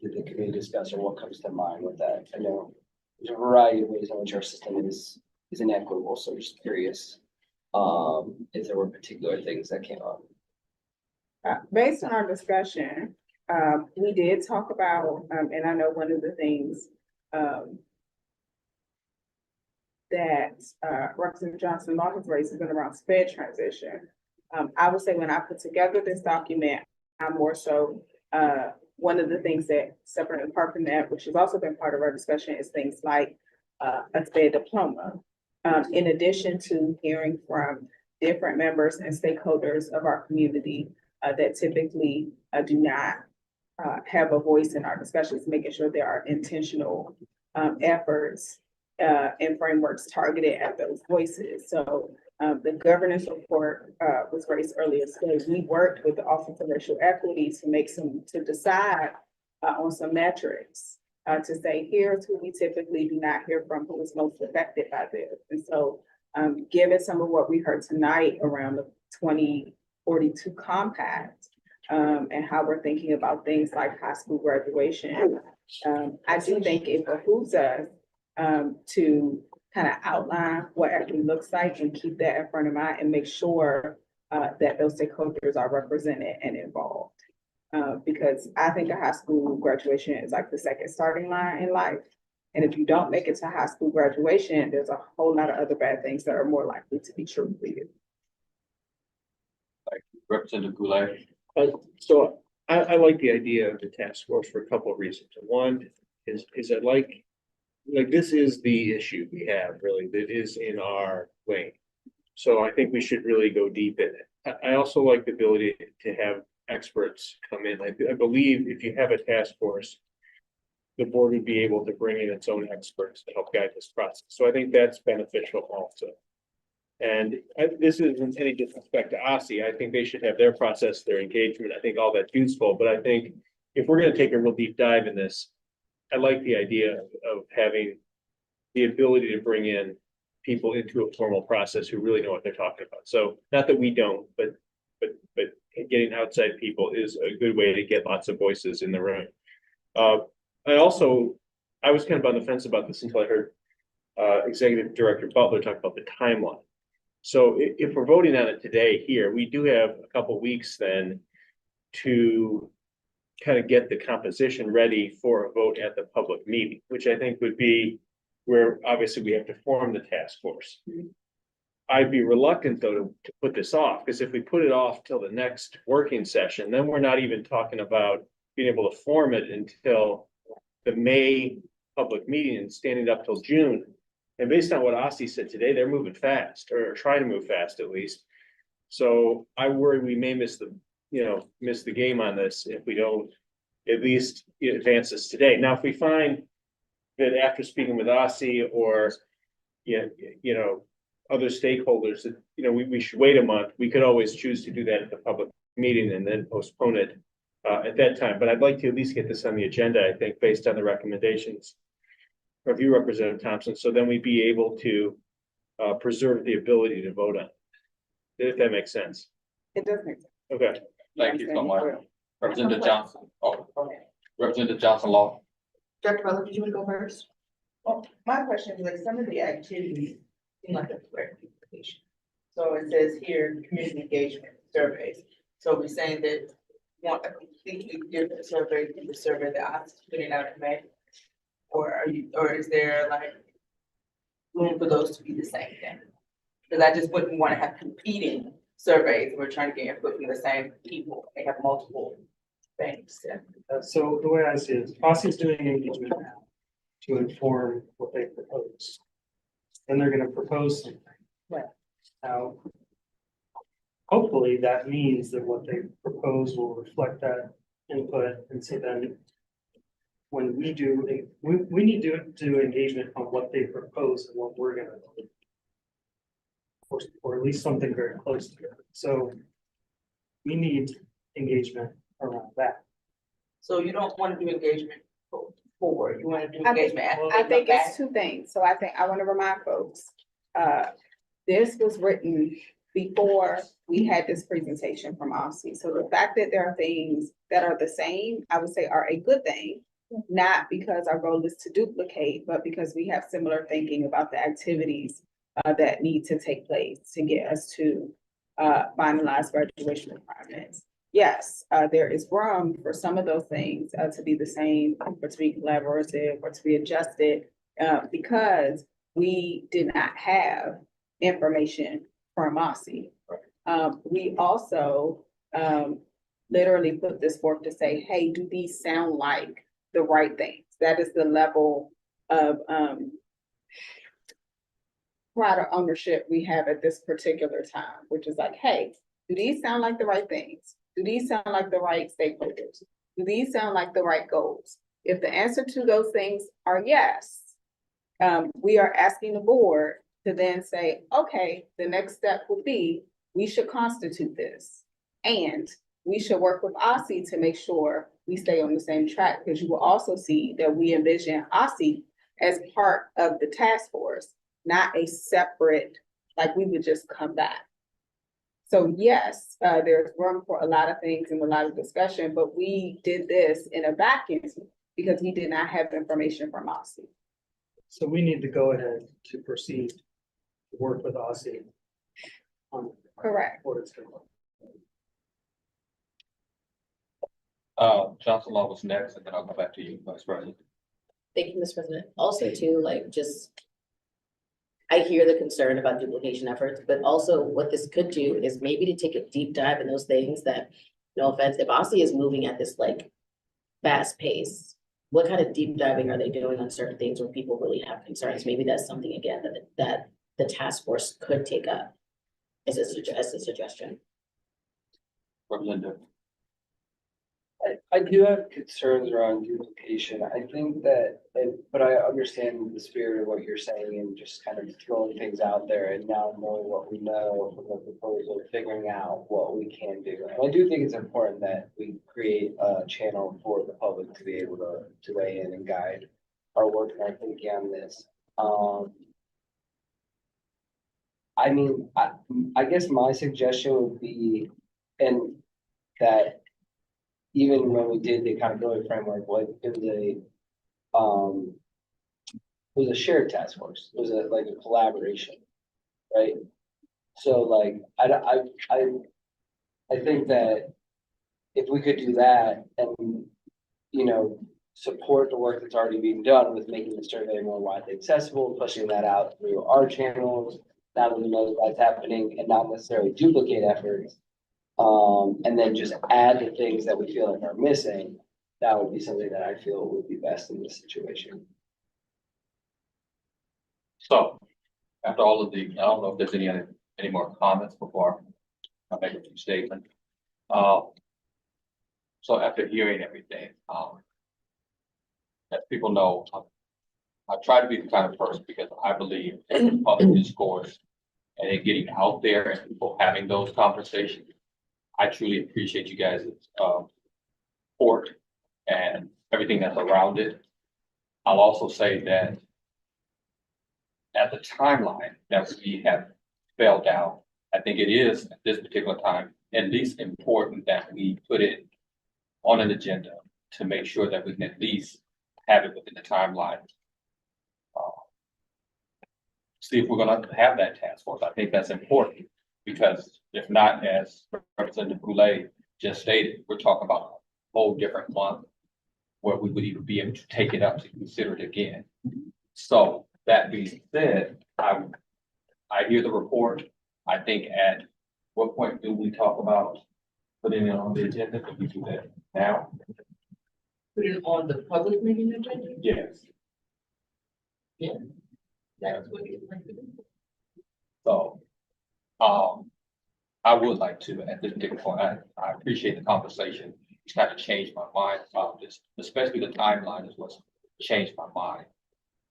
did the committee discuss or what comes to mind with that? I know there's a variety of ways in which our system is inequitable, so just curious if there were particular things that came up. Based on our discussion, we did talk about, and I know one of the things that Representative Johnson Law has raised has been around sped transition. I would say when I put together this document, I'm more so one of the things that separate and apart from that, which has also been part of our discussion, is things like a sped diploma. In addition to hearing from different members and stakeholders of our community that typically do not have a voice in our discussions, making sure there are intentional efforts and frameworks targeted at those voices. So the governance report was raised earlier today. We worked with the Office of Racial Equity to decide on some metrics to say, here's who we typically do not hear from, who is most affected by this. And so given some of what we heard tonight around the 2042 compact, and how we're thinking about things like high school graduation, I do think it behooves us to kind of outline what equity looks like and keep that in front of mind and make sure that those stakeholders are represented and involved. Because I think a high school graduation is like the second starting line in life. And if you don't make it to high school graduation, there's a whole lot of other bad things that are more likely to be true for you. Representative Goulart. So I like the idea of the task force for a couple of reasons. One is I like this is the issue we have really that is in our lane. So I think we should really go deep in it. I also like the ability to have experts come in. I believe if you have a task force, the board would be able to bring in its own experts to help guide this process. So I think that's beneficial also. And this isn't any disrespect to OSSI. I think they should have their process, their engagement. I think all that's useful. But I think if we're going to take a real deep dive in this, I like the idea of having the ability to bring in people into a formal process who really know what they're talking about. So not that we don't, but getting outside people is a good way to get lots of voices in the room. I was kind of on the fence about this until I heard Executive Director Butler talk about the timeline. So if we're voting on it today here, we do have a couple weeks then to kind of get the composition ready for a vote at the public meeting, which I think would be where obviously we have to form the task force. I'd be reluctant though to put this off, because if we put it off till the next working session, then we're not even talking about being able to form it until the May public meeting and standing up till June. And based on what OSSI said today, they're moving fast, or trying to move fast at least. So I worry we may miss the game on this if we don't at least advance this today. Now, if we find that after speaking with OSSI or other stakeholders that we should wait a month, we could always choose to do that at the public meeting and then postpone it at that time. But I'd like to at least get this on the agenda, I think, based on the recommendations of you, Representative Thompson, so then we'd be able to preserve the ability to vote on it, if that makes sense. It does make sense. Okay. Thank you so much. Representative Johnson. Oh, Representative Johnson Law. Dr. Butler, did you want to go first? Well, my question is like some of the activities seem like a threat to education. So it says here, community engagement surveys. So we're saying that we want a completely different survey than the survey that I was putting out in May? Or is there like room for those to be the same thing? Because I just wouldn't want to have competing surveys. We're trying to get input from the same people. They have multiple things. So the way I see it, OSSI is doing engagement now to inform what they propose. Then they're going to propose something. Right. Now, hopefully that means that what they propose will reflect that input. And so then when we do, we need to do engagement on what they propose and what we're going to do. Or at least something very close to it. So we need engagement around that. So you don't want to do engagement forward, you want to do I think- engagement after. I think it's two things. So I want to remind folks, this was written before we had this presentation from OSSI. So the fact that there are things that are the same, I would say are a good thing. Not because our goal is to duplicate, but because we have similar thinking about the activities that need to take place to get us to finalize graduation requirements. Yes, there is room for some of those things to be the same, or to be collaborative, or to be adjusted, because we did not have information from OSSI. We also literally put this forth to say, hey, do these sound like the right things? That is the level of pride or ownership we have at this particular time, which is like, hey, do these sound like the right things? Do these sound like the right stakeholders? Do these sound like the right goals? If the answer to those things are yes, we are asking the board to then say, okay, the next step will be, we should constitute this. And we should work with OSSI to make sure we stay on the same track, because you will also see that we envision OSSI as part of the task force, not a separate, like we would just come back. So yes, there's room for a lot of things and a lot of discussion, but we did this in a vacuum because we did not have information from OSSI. So we need to go ahead to proceed to work with Aussie on Correct. what it's going to look. Johnson Law was next, and then I'll go back to you, Vice President. Thank you, Mr. President. Also too, like, just, I hear the concern about duplication efforts, but also what this could do is maybe to take a deep dive in those things that, no offense, if OSSI is moving at this like fast pace, what kind of deep diving are they doing on certain things where people really have concerns? Maybe that's something again that the task force could take up as a suggestion. Representative. I do have concerns around duplication. I think that, but I understand the spirit of what you're saying and just kind of throwing things out there and now knowing what we know from the proposal, figuring out what we can do. And I do think it's important that we create a channel for the public to be able to weigh in and guide our work and our thinking on this. I mean, I guess my suggestion would be, and that even when we did the accountability framework, like it was a shared task force. It was like a collaboration, right? So like, I think that if we could do that and, you know, support the work that's already being done with making the survey more widely accessible, pushing that out through our channels, now that we know that's happening, and not necessarily duplicate efforts. And then just add the things that we feel like are missing, that would be something that I feel would be best in this situation. So, after all of the, I don't know if there's any more comments before I make a few statements. So after hearing everything, as people know, I try to be the kind of person, because I believe in public discourse and it getting out there and people having those conversations. I truly appreciate you guys' support and everything that's around it. I'll also say that at the timeline that we have spelled out, I think it is at this particular time at least important that we put it on an agenda to make sure that we can at least have it within the timeline. See if we're gonna have that task force. I think that's important, because if not, as Representative Goulet just stated, we're talking about a whole different month where we would even be able to take it up to consider it again. So that being said, I hear the report. I think at what point do we talk about putting it on the agenda? Can we do that now? Put it on the public meeting agenda? Yes. Yeah. That's what you're going to do. So, I would like to, at this particular point, I appreciate the conversation. It's kind of changed my mind about this, especially the timeline is what's changed my mind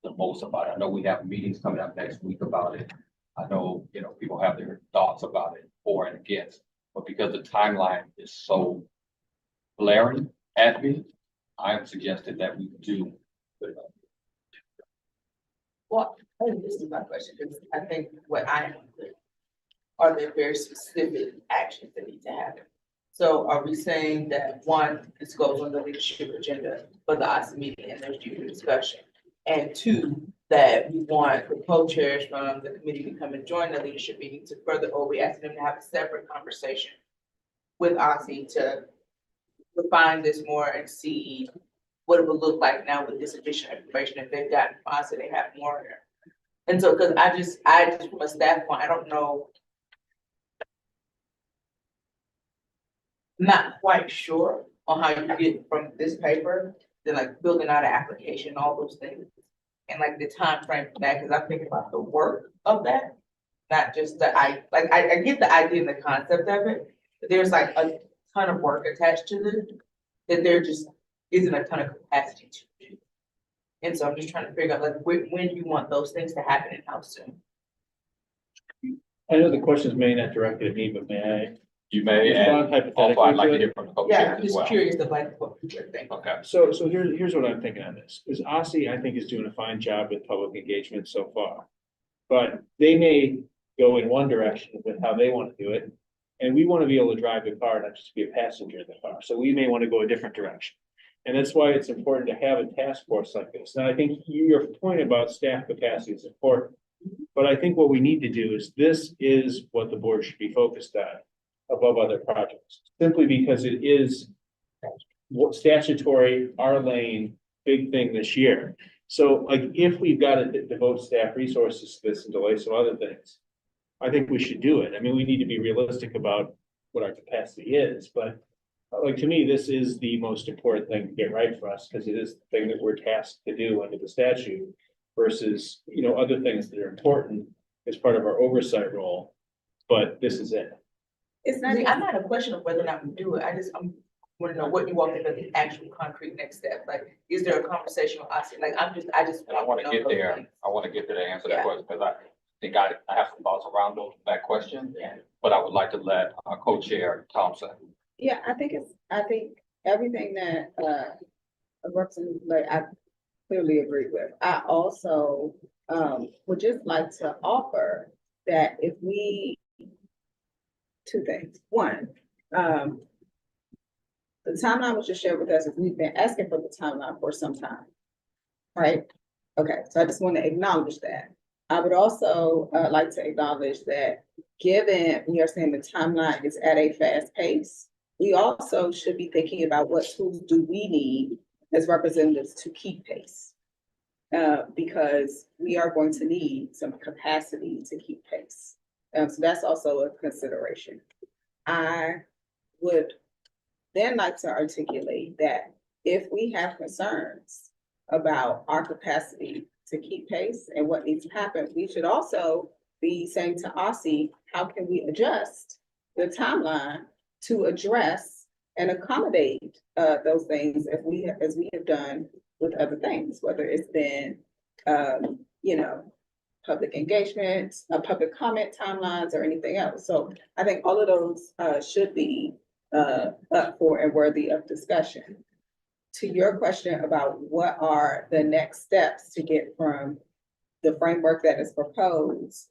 the most about it. I know we have meetings coming up next week about it. I know, you know, people have their thoughts about it for and against, but because the timeline is so glaring at me, I am suggesting that we do put it up. Well, I think this is my question, because I think what I am, are there very specific actions that need to happen? So are we saying that one, this goes on the leadership agenda for the OSSI meeting and there's due discussion? And two, that we want the co-chairs from the committee to come and join the leadership meeting to further, or we ask them to have a separate conversation with OSSI to refine this more and see what it would look like now with this additional information. If they've gotten OSSI, they have more. And so, because I just from a staff point, I don't know. Not quite sure on how you get from this paper to like building out an application, all those things. And like the time frame for that, because I'm thinking about the work of that, not just the I get the idea and the concept of it, but there's like a ton of work attached to this that there just isn't a ton of capacity to do. And so I'm just trying to figure out like when you want those things to happen and how soon. I know the questions may not directly to me, but may I? You may, Respond and also I'd like to hypothetically to it? hear from the Yeah, co-chairs I'm as just well. curious of like what people think. Okay. So here's what I'm thinking on this, is OSSI, I think, is doing a fine job with public engagement so far. But they may go in one direction with how they want to do it. And we want to be able to drive the car, not just be a passenger in the car. So we may want to go a different direction. And that's why it's important to have a task force like this. Now, I think your point about staff capacity is important. But I think what we need to do is, this is what the board should be focused on above other projects, simply because it is what statutory, our lane, big thing this year. So like, if we've got to devote staff resources to this and delay some other things, I think we should do it. I mean, we need to be realistic about what our capacity is, but like, to me, this is the most important thing to get right for us, because it is the thing that we're tasked to do under the statute versus, you know, other things that are important as part of our oversight role, but this is it. It's not, I'm not a question of whether or not we do it. I'm want to know what you want me to the actual concrete next step. Like, is there a conversation with us? Like, I just. And I want to know get those there. things. I want to get to the answer to that Yeah. question, because I think I have some thoughts around that question. Yeah. But I would like to let our co-chair Thompson. Yeah, I think everything that, Representative, like, I clearly agree with. I also, would just like to offer that if we, two things. One, the timeline was just shared with us, is we've been asking for the timeline for some time. Right? Okay, so I just want to acknowledge that. I would also, like to acknowledge that given we are saying the timeline is at a fast pace, we also should be thinking about what tools do we need as representatives to keep pace. Because we are going to need some capacity to keep pace. So that's also a consideration. I would then like to articulate that if we have concerns about our capacity to keep pace and what needs to happen, we should also be saying to OSSI, how can we adjust the timeline to address and accommodate those things as we have done with other things, whether it's been, you know, public engagement, public comment timelines, or anything else. So I think all of those should be up for and worthy of discussion. To your question about what are the next steps to get from the framework that is proposed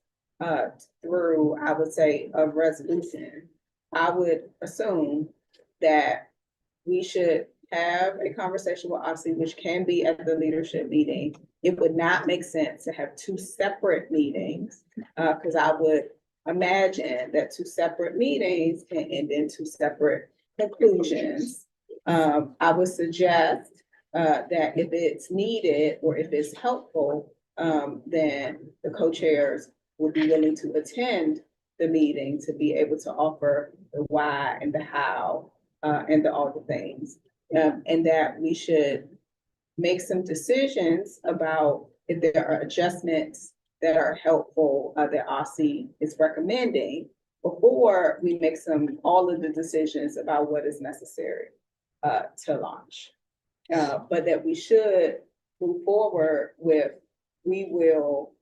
through, I would say, a resolution, I would assume that we should have a conversation with OSSI, which can be at the leadership meeting. It would not make sense to have two separate meetings, because I would imagine that two separate meetings can end in two separate conclusions. I would suggest that if it's needed or if it's helpful, then the co-chairs would be willing to attend the meeting to be able to offer the why and the how and the all the things. And that we should make some decisions about if there are adjustments that are helpful that OSSI is recommending before we make all of the decisions about what is necessary to launch. But that we should move forward with, we will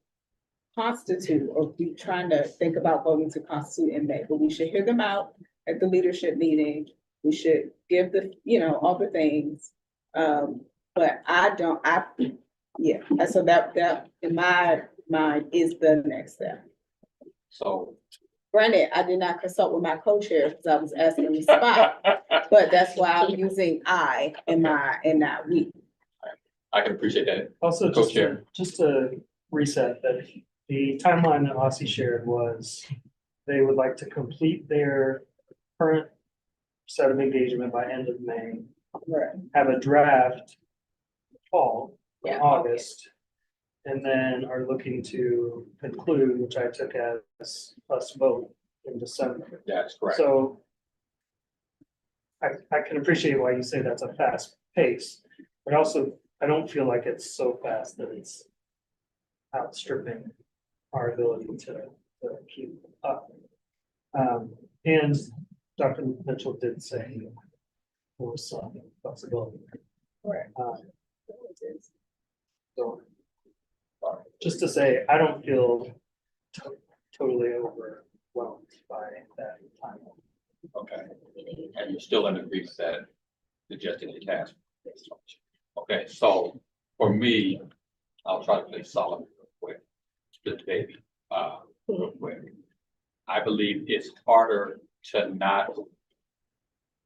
constitute, or be trying to think about voting to constitute in May, but we should hear them out at the leadership meeting. We should give the, you know, all the things. But yeah, so that in my mind is the next step. So. Granted, I did not consult with my co-chair because I was asking the spot, but that's why I'm using I and not we. I can appreciate that. Also, Co-chair. just to reset, that the timeline that OSSI shared was they would like to complete their current set of engagement by end of May, Right. have a draft fall, Yeah. August, and then are looking to conclude, which I took as us vote in December. That's correct. So I can appreciate why you say that's a fast pace, but also I don't feel like it's so fast that it's outstripping our ability to keep up. And Dr. Mitchell did say there was some flexibility. Correct. So, Just to say, I don't feel totally overwhelmed by that time. Okay, and you're still in agreement that suggesting a task. Okay, so for me, I'll try to play solid real quick. Split the baby, real quick. I believe it's harder to not,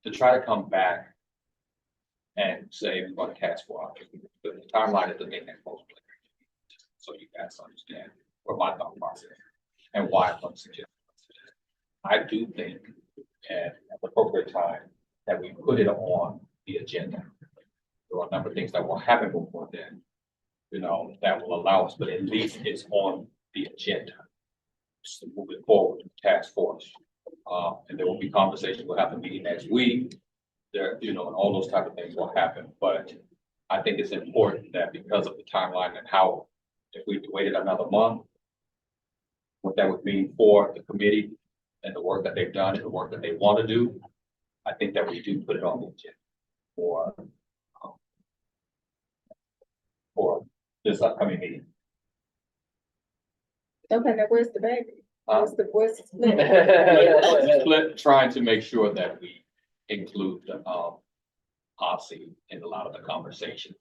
to try to come back and say we're going to task force. The timeline is the thing that most players. So you guys understand what my thought process and why I'm going to suggest. I do think at the appropriate time that we put it on the agenda. There are a number of things that will happen before then, you know, that will allow us, but at least it's on the agenda. So moving forward, to the task force. And there will be conversations. We'll have a meeting next week. There, you know, and all those type of things will happen. But I think it's important that because of the timeline and how, if we waited another month, what that would mean for the committee and the work that they've done and the work that they want to do, I think that we do put it on the agenda for this upcoming meeting. Okay, now where's the baby? What's the split? Split, trying to make sure that we include the OSSI in a lot of the conversation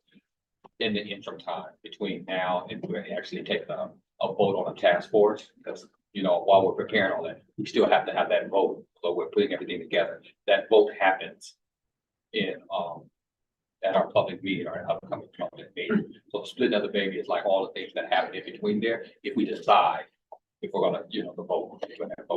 in the interim time between now and when we actually take a vote on a task force, because, you know, while we're preparing all that, we still have to have that vote. So we're putting everything together. That vote happens in at our public meeting, our upcoming public meeting. So splitting of the baby is like all the things that happen in between there. If we decide if we're gonna, you know, the vote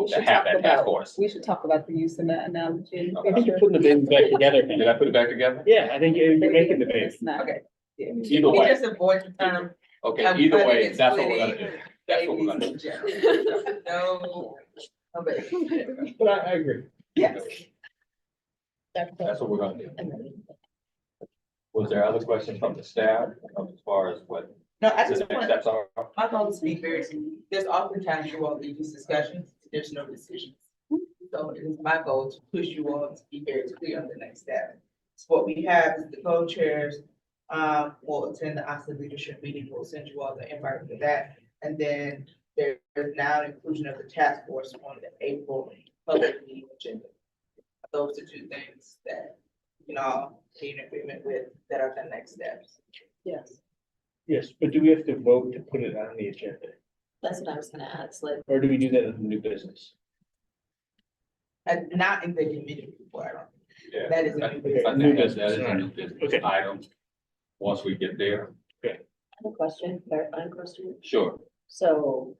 to have that task force. We should talk about the use of that analogy. I think you're putting the baby back together. Did I put it back together? Yeah, I think you're making the baby. It's not. Okay. Either We way. just avoid the term. Okay, I either think way, it's that's what we're gonna splitting do. That's what we're gonna babies do. in general. No. Okay. But I agree. Yes. That's what we're gonna do. Was there other questions from the staff as far as what No, I the just next want, steps are? my goal is to be very, there's oftentimes you all leave these discussions, there's no decisions. So it is my goal to push you all to be very clear on the next step. So what we have is the co-chairs, will attend the OSSI leadership meeting, we'll send you all the invite for that. And then there is now an inclusion of the task force on the April public meeting agenda. Those are two things that, you know, be in agreement with that are the next steps. Yes. Yes, but do we have to vote to put it on the agenda? That's what I was gonna ask, like, Or do we do that in the new business? And not in the committee report, I don't. Yeah. That is a new I business. think New that business, is a alright. new business Okay. item. Once we get there, I have a question, clarifying question. sure. So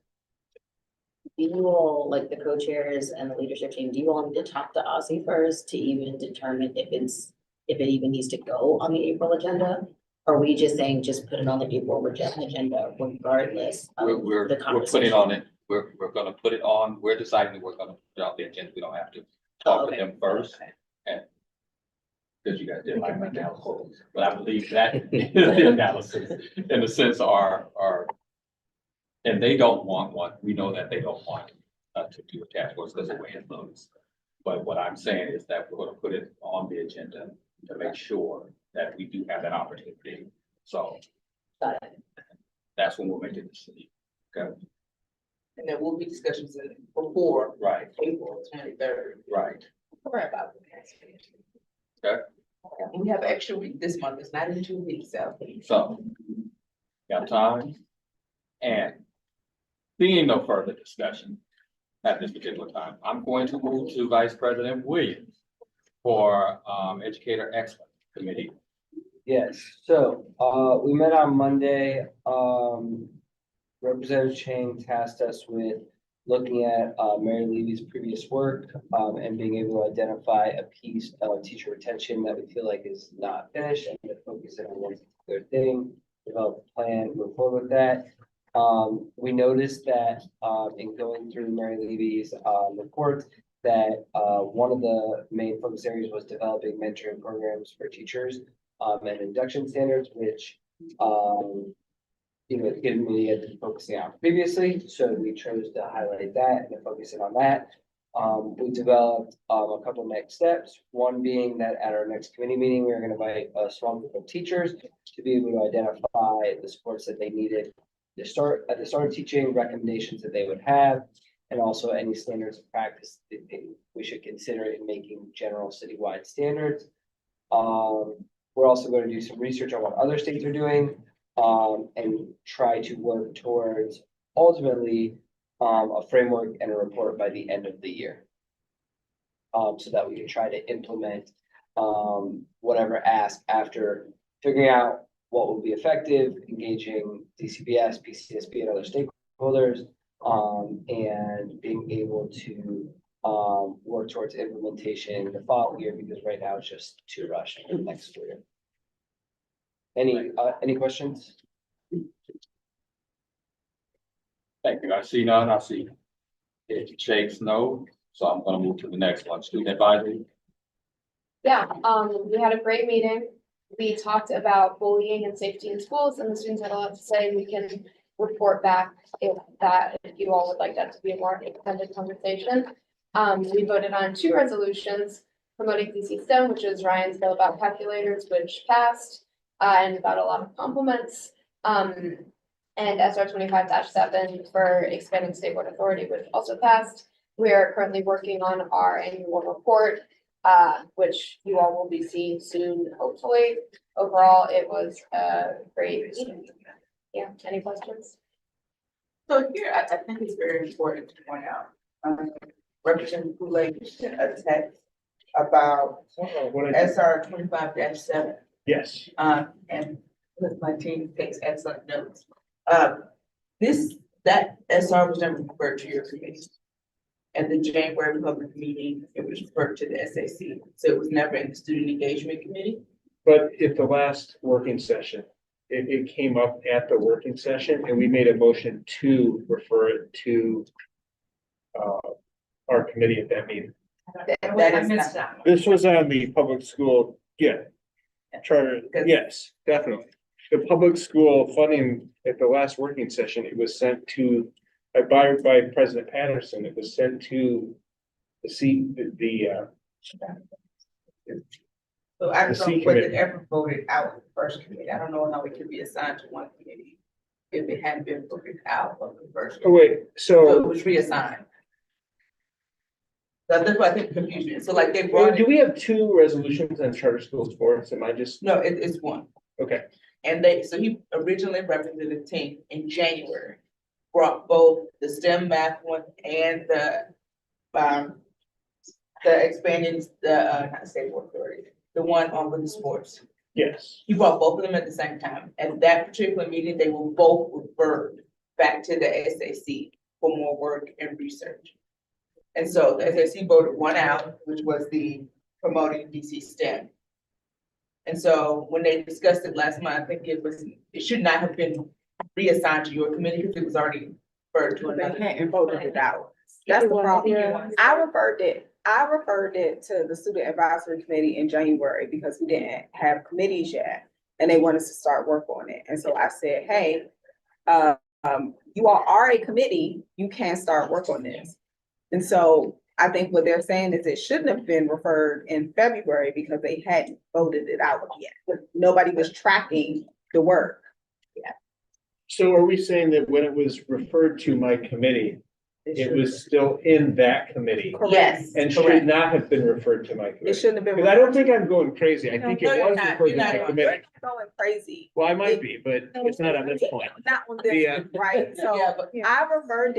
do you all, like the co-chairs and the leadership team, do you all need to talk to OSSI first to even determine if it even needs to go on the April agenda? Or are we just saying, just put it on the April agenda regardless of We're the putting conversation? on it. We're gonna put it on. We're deciding that we're gonna put it on the agenda. We don't have to talk to Okay. them first. And because you guys did like my analysis, but I believe that is the analysis in the sense and they don't want one. We know that they don't want to do a task force because of the way it looks. But what I'm saying is that we're gonna put it on the agenda to make sure that we do have that opportunity. So Got it. that's when we'll make the decision. Okay, And there will be discussions in before right, April 23rd. right. Right about that. Okay. And we have an extra week this month, it's not in 2 weeks, so. So, got time? And seeing no further discussion at this particular time, I'm going to move to Vice President Williams for Educator Excellence Committee. Yes, so, we met on Monday, Representative Chang tasked us with looking at, Mary Levy's previous work, and being able to identify a piece of teacher retention that we feel like is not finished and to focus in on one particular thing, develop a plan, move forward with that. We noticed that, in going through Mary Levy's, report, that, one of the main focus areas was developing mentoring programs for teachers, and induction standards, which, you know, given we had been focusing on previously, so we chose to highlight that and to focus in on that. We developed a couple of next steps, one being that at our next committee meeting, we're gonna invite a small group of teachers to be able to identify the supports that they needed to start, at the start of teaching, recommendations that they would have, and also any standards of practice that we should consider in making general citywide standards. We're also going to do some research on what other states are doing, and try to work towards ultimately a framework and a report by the end of the year. So that we can try to implement whatever ask after figuring out what will be effective, engaging DCBS, PCSB, and other stakeholders, and being able to work towards implementation the following year, because right now it's just too rushed for the next school year. Any questions? Thank you. I see none. I see it shakes no. So I'm gonna move to the next one, student advisory. Yeah, we had a great meeting. We talked about bullying and safety in schools, and the students had a lot to say. We can report back if you all would like that to be a more extended conversation. We voted on 2 resolutions promoting DC STEM, which is Ryan's bill about calculators, which passed, and got a lot of compliments. And SR 25-7 for expanding state board authority, which also passed. We are currently working on our annual report, which you all will be seeing soon, hopefully. Overall, it was a great meeting. Yeah, any questions? So here, I think it's very important to point out, Representative Kool-Aid sent a text about SR 25-7. Yes. And my team takes excellent notes. That SR was never referred to your committee. At the January public meeting, it was referred to the SAC, so it was never in the student engagement committee. But at the last working session, it came up at the working session and we made a motion to refer it to our committee at that meeting. This was on the public school, charter, yes, definitely. The public school funding at the last working session, it was sent to, by President Patterson, it was sent to the So I don't The C know whether it committee. ever voted out of the first committee. I don't know how it could be assigned to one committee if it hadn't been voted out of the first. Oh, wait, So it so was reassigned. That's what I think confusion. So like they brought do it, we have 2 resolutions on charter school sports? Am I just, no, it's one. okay, And so he originally represented the team in January, brought both the STEM math one and the expanding, not state board authority, the one on with the sports. yes. He brought both of them at the same time. At that particular meeting, they were both referred back to the SAC for more work and research. And so the SAC voted one out, which was the promoting DC STEM. And so when they discussed it last month, I think it should not have been reassigned to your committee because it was already referred to They another. hadn't voted it out. That's the problem. Yeah. I referred it to the student advisory committee in January because we didn't have committees yet. And they wanted to start work on it. And so I said, hey, you all are a committee, you can start work on this. And so I think what they're saying is it shouldn't have been referred in February because they hadn't voted it out yet. But nobody was tracking the work. So are we saying that when it was referred to my committee, it was still in that committee? Yes, And should correct. not have been referred to my It committee? shouldn't have been. Because I don't think I'm going crazy. I think it No, you're was not. referred You're to not my going committee. Going crazy. Well, I might be, but it's not on this point. Not on this, Yeah. right? So Yeah, but I referred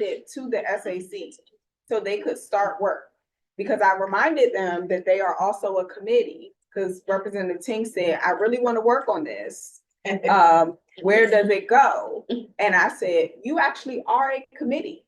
it to the SAC so they could start work. Because I reminded them that they are also a committee, because Representative Ting said, I really want to work on this. Where does it go? And I said, you actually are a committee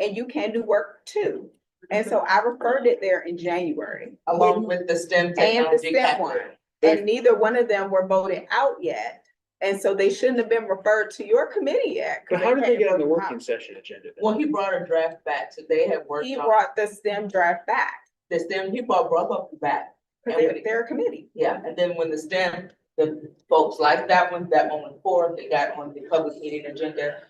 and you can do work too. And so I referred it there in January. along with the STEM And the technology STEM one. category. And neither one of them were voted out yet. And so they shouldn't have been referred to your committee yet. 'cause But how did they hadn't get on the voted working out. session agenda? then? Well, he brought a draft back, so they had worked He on brought the STEM draft back, the STEM, he brought up the back. because they're a committee. Yeah, and then when the STEM, the folks liked that one went forth, they got on the public meeting agenda.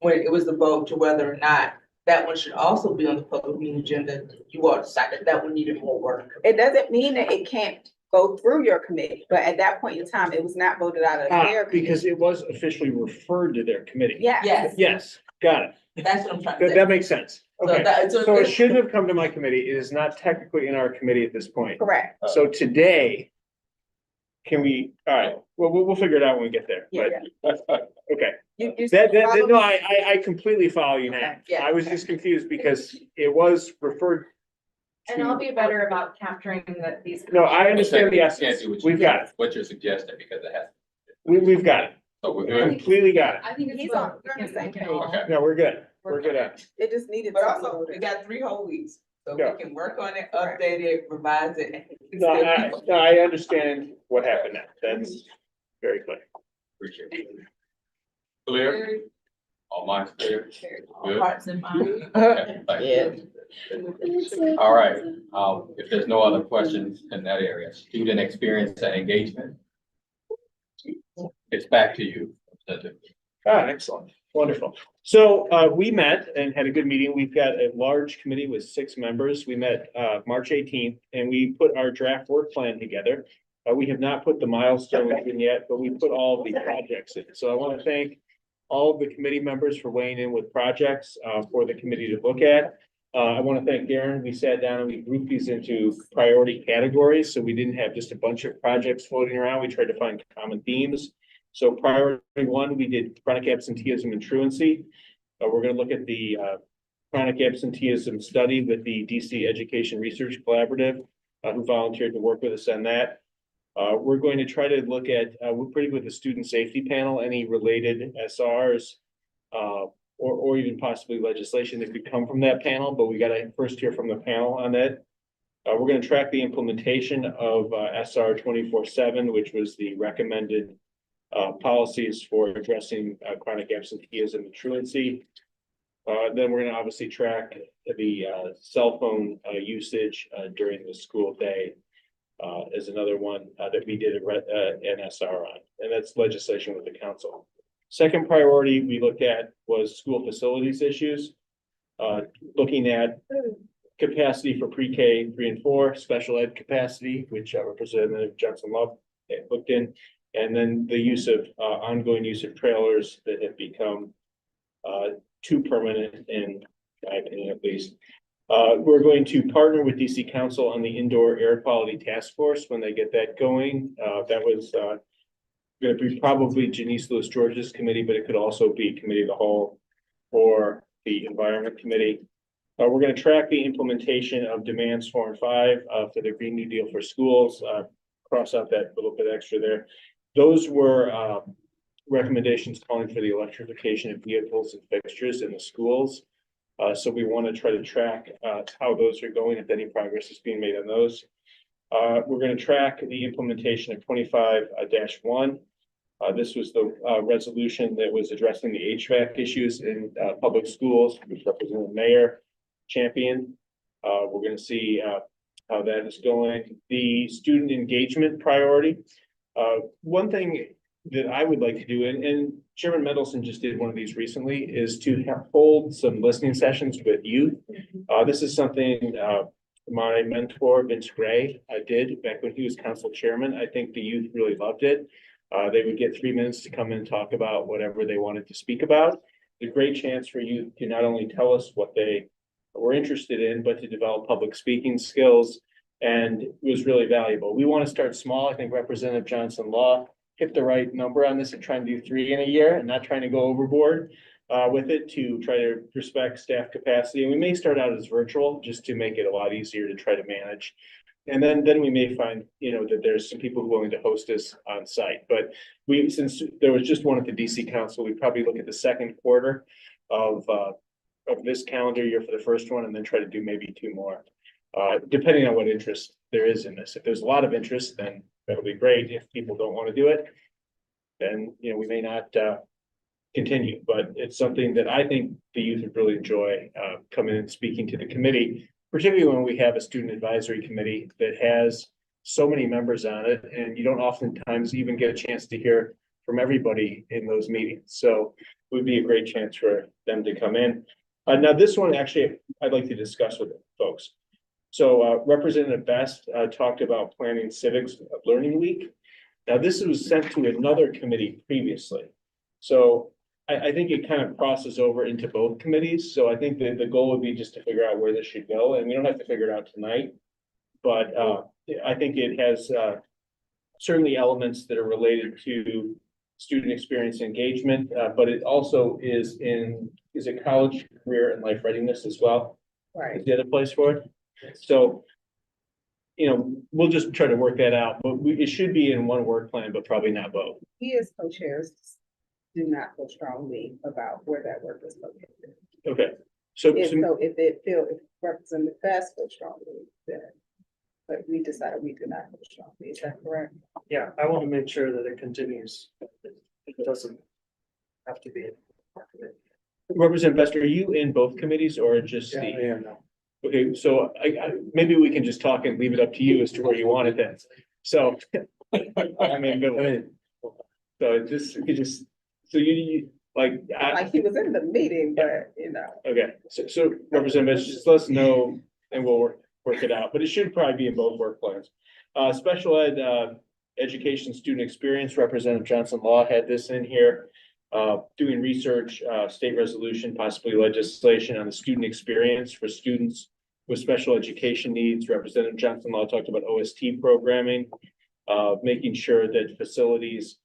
When it was the vote to whether or not that one should also be on the public meeting agenda. You all decided that one needed more work. It doesn't mean that it can't go through your committee, but at that point in time, it was not voted out of their. Because it was officially referred to their committee. Yeah. Yes, Yes, got it. that's what I'm trying to That, say. that makes sense. So Okay, that- so it shouldn't have come to my committee. It is not technically in our committee at this point. Correct. So today, can we, all right, well, we'll figure it out when we get there, Yeah. but, okay. You No, follow me? I completely follow you now. Okay, yeah. I was just confused because it was referred. And I'll be better about capturing that these. No, I understand the Can't essence. do what We've got it. What you're suggesting, because it has, We've got it. so we're We good. completely got it. I think it's. He's on, we're on the same page. Okay. No, we're good. We're good at it. It just needed. But to be also, we voted. got 3 whole weeks, so Yeah. we can work on it, update it, revise it. and No, still keep- I understand what happened now. That's very clear. Appreciate it. Clear? All minds clear? Good. Hearts and minds. Okay, thank you. All right, if there's no other questions in that area, student experience and engagement. It's back to you. Excellent. Wonderful. So we met and had a good meeting. We've got a large committee with 6 members. We met March 18th and we put our draft work plan together. We have not put the milestones in yet, but we put all of the projects in. So I want to thank all of the committee members for weighing in with projects for the committee to look at. I want to thank Darren. We sat down and we grouped these into priority categories. So we didn't have just a bunch of projects floating around. We tried to find common themes. So priority 1, we did chronic absenteeism and truancy. We're going to look at the chronic absenteeism study with the DC Education Research Collaborative, who volunteered to work with us on that. We're going to try to look at, we're pretty with the student safety panel, any related SRs, or even possibly legislation that could come from that panel, but we got to first hear from the panel on that. We're going to track the implementation of SR 24/7, which was the recommended policies for addressing chronic absenteeism and truancy. Then we're going to obviously track the cell phone usage during the school day is another one that we did an SR on, and that's legislation with the council. Second priority we looked at was school facilities issues, looking at capacity for pre-K 3 and 4, special ed capacity, which Representative Johnson Love looked in, and then the use of ongoing use of trailers that have become too permanent, in my opinion at least. We're going to partner with DC Council on the Indoor Air Quality Task Force when they get that going. That was going to be probably Janice Lewis George's committee, but it could also be Committee of the Whole or the Environment Committee. We're going to track the implementation of demands 4 and 5 for the Green New Deal for schools. Cross out that little bit extra there. Those were recommendations calling for the electrification of vehicles and fixtures in the schools. So we want to try to track how those are going, if any progress is being made on those. We're going to track the implementation of 25-1. This was the resolution that was addressing the HVAC issues in public schools, which Representative Mayor championed. We're going to see how that is going. The student engagement priority. One thing that I would like to do, and Chairman Mendelson just did one of these recently, is to hold some listening sessions with youth. This is something my mentor, Vince Gray, did back when he was council chairman. I think the youth really loved it. They would get 3 minutes to come in and talk about whatever they wanted to speak about. It's a great chance for youth to not only tell us what they were interested in, but to develop public speaking skills, and it was really valuable. We want to start small. I think Representative Johnson Law hit the right number on this and trying to do 3 in a year and not trying to go overboard with it, to try to respect staff capacity. And we may start out as virtual just to make it a lot easier to try to manage. And then we may find, that there's some people willing to host us on site. But since there was just one at the DC Council, we probably look at the second quarter of this calendar year for the first one, and then try to do maybe 2 more, depending on what interest there is in this. If there's a lot of interest, then that'll be great. If people don't want to do it, then, we may not continue. But it's something that I think the youth would really enjoy, coming and speaking to the committee, particularly when we have a student advisory committee that has so many members on it, and you don't oftentimes even get a chance to hear from everybody in those meetings. So it would be a great chance for them to come in. Now this one, actually, I'd like to discuss with folks. So Representative Best talked about planning civics learning week. Now, this was sent to another committee previously. So I think it kind of crosses over into both committees. So I think that the goal would be just to figure out where this should go, and we don't have to figure it out tonight. But I think it has certainly elements that are related to student experience engagement, but it also is it college, career, and life readiness as well? Right. Is the other place for it? So, we'll just try to work that out, but it should be in one work plan, but probably not both. We as co-chairs do not feel strongly about where that work is located. Okay, so If Representative Best feels strongly, then, but we decided we do not feel strongly, is that correct? Yeah, I want to make sure that it continues. It doesn't have to be. Representative Best, are you in both committees or just Yeah, the? I am now. Okay, so maybe we can just talk and leave it up to you as to where you want it then. So, so so you like. Like he was in the meeting, but Okay, so Representative, just let us know and we'll work it out, but it should probably be in both work plans. Special ed, education student experience, Representative Johnson Law had this in here. Doing research, state resolution, possibly legislation on the student experience for students with special education needs. Representative Johnson Law talked about OST programming, making sure that facilities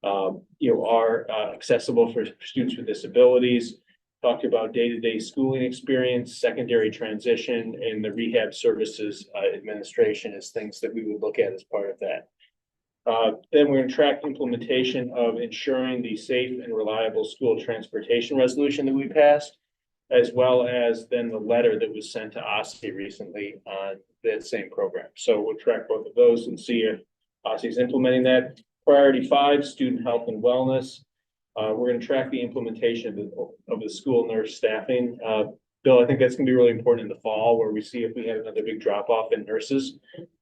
are accessible for students with disabilities. Talked about day-to-day schooling experience, secondary transition, and the rehab services administration as things that we would look at as part of that. Then we're going to track implementation of ensuring the safe and reliable school transportation resolution that we passed, as well as then the letter that was sent to OSSI recently on that same program. So we'll track both of those and see if OSSI is implementing that. Priority 5, student health and wellness. We're going to track the implementation of the school nurse staffing. Bill, I think that's going to be really important in the fall where we see if we have another big drop off in nurses.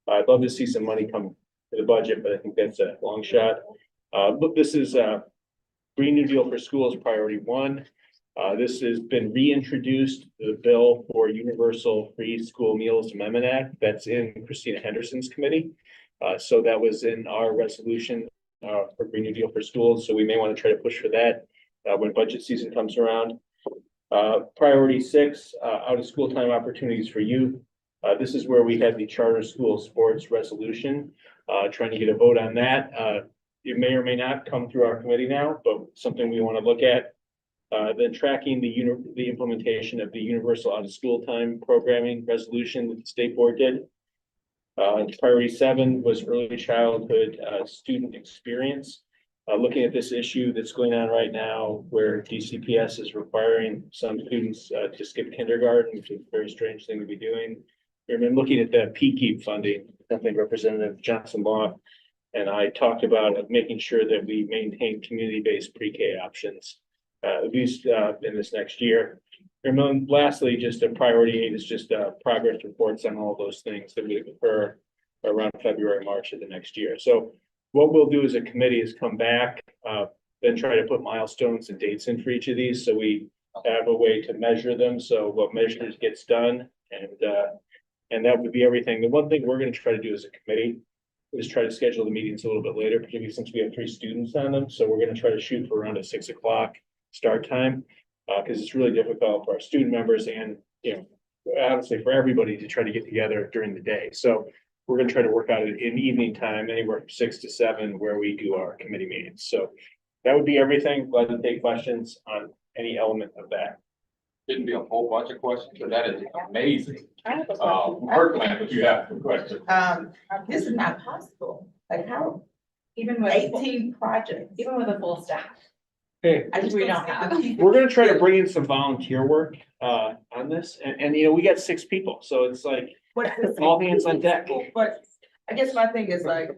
I'd love to see some money come to the budget, but I think that's a long shot. But this is Green New Deal for Schools, priority 1. This has been reintroduced, the bill for Universal Free School Meals Amendment Act. That's in Christina Henderson's committee. So that was in our resolution for Green New Deal for Schools. So we may want to try to push for that when budget season comes around. Priority 6, out of school time opportunities for youth. This is where we had the charter school sports resolution, trying to get a vote on that. It may or may not come through our committee now, but something we want to look at. Then tracking the implementation of the universal out of school time programming resolution that the state board did. Priority 7 was early childhood student experience. Looking at this issue that's going on right now where DCPS is requiring some students to skip kindergarten, which is a very strange thing to be doing. And then looking at the PKEEP funding, something Representative Johnson Law and I talked about making sure that we maintain community-based pre-K options, at least in this next year. And then lastly, just a priority 8 is just progress reports on all those things that would occur around February, March of the next year. So what we'll do as a committee is come back, then try to put milestones and dates in for each of these. So we have a way to measure them. So what measures gets done and that would be everything. The one thing we're going to try to do as a committee is try to schedule the meetings a little bit later, particularly since we have 3 students on them. So we're going to try to shoot for around a 6 o'clock start time because it's really difficult for our student members and, honestly for everybody to try to get together during the day. So we're going to try to work out in evening time, anywhere from 6 to 7, where we do our committee meetings. So that would be everything. Glad to take questions on any element of that. Shouldn't be a whole bunch of questions, but that is amazing. I have a question. Work plan, if you have a question. This is not possible. Like how? Even with 18 projects. even with a full staff. Hey, I just We don't don't see have. the people. we're going to try to bring in some volunteer work on this. And we got 6 people. So it's like But all hands on deck. But I guess my thing is like,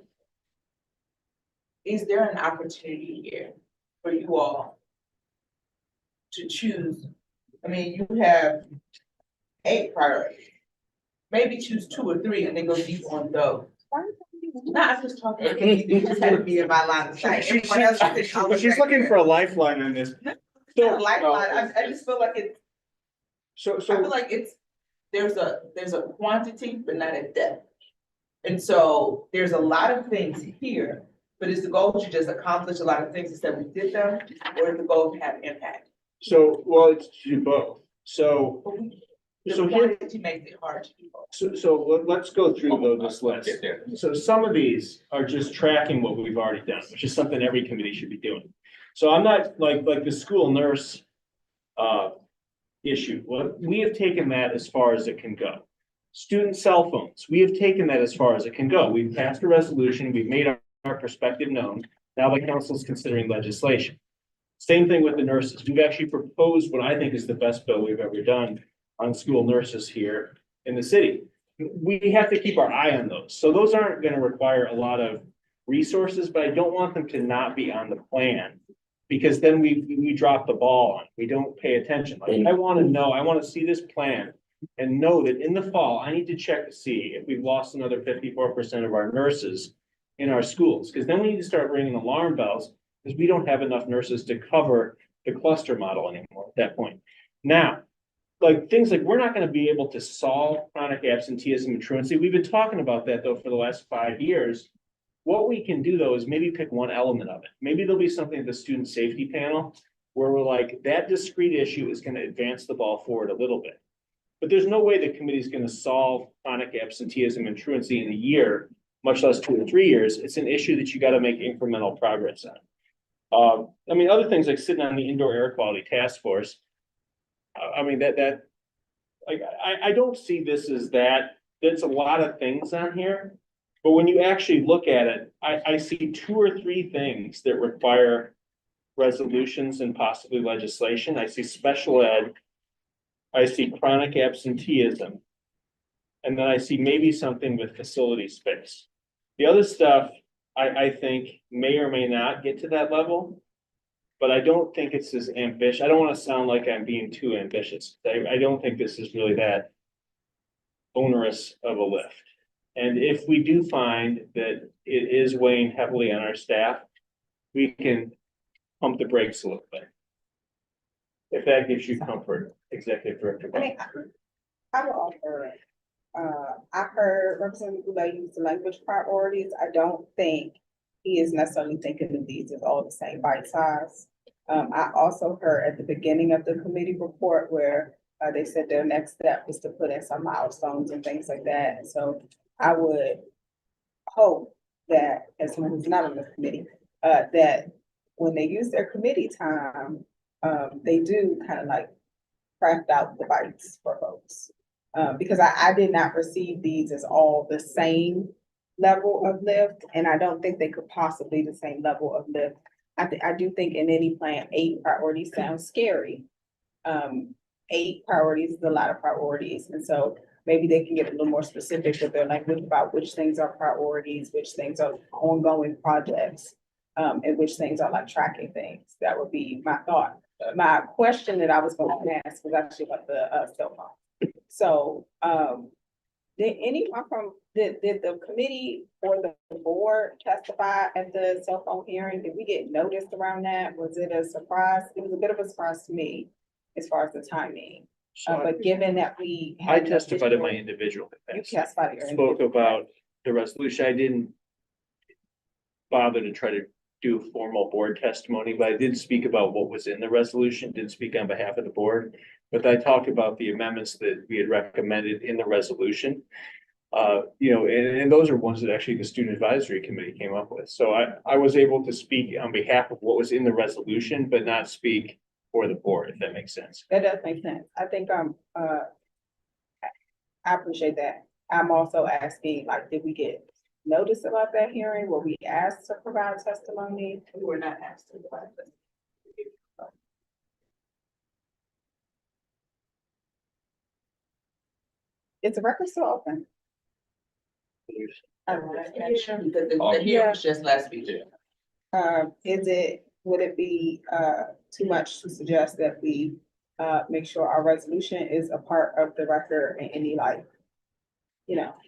is there an opportunity here for you all to choose? I mean, you have 8 priorities. Maybe choose 2 or 3 and then go deep on those. No, I'm just talking, you just had to be in my line of sight. Everyone else is sitting She's looking for a lifeline on this. No, lifeline, I just feel like it's, So, I feel like there's a quantity, but not a depth. And so there's a lot of things here, but is the goal to just accomplish a lot of things instead we did them, or is the goal to have impact? well, it's to do both. So The So here- quantity makes it hard to do both. let's go through this list. Get there. So some of these are just tracking what we've already done, which is something every committee should be doing. So I'm not like the school nurse issue. Well, we have taken that as far as it can go. Student cell phones, we have taken that as far as it can go. We've passed a resolution, we've made our perspective known. Now the council is considering legislation. Same thing with the nurses. We've actually proposed what I think is the best bill we've ever done on school nurses here in the city. We have to keep our eye on those. So those aren't going to require a lot of resources, but I don't want them to not be on the plan. Because then we drop the ball on, we don't pay attention. Like, I want to know, I want to see this plan and know that in the fall, I need to check to see if we've lost another 54% of our nurses in our schools. Because then we need to start ringing alarm bells because we don't have enough nurses to cover the cluster model anymore at that point. Now, like things like we're not going to be able to solve chronic absenteeism and truancy. We've been talking about that though for the last 5 years. What we can do though is maybe pick one element of it. Maybe there'll be something at the student safety panel where we're like, that discrete issue is going to advance the ball forward a little bit. But there's no way the committee is going to solve chronic absenteeism and truancy in a year, much less 2 or 3 years. It's an issue that you got to make incremental progress on. I mean, other things like sitting on the indoor air quality task force. I mean, I don't see this as that. There's a lot of things on here. But when you actually look at it, I see 2 or 3 things that require resolutions and possibly legislation. I see special ed. I see chronic absenteeism. And then I see maybe something with facility space. The other stuff, I think may or may not get to that level. But I don't think it's as ambitious. I don't want to sound like I'm being too ambitious. I don't think this is really that onerous of a lift. And if we do find that it is weighing heavily on our staff, we can pump the brakes a little bit. If that gives you comfort, Executive Director. I mean, I will offer, I heard Representative Goulet use the language priorities. I don't think he is necessarily thinking of these as all the same bite size. I also heard at the beginning of the committee report where they said their next step was to put in some milestones and things like that. And so I would hope that, as someone who's not on the committee, that when they use their committee time, they do kind of like craft out the bites for folks. Because I did not receive these as all the same level of lift, and I don't think they could possibly the same level of lift. I do think in any plan, 8 priorities sounds scary. 8 priorities is a lot of priorities, and so maybe they can get a little more specific with their language about which things are priorities, which things are ongoing projects, and which things are like tracking things. That would be my thought. My question that I was going to ask was actually about the cell phone. So, did anyone did the committee or the board testify at the cell phone hearing? Did we get noticed around that? Was it a surprise? It was a bit of a surprise to me as far as the timing. But given that we. I testified in my individual You capacity. testified at your Spoke individual. about the resolution. I didn't bother to try to do formal board testimony, but I did speak about what was in the resolution, didn't speak on behalf of the board. But I talked about the amendments that we had recommended in the resolution. And those are ones that actually the Student Advisory Committee came up with. So I was able to speak on behalf of what was in the resolution, but not speak for the board, if that makes sense. That does make sense. I think I appreciate that. I'm also asking, like, did we get notice about that hearing? Were we asked to provide testimony? We were not asked to provide this. Is the record still open? Because the hearing was just last week. Would it be too much to suggest that we make sure our resolution is a part of the record and any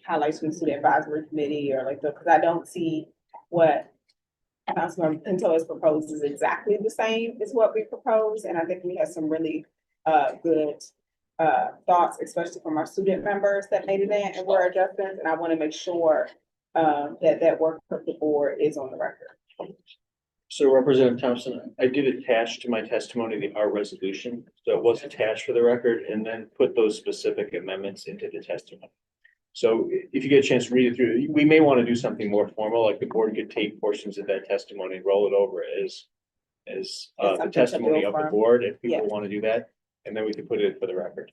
highlights from the Student Advisory Committee or because I don't see what Councilmember Pinto has proposed is exactly the same as what we proposed. And I think we have some really good thoughts, especially from our student members that made it in and were adjustments, and I want to make sure that work of the board is on the record. So Representative Thompson, I did attach to my testimony our resolution, so it was attached for the record, and then put those specific amendments into the testimony. So if you get a chance to read it through, we may want to do something more formal, like the board could take portions of that testimony and roll it over as the something to testimony build of the from. board, if people Yeah. want to do that, and then we can put it for the record.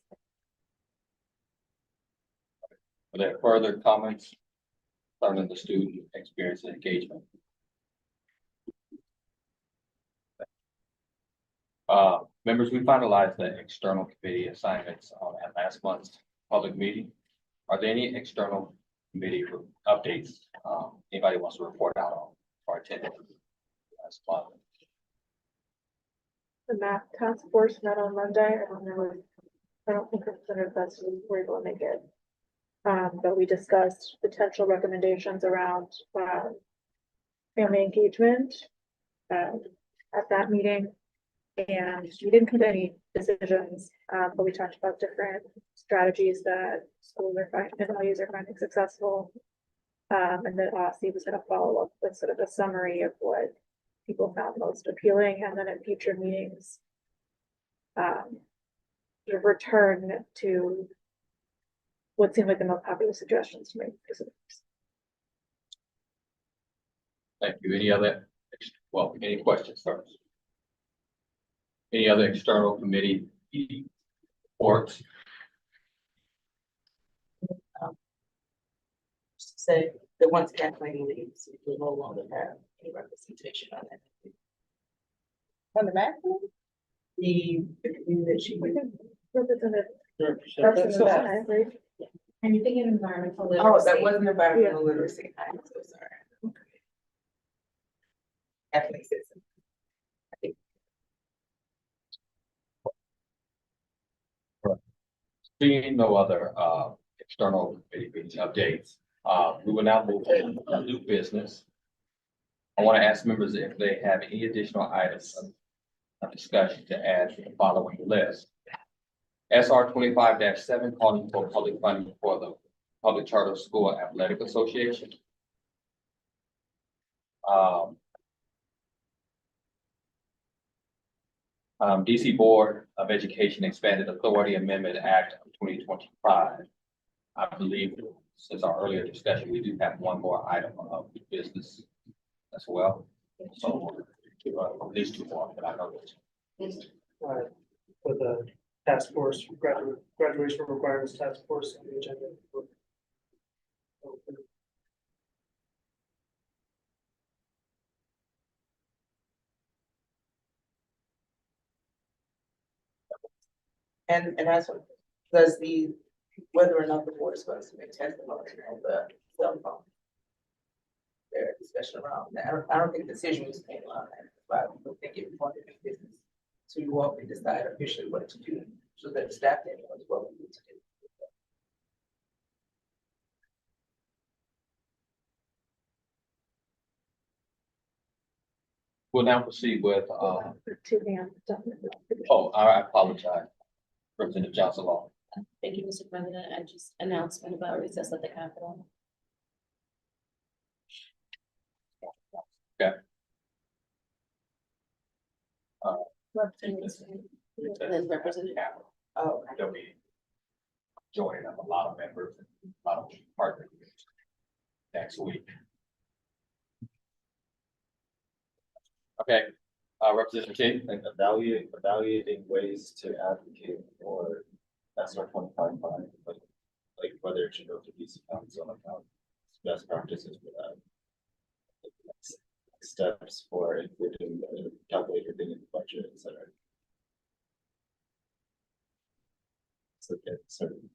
Are there further comments concerning the student experience and engagement? Members, we finalized the external committee assignments at last month's public meeting. Are there any external committee updates anybody wants to report out on or attend? Last month? The math task force met on Monday. I don't think Representative Bessie were able to make it. But we discussed potential recommendations around, family engagement, at that meeting. And we didn't come to any decisions, but we talked about different strategies that schools are finding, NYUs are finding successful. And then OSSI was gonna follow up with sort of a summary of what people found most appealing, and then at future meetings, sort of return to what seemed like the most popular suggestions to make. Thank you. Any other, any questions first? Any other external committee reports? So the ones Kathleen leaves, we no longer have any representation on that. On the map? The committee that she went. Representative. Right? And you're thinking environmental Oh, literacy. that wasn't environmental literacy. I'm so sorry. Kathleen said something. Seeing no other external committee meeting updates, we will now move to new business. I want to ask members if they have any additional items of discussion to add to the following list. SR 25-7 calling for public funding for the Public Charter School Athletic Association. DC Board of Education Expanded Authority Amendment Act of 2025. I believe since our earlier discussion, we do have one more item of business as well. So at least two more, but I know there's. For the task force, graduation requirements task force on the agenda. And that's what, does whether or not the board is going to make testimony on the cell phone. There's discussion around that. I don't think the decision was made on that, but I don't think it was to make business. So you won't decide officially what to do, so that the staff knows what we need to do. We'll now proceed with, Two hands. I apologize. Representative Johnson Law. Thank you, Mr. President. I just announcement about recess at the Capitol. Okay. And then Representative. Oh, They'll be joining up a lot of members, and a lot of partners next week. Okay, Representative King. Evaluating ways to advocate for SR 25, like whether it should go to DC Council and how best practices for that. Steps for including the calculator being in the budget, et cetera. So get certain.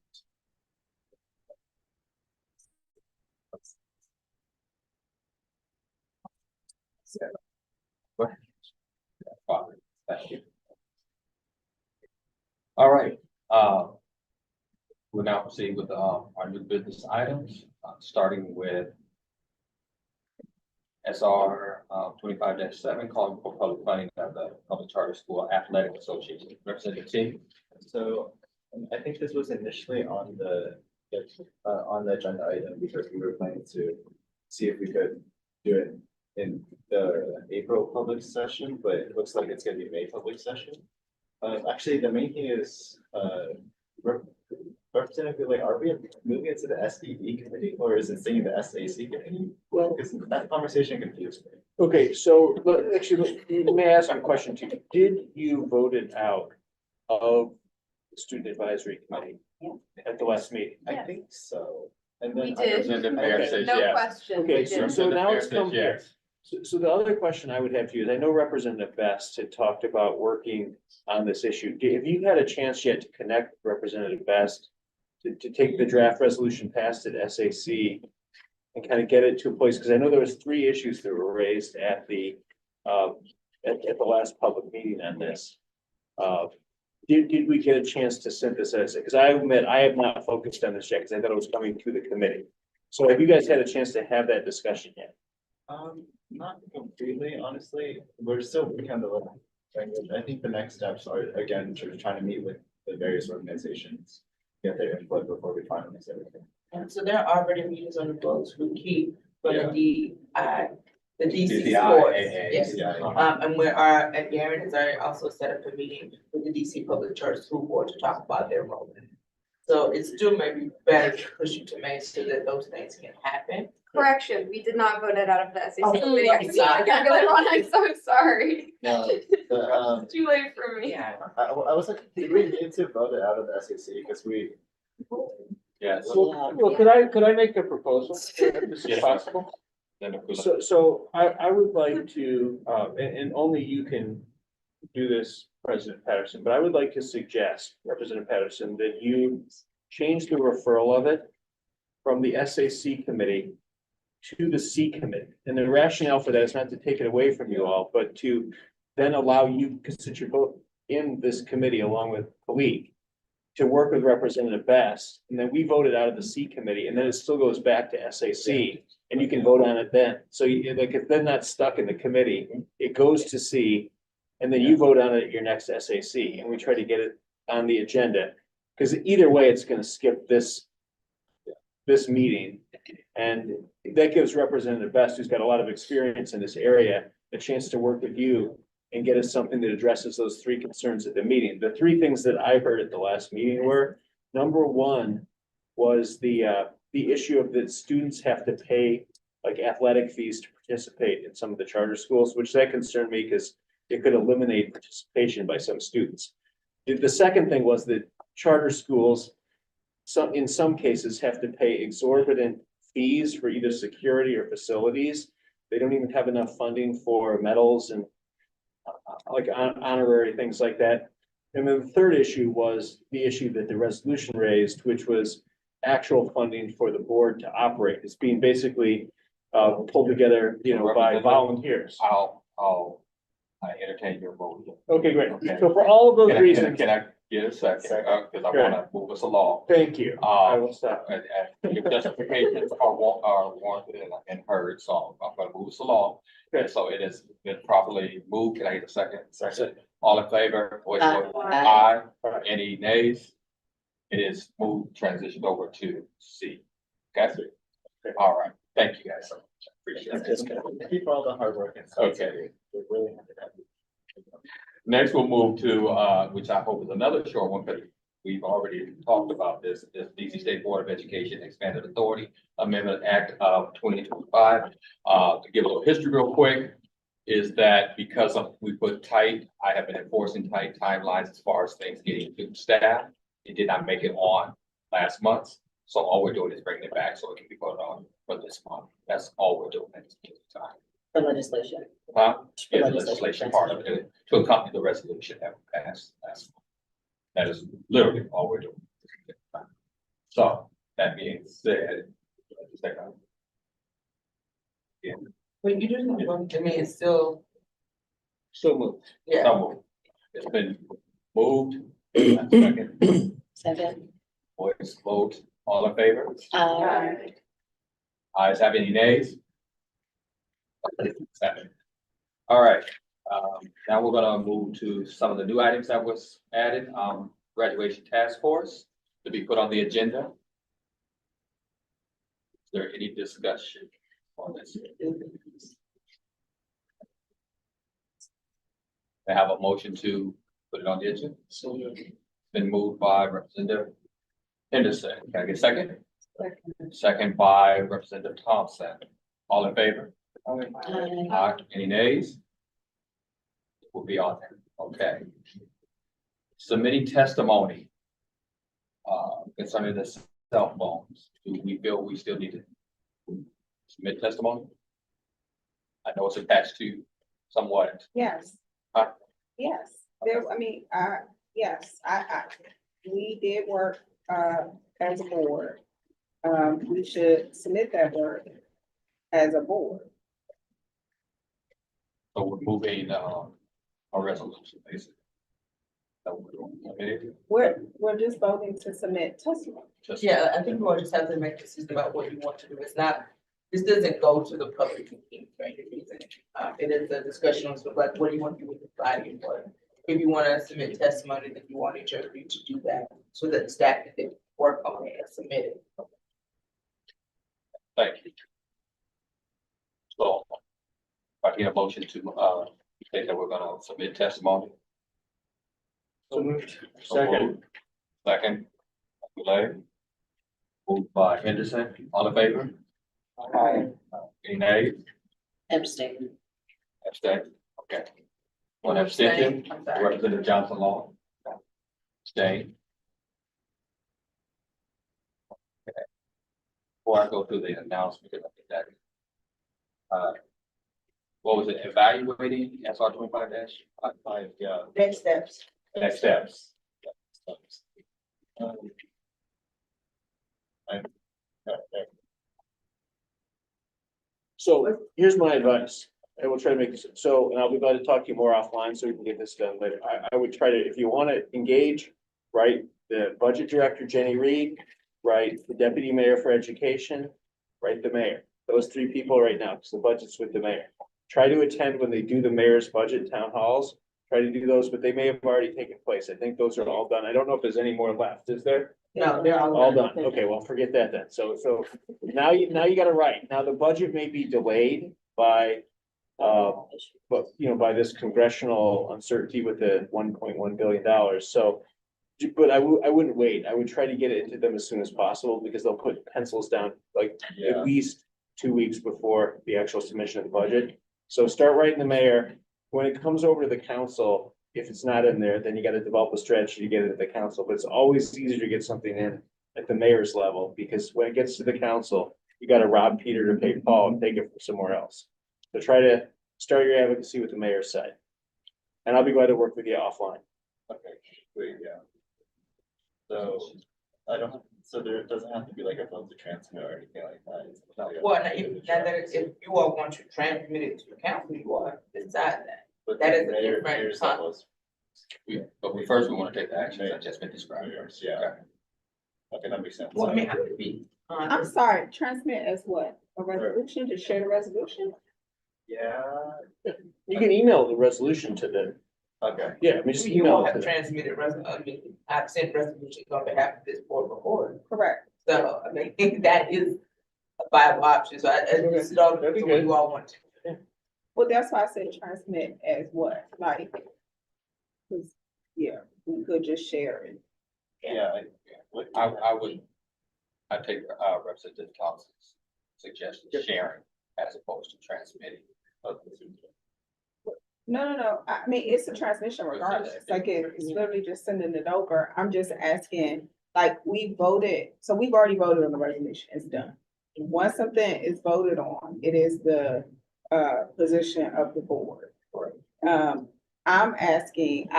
Thank you. All right, we'll now proceed with our new business items, starting with SR 25-7, calling for public funding of the Public Charter School Athletic Association. Representative T. So And I think this was initially on on the agenda item because we were planning to see if we could do it in the April public session, but it looks like it's gonna be May public session. Actually, the main thing is, Representative, like, are we moving it to the SBE committee or is it staying in the SAC committee? Well, Because that conversation confused me. okay, so, but actually, let me ask you a question too. Did you vote it out of the student advisory committee at the last meeting? I think so. And then We did. Representative Mayor Okay. says No yes. question. Okay, we so did. Representative now Mayor it's says come here. yes. So the other question I would have to you is, I know Representative Best had talked about working on this issue. Have you had a chance yet to connect with Representative Best to take the draft resolution passed at SAC and kind of get it to a place? Because I know there was 3 issues that were raised at the last public meeting on this. Did we get a chance to synthesize it? Because I admit, I have not focused on this yet because I thought it was coming to the committee. So have you guys had a chance to have that discussion yet? Not completely, honestly. We're still working on the language. I think the next steps are, again, trying to meet with the various organizations, get their input before we finalize everything. And so there are already meetings on the books with Keith for the the DC DCI, sports. AA, Yes. DCI. And and Garen has already also set up a meeting with the DC Public Church School Board to talk about their role in it. So it's still maybe better to push you to make sure that those things can happen. Correction, we did not vote it out of the SAC Oh, committee. I'm sorry. I got it wrong. I'm so sorry. No, It's too late for me. Yeah. I was like, did we need to vote it out of the SAC? Because we. Yes. Well, could I make a proposal? If this is Yes. possible? Then if we look- So I would like to, and only you can do this, President Patterson, but I would like to suggest, Representative Patterson, that you change the referral of it from the SAC committee to the C committee. And the rationale for that is not to take it away from you all, but to then allow you, because since you're both in this committee along with Khalid, to work with Representative Best, and then we voted out of the C committee, and then it still goes back to SAC, and you can vote on it then. So you, like, if they're not stuck in the committee, it goes to C, and then you vote on it at your next SAC, and we try to get it on the agenda. Because either way, it's gonna skip this meeting, and that gives Representative Best, who's got a lot of experience in this area, a chance to work with you and get us something that addresses those 3 concerns at the meeting. The 3 things that I heard at the last meeting were, number 1 was the issue of that students have to pay like athletic fees to participate in some of the charter schools, which that concerned me because it could eliminate participation by some students. The second thing was that charter schools, in some cases, have to pay exorbitant fees for either security or facilities. They don't even have enough funding for medals and like honorary things like that. And then the third issue was the issue that the resolution raised, which was actual funding for the board to operate. It's being basically pulled together, by volunteers. I entertain your vote. Okay, great. Okay. So for all of those reasons, Can I get a second? Because I wanna move us along. thank you. I will stop. Your justifications are warranted and heard, so I'm gonna move us along. Okay. So it has been properly moved. Can I get a second? Second. All in favor? Voice vote. Aye. Aye. Any nays? It is moved, transitioned over to C. Okay? All right. Thank you guys so much. I appreciate it. Thank you for all the hard work and stuff. Okay. We're really happy to have you. Next, we'll move to, which I hope is another short one, but we've already talked about this DC State Board of Education Expanded Authority Amendment Act of 2025. To give a little history real quick, is that because we put tight, I have been enforcing tight timelines as far as things getting to staff. It did not make it on last month, so all we're doing is bringing it back so it can be voted on for this month. That's all we're doing at this time. The legislation. Huh? Yeah, the Legislation. legislation part of it, to accompany the resolution that we passed last month. That is literally all we're doing. So, that being said, yeah, When you do something to me, it's still, So moved. yeah. so moved. It's been moved. Second, Second. voice vote, all in favor? Aye. Ayes have any nays? Seven. All right, now we're gonna move to some of the new items that was added. Graduation Task Force to be put on the agenda. Is there any discussion on this? I have a motion to put it on the agenda. So been moved by Representative Henderson. Can I get a second? Second by Representative Thompson. All in favor? Aye. Any nays? Will be on there. Okay. Submitting testimony. Concerning the cell phones. Do we feel we still need to submit testimony? I know it's attached to somewhat. Yes. Huh? Yes, there, I mean, yes, we did work, as a board. We should submit that work as a board. So we're moving, a resolution, basically. That we're doing. Okay. We're just voting to submit testimony. Just- Yeah, I think we'll just have to make a decision about what you want to do. It's not, this doesn't go to the public meeting for any reason. It is a discussion on sort of like, what do you want to do with the body? But if you want to submit testimony, then you want each of you to do that so that staff can work on it and submit it. Thank you. So, if I get a motion to, say that we're gonna submit testimony. So moved. So moved. Second. Delay. Moved by Henderson. All in favor? Aye. Any nays? Abstain. Abstain. Okay. One abstention. I'm sorry. Representative Johnson Law. Abstain. Okay. Before I go through the announcement, because I think that. What was it? Evaluating SR 25-5, yeah. Next steps. Next steps. So here's my advice. I will try to make this, so, and I'll be glad to talk to you more offline so we can get this done later. I would try to, if you want to engage, right, the budget director, Jenny Reed, right, the deputy mayor for education, right, the mayor. Those three people right now, because the budget's with the mayor. Try to attend when they do the mayor's budget town halls. Try to do those, but they may have already taken place. I think those are all done. I don't know if there's any more left. Is there? No, they're All done. Okay, well, forget that then. So now you got it right. Now the budget may be delayed by, but by this congressional uncertainty with the $1.1 billion. So, but I wouldn't wait. I would try to get it into them as soon as possible because they'll put pencils down like at least 2 weeks before the actual submission of the budget. So start writing the mayor. When it comes over to the council, if it's not in there, then you got to develop a strategy to get it at the council. But it's always easier to get something in at the mayor's level because when it gets to the council, you got to rob Peter to pay Paul and take it from somewhere else. So try to start your advocacy with the mayor's side. And I'll be glad to work with you offline. Okay, great, yeah. So, so there doesn't have to be like a vote to transmit or anything like that. It's not like a- Well, if you all want to transmit it to the council, you all decide that. But that the is a mayor- different mayor's con- level is- But first we want to take the actions that just been described. Yeah. Okay, that makes sense. Well, I mean, I'm gonna be I'm sorry, transmit as what? A resolution, to share the resolution? Yeah, You can email the resolution to the, okay. yeah, I mean, just You email all it have to them. transmitted I've sent resolutions on behalf of this board before. Correct. So, I mean, that is a viable option. So I just, it all depends on what you all want to. Well, that's why I said transmit as what, like, 'cause, yeah, we could just share it. Yeah. I take Representative Thompson's suggestion, sharing as opposed to transmitting. No, I mean, it's a transmission regardless, like it's literally just sending it over. I'm just asking, like, we voted, so we've already voted on the resolution, it's done. Once something is voted on, it is the position of the board. I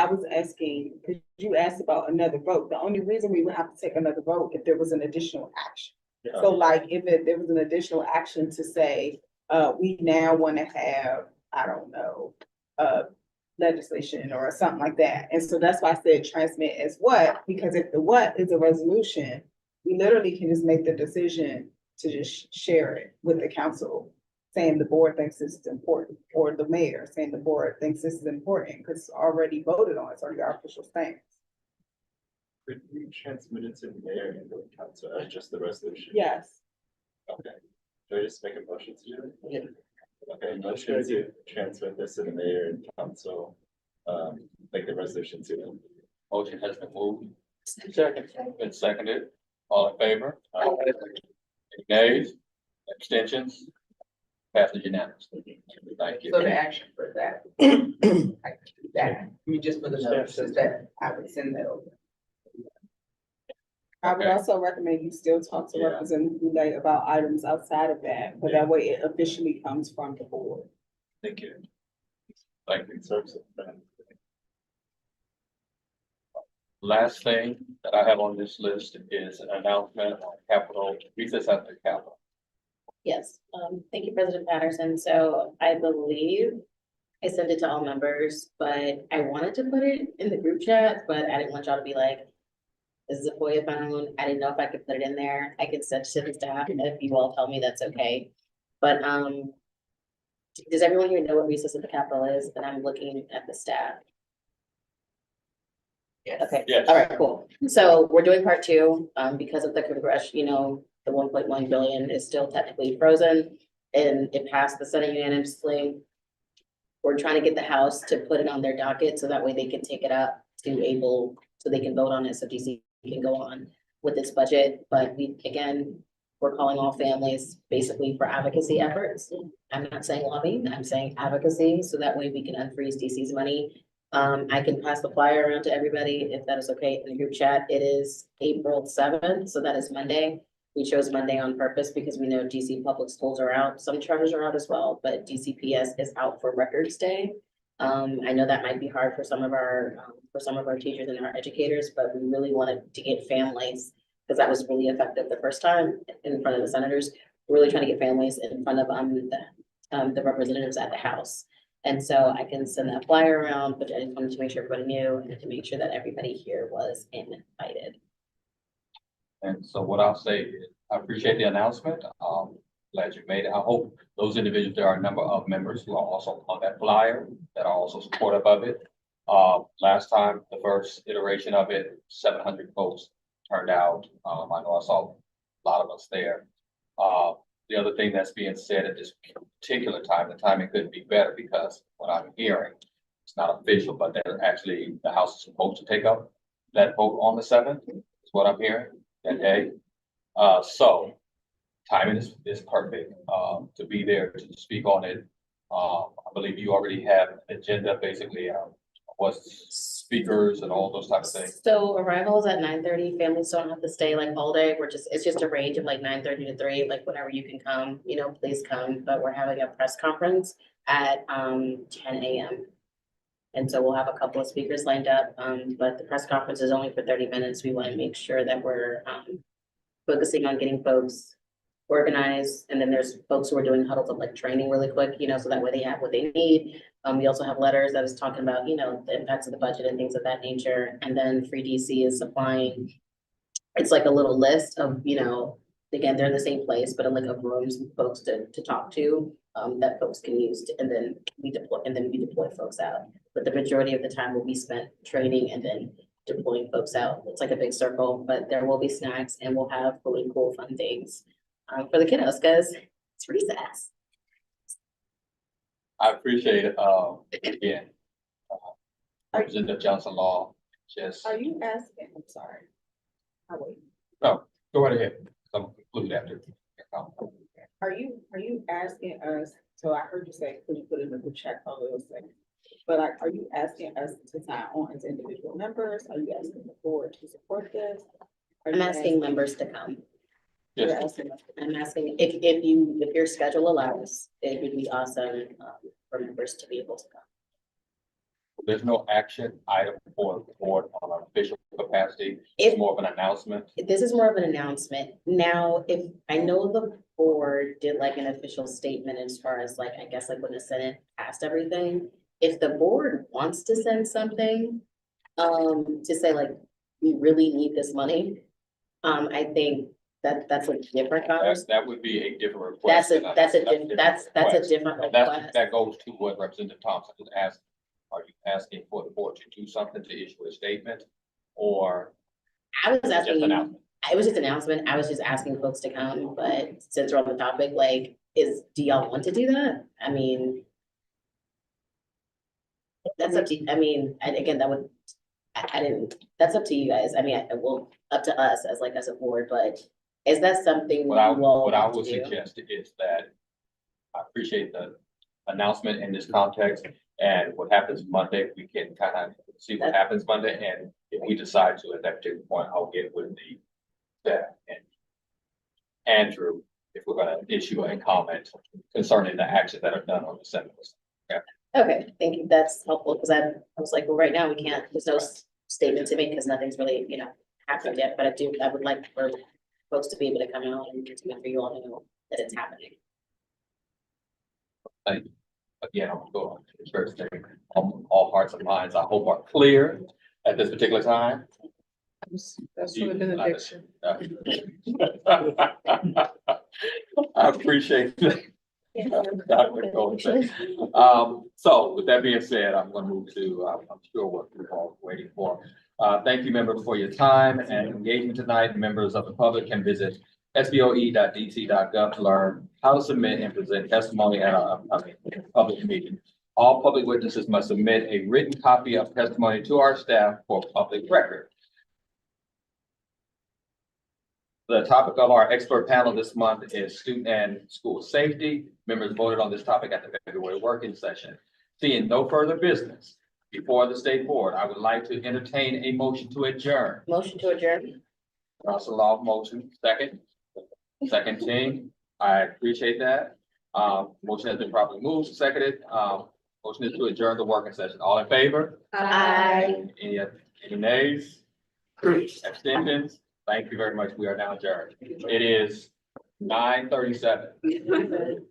was asking, because you asked about another vote. The only reason we would have to take another vote if there was an additional action. So like if there was an additional action to say, we now want to have, I don't know, legislation or something like that. And so that's why I said transmit as what, because if the what is a resolution, we literally can just make the decision to just share it with the council, saying the board thinks this is important, or the mayor saying the board thinks this is important, because it's already voted on, it's already our official stance. Could you transmit it to the mayor and the council as just the resolution? Yes. Okay. Do I just make a motion to do it? Yeah. Okay, motion to transmit this to the mayor and council, like the resolution to them. Motion has been moved. Second. Been seconded. All in favor? Any nays? Abstentions? Passes unanimously. Thank you. So the action for that. I mean, just for the notices that I would send that over. I would Okay. also recommend you still talk to Yeah. Representative Boulay about items outside of that, but that way it officially comes from the board. Thank you. Thank you. Service. Last thing that I have on this list is an announcement on Capitol, recess at the Capitol. Yes, thank you, President Patterson. So I believe I sent it to all members, but I wanted to put it in the group chat, but I didn't want y'all to be like, this is a FOIA phone. I didn't know if I could put it in there. I could send it to the staff if you all tell me that's okay. But, does everyone here know what recess at the Capitol is? And I'm looking at the staff. Yes. Okay, Yes. all right, cool. So we're doing part two, because of the congressional, the 1.1 billion is still technically frozen. And it passed the Senate unanimously. We're trying to get the House to put it on their docket, so that way they can take it up so they can vote on it, so DC can go on with its budget. But we're calling all families basically for advocacy efforts. I'm not saying lobbying, I'm saying advocacy, so that way we can unfreeze DC's money. I can pass the flyer around to everybody if that is okay in the group chat. It is April 7th, so that is Monday. We chose Monday on purpose because we know DC public schools are out. Some charters are out as well, but DCPS is out for Records Day. I know that might be hard for some of our teachers and our educators, but we really wanted to get families, because that was really effective the first time in front of the senators. We're really trying to get families in front of the representatives at the House. And so I can send that flyer around, but I just wanted to make sure everybody knew and to make sure that everybody here was invited. And so what I'll say is, I appreciate the announcement. Glad you made it. I hope those individuals, there are a number of members who are also on that flyer that are also supportive of it. Last time, the first iteration of it, 700 folks turned out. I know I saw a lot of us there. The other thing that's being said at this particular time, the timing couldn't be better, because what I'm hearing, it's not official, but they're actually, the House is supposed to take up that vote on the 7th, is what I'm hearing that day. So timing is perfect, to be there to speak on it. I believe you already have an agenda, basically, what's speakers and all those types of things. So arrival is at 9:30. Families don't have to stay like all day. It's just a range of like 9:30 to 3, like whenever you can come, please come. But we're having a press conference at 10 a.m. And so we'll have a couple of speakers lined up, but the press conference is only for 30 minutes. We want to make sure that we're focusing on getting folks organized. And then there's folks who are doing huddles of like training really quick, so that way they have what they need. We also have letters that is talking about, the impacts of the budget and things of that nature. And then Free DC is supplying, it's like a little list of, again, they're in the same place, but like of rooms and folks to talk to, that folks can use and then we deploy folks out. But the majority of the time will be spent training and then deploying folks out. It's like a big circle, but there will be snacks and we'll have really cool, fun things for the kiddos, because it's recess. I appreciate it, again. Representative Johnson Law, just, Are you asking, I'm sorry. no, go right ahead. I'm concluded after. Are you asking us, so I heard you say, could you put in the group chat for those things? But are you asking us to sign on as individual members? Are you asking the board to support this? I'm asking members to come. You're Yes. asking us. I'm asking if your schedule allows, it would be awesome for members to be able to come. There's no action item for the board on an official capacity. If- It's more of an announcement. This is more of an announcement. Now, if I know the board did like an official statement as far as like, I guess like when the Senate passed everything. If the board wants to send something, to say like, we really need this money, I think that's a different conversation. That would be a different request. That's a different That request. goes to what Representative Thompson is asking. Are you asking for the board to do something, to issue a statement? Or I was asking Just you, announcement. it was just an announcement. I was just asking folks to come, but since we're on the topic, like, do y'all want to do that? I mean, that's up to, I mean, and again, that would, I didn't, that's up to you guys. I mean, well, up to us as like, as a board, but is that something you What I, all what I want to would do? suggest is that I appreciate the announcement in this context. And what happens Monday, we can kind of see what happens Monday. And if we decide to, at that particular point, I'll get with the staff and Andrew, if we're gonna issue a comment concerning the actions that are done on the 7th. Okay, thank you. That's helpful, because I was like, well, right now we can't, there's no statement to make because nothing's really, happened yet, but I would like for folks to be able to come out and for you all to know that it's happening. Thank you. Again, I'm going to church thing. All hearts and minds, I hope, are clear at this particular time. That's for the benediction. I appreciate it. Dr. Colton. So with that being said, I'm gonna move to, I'm sure what we're all waiting for. Thank you, members, for your time and engagement tonight. Members of the public can visit SBOE.dc.gov to learn how to submit and present testimony at our upcoming public meeting. All public witnesses must submit a written copy of testimony to our staff for public record. The topic of our expert panel this month is student and school safety. Members voted on this topic at the February working session. Seeing no further business before the state board, I would like to entertain a motion to adjourn. Motion to adjourn. Council Law motion, second. Second team, I appreciate that. Motion has been properly moved, seconded. Motion is to adjourn the working session. All in favor? Aye. Any nays? Abstentions? Thank you very much. We are now adjourned. It is 9:37.